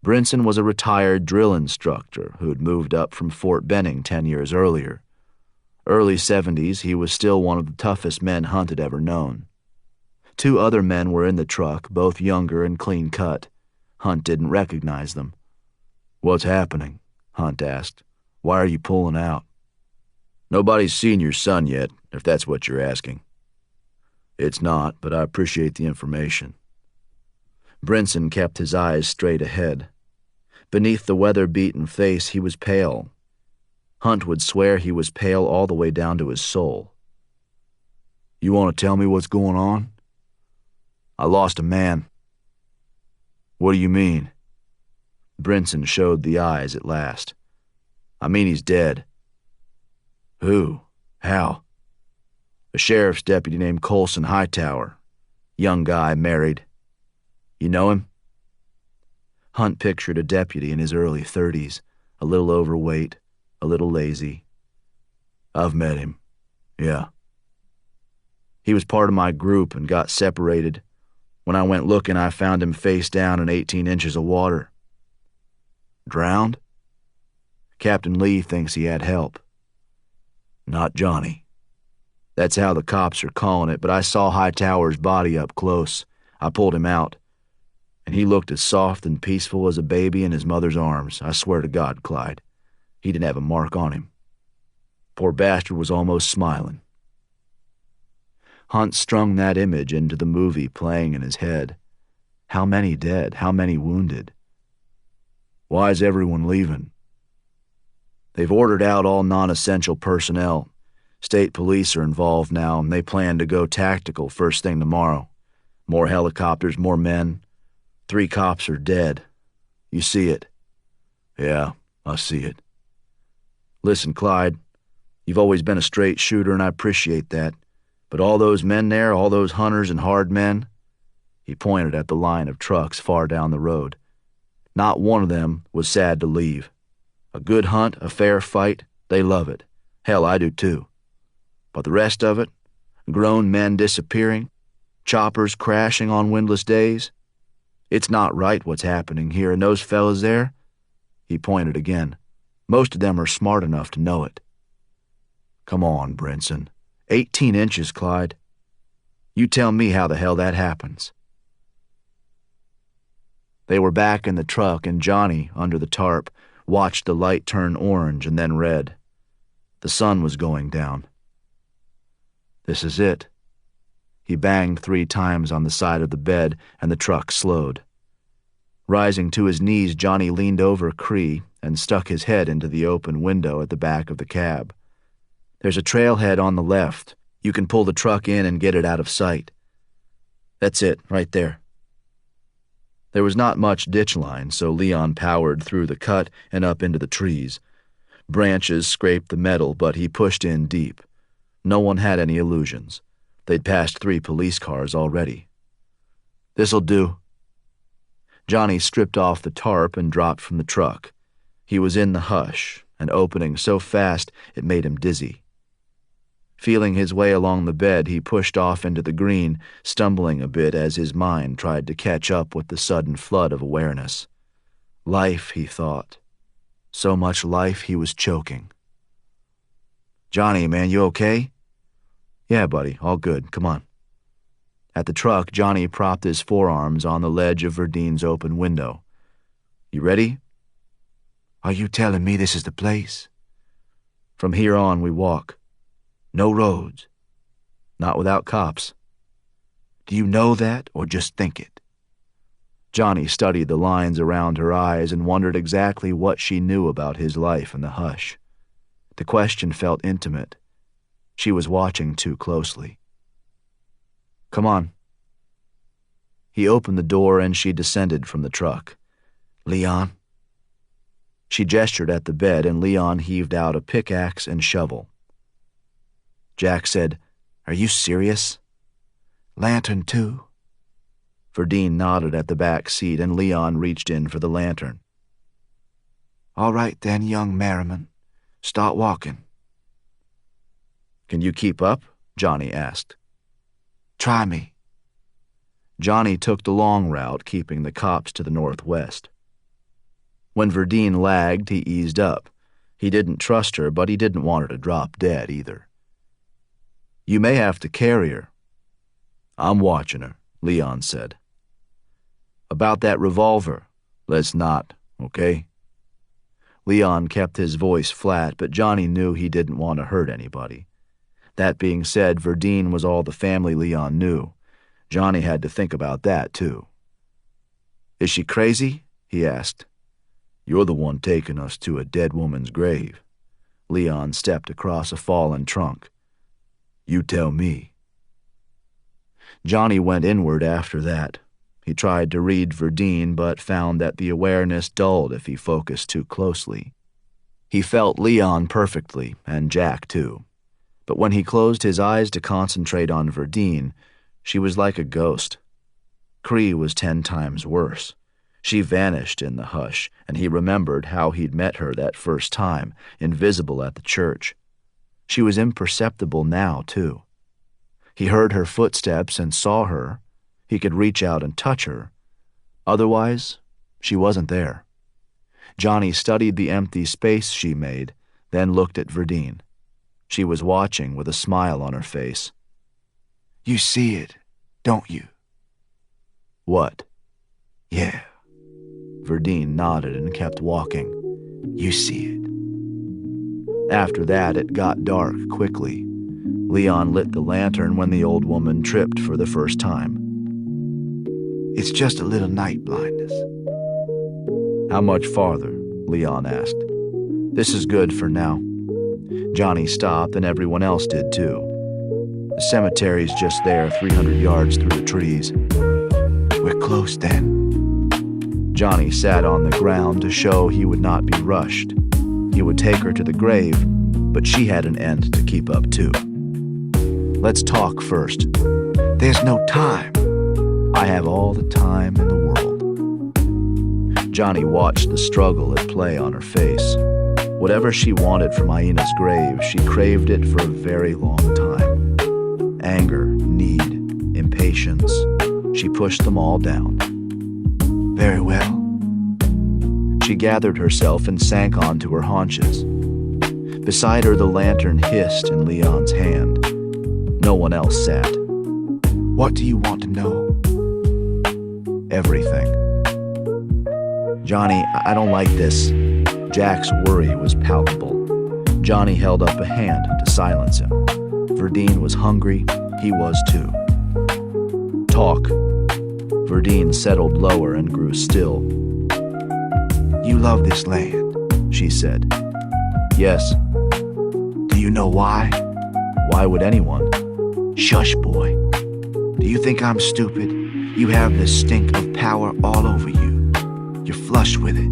S3: Brinson was a retired drill instructor who'd moved up from Fort Benning 10 years earlier. Early 70s, he was still one of the toughest men Hunt had ever known. 2 other men were in the truck, both younger and clean-cut. Hunt didn't recognize them. "What's happening?" Hunt asked. "Why are you pulling out?" "Nobody's seen your son yet, if that's what you're asking." "It's not, but I appreciate the information." Brinson kept his eyes straight ahead. Beneath the weather-beaten face, he was pale. Hunt would swear he was pale all the way down to his soul. "You want to tell me what's going on?" "I lost a man." "What do you mean?" Brinson showed the eyes at last. "I mean he's dead." "Who? How?" "A sheriff's deputy named Colson Hightower. Young guy, married. You know him?" Hunt pictured a deputy in his early 30s, a little overweight, a little lazy. "I've met him. Yeah. He was part of my group and got separated. When I went looking, I found him face down in 18 inches of water." "Drowned?" "Captain Lee thinks he had help." "Not Johnny." "That's how the cops are calling it, but I saw Hightower's body up close. I pulled him out, and he looked as soft and peaceful as a baby in his mother's arms. I swear to God, Clyde, he didn't have a mark on him. Poor bastard was almost smiling." Hunt strung that image into the movie playing in his head. How many dead? How many wounded? "Why is everyone leaving?" "They've ordered out all non-essential personnel. State police are involved now, and they plan to go tactical first thing tomorrow. More helicopters, more men. 3 cops are dead. You see it." "Yeah, I see it." "Listen, Clyde, you've always been a straight shooter, and I appreciate that. But all those men there, all those hunters and hard men," he pointed at the line of trucks far down the road, "not one of them was sad to leave. A good hunt, a fair fight, they love it. Hell, I do too. But the rest of it, grown men disappearing, choppers crashing on windless days, it's not right what's happening here, and those fellas there," he pointed again, "most of them are smart enough to know it." "Come on, Brinson. 18 inches, Clyde. You tell me how the hell that happens." They were back in the truck, and Johnny, under the tarp, watched the light turn orange and then red. The sun was going down. "This is it." He banged 3 times on the side of the bed, and the truck slowed. Rising to his knees, Johnny leaned over Cree and stuck his head into the open window at the back of the cab. "There's a trailhead on the left. You can pull the truck in and get it out of sight. That's it, right there." There was not much ditch line, so Leon powered through the cut and up into the trees. Branches scraped the metal, but he pushed in deep. No one had any illusions. They'd passed 3 police cars already. "This'll do." Johnny stripped off the tarp and dropped from the truck. He was in the hush, and opening so fast it made him dizzy. Feeling his way along the bed, he pushed off into the green, stumbling a bit as his mind tried to catch up with the sudden flood of awareness. Life, he thought. So much life he was choking. "Johnny, man, you okay?" "Yeah, buddy, all good. Come on." At the truck, Johnny propped his forearms on the ledge of Verdine's open window. "You ready?" "Are you telling me this is the place?" "From here on, we walk. No roads. Not without cops." "Do you know that, or just think it?" Johnny studied the lines around her eyes and wondered exactly what she knew about his life in the hush. The question felt intimate. She was watching too closely. "Come on." He opened the door and she descended from the truck.
S1: Leon?
S3: She gestured at the bed and Leon heaved out a pickaxe and shovel.
S1: Jack said, "Are you serious? Lantern too?"
S3: Verdine nodded at the back seat and Leon reached in for the lantern.
S1: "All right then, young Merrimon. Start walking."
S3: "Can you keep up?" Johnny asked.
S1: "Try me."
S3: Johnny took the long route, keeping the copse to the northwest. When Verdine lagged, he eased up. He didn't trust her, but he didn't want her to drop dead either. "You may have to carry her." "I'm watching her," Leon said. "About that revolver, let's not, okay?" Leon kept his voice flat, but Johnny knew he didn't want to hurt anybody. That being said, Verdine was all the family Leon knew. Johnny had to think about that, too. "Is she crazy?" he asked. "You're the one taking us to a dead woman's grave." Leon stepped across a fallen trunk. "You tell me." Johnny went inward after that. He tried to read Verdine, but found that the awareness dulled if he focused too closely. He felt Leon perfectly, and Jack too. But when he closed his eyes to concentrate on Verdine, she was like a ghost. Cree was 10 times worse. She vanished in the hush, and he remembered how he'd met her that first time, invisible at the church. She was imperceptible now, too. He heard her footsteps and saw her. He could reach out and touch her. Otherwise, she wasn't there. Johnny studied the empty space she made, then looked at Verdine. She was watching with a smile on her face.
S1: "You see it, don't you?"
S3: "What?"
S1: "Yeah."
S3: Verdine nodded and kept walking.
S1: "You see it."
S3: After that, it got dark quickly. Leon lit the lantern when the old woman tripped for the first time.
S1: "It's just a little night blindness."
S3: "How much farther?" Leon asked. "This is good for now." Johnny stopped, and everyone else did too. "The cemetery's just there, 300 yards through the trees."
S1: "We're close then."
S3: Johnny sat on the ground to show he would not be rushed. He would take her to the grave, but she had an end to keep up too. "Let's talk first."
S1: "There's no time."
S3: "I have all the time in the world." Johnny watched the struggle at play on her face. Whatever she wanted from Aina's grave, she craved it for a very long time. Anger, need, impatience. She pushed them all down.
S1: "Very well."
S3: She gathered herself and sank onto her haunches. Beside her, the lantern hissed in Leon's hand. No one else sat.
S1: "What do you want to know?"
S3: "Everything." "Johnny, I don't like this." Jack's worry was palpable. Johnny held up a hand to silence him. Verdine was hungry. He was too. "Talk." Verdine settled lower and grew still.
S1: "You love this land,"
S3: she said. "Yes."
S1: "Do you know why?"
S3: "Why would anyone?"
S1: "Shush, boy. Do you think I'm stupid? You have the stink of power all over you. You're flush with it.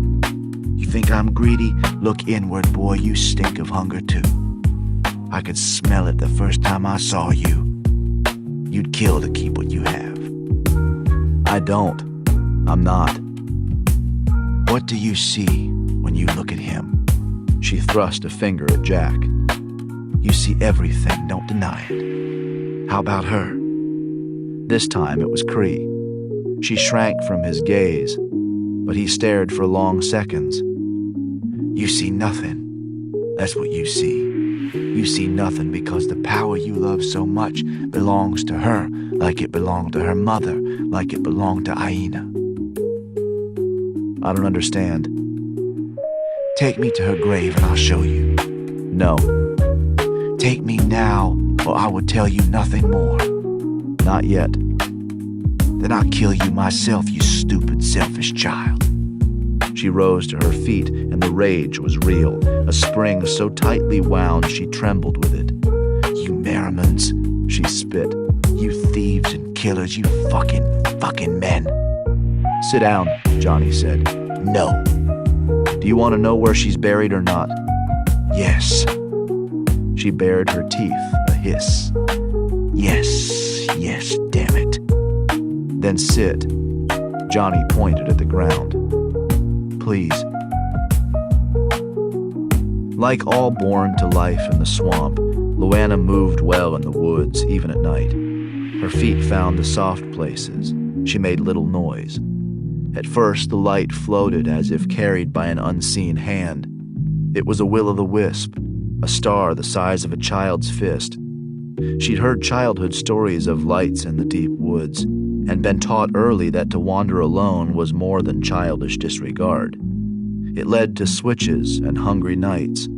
S1: You think I'm greedy? Look inward, boy. You stink of hunger too. I could smell it the first time I saw you. You'd kill to keep what you have."
S3: "I don't. I'm not."
S1: "What do you see when you look at him?"
S3: She thrust a finger at Jack.
S1: "You see everything, don't deny it. How about her?"
S3: This time it was Cree. She shrank from his gaze, but he stared for long seconds.
S1: "You see nothing. That's what you see. You see nothing because the power you love so much belongs to her, like it belonged to her mother, like it belonged to Aina."
S3: "I don't understand."
S1: "Take me to her grave and I'll show you."
S3: "No."
S1: "Take me now, or I will tell you nothing more."
S3: "Not yet."
S1: "Then I'll kill you myself, you stupid, selfish child."
S3: She rose to her feet, and the rage was real, a spring so tightly wound she trembled with it.
S1: "You Merrimons,"
S3: she spit.
S1: "You thieves and killers, you fucking fucking men.
S3: Sit down, Johnny said.
S1: No.
S3: Do you want to know where she's buried or not?
S1: Yes.
S3: She bared her teeth, a hiss.
S1: Yes, damn it.
S3: Then sit. Johnny pointed at the ground. Please. Like all born to life in the swamp, Luana moved well in the woods, even at night. Her feet found the soft places. She made little noise. At first, the light floated as if carried by an unseen hand. It was a will-o'-the-wisp, a star the size of a child's fist. She'd heard childhood stories of lights in the deep woods, and been taught early that to wander alone was more than childish disregard. It led to switches and hungry nights.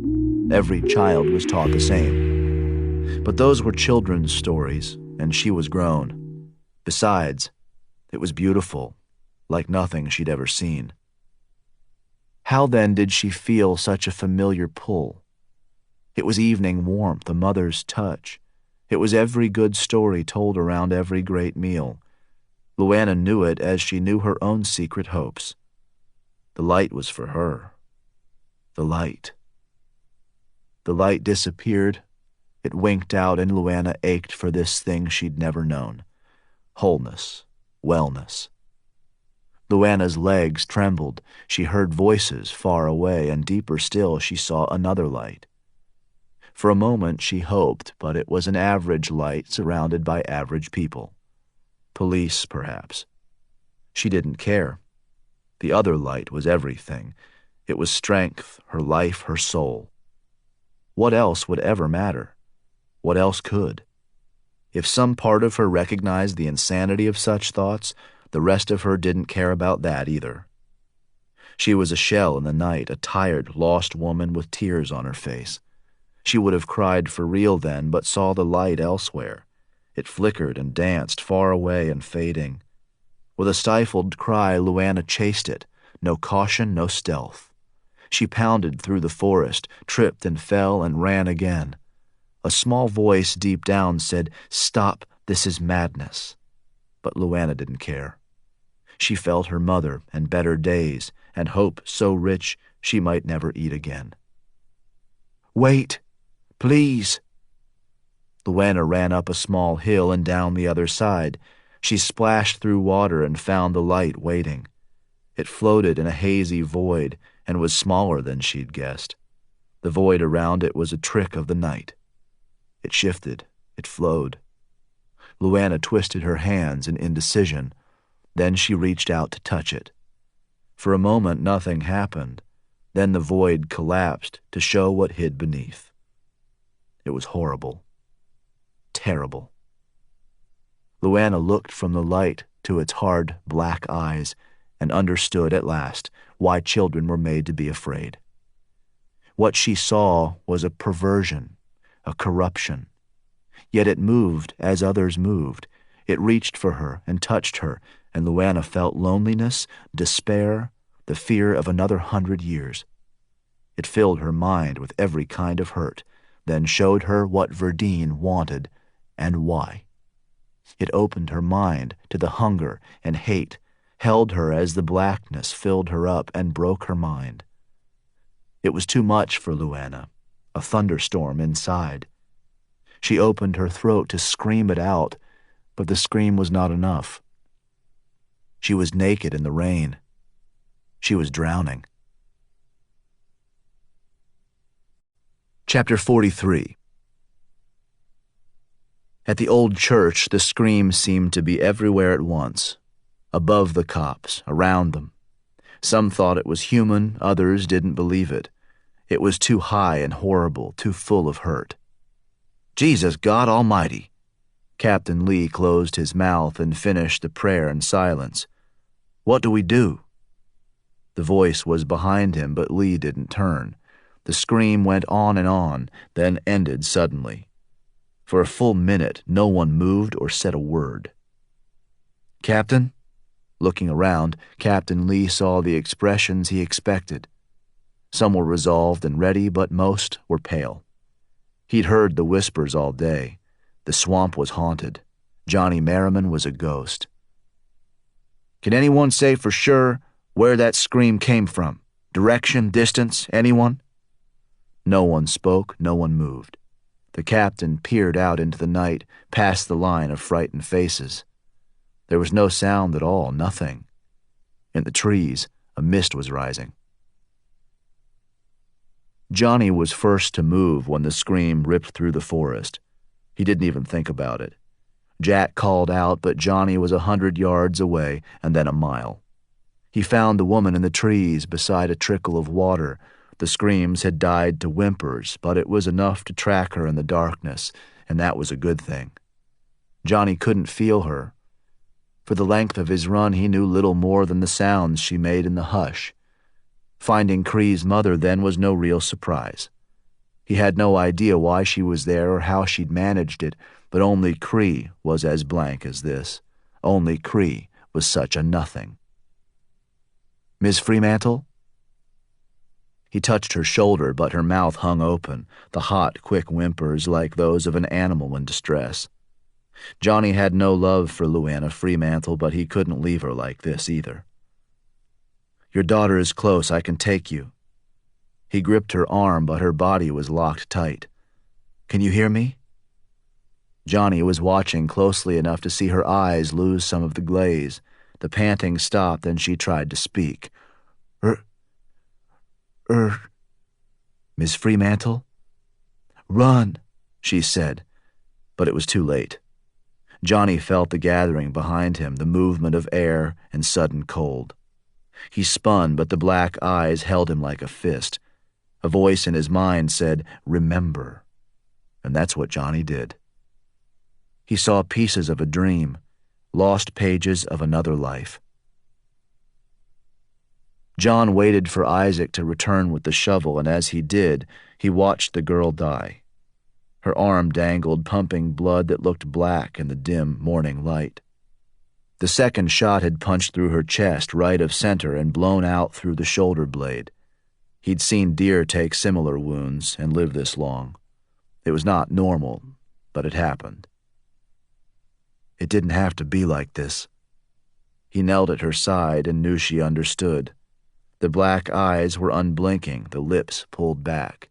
S3: Every child was taught the same. But those were children's stories, and she was grown. Besides, it was beautiful, like nothing she'd ever seen. How then did she feel such a familiar pull? It was evening warmth, a mother's touch. It was every good story told around every great meal. Luana knew it as she knew her own secret hopes. The light was for her. The light. The light disappeared. It winked out, and Luana ached for this thing she'd never known. Wholeness, wellness. Luana's legs trembled. She heard voices far away, and deeper still she saw another light. For a moment she hoped, but it was an average light surrounded by average people. Police, perhaps. She didn't care. The other light was everything. It was strength, her life, her soul. What else would ever matter? What else could? If some part of her recognized the insanity of such thoughts, the rest of her didn't care about that either. She was a shell in the night, a tired, lost woman with tears on her face. She would have cried for real then, but saw the light elsewhere. It flickered and danced, far away and fading. With a stifled cry, Luana chased it. No caution, no stealth. She pounded through the forest, tripped and fell, and ran again. A small voice deep down said, "Stop, this is madness." But Luana didn't care. She felt her mother and better days, and hope so rich she might never eat again. "Wait, please." Luana ran up a small hill and down the other side. She splashed through water and found the light waiting. It floated in a hazy void and was smaller than she'd guessed. The void around it was a trick of the night. It shifted. It flowed. Luana twisted her hands in indecision. Then she reached out to touch it. For a moment nothing happened. Then the void collapsed to show what hid beneath. It was horrible. Terrible. Luana looked from the light to its hard, black eyes and understood at last why children were made to be afraid. What she saw was a perversion, a corruption. Yet it moved as others moved. It reached for her and touched her, and Luana felt loneliness, despair, the fear of another 100 years. It filled her mind with every kind of hurt, then showed her what Verdine wanted and why. It opened her mind to the hunger and hate, held her as the blackness filled her up and broke her mind. It was too much for Luana, a thunderstorm inside. She opened her throat to scream it out, but the scream was not enough. She was naked in the rain. She was drowning. Chapter 43. At the old church, the scream seemed to be everywhere at once, above the cops, around them. Some thought it was human, others didn't believe it. It was too high and horrible, too full of hurt. "Jesus, God Almighty!" Captain Lee closed his mouth and finished the prayer in silence. "What do we do?" The voice was behind him, but Lee didn't turn. The scream went on, then ended suddenly. For a full minute, no one moved or said a word. "Captain?" Looking around, Captain Lee saw the expressions he expected. Some were resolved and ready, but most were pale. He'd heard the whispers all day. The swamp was haunted. Johnny Merrimon was a ghost.
S1: Can anyone say for sure where that scream came from? Direction, distance, anyone? No one spoke, no one moved. The captain peered out into the night, past the line of frightened faces. There was no sound at all, nothing. In the trees, a mist was rising. Johnny was first to move when the scream ripped through the forest. He didn't even think about it. Jack called out, but Johnny was 100 yards away and then a mile. He found the woman in the trees beside a trickle of water. The screams had died to whimpers, but it was enough to track her in the darkness, and that was a good thing. Johnny couldn't feel her. For the length of his run, he knew little more than the sounds she made in the hush. Finding Cree's mother then was no real surprise. He had no idea why she was there or how she'd managed it, but only Cree was as blank as this. Only Cree was such a nothing. "Miss Fremantle?" He touched her shoulder, but her mouth hung open, the hot, quick whimpers like those of an animal in distress. Johnny had no love for Luanna Fremantle, but he couldn't leave her like this either. "Your daughter is close. I can take you." He gripped her arm, but her body was locked tight. "Can you hear me?" Johnny was watching closely enough to see her eyes lose some of the glaze. The panting stopped, and she tried to speak. Miss Fremantle?" "Run," she said, but it was too late. Johnny felt the gathering behind him, the movement of air and sudden cold. He spun, but the black eyes held him like a fist. A voice in his mind said, "Remember." And that's what Johnny did. He saw pieces of a dream, lost pages of another life. John waited for Isaac to return with the shovel, and as he did, he watched the girl die. Her arm dangled, pumping blood that looked black in the dim morning light. The second shot had punched through her chest, right of center, and blown out through the shoulder blade. He'd seen deer take similar wounds and live this long. It was not normal, but it happened. It didn't have to be like this. He knelt at her side and knew she understood. The black eyes were unblinking, the lips pulled back.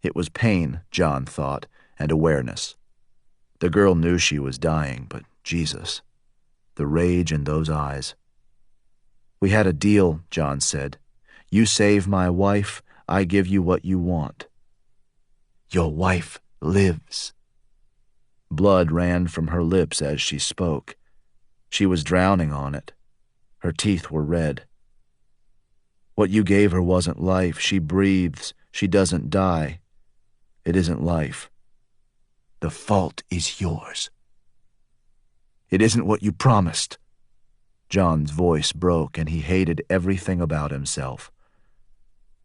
S1: It was pain, John thought, and awareness. The girl knew she was dying, but Jesus, the rage in those eyes. "We had a deal," John said. "You save my wife, I give you what you want." "Your wife lives." Blood ran from her lips as she spoke. She was drowning on it. Her teeth were red. "What you gave her wasn't life. She breathes. She doesn't die. It isn't life. The fault is yours." "It isn't what you promised." John's voice broke, and he hated everything about himself.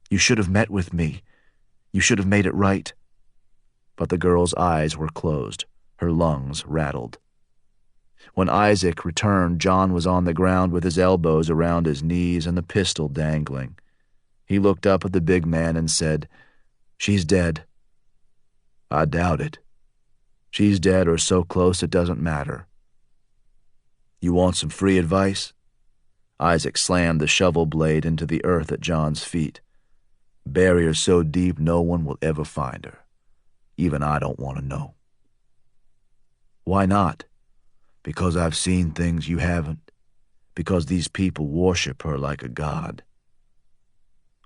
S1: "You should have met with me. You should have made it right." But the girl's eyes were closed. Her lungs rattled. When Isaac returned, John was on the ground with his elbows around his knees and the pistol dangling. He looked up at the big man and said, "She's dead." "I doubt it. She's dead or so close it doesn't matter." "You want some free advice?" Isaac slammed the shovel blade into the earth at John's feet. "Bury her so deep no one will ever find her. Even I don't want to know." "Why not?" "Because I've seen things you haven't. Because these people worship her like a god."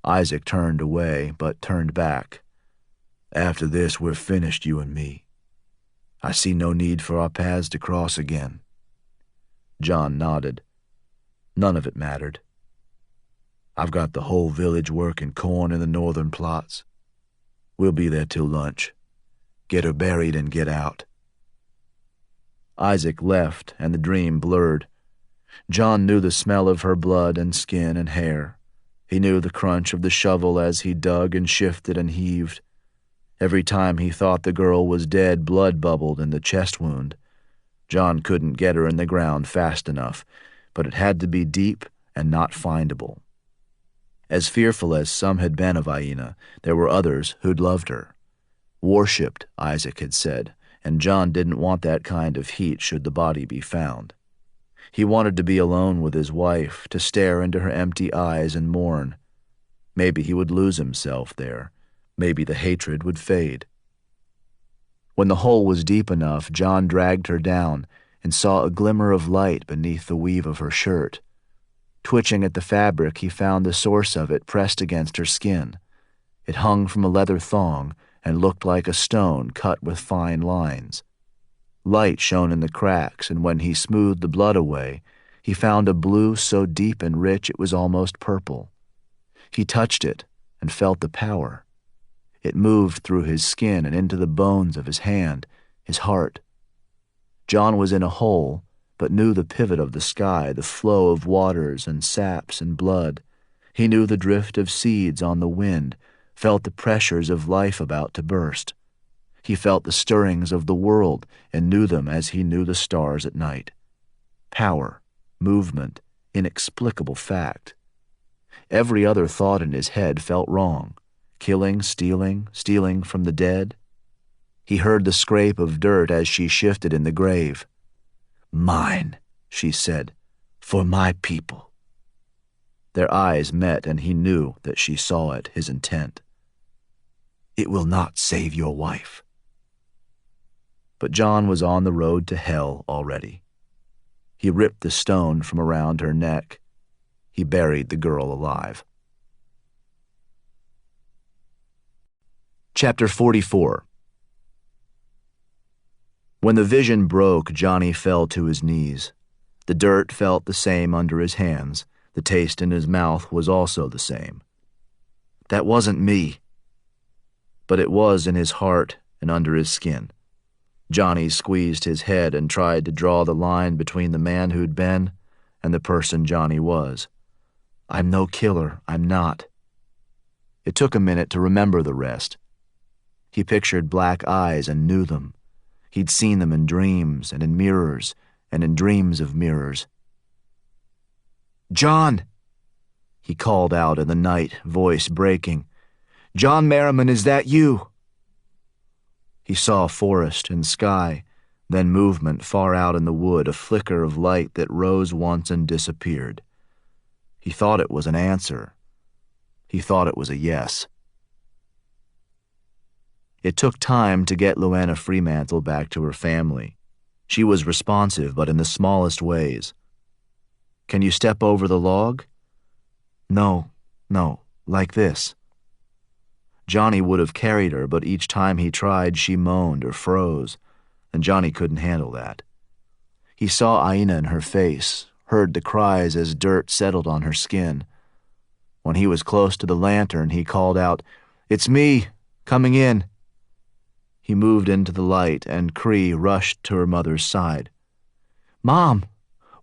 S1: Isaac turned away, but turned back. "After this, we're finished, you and me. I see no need for our paths to cross again." John nodded. None of it mattered. "I've got the whole village working corn in the northern plots. We'll be there till lunch. Get her buried and get out." Isaac left, and the dream blurred. John knew the smell of her blood and skin and hair. He knew the crunch of the shovel as he dug and shifted and heaved. Every time he thought the girl was dead, blood bubbled in the chest wound. John couldn't get her in the ground fast enough, but it had to be deep and not findable. As fearful as some had been of Aina, there were others who'd loved her. Worshipped, Isaac had said, and John didn't want that kind of heat should the body be found.
S3: He wanted to be alone with his wife, to stare into her empty eyes and mourn. Maybe he would lose himself there. Maybe the hatred would fade. When the hole was deep enough, John dragged her down and saw a glimmer of light beneath the weave of her shirt. Twitching at the fabric, he found the source of it pressed against her skin. It hung from a leather thong and looked like a stone cut with fine lines. Light shone in the cracks, and when he smoothed the blood away, he found a blue so deep and rich it was almost purple. He touched it and felt the power. It moved through his skin and into the bones of his hand, his heart. John was in a hole, but knew the pivot of the sky, the flow of waters and saps and blood. He knew the drift of seeds on the wind, felt the pressures of life about to burst. He felt the stirrings of the world and knew them as he knew the stars at night. Power, movement, inexplicable fact. Every other thought in his head felt wrong. Killing, stealing from the dead. He heard the scrape of dirt as she shifted in the grave. "Mine," she said, "for my people." Their eyes met, and he knew that she saw it, his intent. "It will not save your wife." But John was on the road to hell already. He ripped the stone from around her neck. He buried the girl alive. Chapter 44. When the vision broke, Johnny fell to his knees. The dirt felt the same under his hands. The taste in his mouth was also the same. That wasn't me. But it was in his heart and under his skin. Johnny squeezed his head and tried to draw the line between the man who'd been and the person Johnny was. "I'm no killer, I'm not." It took a minute to remember the rest. He pictured black eyes and knew them. He'd seen them in dreams and in mirrors and in dreams of mirrors. "John!" he called out in the night, voice breaking. "John Merrimon, is that you?" He saw forest and sky, then movement far out in the wood, a flicker of light that rose once and disappeared. He thought it was an answer. He thought it was a yes. It took time to get Luana Fremantle back to her family. She was responsive, but in the smallest ways. "Can you step over the log?" No, like this." Johnny would have carried her, but each time he tried, she moaned or froze, and Johnny couldn't handle that. He saw Aina in her face, heard the cries as dirt settled on her skin. When he was close to the lantern, he called out, "It's me, coming in." He moved into the light, and Cree rushed to her mother's side. "Mom,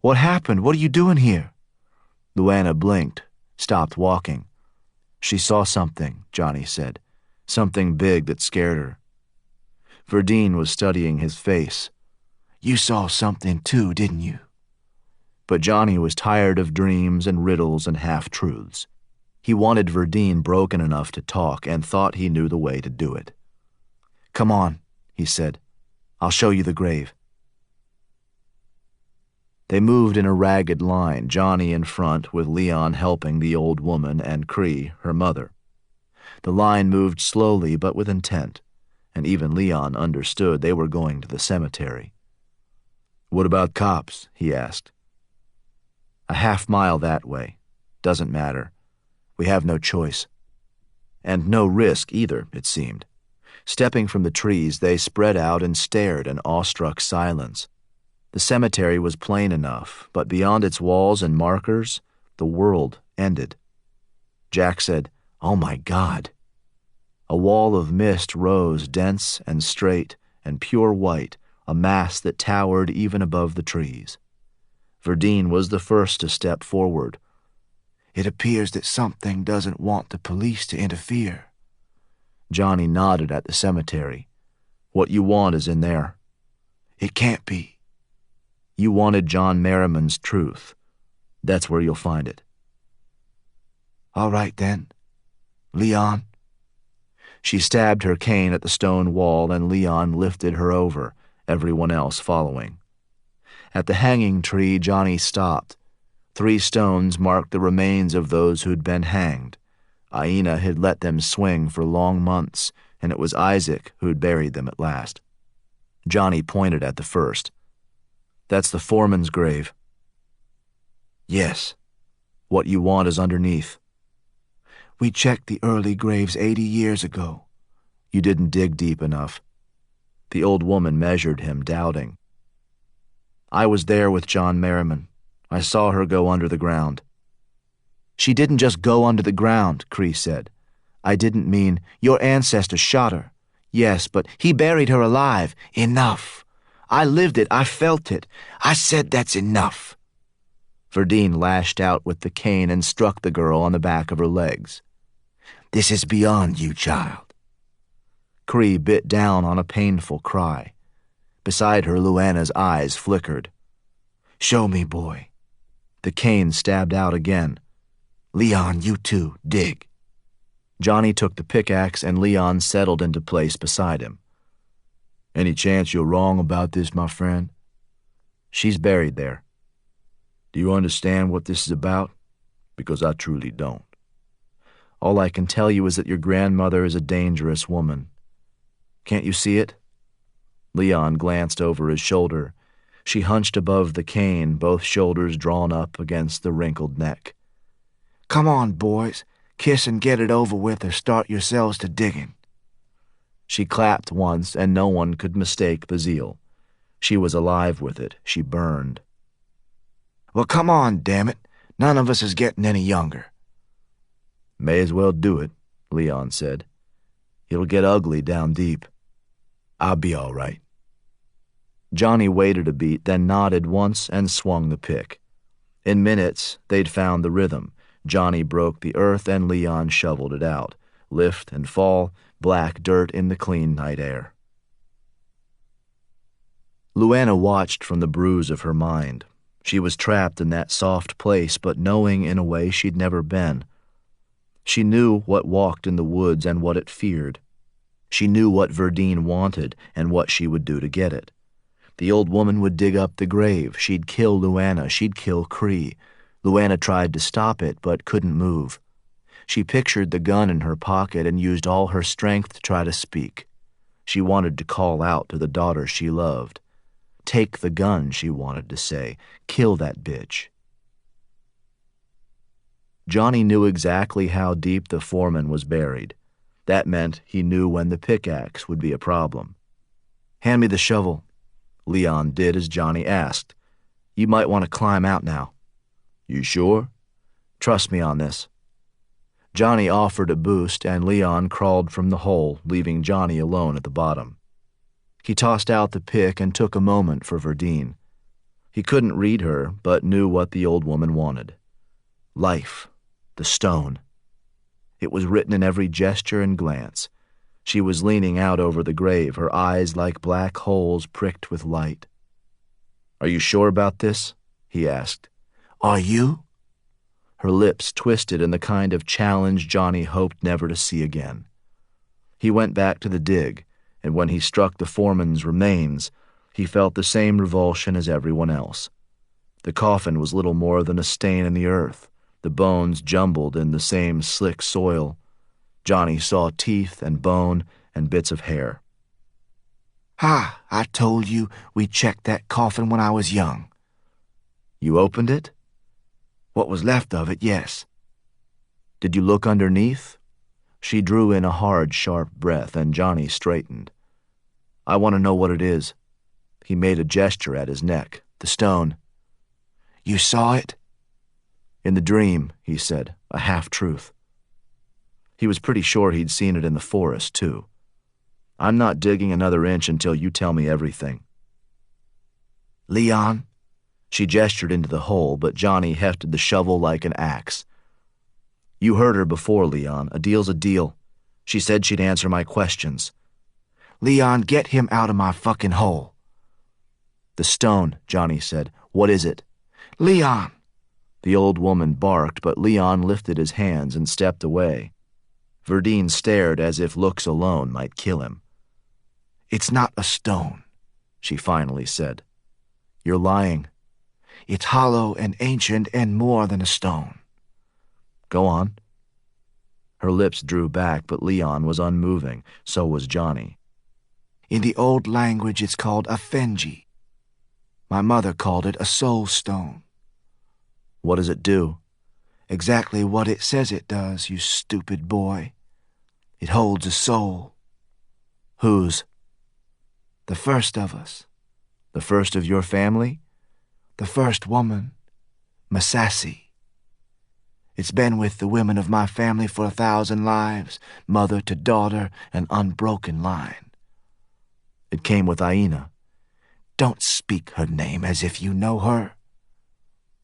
S3: what happened? What are you doing here?" Luana blinked, stopped walking. "She saw something," Johnny said. "Something big that scared her." Verdine was studying his face. "You saw something too, didn't you?" But Johnny was tired of dreams and riddles and half-truths. He wanted Verdine broken enough to talk and thought he knew the way to do it. "Come on," he said. "I'll show you the grave." They moved in a ragged line, Johnny in front with Leon helping the old woman and Cree, her mother. The line moved slowly but with intent, and even Leon understood they were going to the cemetery. "What about cops?" he asked. "A half-mile that way. Doesn't matter. We have no choice." And no risk either, it seemed. Stepping from the trees, they spread out and stared in awestruck silence. The cemetery was plain enough, but beyond its walls and markers, the world ended. Jack said, "Oh my God." A wall of mist rose dense and straight and pure white, a mass that towered even above the trees. Verdine was the first to step forward. "It appears that something doesn't want the police to interfere." Johnny nodded at the cemetery. "What you want is in there." "It can't be." "You wanted John Merrimon's truth. That's where you'll find it." "All right then. Leon." She stabbed her cane at the stone wall, and Leon lifted her over, everyone else following. At the hanging tree, Johnny stopped. 3 stones marked the remains of those who'd been hanged. Aina had let them swing for long months, and it was Isaac who'd buried them at last. Johnny pointed at the first. "That's the foreman's grave."
S1: "Yes.
S3: "What you want is underneath."
S1: We checked the early graves 80 years ago."
S3: "You didn't dig deep enough." The old woman measured him, doubting. "I was there with John Merrimon. I saw her go under the ground."
S1: "She didn't just go under the ground," Cree said. "I didn't mean your ancestor shot her. Yes, but he buried her alive. Enough. I lived it. I felt it. I said that's enough."
S3: Verdine lashed out with the cane and struck the girl on the back of her legs.
S1: "This is beyond you, child."
S3: Cree bit down on a painful cry. Beside her, Luana's eyes flickered.
S1: "Show me, boy."
S3: The cane stabbed out again.
S1: "Leon, you too, dig."
S3: Johnny took the pickaxe and Leon settled into place beside him. "Any chance you're wrong about this, my friend?" "She's buried there." "Do you understand what this is about? Because I truly don't. All I can tell you is that your grandmother is a dangerous woman. Can't you see it?" Leon glanced over his shoulder. She hunched above the cane, both shoulders drawn up against the wrinkled neck.
S1: "Come on, boys. Kiss and get it over with or start yourselves to digging."
S3: She clapped once, and no one could mistake the zeal. She was alive with it. She burned.
S1: "Well, come on, damn it. None of us is getting any younger."
S3: "May as well do it," Leon said. "It'll get ugly down deep." "I'll be all right." Johnny waited a beat, then nodded once and swung the pick. In minutes, they'd found the rhythm. Johnny broke the earth and Leon shoveled it out. Lift and fall, black dirt in the clean night air. Luana watched from the bruise of her mind. She was trapped in that soft place, but knowing in a way she'd never been. She knew what walked in the woods and what it feared. She knew what Verdine wanted and what she would do to get it. The old woman would dig up the grave. She'd kill Luana. She'd kill Cree. Luana tried to stop it, but couldn't move. She pictured the gun in her pocket and used all her strength to try to speak. She wanted to call out to the daughter she loved. Take the gun, she wanted to say. Kill that bitch. Johnny knew exactly how deep the foreman was buried. That meant he knew when the pickaxe would be a problem. "Hand me the shovel." Leon did as Johnny asked. "You might want to climb out now." "You sure?" "Trust me on this." Johnny offered a boost, and Leon crawled from the hole, leaving Johnny alone at the bottom. He tossed out the pick and took a moment for Verdine. He couldn't read her, but knew what the old woman wanted. Life. The stone. It was written in every gesture and glance. She was leaning out over the grave, her eyes like black holes pricked with light. "Are you sure about this?" he asked.
S1: "Are you?"
S3: Her lips twisted in the kind of challenge Johnny hoped never to see again. He went back to the dig, and when he struck the foreman's remains, he felt the same revulsion as everyone else. The coffin was little more than a stain in the earth, the bones jumbled in the same slick soil. Johnny saw teeth and bone and bits of hair.
S1: "Ha, I told you we checked that coffin when I was young."
S3: "You opened it?"
S1: "What was left of it, yes."
S3: "Did you look underneath?" She drew in a hard, sharp breath, and Johnny straightened. "I want to know what it is." He made a gesture at his neck. "The stone." "You saw it?" "In the dream," he said, a half-truth. He was pretty sure he'd seen it in the forest, too. "I'm not digging another inch until you tell me everything."
S1: "Leon?"
S3: She gestured into the hole, but Johnny hefted the shovel like an axe. "You heard her before, Leon. A deal's a deal. She said she'd answer my questions."
S1: "Leon, get him out of my fucking hole."
S3: "The stone," Johnny said. "What is it?"
S1: "Leon!"
S3: The old woman barked, but Leon lifted his hands and stepped away. Verdine stared as if looks alone might kill him.
S1: "It's not a stone,"
S3: she finally said. You're lying.
S1: It's hollow and ancient and more than a stone.
S3: Go on. Her lips drew back, but Leon was unmoving. So was Johnny.
S1: In the old language, it's called a fenji. My mother called it a soul stone.
S3: What does it do?
S1: Exactly what it says it does, you stupid boy. It holds a soul.
S3: Whose?
S1: The first of us.
S3: The first of your family?
S1: The first woman, Masasi. It's been with the women of my family for 1,000 lives, mother to daughter, an unbroken line.
S3: It came with Aina.
S1: Don't speak her name as if you know her.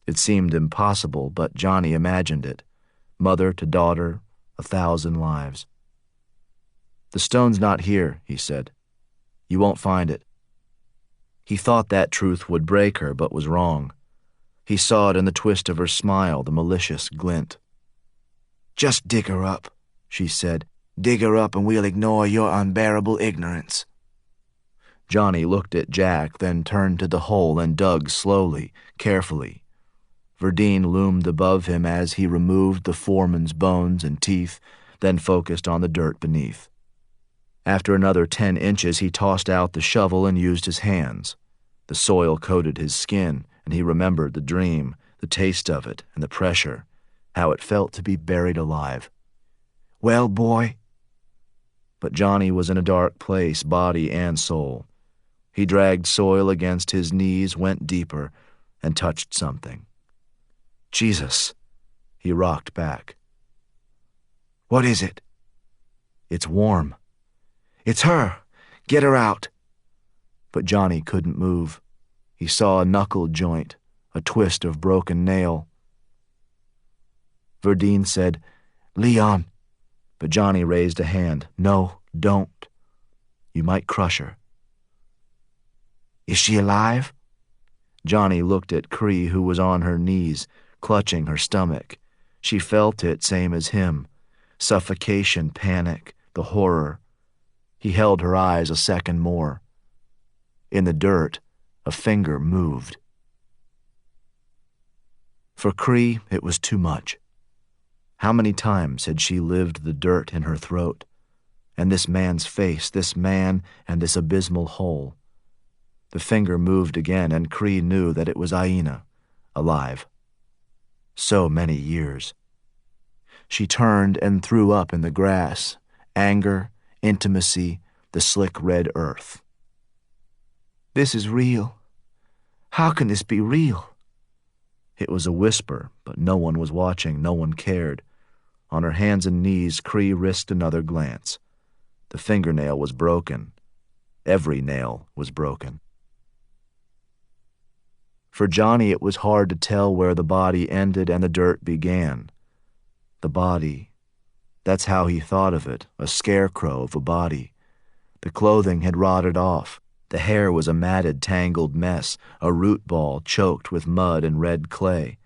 S3: It seemed impossible, but Johnny imagined it. Mother to daughter, 1,000 lives. The stone's not here, he said. You won't find it. He thought that truth would break her, but was wrong. He saw it in the twist of her smile, the malicious glint.
S1: Just dig her up, she said. Dig her up and we'll ignore your unbearable ignorance.
S3: Johnny looked at Jack, then turned to the hole and dug slowly, carefully. Verdine loomed above him as he removed the foreman's bones and teeth, then focused on the dirt beneath. After another 10 inches, he tossed out the shovel and used his hands. The soil coated his skin, and he remembered the dream, the taste of it, and the pressure, how it felt to be buried alive.
S1: Well, boy?
S3: But Johnny was in a dark place, body and soul. He dragged soil against his knees, went deeper, and touched something. Jesus! He rocked back.
S1: What is it?
S3: It's warm.
S1: It's her. Get her out.
S3: But Johnny couldn't move. He saw a knuckle joint, a twist of broken nail. Verdine said,
S1: Leon.
S3: But Johnny raised a hand. No, don't. You might crush her.
S1: Is she alive?
S3: Johnny looked at Cree, who was on her knees, clutching her stomach. She felt it, same as him. Suffocation, panic, the horror. He held her eyes a second more. In the dirt, a finger moved. For Cree, it was too much. How many times had she lived the dirt in her throat? And this man's face, this man and this abysmal hole. The finger moved again, and Cree knew that it was Aina, alive. So many years. She turned and threw up in the grass, anger, intimacy, the slick red earth.
S1: This is real. How can this be real?
S3: It was a whisper, but no one was watching, no one cared. On her hands and knees, Cree risked another glance. The fingernail was broken. Every nail was broken. For Johnny, it was hard to tell where the body ended and the dirt began. The body. That's how he thought of it, a scarecrow of a body. The clothing had rotted off. The hair was a matted, tangled mess, a root ball choked with mud and red clay.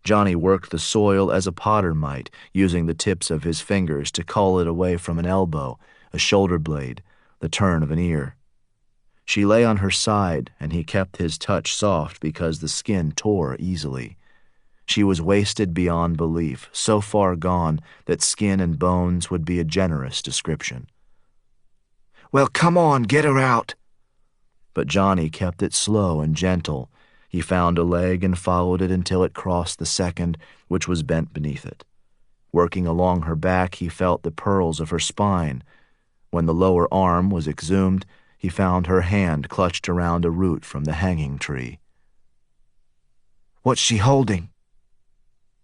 S3: Johnny worked the soil as a potter might, using the tips of his fingers to cull it away from an elbow, a shoulder blade, the turn of an ear. She lay on her side, and he kept his touch soft because the skin tore easily. She was wasted beyond belief, so far gone that skin and bones would be a generous description.
S1: Well, come on, get her out.
S3: But Johnny kept it slow and gentle. He found a leg and followed it until it crossed the second, which was bent beneath it. Working along her back, he felt the pearls of her spine. When the lower arm was exhumed, he found her hand clutched around a root from the hanging tree.
S1: What's she holding?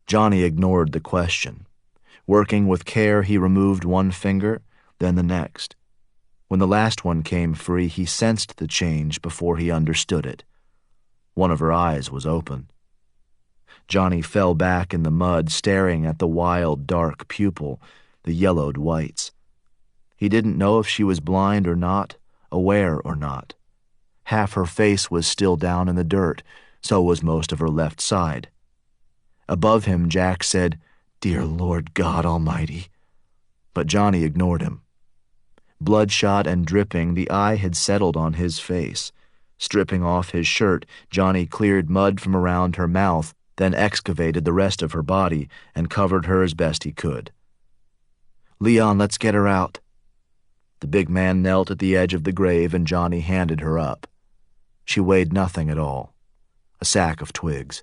S3: Johnny ignored the question. Working with care, he removed one finger, then the next. When the last one came free, he sensed the change before he understood it. One of her eyes was open. Johnny fell back in the mud, staring at the wild, dark pupil, the yellowed whites. He didn't know if she was blind or not, aware or not. Half her face was still down in the dirt, so was most of her left side. Above him, Jack said, "Dear Lord God Almighty." But Johnny ignored him. Bloodshot and dripping, the eye had settled on his face. Stripping off his shirt, Johnny cleared mud from around her mouth, then excavated the rest of her body and covered her as best he could. "Leon, let's get her out." The big man knelt at the edge of the grave and Johnny handed her up. She weighed nothing at all, a sack of twigs.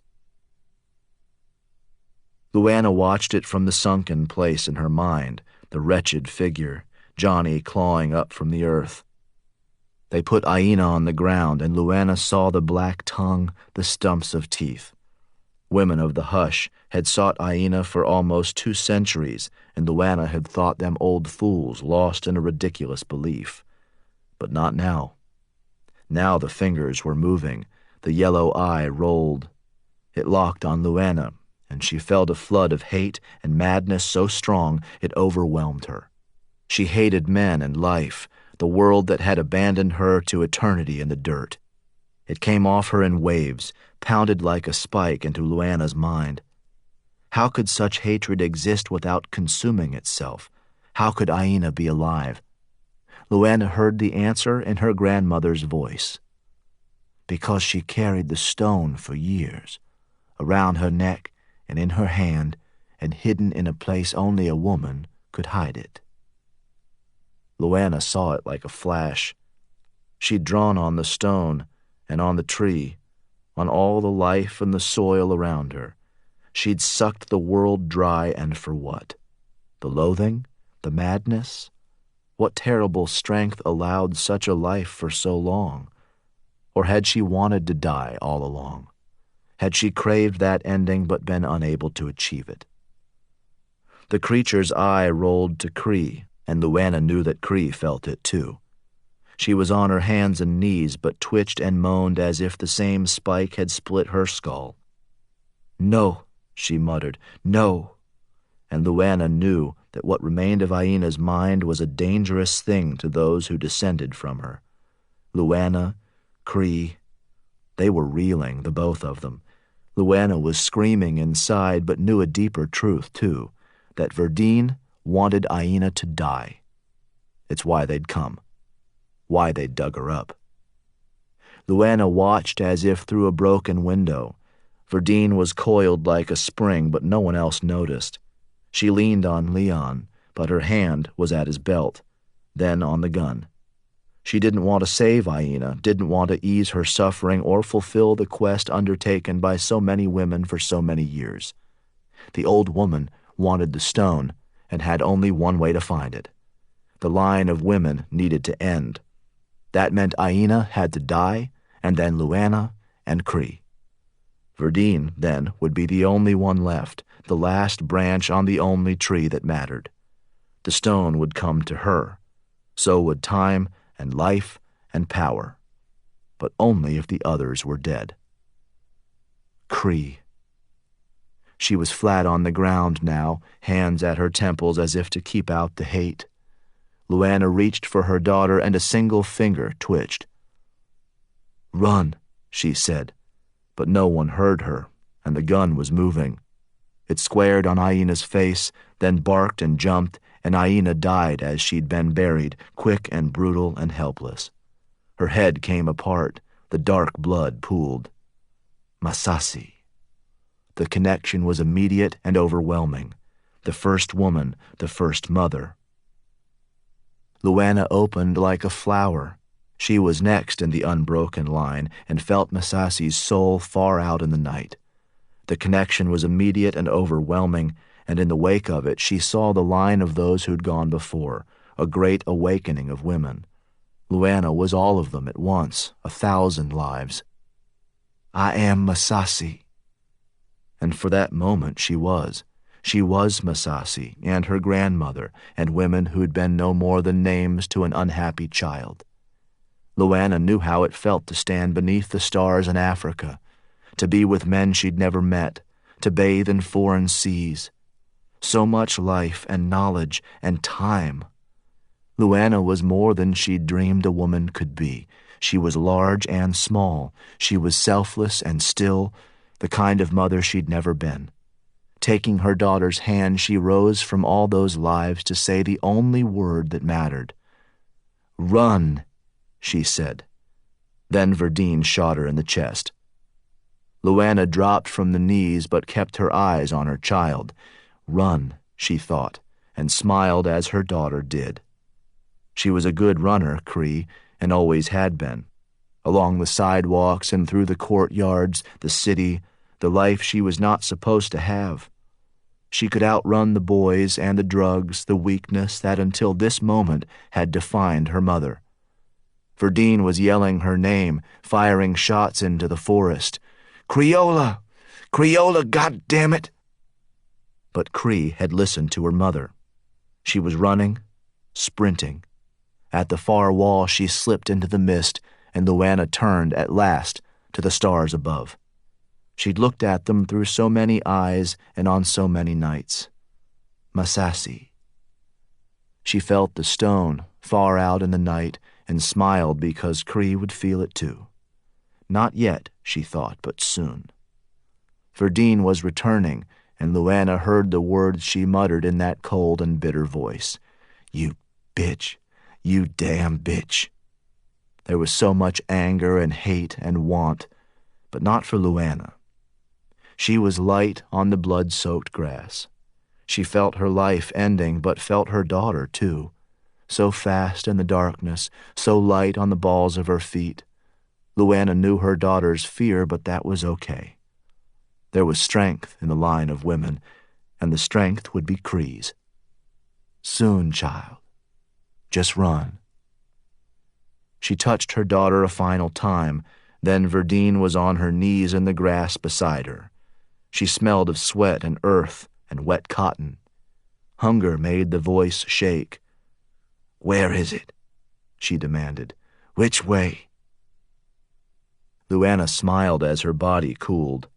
S3: Luana watched it from the sunken place in her mind, the wretched figure, Johnny clawing up from the earth. They put Aina on the ground, and Luana saw the black tongue, the stumps of teeth. Women of the hush had sought Aina for almost 2 centuries, and Luana had thought them old fools lost in a ridiculous belief. But not now. Now the fingers were moving, the yellow eye rolled. It locked on Luana, and she felt a flood of hate and madness so strong it overwhelmed her. She hated men and life, the world that had abandoned her to eternity in the dirt. It came off her in waves, pounded like a spike into Luana's mind. How could such hatred exist without consuming itself? How could Aina be alive? Luana heard the answer in her grandmother's voice. Because she carried the stone for years, around her neck and in her hand, and hidden in a place only a woman could hide it. Luana saw it like a flash. She'd drawn on the stone and on the tree, on all the life and the soil around her. She'd sucked the world dry, and for what? The loathing? The madness? What terrible strength allowed such a life for so long? Or had she wanted to die all along? Had she craved that ending but been unable to achieve it? The creature's eye rolled to Cree, and Luana knew that Cree felt it too. She was on her hands and knees, but twitched and moaned as if the same spike had split her skull. "No," she muttered, "no." And Luana knew that what remained of Aina's mind was a dangerous thing to those who descended from her. Luana, Cree, they were reeling, the both of them. Luana was screaming inside, but knew a deeper truth, too, that Verdine wanted Aina to die. It's why they'd come, why they'd dug her up. Luana watched as if through a broken window. Verdine was coiled like a spring, but no one else noticed. She leaned on Leon, but her hand was at his belt, then on the gun. She didn't want to save Aina, didn't want to ease her suffering or fulfill the quest undertaken by so many women for so many years. The old woman wanted the stone and had only one way to find it. The line of women needed to end. That meant Aina had to die, and then Luana and Cree. Verdine, then, would be the only one left, the last branch on the only tree that mattered. The stone would come to her. So would time and life and power. But only if the others were dead. Cree. She was flat on the ground now, hands at her temples as if to keep out the hate. Luana reached for her daughter, and a single finger twitched. "Run," she said, but no one heard her, and the gun was moving. It squared on Aina's face, then barked and jumped, and Aina died as she'd been buried, quick and brutal and helpless. Her head came apart, the dark blood pooled. Masasi. The connection was immediate and overwhelming. The first woman, the first mother. Luana opened like a flower. She was next in the unbroken line and felt Masasi's soul far out in the night. The connection was immediate and overwhelming, and in the wake of it she saw the line of those who'd gone before, a great awakening of women. Luana was all of them at once, 1,000 lives. "I am Masasi." And for that moment she was. She was Masasi and her grandmother and women who'd been no more than names to an unhappy child. Luana knew how it felt to stand beneath the stars in Africa, to be with men she'd never met, to bathe in foreign seas. So much life and knowledge and time. Luana was more than she'd dreamed a woman could be. She was large and small. She was selfless and still, the kind of mother she'd never been. Taking her daughter's hand, she rose from all those lives to say the only word that mattered. "Run," she said. Then Verdine shot her in the chest. Luana dropped from the knees but kept her eyes on her child. Run, she thought, and smiled as her daughter did. She was a good runner, Cree, and always had been. Along the sidewalks and through the courtyards, the city, the life she was not supposed to have. She could outrun the boys and the drugs, the weakness that until this moment had defined her mother. Verdine was yelling her name, firing shots into the forest. "Creola! Creola, goddammit!" But Cree had listened to her mother. She was running, sprinting. At the far wall she slipped into the mist, and Luana turned at last to the stars above. She'd looked at them through so many eyes and on so many nights. Masasi. She felt the stone far out in the night and smiled because Cree would feel it too. Not yet, she thought, but soon. Verdine was returning, and Luana heard the words she muttered in that cold and bitter voice. "You bitch. You damn bitch." There was so much anger and hate and want, but not for Luana. She was light on the blood-soaked grass. She felt her life ending, but felt her daughter, too. So fast in the darkness, so light on the balls of her feet. Luana knew her daughter's fear, but that was okay. There was strength in the line of women, and the strength would be Cree's. Soon, child. Just run. She touched her daughter a final time, then Verdine was on her knees in the grass beside her. She smelled of sweat and earth and wet cotton. Hunger made the voice shake. "Where is it?" she demanded. "Which way?" Luana smiled as her body cooled.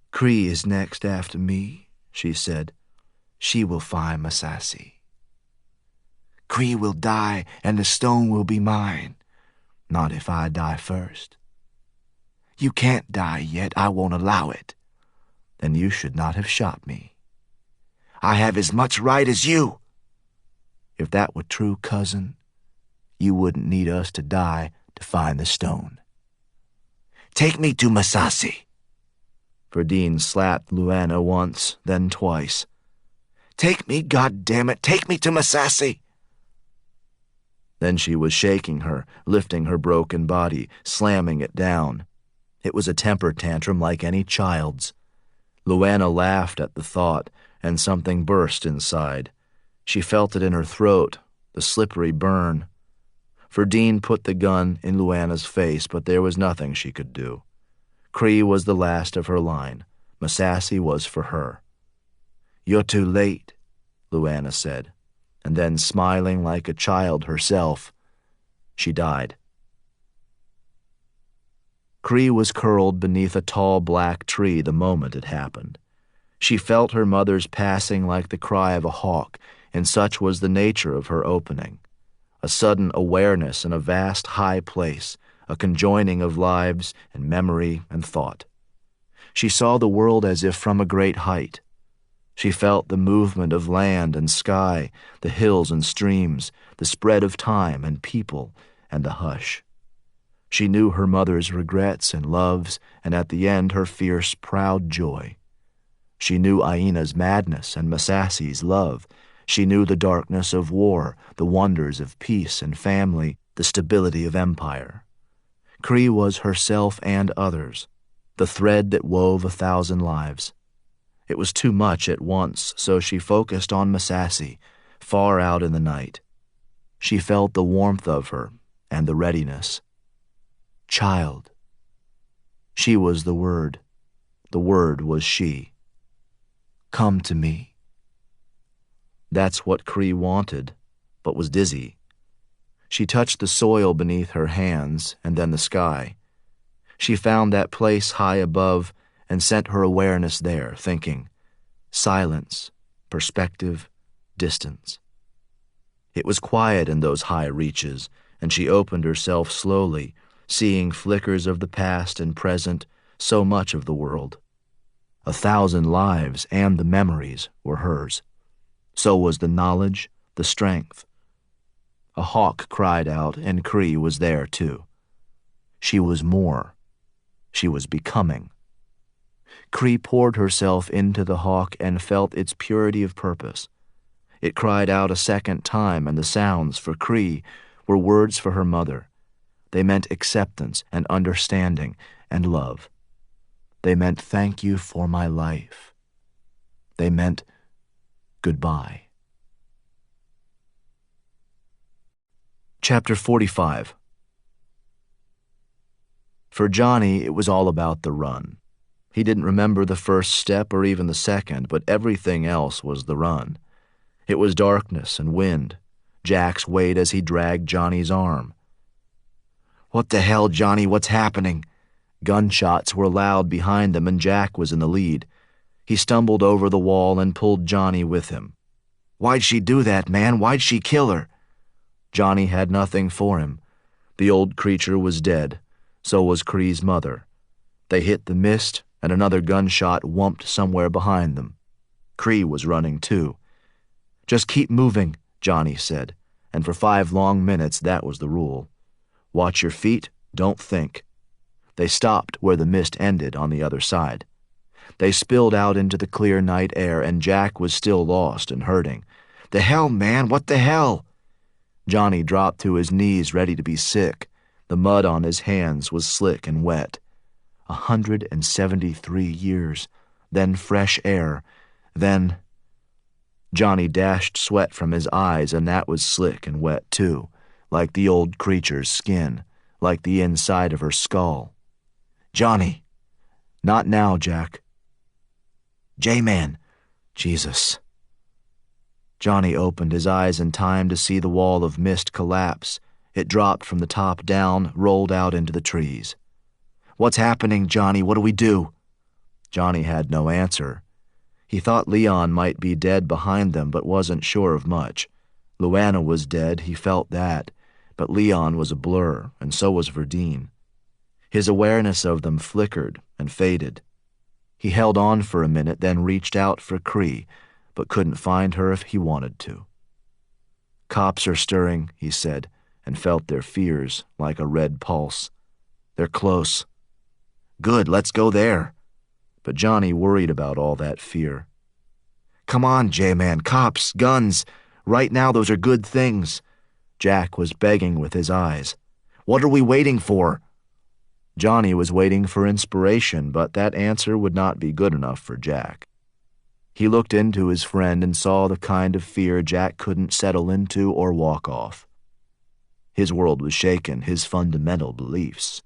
S3: "Cree is next after me," she said. "She will find Masasi. Cree will die and the stone will be mine. Not if I die first. You can't die yet. I won't allow it. Then you should not have shot me. I have as much right as you. If that were true, cousin, you wouldn't need us to die to find the stone. Take me to Masasi." Verdine slapped Luana once, then twice. "Take me, goddammit, take me to Masasi." Then she was shaking her, lifting her broken body, slamming it down. It was a temper tantrum like any child's. Luana laughed at the thought, and something burst inside. She felt it in her throat, the slippery burn. Verdine put the gun in Luana's face, but there was nothing she could do. Cree was the last of her line. Masasi was for her. "You're too late," Luana said, and then, smiling like a child herself, she died. Cree was curled beneath a tall black tree the moment it happened. She felt her mother's passing like the cry of a hawk, and such was the nature of her opening. A sudden awareness in a vast high place, a conjoining of lives and memory and thought. She saw the world as if from a great height. She felt the movement of land and sky, the hills and streams, the spread of time and people, and the hush. She knew her mother's regrets and loves, and at the end her fierce, proud joy. She knew Aina's madness and Masasi's love. She knew the darkness of war, the wonders of peace and family, the stability of empire. Cree was herself and others, the thread that wove 1,000 lives. It was too much at once, so she focused on Masasi, far out in the night. She felt the warmth of her and the readiness. Child. She was the word. The word was she. Come to me. That's what Cree wanted, but was dizzy. She touched the soil beneath her hands and then the sky. She found that place high above and sent her awareness there, thinking, silence, perspective, distance. It was quiet in those high reaches, and she opened herself slowly, seeing flickers of the past and present, so much of the world. 1,000 lives and the memories were hers. So was the knowledge, the strength. A hawk cried out, and Cree was there too. She was more. She was becoming. Cree poured herself into the hawk and felt its purity of purpose. It cried out a second time, and the sounds, for Cree, were words for her mother. They meant acceptance and understanding and love. They meant thank you for my life. They meant goodbye. Chapter 45. For Johnny, it was all about the run. He didn't remember the first step or even the second, but everything else was the run. It was darkness and wind. Jack's weight as he dragged Johnny's arm. "What the hell, Johnny? What's happening?" Gunshots were loud behind them, and Jack was in the lead. He stumbled over the wall and pulled Johnny with him. "Why'd she do that, man? Why'd she kill her?" Johnny had nothing for him. The old creature was dead. So was Cree's mother. They hit the mist, and another gunshot whumped somewhere behind them. Cree was running too. "Just keep moving," Johnny said, and for 5 long minutes that was the rule. Watch your feet, don't think. They stopped where the mist ended on the other side. They spilled out into the clear night air, and Jack was still lost and hurting. "The hell, man, what the hell?" Johnny dropped to his knees, ready to be sick. The mud on his hands was slick and wet. 173 years, then fresh air, then... Johnny dashed sweat from his eyes, and that was slick and wet too, like the old creature's skin, like the inside of her skull. "Johnny!" "Not now, Jack." "J-Man!" "Jesus!" Johnny opened his eyes in time to see the wall of mist collapse. It dropped from the top down, rolled out into the trees. "What's happening, Johnny? What do we do?" Johnny had no answer. He thought Leon might be dead behind them, but wasn't sure of much. Luana was dead, he felt that, but Leon was a blur, and so was Verdine. His awareness of them flickered and faded. He held on for a minute, then reached out for Cree, but couldn't find her if he wanted to. "Cops are stirring," he said, and felt their fears like a red pulse. "They're close." "Good, let's go there." But Johnny worried about all that fear. "Come on, J-Man, cops, guns. Right now those are good things." Jack was begging with his eyes. "What are we waiting for?" Johnny was waiting for inspiration, but that answer would not be good enough for Jack. He looked into his friend and saw the kind of fear Jack couldn't settle into or walk off. His world was shaken, his fundamental beliefs.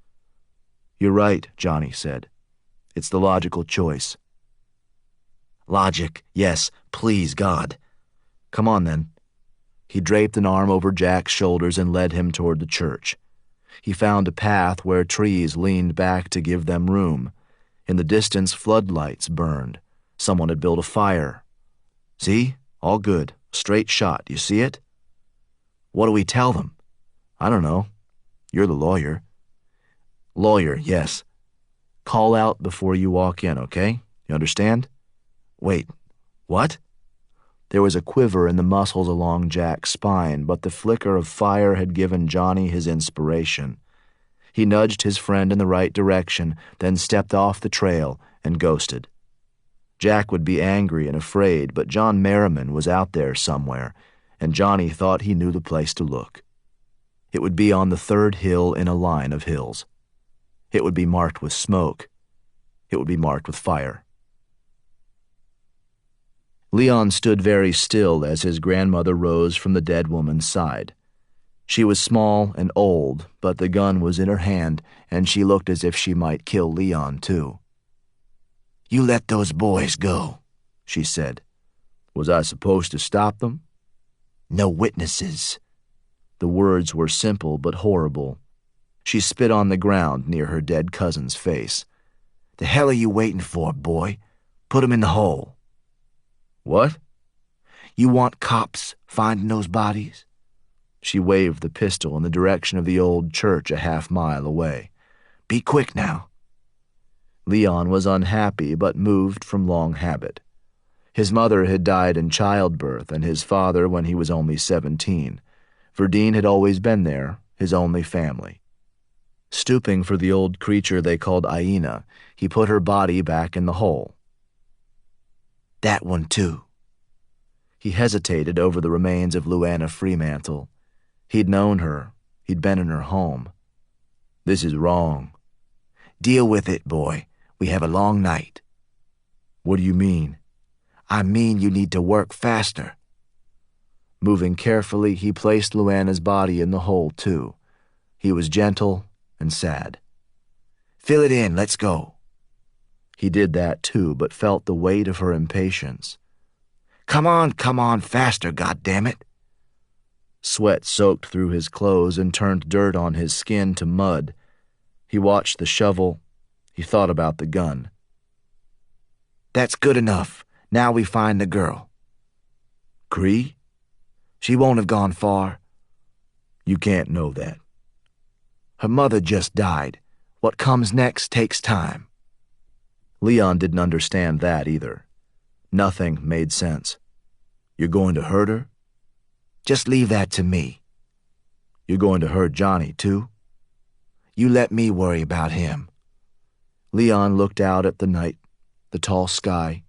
S3: "You're right," Johnny said. "It's the logical choice." "Logic, yes, please, God." "Come on, then." He draped an arm over Jack's shoulders and led him toward the church. He found a path where trees leaned back to give them room. In the distance, floodlights burned. Someone had built a fire. "See? All good. Straight shot. You see it?" "What do we tell them?" "I don't know. You're the lawyer." "Lawyer, yes. Call out before you walk in, okay? You understand?" "Wait, what?" There was a quiver in the muscles along Jack's spine, but the flicker of fire had given Johnny his inspiration. He nudged his friend in the right direction, then stepped off the trail and ghosted. Jack would be angry and afraid, but John Merrimon was out there somewhere, and Johnny thought he knew the place to look. It would be on the 3rd hill in a line of hills. It would be marked with smoke. It would be marked with fire. Leon stood very still as his grandmother rose from the dead woman's side. She was small and old, but the gun was in her hand, and she looked as if she might kill Leon, too. "You let those boys go," she said. "Was I supposed to stop them?" "No witnesses." The words were simple but horrible. She spit on the ground near her dead cousin's face. "The hell are you waiting for, boy? Put 'em in the hole." "What?" "You want cops finding those bodies?" She waved the pistol in the direction of the old church a half-mile away. "Be quick now." Leon was unhappy but moved from long habit. His mother had died in childbirth and his father when he was only 17. Verdine had always been there, his only family. Stooping for the old creature they called Aina, he put her body back in the hole.
S1: That one too.
S3: He hesitated over the remains of Luana Fremantle. He'd known her. He'd been in her home. This is wrong.
S1: Deal with it, boy. We have a long night.
S3: What do you mean?
S1: I mean you need to work faster.
S3: Moving carefully, he placed Luana's body in the hole, too. He was gentle and sad.
S1: Fill it in, let's go.
S3: He did that, too, but felt the weight of her impatience.
S1: Come on, faster, goddammit.
S3: Sweat soaked through his clothes and turned dirt on his skin to mud. He watched the shovel. He thought about the gun.
S1: That's good enough. Now we find the girl.
S3: Cree?
S1: She won't have gone far.
S3: You can't know that.
S1: Her mother just died. What comes next takes time.
S3: Leon didn't understand that either. Nothing made sense. You're going to hurt her?
S1: Just leave that to me.
S3: You're going to hurt Johnny, too?
S1: You let me worry about him.
S3: Leon looked out at the night, the tall sky.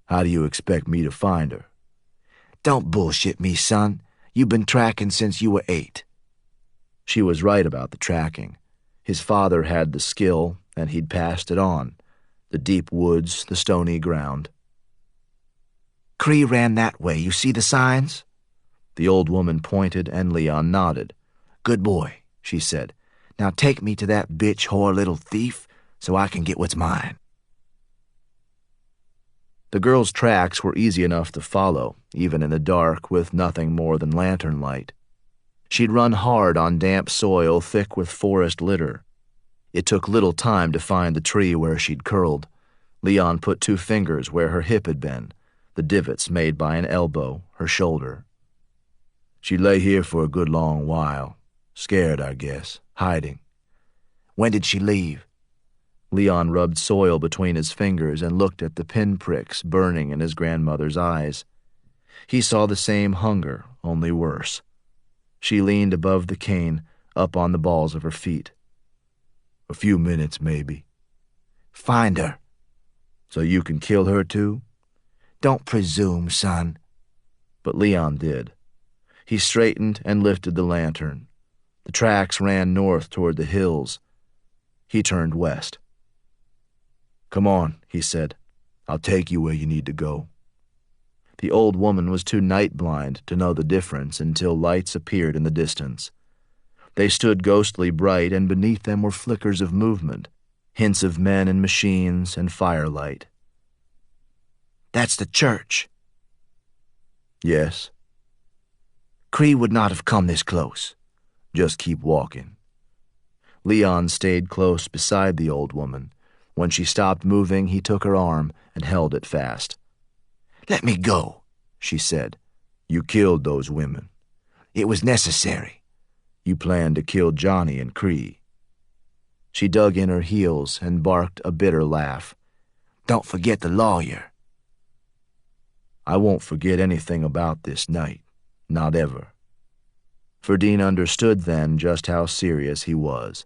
S3: How do you expect me to find her?
S1: Don't bullshit me, son. You've been tracking since you were 8.
S3: She was right about the tracking. His father had the skill, and he'd passed it on. The deep woods, the stony ground.
S1: Cree ran that way. You see the signs?
S3: The old woman pointed, and Leon nodded.
S1: Good boy, she said. Now take me to that bitch whore little thief so I can get what's mine.
S3: The girl's tracks were easy enough to follow, even in the dark with nothing more than lantern light. She'd run hard on damp soil thick with forest litter. It took little time to find the tree where she'd curled. Leon put 2 fingers where her hip had been, the divots made by an elbow, her shoulder. She lay here for a good long while, scared, I guess, hiding.
S1: When did she leave?
S3: Leon rubbed soil between his fingers and looked at the pinpricks burning in his grandmother's eyes. He saw the same hunger, only worse. She leaned above the cane, up on the balls of her feet. A few minutes, maybe.
S1: Find her.
S3: So you can kill her, too?
S1: Don't presume, son.
S3: But Leon did. He straightened and lifted the lantern. The tracks ran north toward the hills. He turned west. Come on, he said. I'll take you where you need to go. The old woman was too night-blind to know the difference until lights appeared in the distance. They stood ghostly bright, and beneath them were flickers of movement, hints of men and machines and firelight.
S1: That's the church.
S3: Yes.
S1: Cree would not have come this close.
S3: Just keep walking. Leon stayed close beside the old woman. When she stopped moving, he took her arm and held it fast.
S1: Let me go, she said.
S3: You killed those women.
S1: It was necessary.
S3: You planned to kill Johnny and Cree. She dug in her heels and barked a bitter laugh.
S1: Don't forget the lawyer.
S3: I won't forget anything about this night. Not ever. Ferdine understood then just how serious he was.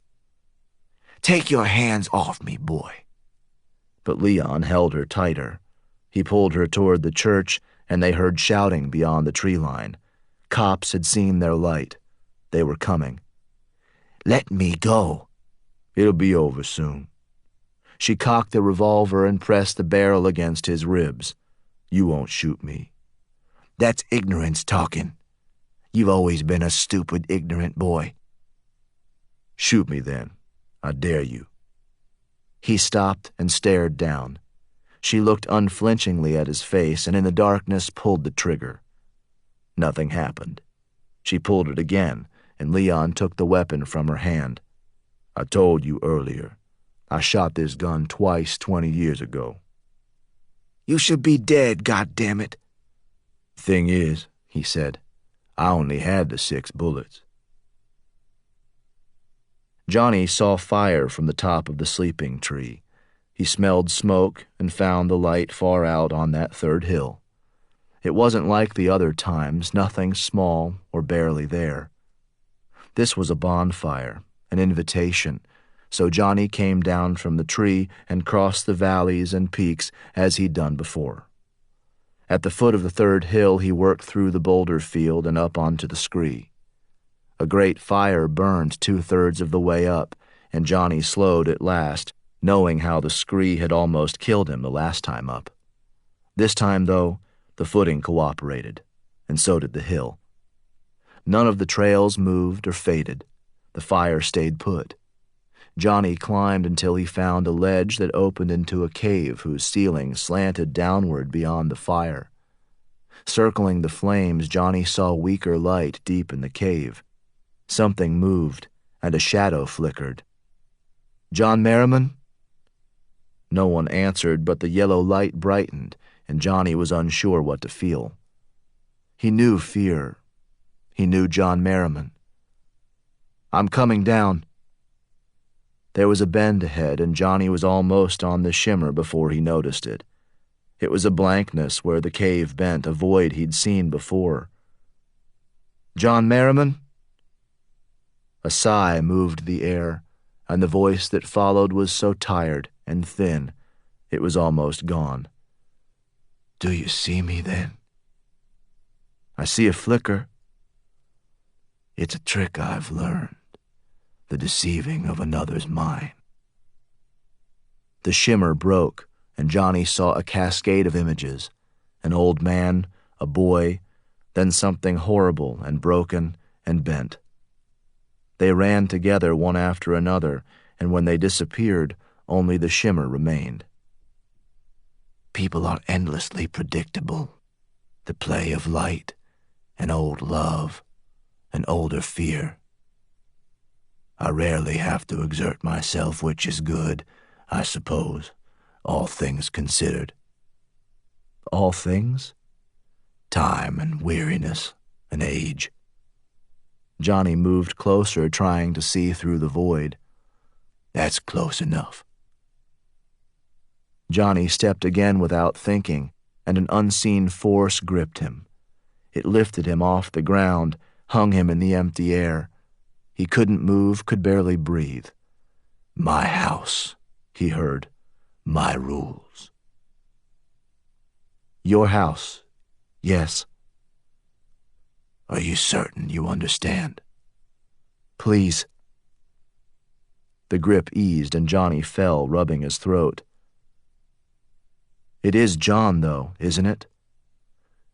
S1: Take your hands off me, boy.
S3: But Leon held her tighter. He pulled her toward the church, and they heard shouting beyond the tree line. Cops had seen their light. They were coming.
S1: Let me go.
S3: It'll be over soon. She cocked the revolver and pressed the barrel against his ribs. You won't shoot me.
S1: That's ignorance talking. You've always been a stupid, ignorant boy.
S3: Shoot me then. I dare you. He stopped and stared down. She looked unflinchingly at his face and in the darkness pulled the trigger. Nothing happened. She pulled it again, and Leon took the weapon from her hand. I told you earlier. I shot this gun twice 20 years ago.
S1: You should be dead, goddammit.
S3: Thing is, he said, I only had the 6 bullets. Johnny saw fire from the top of the sleeping tree. He smelled smoke and found the light far out on that 3rd hill. It wasn't like the other times, nothing small or barely there. This was a bonfire, an invitation, so Johnny came down from the tree and crossed the valleys and peaks as he'd done before. At the foot of the third hill, he worked through the boulder field and up onto the scree. A great fire burned 2/3 of the way up, and Johnny slowed at last, knowing how the scree had almost killed him the last time up. This time, though, the footing cooperated, and so did the hill. None of the trails moved or faded. The fire stayed put. Johnny climbed until he found a ledge that opened into a cave whose ceiling slanted downward beyond the fire. Circling the flames, Johnny saw weaker light deep in the cave. Something moved, and a shadow flickered. "John Merrimon?" No one answered, but the yellow light brightened, and Johnny was unsure what to feel. He knew fear. He knew John Merrimon. "I'm coming down." There was a bend ahead, and Johnny was almost on the shimmer before he noticed it. It was a blankness where the cave bent, a void he'd seen before. "John Merrimon?" A sigh moved the air, and the voice that followed was so tired and thin, it was almost gone. "Do you see me, then?" "I see a flicker." "It's a trick I've learned. The deceiving of another's mind." The shimmer broke, and Johnny saw a cascade of images, an old man, a boy, then something horrible and broken and bent. They ran together one after another, and when they disappeared, only the shimmer remained. "People are endlessly predictable. The play of light, an old love, an older fear. I rarely have to exert myself, which is good, I suppose, all things considered." "All things?" "Time and weariness and age." Johnny moved closer, trying to see through the void. "That's close enough." Johnny stepped again without thinking, and an unseen force gripped him. It lifted him off the ground, hung him in the empty air. He couldn't move, could barely breathe. "My house," he heard. "My rules." "Your house, yes." "Are you certain you understand?" "Please." The grip eased, and Johnny fell, rubbing his throat. "It is John, though, isn't it?"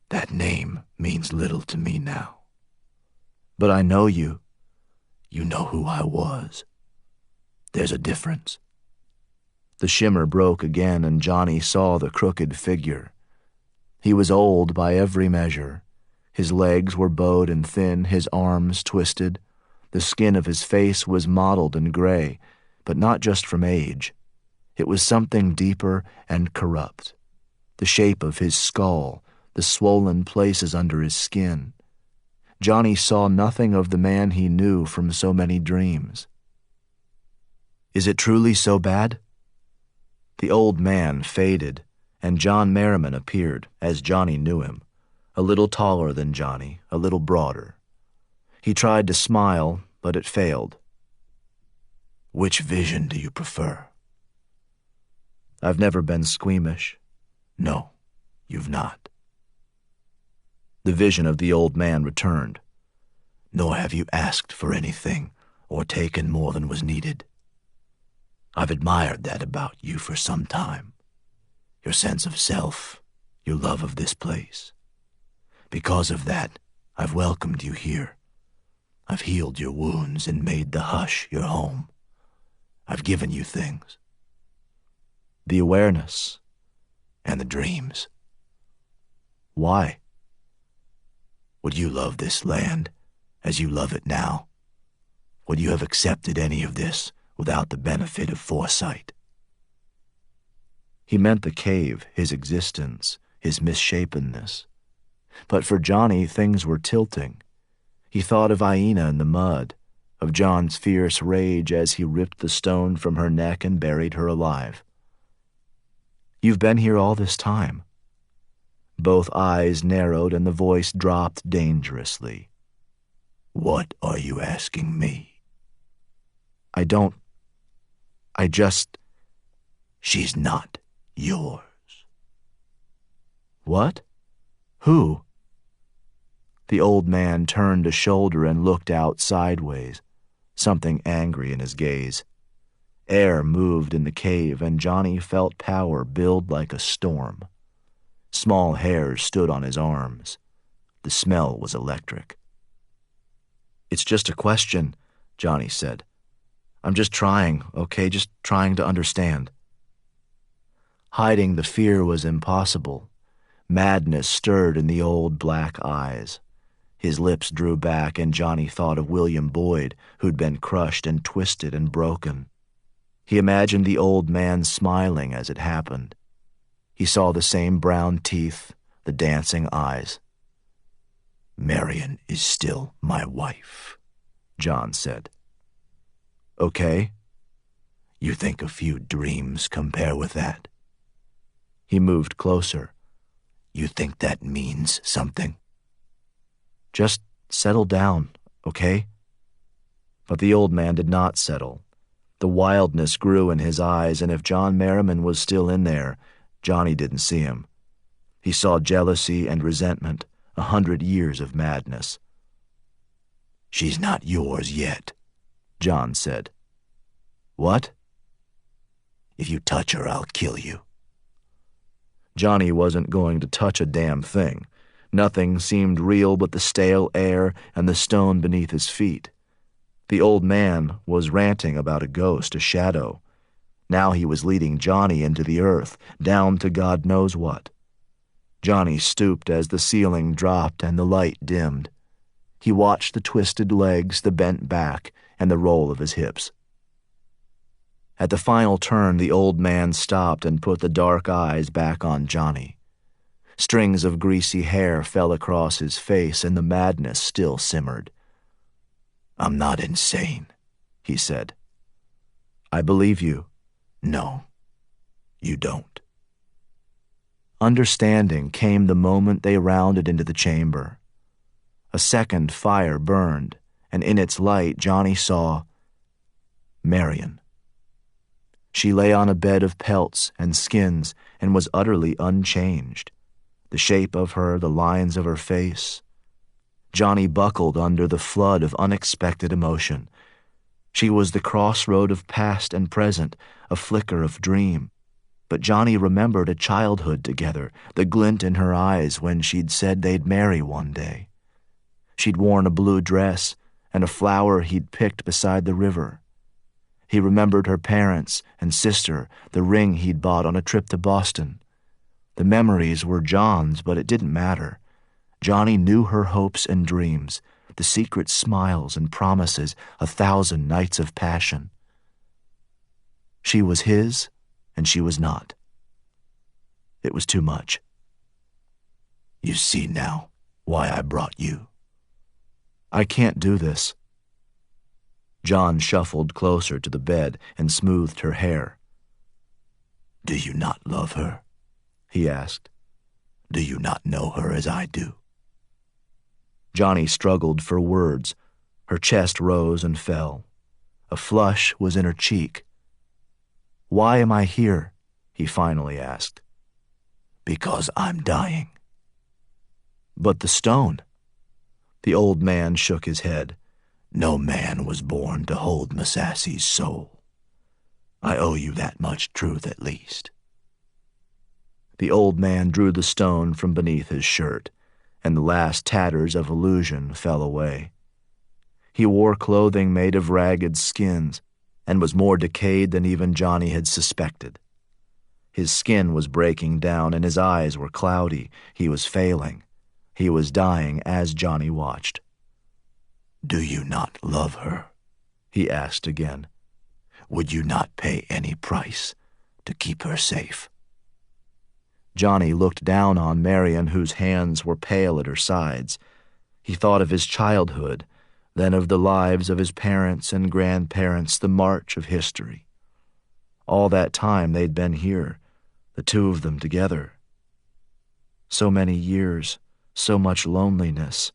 S3: "That name means little to me now." "But I know you." "You know who I was. There's a difference." The shimmer broke again, and Johnny saw the crooked figure. He was old by every measure. His legs were bowed and thin, his arms twisted. The skin of his face was mottled and gray, but not just from age. It was something deeper and corrupt. The shape of his skull, the swollen places under his skin. Johnny saw nothing of the man he knew from so many dreams. "Is it truly so bad?" The old man faded, and John Merrimon appeared, as Johnny knew him, a little taller than Johnny, a little broader. He tried to smile, but it failed. "Which vision do you prefer?" "I've never been squeamish." "No, you've not." The vision of the old man returned. "Nor have you asked for anything or taken more than was needed. I've admired that about you for some time. Your sense of self, your love of this place. Because of that, I've welcomed you here. I've healed your wounds and made the hush your home. I've given you things. The awareness and the dreams." "Why?" "Would you love this land as you love it now? Would you have accepted any of this without the benefit of foresight?" He meant the cave, his existence, his misshapenness. But for Johnny, things were tilting. He thought of Aina in the mud, of John's fierce rage as he ripped the stone from her neck and buried her alive. "You've been here all this time." Both eyes narrowed and the voice dropped dangerously. "What are you asking me?"
S1: I just...
S3: She's not yours.
S1: What? Who? The old man turned a shoulder and looked out sideways, something angry in his gaze. Air moved in the cave, and Johnny felt power build like a storm. Small hairs stood on his arms. The smell was electric. "It's just a question," Johnny said. "I'm just trying, okay? Just trying to understand." Hiding the fear was impossible. Madness stirred in the old black eyes. His lips drew back, and Johnny thought of William Boyd, who'd been crushed and twisted and broken. He imagined the old man smiling as it happened. He saw the same brown teeth, the dancing eyes.
S3: "Marion is still my wife," John said.
S1: "Okay."
S3: "You think a few dreams compare with that?"
S1: He moved closer.
S3: "You think that means something?"
S1: "Just settle down, okay?" But the old man did not settle. The wildness grew in his eyes, and if John Merrimon was still in there, Johnny didn't see him. He saw jealousy and resentment, 100 years of madness.
S3: "She's not yours yet," John said.
S1: "What?"
S3: "If you touch her, I'll kill you."
S1: Johnny wasn't going to touch a damn thing. Nothing seemed real but the stale air and the stone beneath his feet. The old man was ranting about a ghost, a shadow. Now he was leading Johnny into the earth, down to God knows what. Johnny stooped as the ceiling dropped and the light dimmed. He watched the twisted legs, the bent back, and the roll of his hips. At the final turn, the old man stopped and put the dark eyes back on Johnny. Strings of greasy hair fell across his face, and the madness still simmered.
S3: "I'm not insane," he said.
S1: "I believe you."
S3: "No, you don't."
S1: Understanding came the moment they rounded into the chamber. A second fire burned, and in its light Johnny saw Marion. She lay on a bed of pelts and skins and was utterly unchanged. The shape of her, the lines of her face. Johnny buckled under the flood of unexpected emotion. She was the crossroad of past and present, a flicker of dream. But Johnny remembered a childhood together, the glint in her eyes when she'd said they'd marry one day. She'd worn a blue dress and a flower he'd picked beside the river. He remembered her parents and sister, the ring he'd bought on a trip to Boston. The memories were John's, but it didn't matter. Johnny knew her hopes and dreams, the secret smiles and promises, 1,000 nights of passion. She was his, and she was not. It was too much.
S3: "You see now why I brought you."
S1: "I can't do this." John shuffled closer to the bed and smoothed her hair.
S3: "Do you not love her?"
S1: he asked.
S3: "Do you not know her as I do?"
S1: Johnny struggled for words. Her chest rose and fell. A flush was in her cheek. "Why am I here?" he finally asked.
S3: "Because I'm dying."
S1: "But the stone?" The old man shook his head.
S3: "No man was born to hold Masassy's soul. I owe you that much truth at least."
S1: The old man drew the stone from beneath his shirt, and the last tatters of illusion fell away. He wore clothing made of ragged skins, and was more decayed than even Johnny had suspected. His skin was breaking down, and his eyes were cloudy. He was failing. He was dying as Johnny watched.
S3: "Do you not love her?" he asked again. "Would you not pay any price to keep her safe?"
S1: Johnny looked down on Marion, whose hands were pale at her sides. He thought of his childhood, then of the lives of his parents and grandparents, the march of history. All that time they'd been here, the two of them together. So many years, so much loneliness.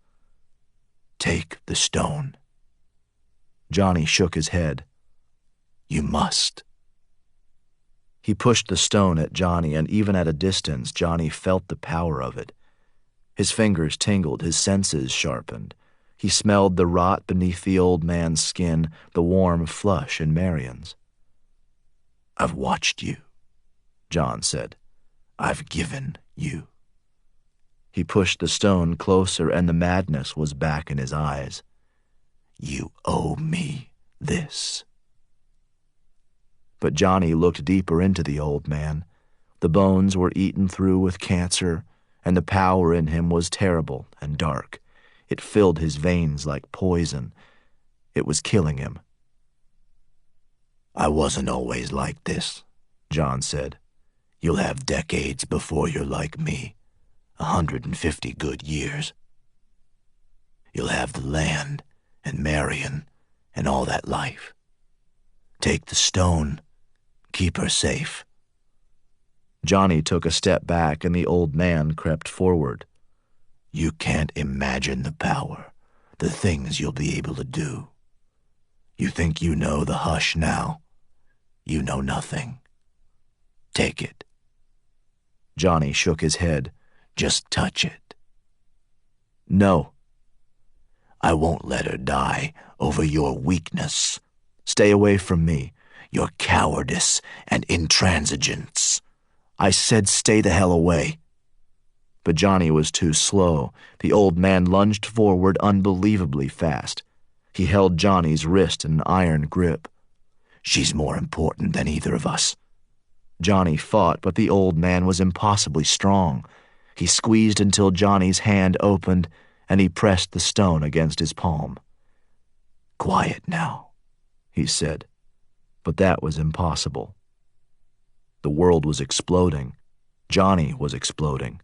S3: "Take the stone."
S1: Johnny shook his head.
S3: You must." He pushed the stone at Johnny, and even at a distance, Johnny felt the power of it. His fingers tingled, his senses sharpened. He smelled the rot beneath the old man's skin, the warm flush in Marion's. "I've watched you," John said. "I've given you." He pushed the stone closer, and the madness was back in his eyes. "You owe me this." But Johnny looked deeper into the old man. The bones were eaten through with cancer, and the power in him was terrible and dark. It filled his veins like poison. It was killing him. "I wasn't always like this," John said. "You'll have decades before you're like me, 150 good years. You'll have the land and Marion and all that life. Take the stone, keep her safe." Johnny took a step back, and the old man crept forward. "You can't imagine the power, the things you'll be able to do. You think you know the hush now? You know nothing. Take it." Johnny shook his head. "Just touch it." "No." "I won't let her die over your weakness. Stay away from me, your cowardice and intransigence. I said stay the hell away." But Johnny was too slow. The old man lunged forward unbelievably fast. He held Johnny's wrist in an iron grip. "She's more important than either of us." Johnny fought, but the old man was impossibly strong. He squeezed until Johnny's hand opened, and he pressed the stone against his palm. "Quiet now," he said, but that was impossible. The world was exploding. Johnny was exploding.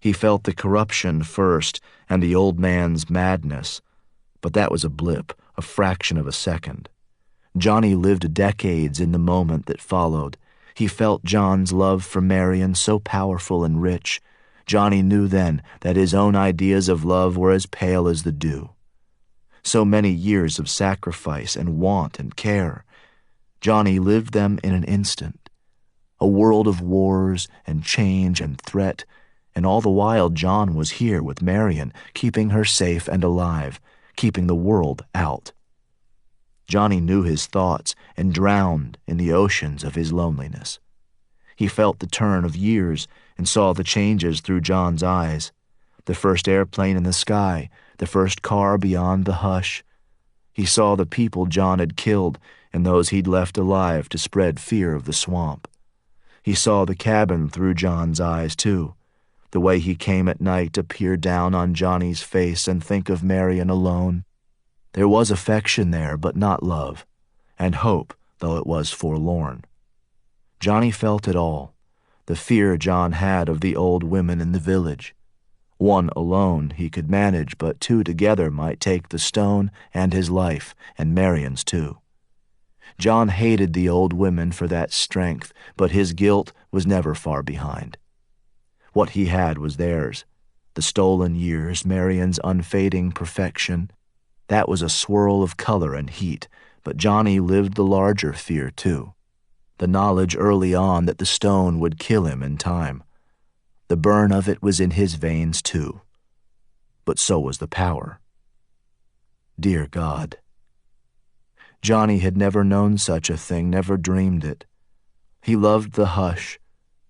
S3: He felt the corruption first and the old man's madness, but that was a blip, a fraction of a second. Johnny lived decades in the moment that followed. He felt John's love for Marion so powerful and rich. Johnny knew then that his own ideas of love were as pale as the dew. So many years of sacrifice and want and care. Johnny lived them in an instant. A world of wars and change and threat, and all the while John was here with Marion, keeping her safe and alive, keeping the world out. Johnny knew his thoughts and drowned in the oceans of his loneliness. He felt the turn of years and saw the changes through John's eyes. The first airplane in the sky, the first car beyond the hush. He saw the people John had killed and those he'd left alive to spread fear of the swamp. He saw the cabin through John's eyes, too, the way he came at night to peer down on Johnny's face and think of Marion alone. There was affection there, but not love, and hope, though it was forlorn. Johnny felt it all, the fear John had of the old women in the village. One alone he could manage, but two together might take the stone and his life, and Marion's too. John hated the old women for that strength, but his guilt was never far behind. What he had was theirs, the stolen years, Marion's unfading perfection. That was a swirl of color and heat, but Johnny lived the larger fear too, the knowledge early on that the stone would kill him in time. The burn of it was in his veins too, but so was the power. Dear God. Johnny had never known such a thing, never dreamed it. He loved the hush,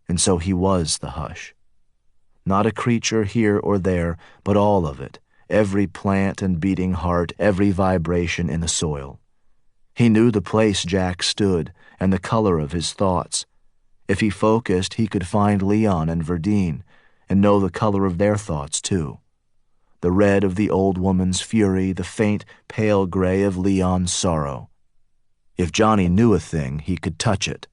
S3: and so he was the hush. Not a creature here or there, but all of it, every plant and beating heart, every vibration in the soil. He knew the place Jack stood and the color of his thoughts. If he focused, he could find Leon and Verdine and know the color of their thoughts, too. The red of the old woman's fury, the faint, pale gray of Leon's sorrow. If Johnny knew a thing, he could touch it.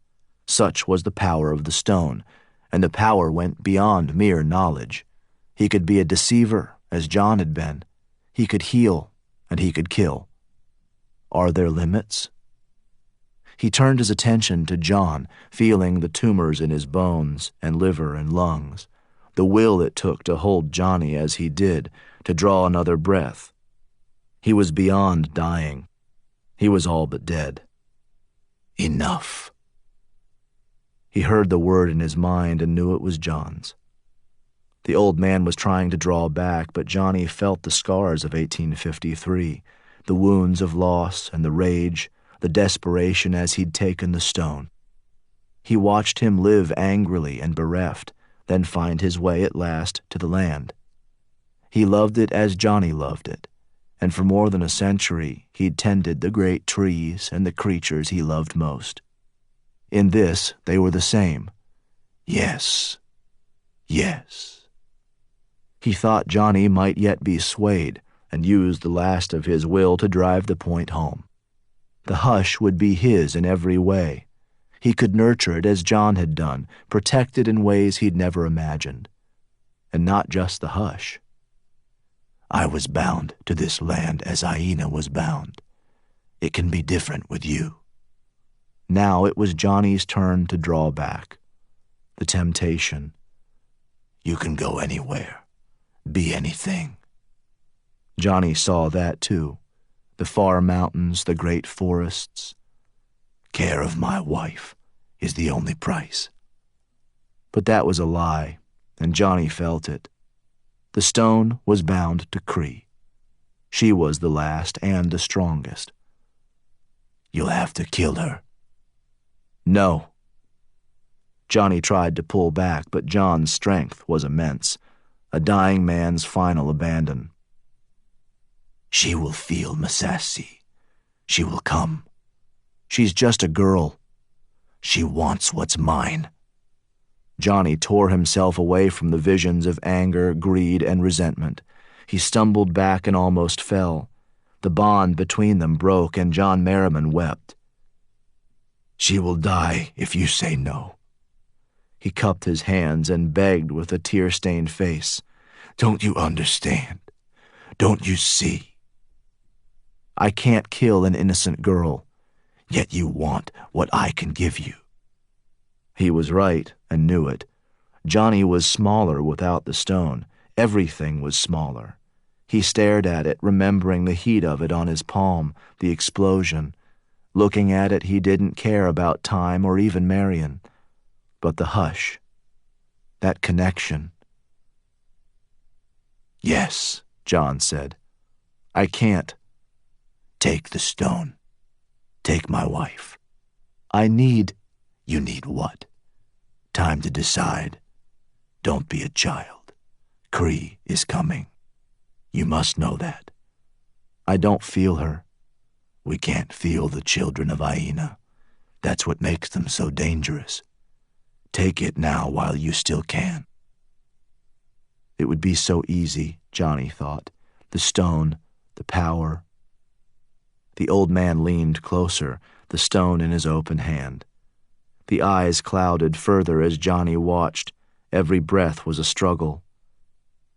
S3: Such was the power of the stone, and the power went beyond mere knowledge. He could be a deceiver, as John had been. He could heal, and he could kill. Are there limits? He turned his attention to John, feeling the tumors in his bones and liver and lungs, the will it took to hold Johnny as he did, to draw another breath. He was beyond dying. He was all but dead. Enough. He heard the word in his mind and knew it was John's. The old man was trying to draw back, but Johnny felt the scars of 1853, the wounds of loss and the rage, the desperation as he'd taken the stone. He watched him live angrily and bereft, then find his way at last to the land. He loved it as Johnny loved it, and for more than a century he'd tended the great trees and the creatures he loved most. In this they were the same. Yes. Yes. He thought Johnny might yet be swayed and use the last of his will to drive the point home. The hush would be his in every way. He could nurture it as John had done, protect it in ways he'd never imagined. And not just the hush. I was bound to this land as Aina was bound. It can be different with you. Now it was Johnny's turn to draw back. The temptation. You can go anywhere. Be anything. Johnny saw that too. The far mountains, the great forests. Care of my wife is the only price. But that was a lie, and Johnny felt it. The stone was bound to Cree. She was the last and the strongest. You'll have to kill her. No. Johnny tried to pull back, but John's strength was immense. A dying man's final abandon. She will feel Masasi. She will come. She's just a girl. She wants what's mine. Johnny tore himself away from the visions of anger, greed, and resentment. He stumbled back and almost fell. The bond between them broke, and John Merrimon wept. She will die if you say no. He cupped his hands and begged with a tear-stained face. Don't you understand? Don't you see? I can't kill an innocent girl, yet you want what I can give you. He was right and knew it. Johnny was smaller without the stone. Everything was smaller. He stared at it, remembering the heat of it on his palm, the explosion. Looking at it, he didn't care about time or even Marion. But the hush, that connection. Yes, John said. I can't. Take the stone. Take my wife. I need... You need what? Time to decide. Don't be a child. Cree is coming. You must know that. I don't feel her. We can't feel the children of Aina. That's what makes them so dangerous. Take it now while you still can. It would be so easy, Johnny thought. The stone, the power. The old man leaned closer, the stone in his open hand. The eyes clouded further as Johnny watched. Every breath was a struggle.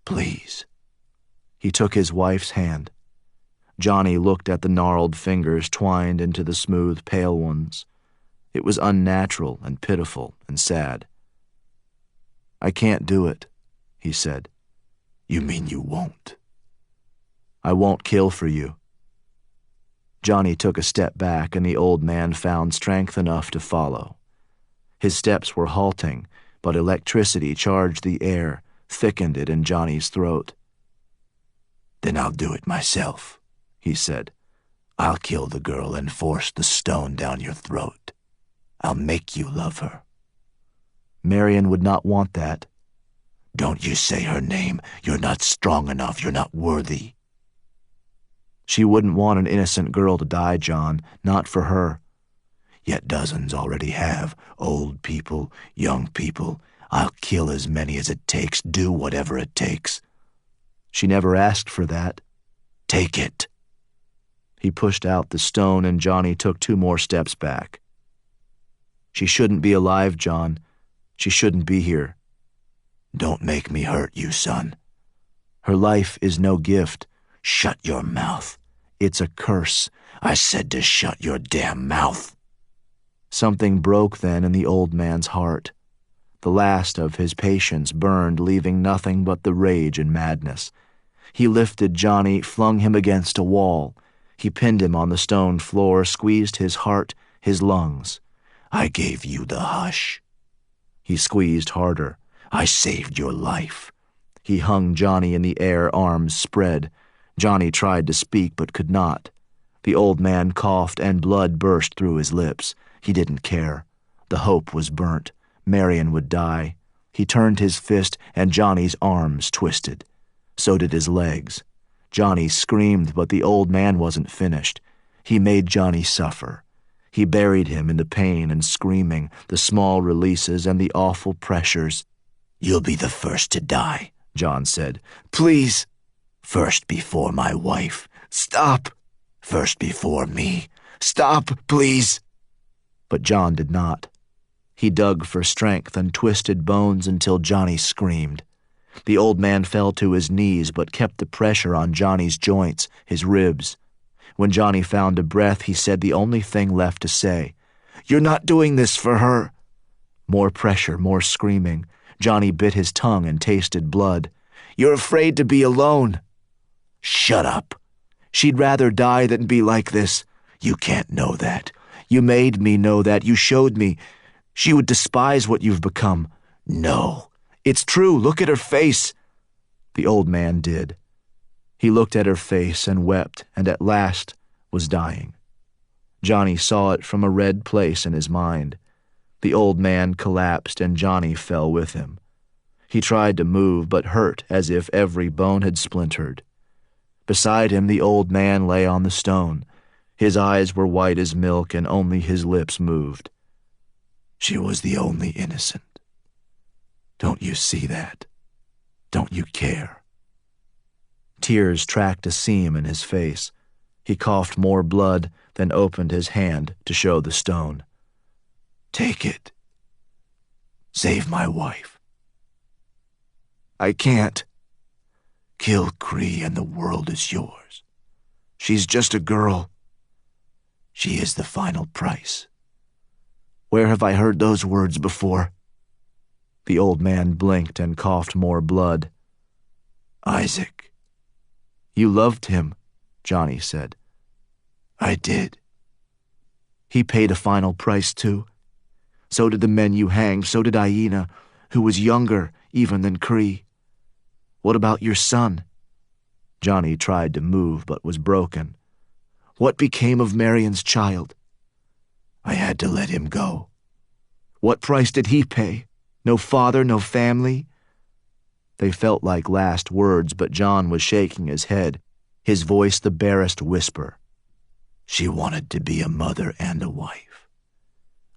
S3: Please. He took his wife's hand. Johnny looked at the gnarled fingers twined into the smooth, pale ones. It was unnatural and pitiful and sad. I can't do it, he said. You mean you won't? I won't kill for you. Johnny took a step back, and the old man found strength enough to follow. His steps were halting, but electricity charged the air, thickened it in Johnny's throat. Then I'll do it myself, he said. I'll kill the girl and force the stone down your throat. I'll make you love her. Marion would not want that. Don't you say her name. You're not strong enough. You're not worthy. She wouldn't want an innocent girl to die, John, not for her. Yet dozens already have. Old people, young people. I'll kill as many as it takes, do whatever it takes. She never asked for that. Take it. He pushed out the stone, and Johnny took 2 more steps back. She shouldn't be alive, John. She shouldn't be here. Don't make me hurt you, son. Her life is no gift. Shut your mouth. It's a curse. I said to shut your damn mouth. Something broke then in the old man's heart. The last of his patience burned, leaving nothing but the rage and madness. He lifted Johnny, flung him against a wall. He pinned him on the stone floor, squeezed his heart, his lungs. "I gave you the hush." He squeezed harder. "I saved your life." He hung Johnny in the air, arms spread. Johnny tried to speak but could not. The old man coughed and blood burst through his lips. He didn't care. The hope was burnt. Marion would die. He turned his fist and Johnny's arms twisted. So did his legs. Johnny screamed, but the old man wasn't finished. He made Johnny suffer. He buried him in the pain and screaming, the small releases and the awful pressures. "You'll be the first to die," John said. "Please." "First before my wife." "Stop." "First before me." "Stop, please." But John did not. He dug for strength and twisted bones until Johnny screamed. The old man fell to his knees but kept the pressure on Johnny's joints, his ribs. When Johnny found a breath, he said the only thing left to say. "You're not doing this for her." More pressure, more screaming. Johnny bit his tongue and tasted blood. "You're afraid to be alone." "Shut up. She'd rather die than be like this. You can't know that. You made me know that. You showed me. She would despise what you've become." "No. It's true. Look at her face." The old man did. He looked at her face and wept, and at last was dying. Johnny saw it from a red place in his mind. The old man collapsed and Johnny fell with him. He tried to move but hurt as if every bone had splintered. Beside him the old man lay on the stone. His eyes were white as milk and only his lips moved. "She was the only innocent. Don't you see that? Don't you care?" Tears tracked a seam in his face. He coughed more blood, then opened his hand to show the stone. "Take it. Save my wife." "I can't." "Kill Cree and the world is yours. She's just a girl. She is the final price." "Where have I heard those words before?" The old man blinked and coughed more blood. "Isaac." "You loved him," Johnny said. "I did." "He paid a final price too. So did the men you hanged, so did Aina, who was younger even than Cree. What about your son?" Johnny tried to move but was broken. "What became of Marion's child?" "I had to let him go." "What price did he pay? No father, no family?" They felt like last words, but John was shaking his head, his voice the barest whisper. "She wanted to be a mother and a wife.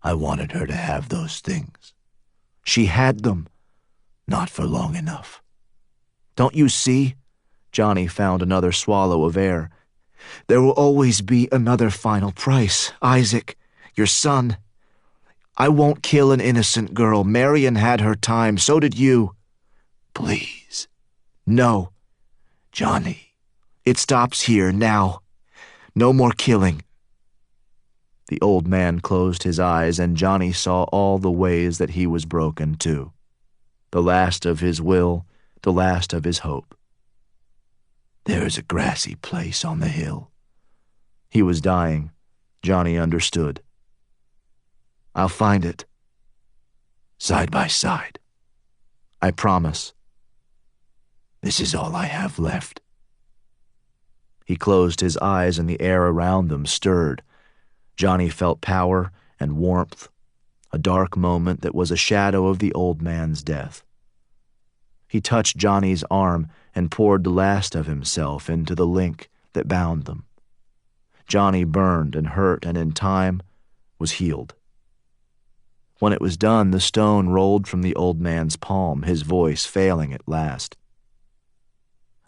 S3: I wanted her to have those things. She had them. Not for long enough. Don't you see?" Johnny found another swallow of air. "There will always be another final price. Isaac, your son. I won't kill an innocent girl. Marion had her time. So did you." "Please." "No." "Johnny." "It stops here, now. No more killing." The old man closed his eyes, and Johnny saw all the ways that he was broken, too. The last of his will, the last of his hope. "There is a grassy place on the hill." He was dying. Johnny understood. "I'll find it." "Side by side." "I promise." "This is all I have left." He closed his eyes and the air around them stirred. Johnny felt power and warmth, a dark moment that was a shadow of the old man's death. He touched Johnny's arm and poured the last of himself into the link that bound them. Johnny burned and hurt and in time was healed. When it was done, the stone rolled from the old man's palm, his voice failing at last.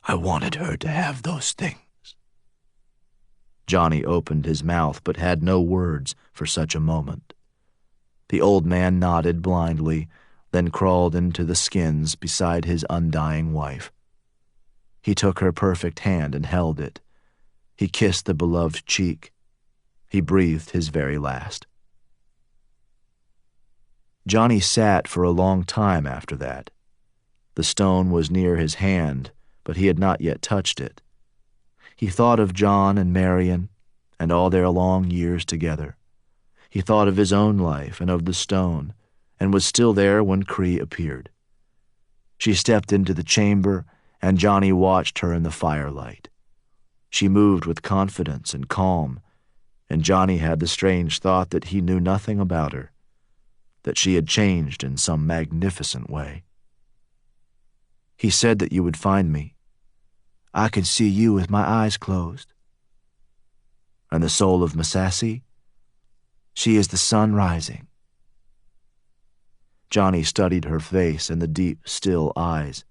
S3: "I wanted her to have those things." Johnny opened his mouth but had no words for such a moment. The old man nodded blindly, then crawled into the skins beside his undying wife. He took her perfect hand and held it. He kissed the beloved cheek. He breathed his very last. Johnny sat for a long time after that. The stone was near his hand, but he had not yet touched it. He thought of John and Marion and all their long years together. He thought of his own life and of the stone, and was still there when Cree appeared. She stepped into the chamber, and Johnny watched her in the firelight. She moved with confidence and calm, and Johnny had the strange thought that he knew nothing about her, that she had changed in some magnificent way. "He said that you would find me. I could see you with my eyes closed." "And the soul of Masasi? She is the sun rising." Johnny studied her face and the deep, still eyes.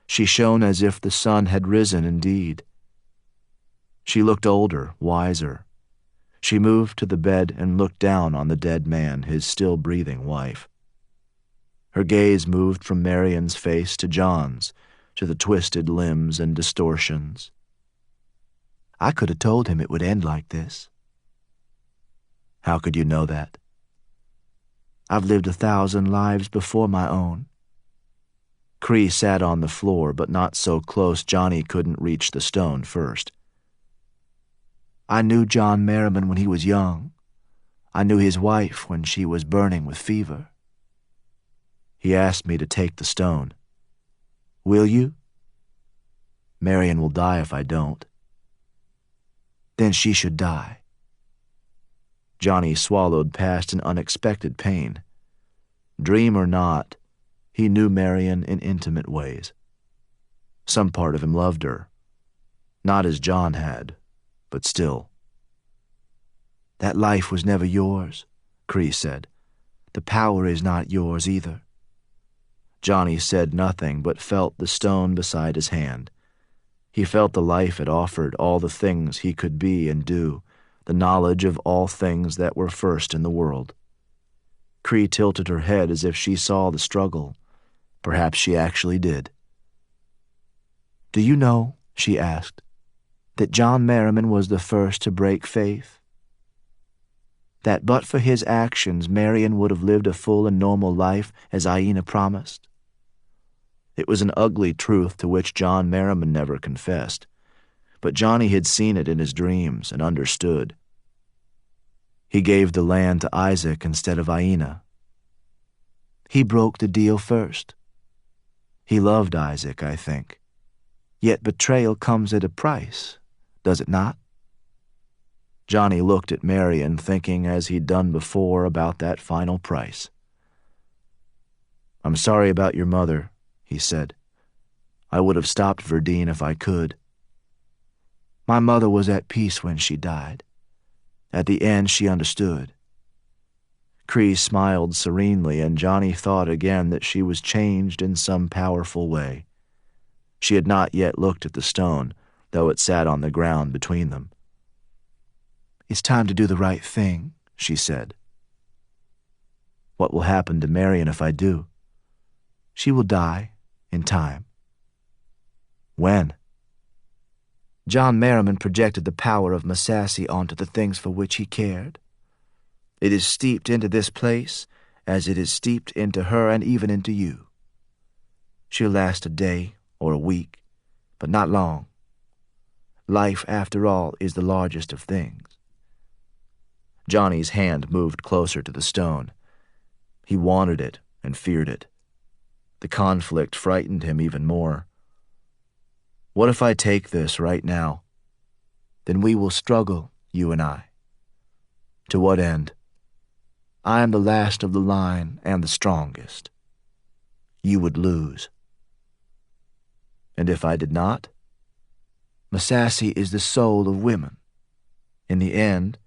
S3: She shone as if the sun had risen indeed. She looked older, wiser. She moved to the bed and looked down on the dead man, his still breathing wife. Her gaze moved from Marion's face to John's, to the twisted limbs and distortions. "I could have told him it would end like this." "How could you know that?" "I've lived 1,000 lives before my own." Cree sat on the floor, but not so close Johnny couldn't reach the stone first. "I knew John Merrimon when he was young. I knew his wife when she was burning with fever. He asked me to take the stone. Will you?" "Marion will die if I don't." "Then she should die." Johnny swallowed past an unexpected pain. Dream or not, he knew Marion in intimate ways. Some part of him loved her. Not as John had, but still. "That life was never yours," Cree said. "The power is not yours either." Johnny said nothing, but felt the stone beside his hand. He felt the life it offered, all the things he could be and do, the knowledge of all things that were first in the world. Cree tilted her head as if she saw the struggle. Perhaps she actually did. "Do you know," she asked, "that John Merrimon was the first to break faith? That but for his actions, Marion would have lived a full and normal life as Aina promised?" It was an ugly truth to which John Merrimon never confessed, but Johnny had seen it in his dreams and understood. He gave the land to Isaac instead of Aina. He broke the deal first. He loved Isaac, I think. Yet betrayal comes at a price, does it not? Johnny looked at Marion, thinking as he'd done before about that final price. "I'm sorry about your mother," he said. "I would have stopped Verdine if I could." "My mother was at peace when she died. At the end, she understood." Cree smiled serenely, and Johnny thought again that she was changed in some powerful way. She had not yet looked at the stone, though it sat on the ground between them. "It's time to do the right thing," she said. "What will happen to Marion if I do?" "She will die, in time." "When?" John Merrimon projected the power of Masasi onto the things for which he cared. It is steeped into this place as it is steeped into her and even into you. She'll last a day or a week, but not long. Life, after all, is the largest of things. Johnny's hand moved closer to the stone. He wanted it and feared it. The conflict frightened him even more. "What if I take this right now?" "Then we will struggle, you and I." "To what end?" "I am the last of the line and the strongest. You would lose." "And if I did not?" "Masasi is the soul of women. In the end,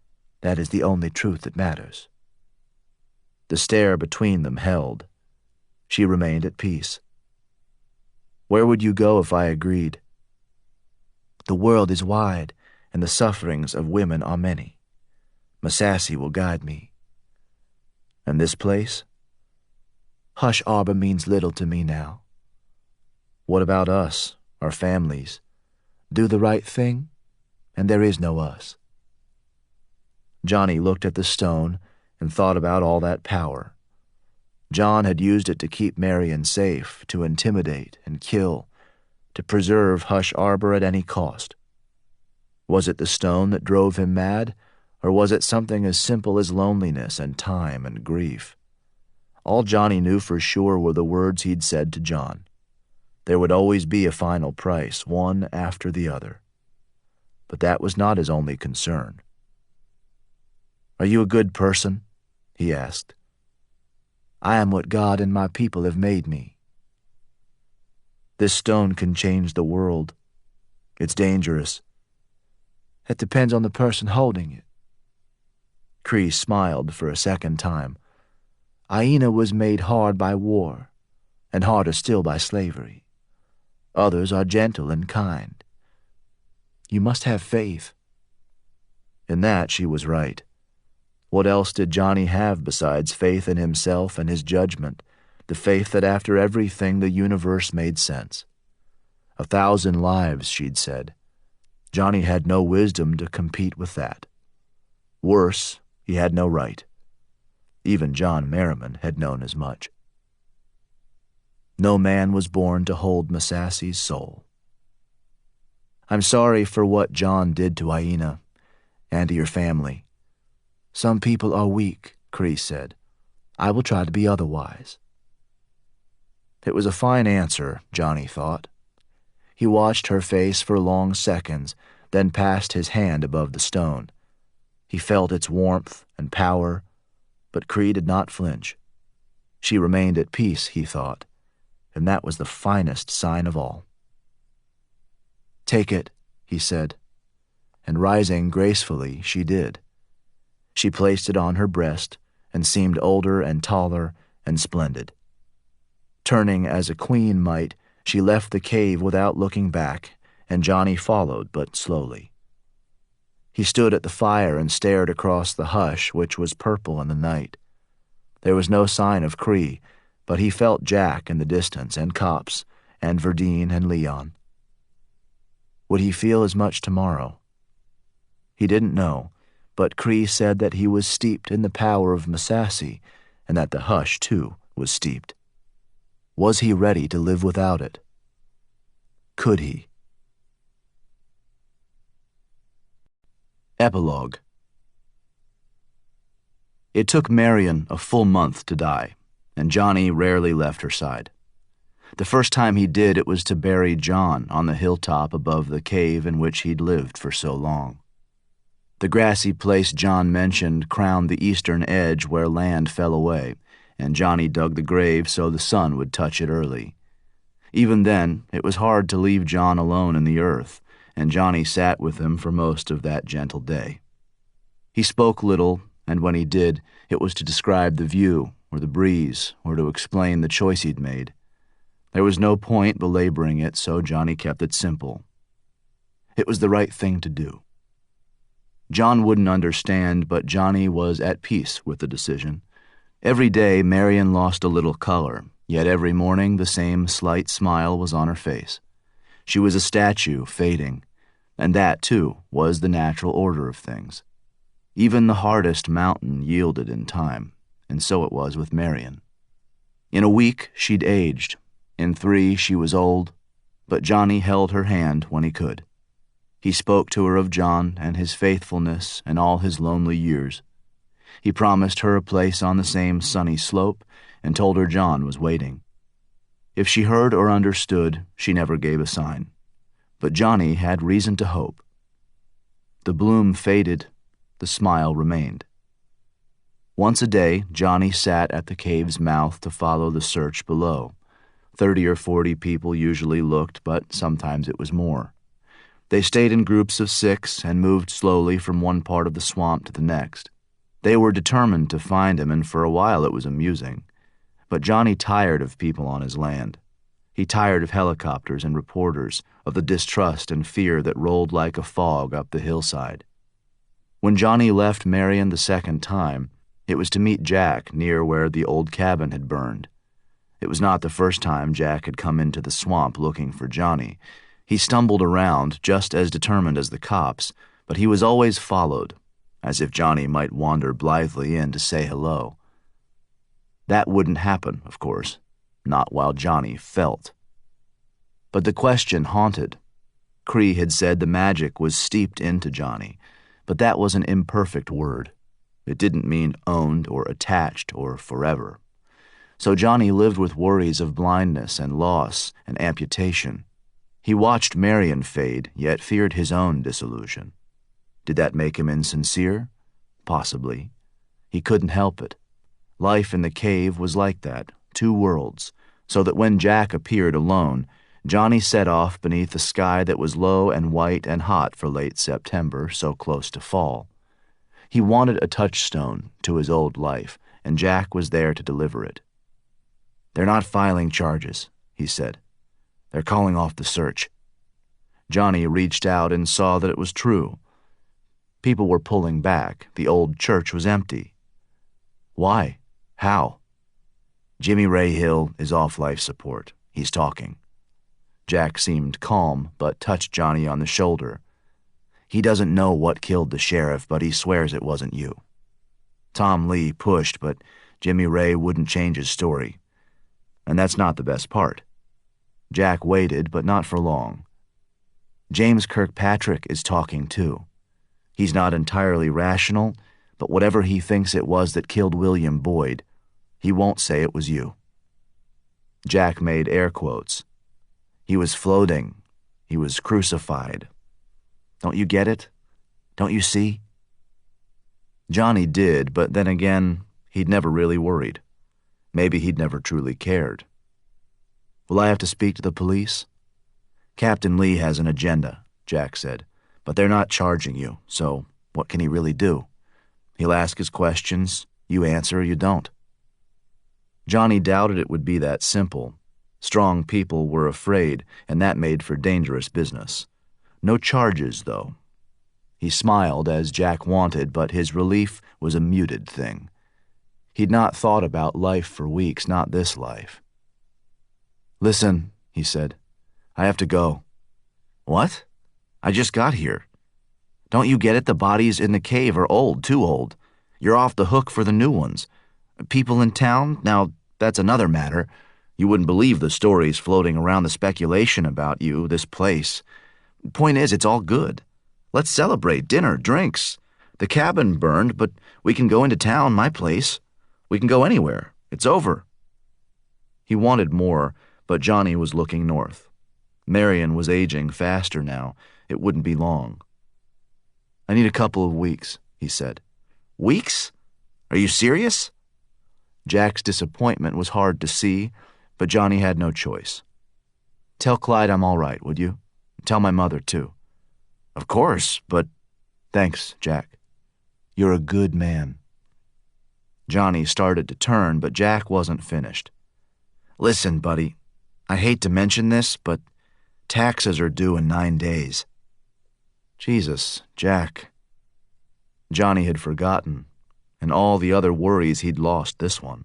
S3: that is the only truth that matters." The stare between them held. She remained at peace. "Where would you go if I agreed?" "The world is wide, and the sufferings of women are many. Masasi will guide me." "And this place?" "Hush Arbor means little to me now." "What about us, our families?" "Do the right thing, and there is no us." Johnny looked at the stone and thought about all that power. John had used it to keep Marion safe, to intimidate and kill, to preserve Hush Arbor at any cost. Was it the stone that drove him mad, Or was it something as simple as loneliness and time and grief? All Johnny knew for sure were the words he'd said to John. There would always be a final price, one after the other. But that was not his only concern. "Are you a good person?" he asked. "I am what God and my people have made me." "This stone can change the world. It's dangerous." "It depends on the person holding it." Cree smiled for a second time. "Aina was made hard by war, and harder still by slavery. Others are gentle and kind. You must have faith." In that she was right. What else did Johnny have besides faith in himself and his judgment, the faith that after everything the universe made sense? 1,000 lives, she'd said. Johnny had no wisdom to compete with that. Worse, he had no right. Even John Merrimon had known as much. No man was born to hold Masassy's soul. "I'm sorry for what John did to Aina and to your family. Some people are weak," Cree said. "I will try to be otherwise." It was a fine answer, Johnny thought. He watched her face for long seconds, then passed his hand above the stone. He felt its warmth and power, but Cree did not flinch. She remained at peace, he thought, and that was the finest sign of all. "Take it," he said, and rising gracefully, she did. She placed it on her breast and seemed older and taller and splendid. Turning as a queen might, she left the cave without looking back, and Johnny followed, but slowly. He stood at the fire and stared across the hush, which was purple in the night. There was no sign of Cree, but he felt Jack in the distance, and Copse, and Verdine and Leon. Would he feel as much tomorrow? He didn't know, but Cree said that he was steeped in the power of Masassy, and that the hush, too, was steeped. Was he ready to live without it? Could he? Epilogue. It took Marion a full month to die, and Johnny rarely left her side. The first time he did, it was to bury John on the hilltop above the cave in which he'd lived for so long. The grassy place John mentioned crowned the eastern edge where land fell away, and Johnny dug the grave so the sun would touch it early. Even then, it was hard to leave John alone in the earth, and Johnny sat with him for most of that gentle day. He spoke little, and when he did, it was to describe the view, or the breeze, or to explain the choice he'd made. There was no point belaboring it, so Johnny kept it simple. It was the right thing to do. John wouldn't understand, but Johnny was at peace with the decision. Every day, Marion lost a little color, yet every morning the same slight smile was on her face. She was a statue, fading, and that, too, was the natural order of things. Even the hardest mountain yielded in time, and so it was with Marion. In a week, she'd aged. In 3, she was old, but Johnny held her hand when he could. He spoke to her of John and his faithfulness and all his lonely years. He promised her a place on the same sunny slope and told her John was waiting. If she heard or understood, she never gave a sign. But Johnny had reason to hope. The bloom faded, the smile remained. Once a day, Johnny sat at the cave's mouth to follow the search below. 30 or 40 people usually looked, but sometimes it was more. They stayed in groups of 6 and moved slowly from one part of the swamp to the next. They were determined to find him, and for a while it was amusing. But Johnny tired of people on his land. He tired of helicopters and reporters, of the distrust and fear that rolled like a fog up the hillside. When Johnny left Marion the second time, it was to meet Jack near where the old cabin had burned. It was not the first time Jack had come into the swamp looking for Johnny. He stumbled around, just as determined as the cops, but he was always followed, as if Johnny might wander blithely in to say hello. That wouldn't happen, of course, not while Johnny felt. But the question haunted. Cree had said the magic was steeped into Johnny, But that was an imperfect word. It didn't mean owned or attached or forever. So Johnny lived with worries of blindness and loss and amputation. He watched Marion fade, yet feared his own disillusion. Did that make him insincere? Possibly. He couldn't help it. Life in the cave was like that, two worlds, so that when Jack appeared alone, Johnny set off beneath a sky that was low and white and hot for late September, so close to fall. He wanted a touchstone to his old life, and Jack was there to deliver it. "They're not filing charges," he said. "They're calling off the search." Johnny reached out and saw that it was true. People were pulling back. The old church was empty. Why? How? "Jimmy Ray Hill is off life support. He's talking." Jack seemed calm, but touched Johnny on the shoulder. "He doesn't know what killed the sheriff, but he swears it wasn't you. Tom Lee pushed, but Jimmy Ray wouldn't change his story. And that's not the best part." Jack waited, but not for long. "James Kirkpatrick is talking too. He's not entirely rational, but whatever he thinks it was that killed William Boyd, he won't say it was you." Jack made air quotes. "He was floating. He was crucified. Don't you get it? Don't you see?" Johnny did, but then again, he'd never really worried. Maybe he'd never truly cared. "Will I have to speak to the police?" "Captain Lee has an agenda," Jack said, "but they're not charging you, so what can he really do? He'll ask his questions, you answer or you don't." Johnny doubted it would be that simple. Strong people were afraid, and that made for dangerous business. No charges, though. He smiled as Jack wanted, but his relief was a muted thing. He'd not thought about life for weeks, not this life. "Listen," he said, "I have to go." "What? I just got here. Don't you get it? The bodies in the cave are old, too old. You're off the hook for the new ones. People in town? Now, that's another matter. You wouldn't believe the stories floating around, the speculation about you, this place. Point is, it's all good. Let's celebrate, dinner, drinks. The cabin burned, but we can go into town, my place. We can go anywhere. It's over." He wanted more, but Johnny was looking north. Marion was aging faster now. It wouldn't be long. "I need a couple of weeks," he said. "Weeks? Are you serious?" Jack's disappointment was hard to see, but Johnny had no choice. "Tell Clyde I'm all right, would you? Tell my mother, too." "Of course, but—" "Thanks, Jack. You're a good man." Johnny started to turn, but Jack wasn't finished. "Listen, buddy, I hate to mention this, but taxes are due in 9 days. "Jesus, Jack." Johnny had forgotten, and all the other worries he'd lost this one.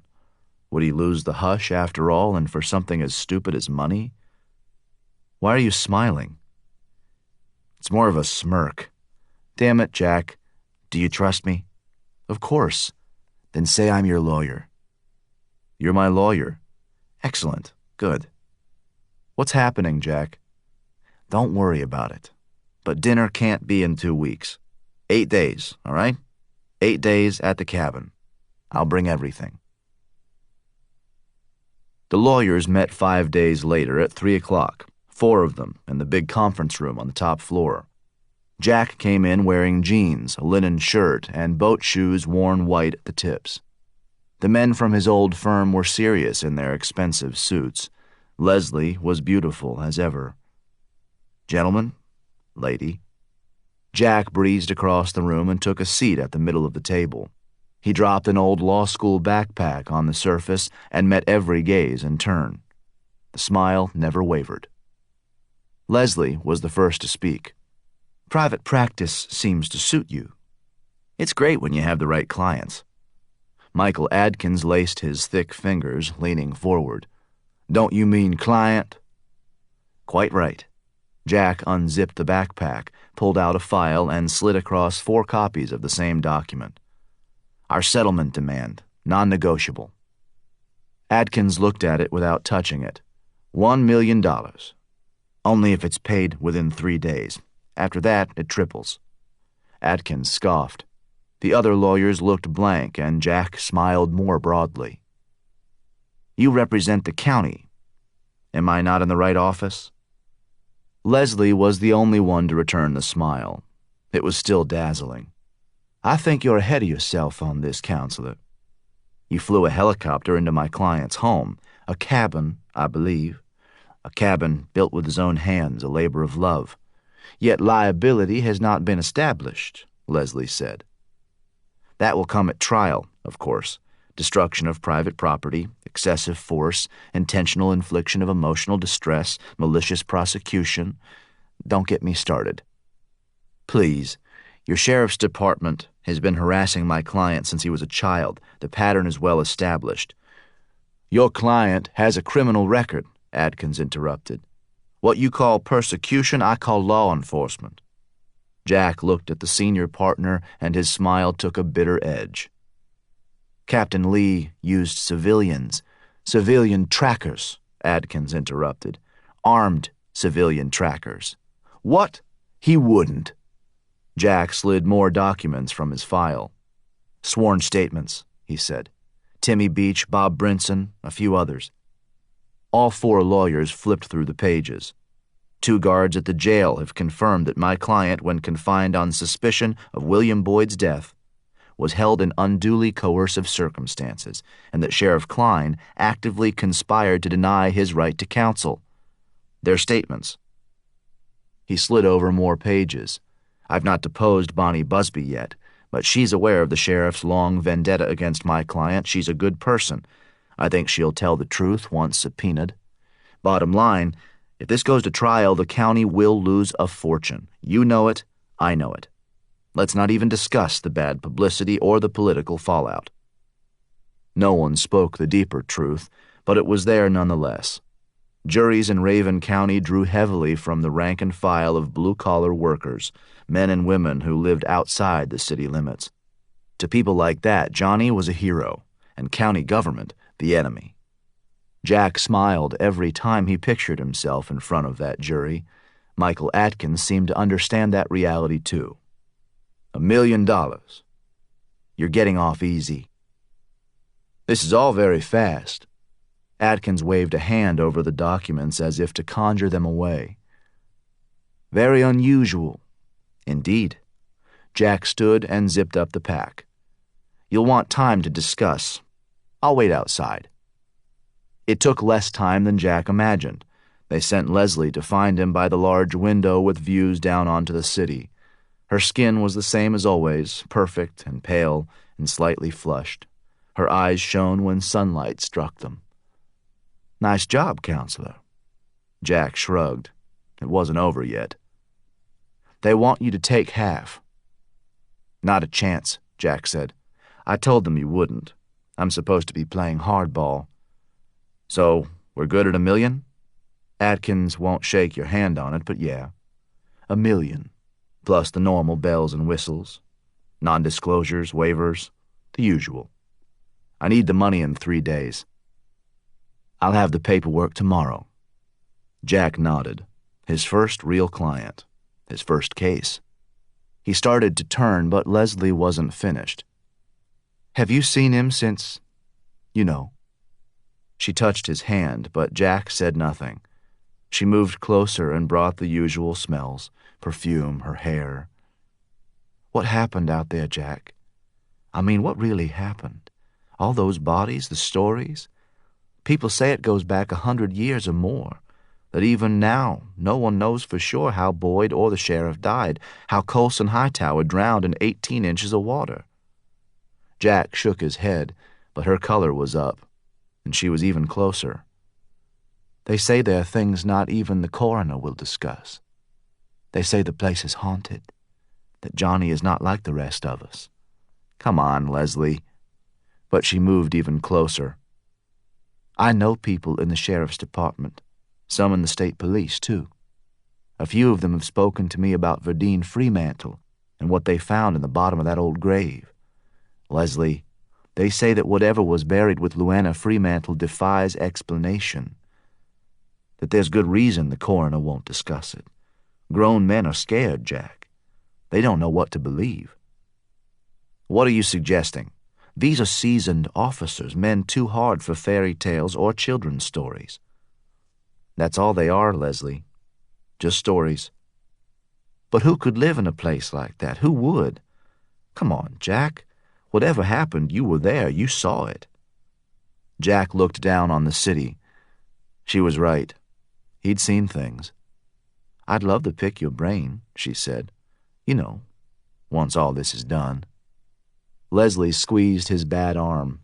S3: Would he lose the hush after all, and for something as stupid as money? "Why are you smiling?" "It's more of a smirk. Damn it, Jack. Do you trust me?" "Of course." "Then say I'm your lawyer." "You're my lawyer." "Excellent. Good." "What's happening, Jack?" "Don't worry about it. But dinner can't be in 2 weeks. 8 days, all right? 8 days at the cabin. I'll bring everything." The lawyers met 5 days later at 3 o'clock, 4 of them in the big conference room on the top floor. Jack came in wearing jeans, a linen shirt, and boat shoes worn white at the tips. The men from his old firm were serious in their expensive suits. Leslie was beautiful as ever. "Gentlemen, lady." Jack breezed across the room and took a seat at the middle of the table. He dropped an old law school backpack on the surface and met every gaze in turn. The smile never wavered. Leslie was the first to speak. "Private practice seems to suit you. It's great when you have the right clients." Michael Adkins laced his thick fingers, leaning forward. "Don't you mean client?" "Quite right." Jack unzipped the backpack, pulled out a file, and slid across 4 copies of the same document. "Our settlement demand, non-negotiable." Adkins looked at it without touching it. $1 million. Only if it's paid within 3 days. After that, it triples. Atkins scoffed. The other lawyers looked blank, and Jack smiled more broadly. You represent the county. Am I not in the right office? Leslie was the only one to return the smile. It was still dazzling. I think you're ahead of yourself on this, counselor. You flew a helicopter into my client's home, a cabin, I believe. A cabin built with his own hands, a labor of love. Yet liability has not been established, Leslie said. That will come at trial, of course. Destruction of private property, excessive force, intentional infliction of emotional distress, malicious prosecution. Don't get me started. Please, your sheriff's department has been harassing my client since he was a child. The pattern is well established. Your client has a criminal record, Atkins interrupted. What you call persecution, I call law enforcement. Jack looked at the senior partner, and his smile took a bitter edge. Captain Lee used civilian trackers, Atkins interrupted. Armed civilian trackers. What? He wouldn't. Jack slid more documents from his file. Sworn statements, he said. Timmy Beach, Bob Brinson, a few others. All 4 lawyers flipped through the pages. 2 guards at the jail have confirmed that my client, when confined on suspicion of William Boyd's death, was held in unduly coercive circumstances, and that Sheriff Klein actively conspired to deny his right to counsel. Their statements. He slid over more pages. I've not deposed Bonnie Busby yet, but she's aware of the sheriff's long vendetta against my client. She's a good person. I think she'll tell the truth once subpoenaed. Bottom line, if this goes to trial, the county will lose a fortune. You know it, I know it. Let's not even discuss the bad publicity or the political fallout. No one spoke the deeper truth, but it was there nonetheless. Juries in Raven County drew heavily from the rank and file of blue-collar workers, men and women who lived outside the city limits. To people like that, Johnny was a hero, and county government the enemy. Jack smiled every time he pictured himself in front of that jury. Michael Atkins seemed to understand that reality too. $1 million. You're getting off easy. This is all very fast. Atkins waved a hand over the documents as if to conjure them away. Very unusual. Indeed. Jack stood and zipped up the pack. You'll want time to discuss. I'll wait outside. It took less time than Jack imagined. They sent Leslie to find him by the large window with views down onto the city. Her skin was the same as always, perfect and pale and slightly flushed. Her eyes shone when sunlight struck them. Nice job, counselor. Jack shrugged. It wasn't over yet. They want you to take half. Not a chance, Jack said. I told them you wouldn't. I'm supposed to be playing hardball. So, we're good at $1 million? Atkins won't shake your hand on it, but yeah. $1 million, plus the normal bells and whistles, non-disclosures, waivers, the usual. I need the money in 3 days. I'll have the paperwork tomorrow. Jack nodded. His first real client. His first case. He started to turn, but Leslie wasn't finished. Have you seen him since, you know? She touched his hand, but Jack said nothing. She moved closer and brought the usual smells, perfume, her hair. What happened out there, Jack? I mean, what really happened? All those bodies, the stories? People say it goes back 100 years or more, that even now no one knows for sure how Boyd or the sheriff died, how Colson Hightower drowned in 18 inches of water. Jack shook his head, but her color was up, and she was even closer. They say there are things not even the coroner will discuss. They say the place is haunted, that Johnny is not like the rest of us. Come on, Leslie. But she moved even closer. I know people in the sheriff's department, some in the state police, too. A few of them have spoken to me about Verdine Fremantle and what they found in the bottom of that old grave. Leslie, they say that whatever was buried with Luana Fremantle defies explanation. That there's good reason the coroner won't discuss it. Grown men are scared, Jack. They don't know what to believe. What are you suggesting? These are seasoned officers, men too hard for fairy tales or children's stories. That's all they are, Leslie. Just stories. But who could live in a place like that? Who would? Come on, Jack. Whatever happened, you were there. You saw it. Jack looked down on the city. She was right. He'd seen things. I'd love to pick your brain, she said. You know, once all this is done. Leslie squeezed his bad arm,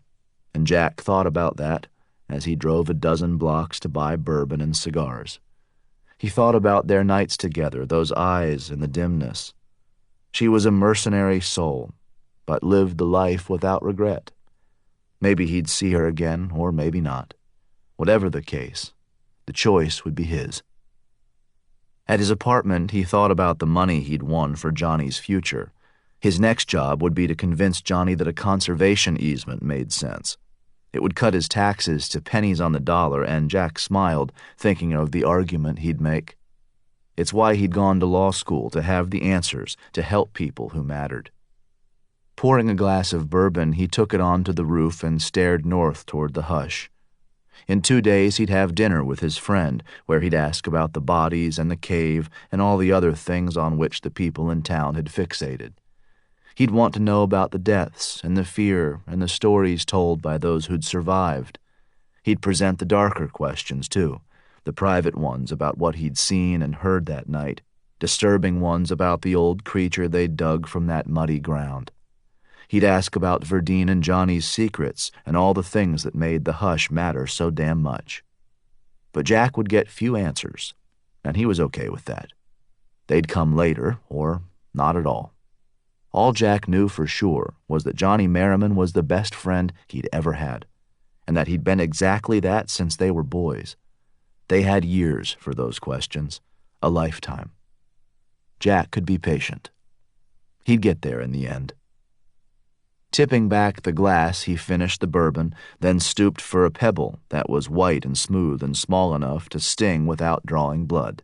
S3: and Jack thought about that as he drove a dozen blocks to buy bourbon and cigars. He thought about their nights together, those eyes in the dimness. She was a mercenary soul, but lived the life without regret. Maybe he'd see her again, or maybe not. Whatever the case, the choice would be his. At his apartment, he thought about the money he'd won for Johnny's future. His next job would be to convince Johnny that a conservation easement made sense. It would cut his taxes to pennies on the dollar, and Jack smiled, thinking of the argument he'd make. It's why he'd gone to law school, to have the answers, to help people who mattered. Pouring a glass of bourbon, he took it onto the roof and stared north toward the hush. In 2 days, he'd have dinner with his friend, where he'd ask about the bodies and the cave and all the other things on which the people in town had fixated. He'd want to know about the deaths and the fear and the stories told by those who'd survived. He'd present the darker questions, too, the private ones about what he'd seen and heard that night, disturbing ones about the old creature they'd dug from that muddy ground. He'd ask about Verdine and Johnny's secrets and all the things that made the hush matter so damn much. But Jack would get few answers, and he was okay with that. They'd come later, or not at all. All Jack knew for sure was that Johnny Merrimon was the best friend he'd ever had, and that he'd been exactly that since they were boys. They had years for those questions, a lifetime. Jack could be patient. He'd get there in the end. Tipping back the glass, he finished the bourbon, then stooped for a pebble that was white and smooth and small enough to sting without drawing blood.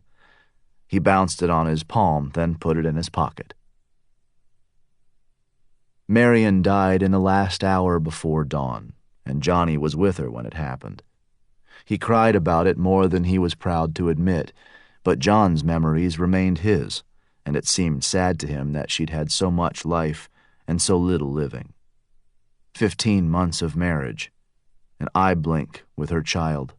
S3: He bounced it on his palm, then put it in his pocket. Marion died in the last hour before dawn, and Johnny was with her when it happened. He cried about it more than he was proud to admit, but John's memories remained his, and it seemed sad to him that she'd had so much life and so little living. 15 months of marriage, an eye blink with her child.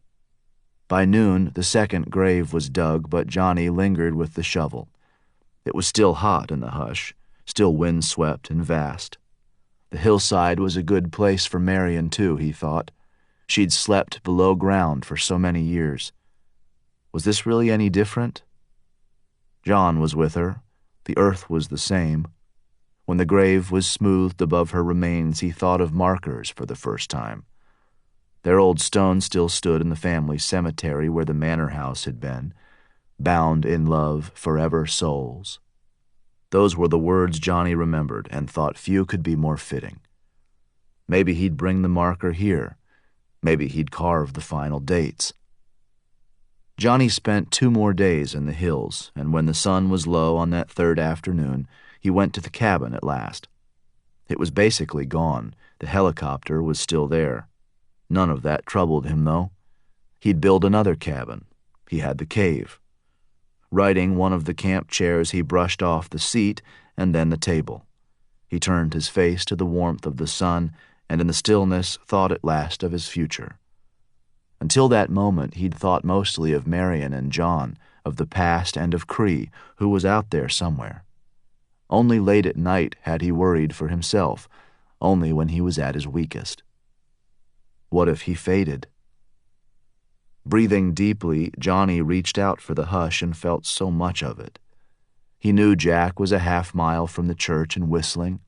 S3: By noon, the second grave was dug, but Johnny lingered with the shovel. It was still hot in the hush, still windswept and vast. The hillside was a good place for Marion, too, he thought. She'd slept below ground for so many years. Was this really any different? John was with her. The earth was the same. When the grave was smoothed above her remains, he thought of markers for the first time. Their old stone still stood in the family cemetery where the manor house had been. Bound in love, forever souls. Those were the words Johnny remembered and thought few could be more fitting. Maybe he'd bring the marker here. Maybe he'd carve the final dates. Johnny spent 2 more days in the hills, and when the sun was low on that third afternoon, he went to the cabin at last. It was basically gone. The helicopter was still there. None of that troubled him, though. He'd build another cabin. He had the cave. Righting one of the camp chairs, he brushed off the seat and then the table. He turned his face to the warmth of the sun, and in the stillness thought at last of his future. Until that moment, he'd thought mostly of Marion and John, of the past and of Cree, who was out there somewhere. Only late at night had he worried for himself, only when he was at his weakest. What if he faded? Breathing deeply, Johnny reached out for the hush and felt so much of it. He knew Jack was a half-mile from the church and whistling.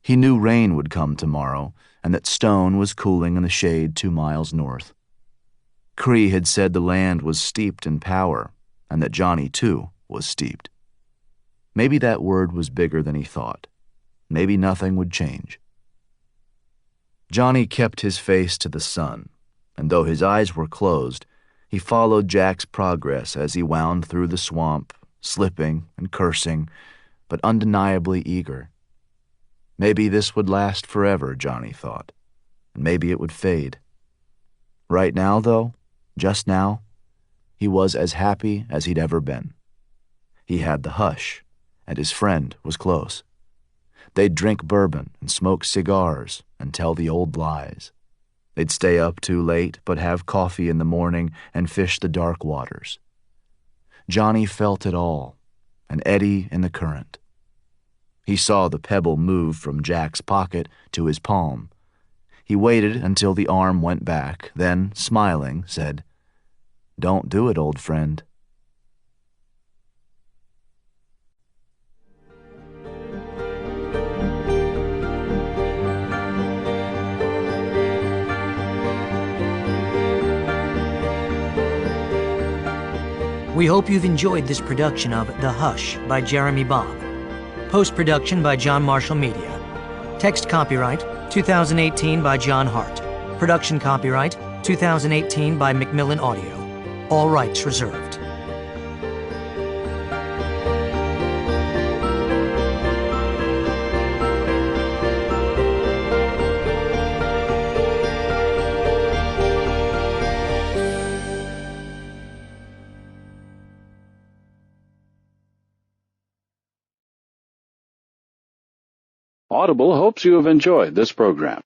S3: He knew rain would come tomorrow, and that Stone was cooling in the shade 2 miles north. Cree had said the land was steeped in power, and that Johnny, too, was steeped. Maybe that word was bigger than he thought. Maybe nothing would change. Johnny kept his face to the sun, and though his eyes were closed, he followed Jack's progress as he wound through the swamp, slipping and cursing, but undeniably eager. Maybe this would last forever, Johnny thought, and maybe it would fade. Right now, though, just now, he was as happy as he'd ever been. He had the hush, and his friend was close. They'd drink bourbon and smoke cigars and tell the old lies. They'd stay up too late but have coffee in the morning and fish the dark waters. Johnny felt it all, an eddy in the current. He saw the pebble move from Jack's pocket to his palm. He waited until the arm went back, then, smiling, said, "Don't do it, old friend."
S2: We hope you've enjoyed this production of The Hush by Jeremy Bobb. Post-production by John Marshall Media. Text copyright 2018 by John Hart. Production copyright 2018 by Macmillan Audio. All rights reserved.
S4: Audible hopes you have enjoyed this program.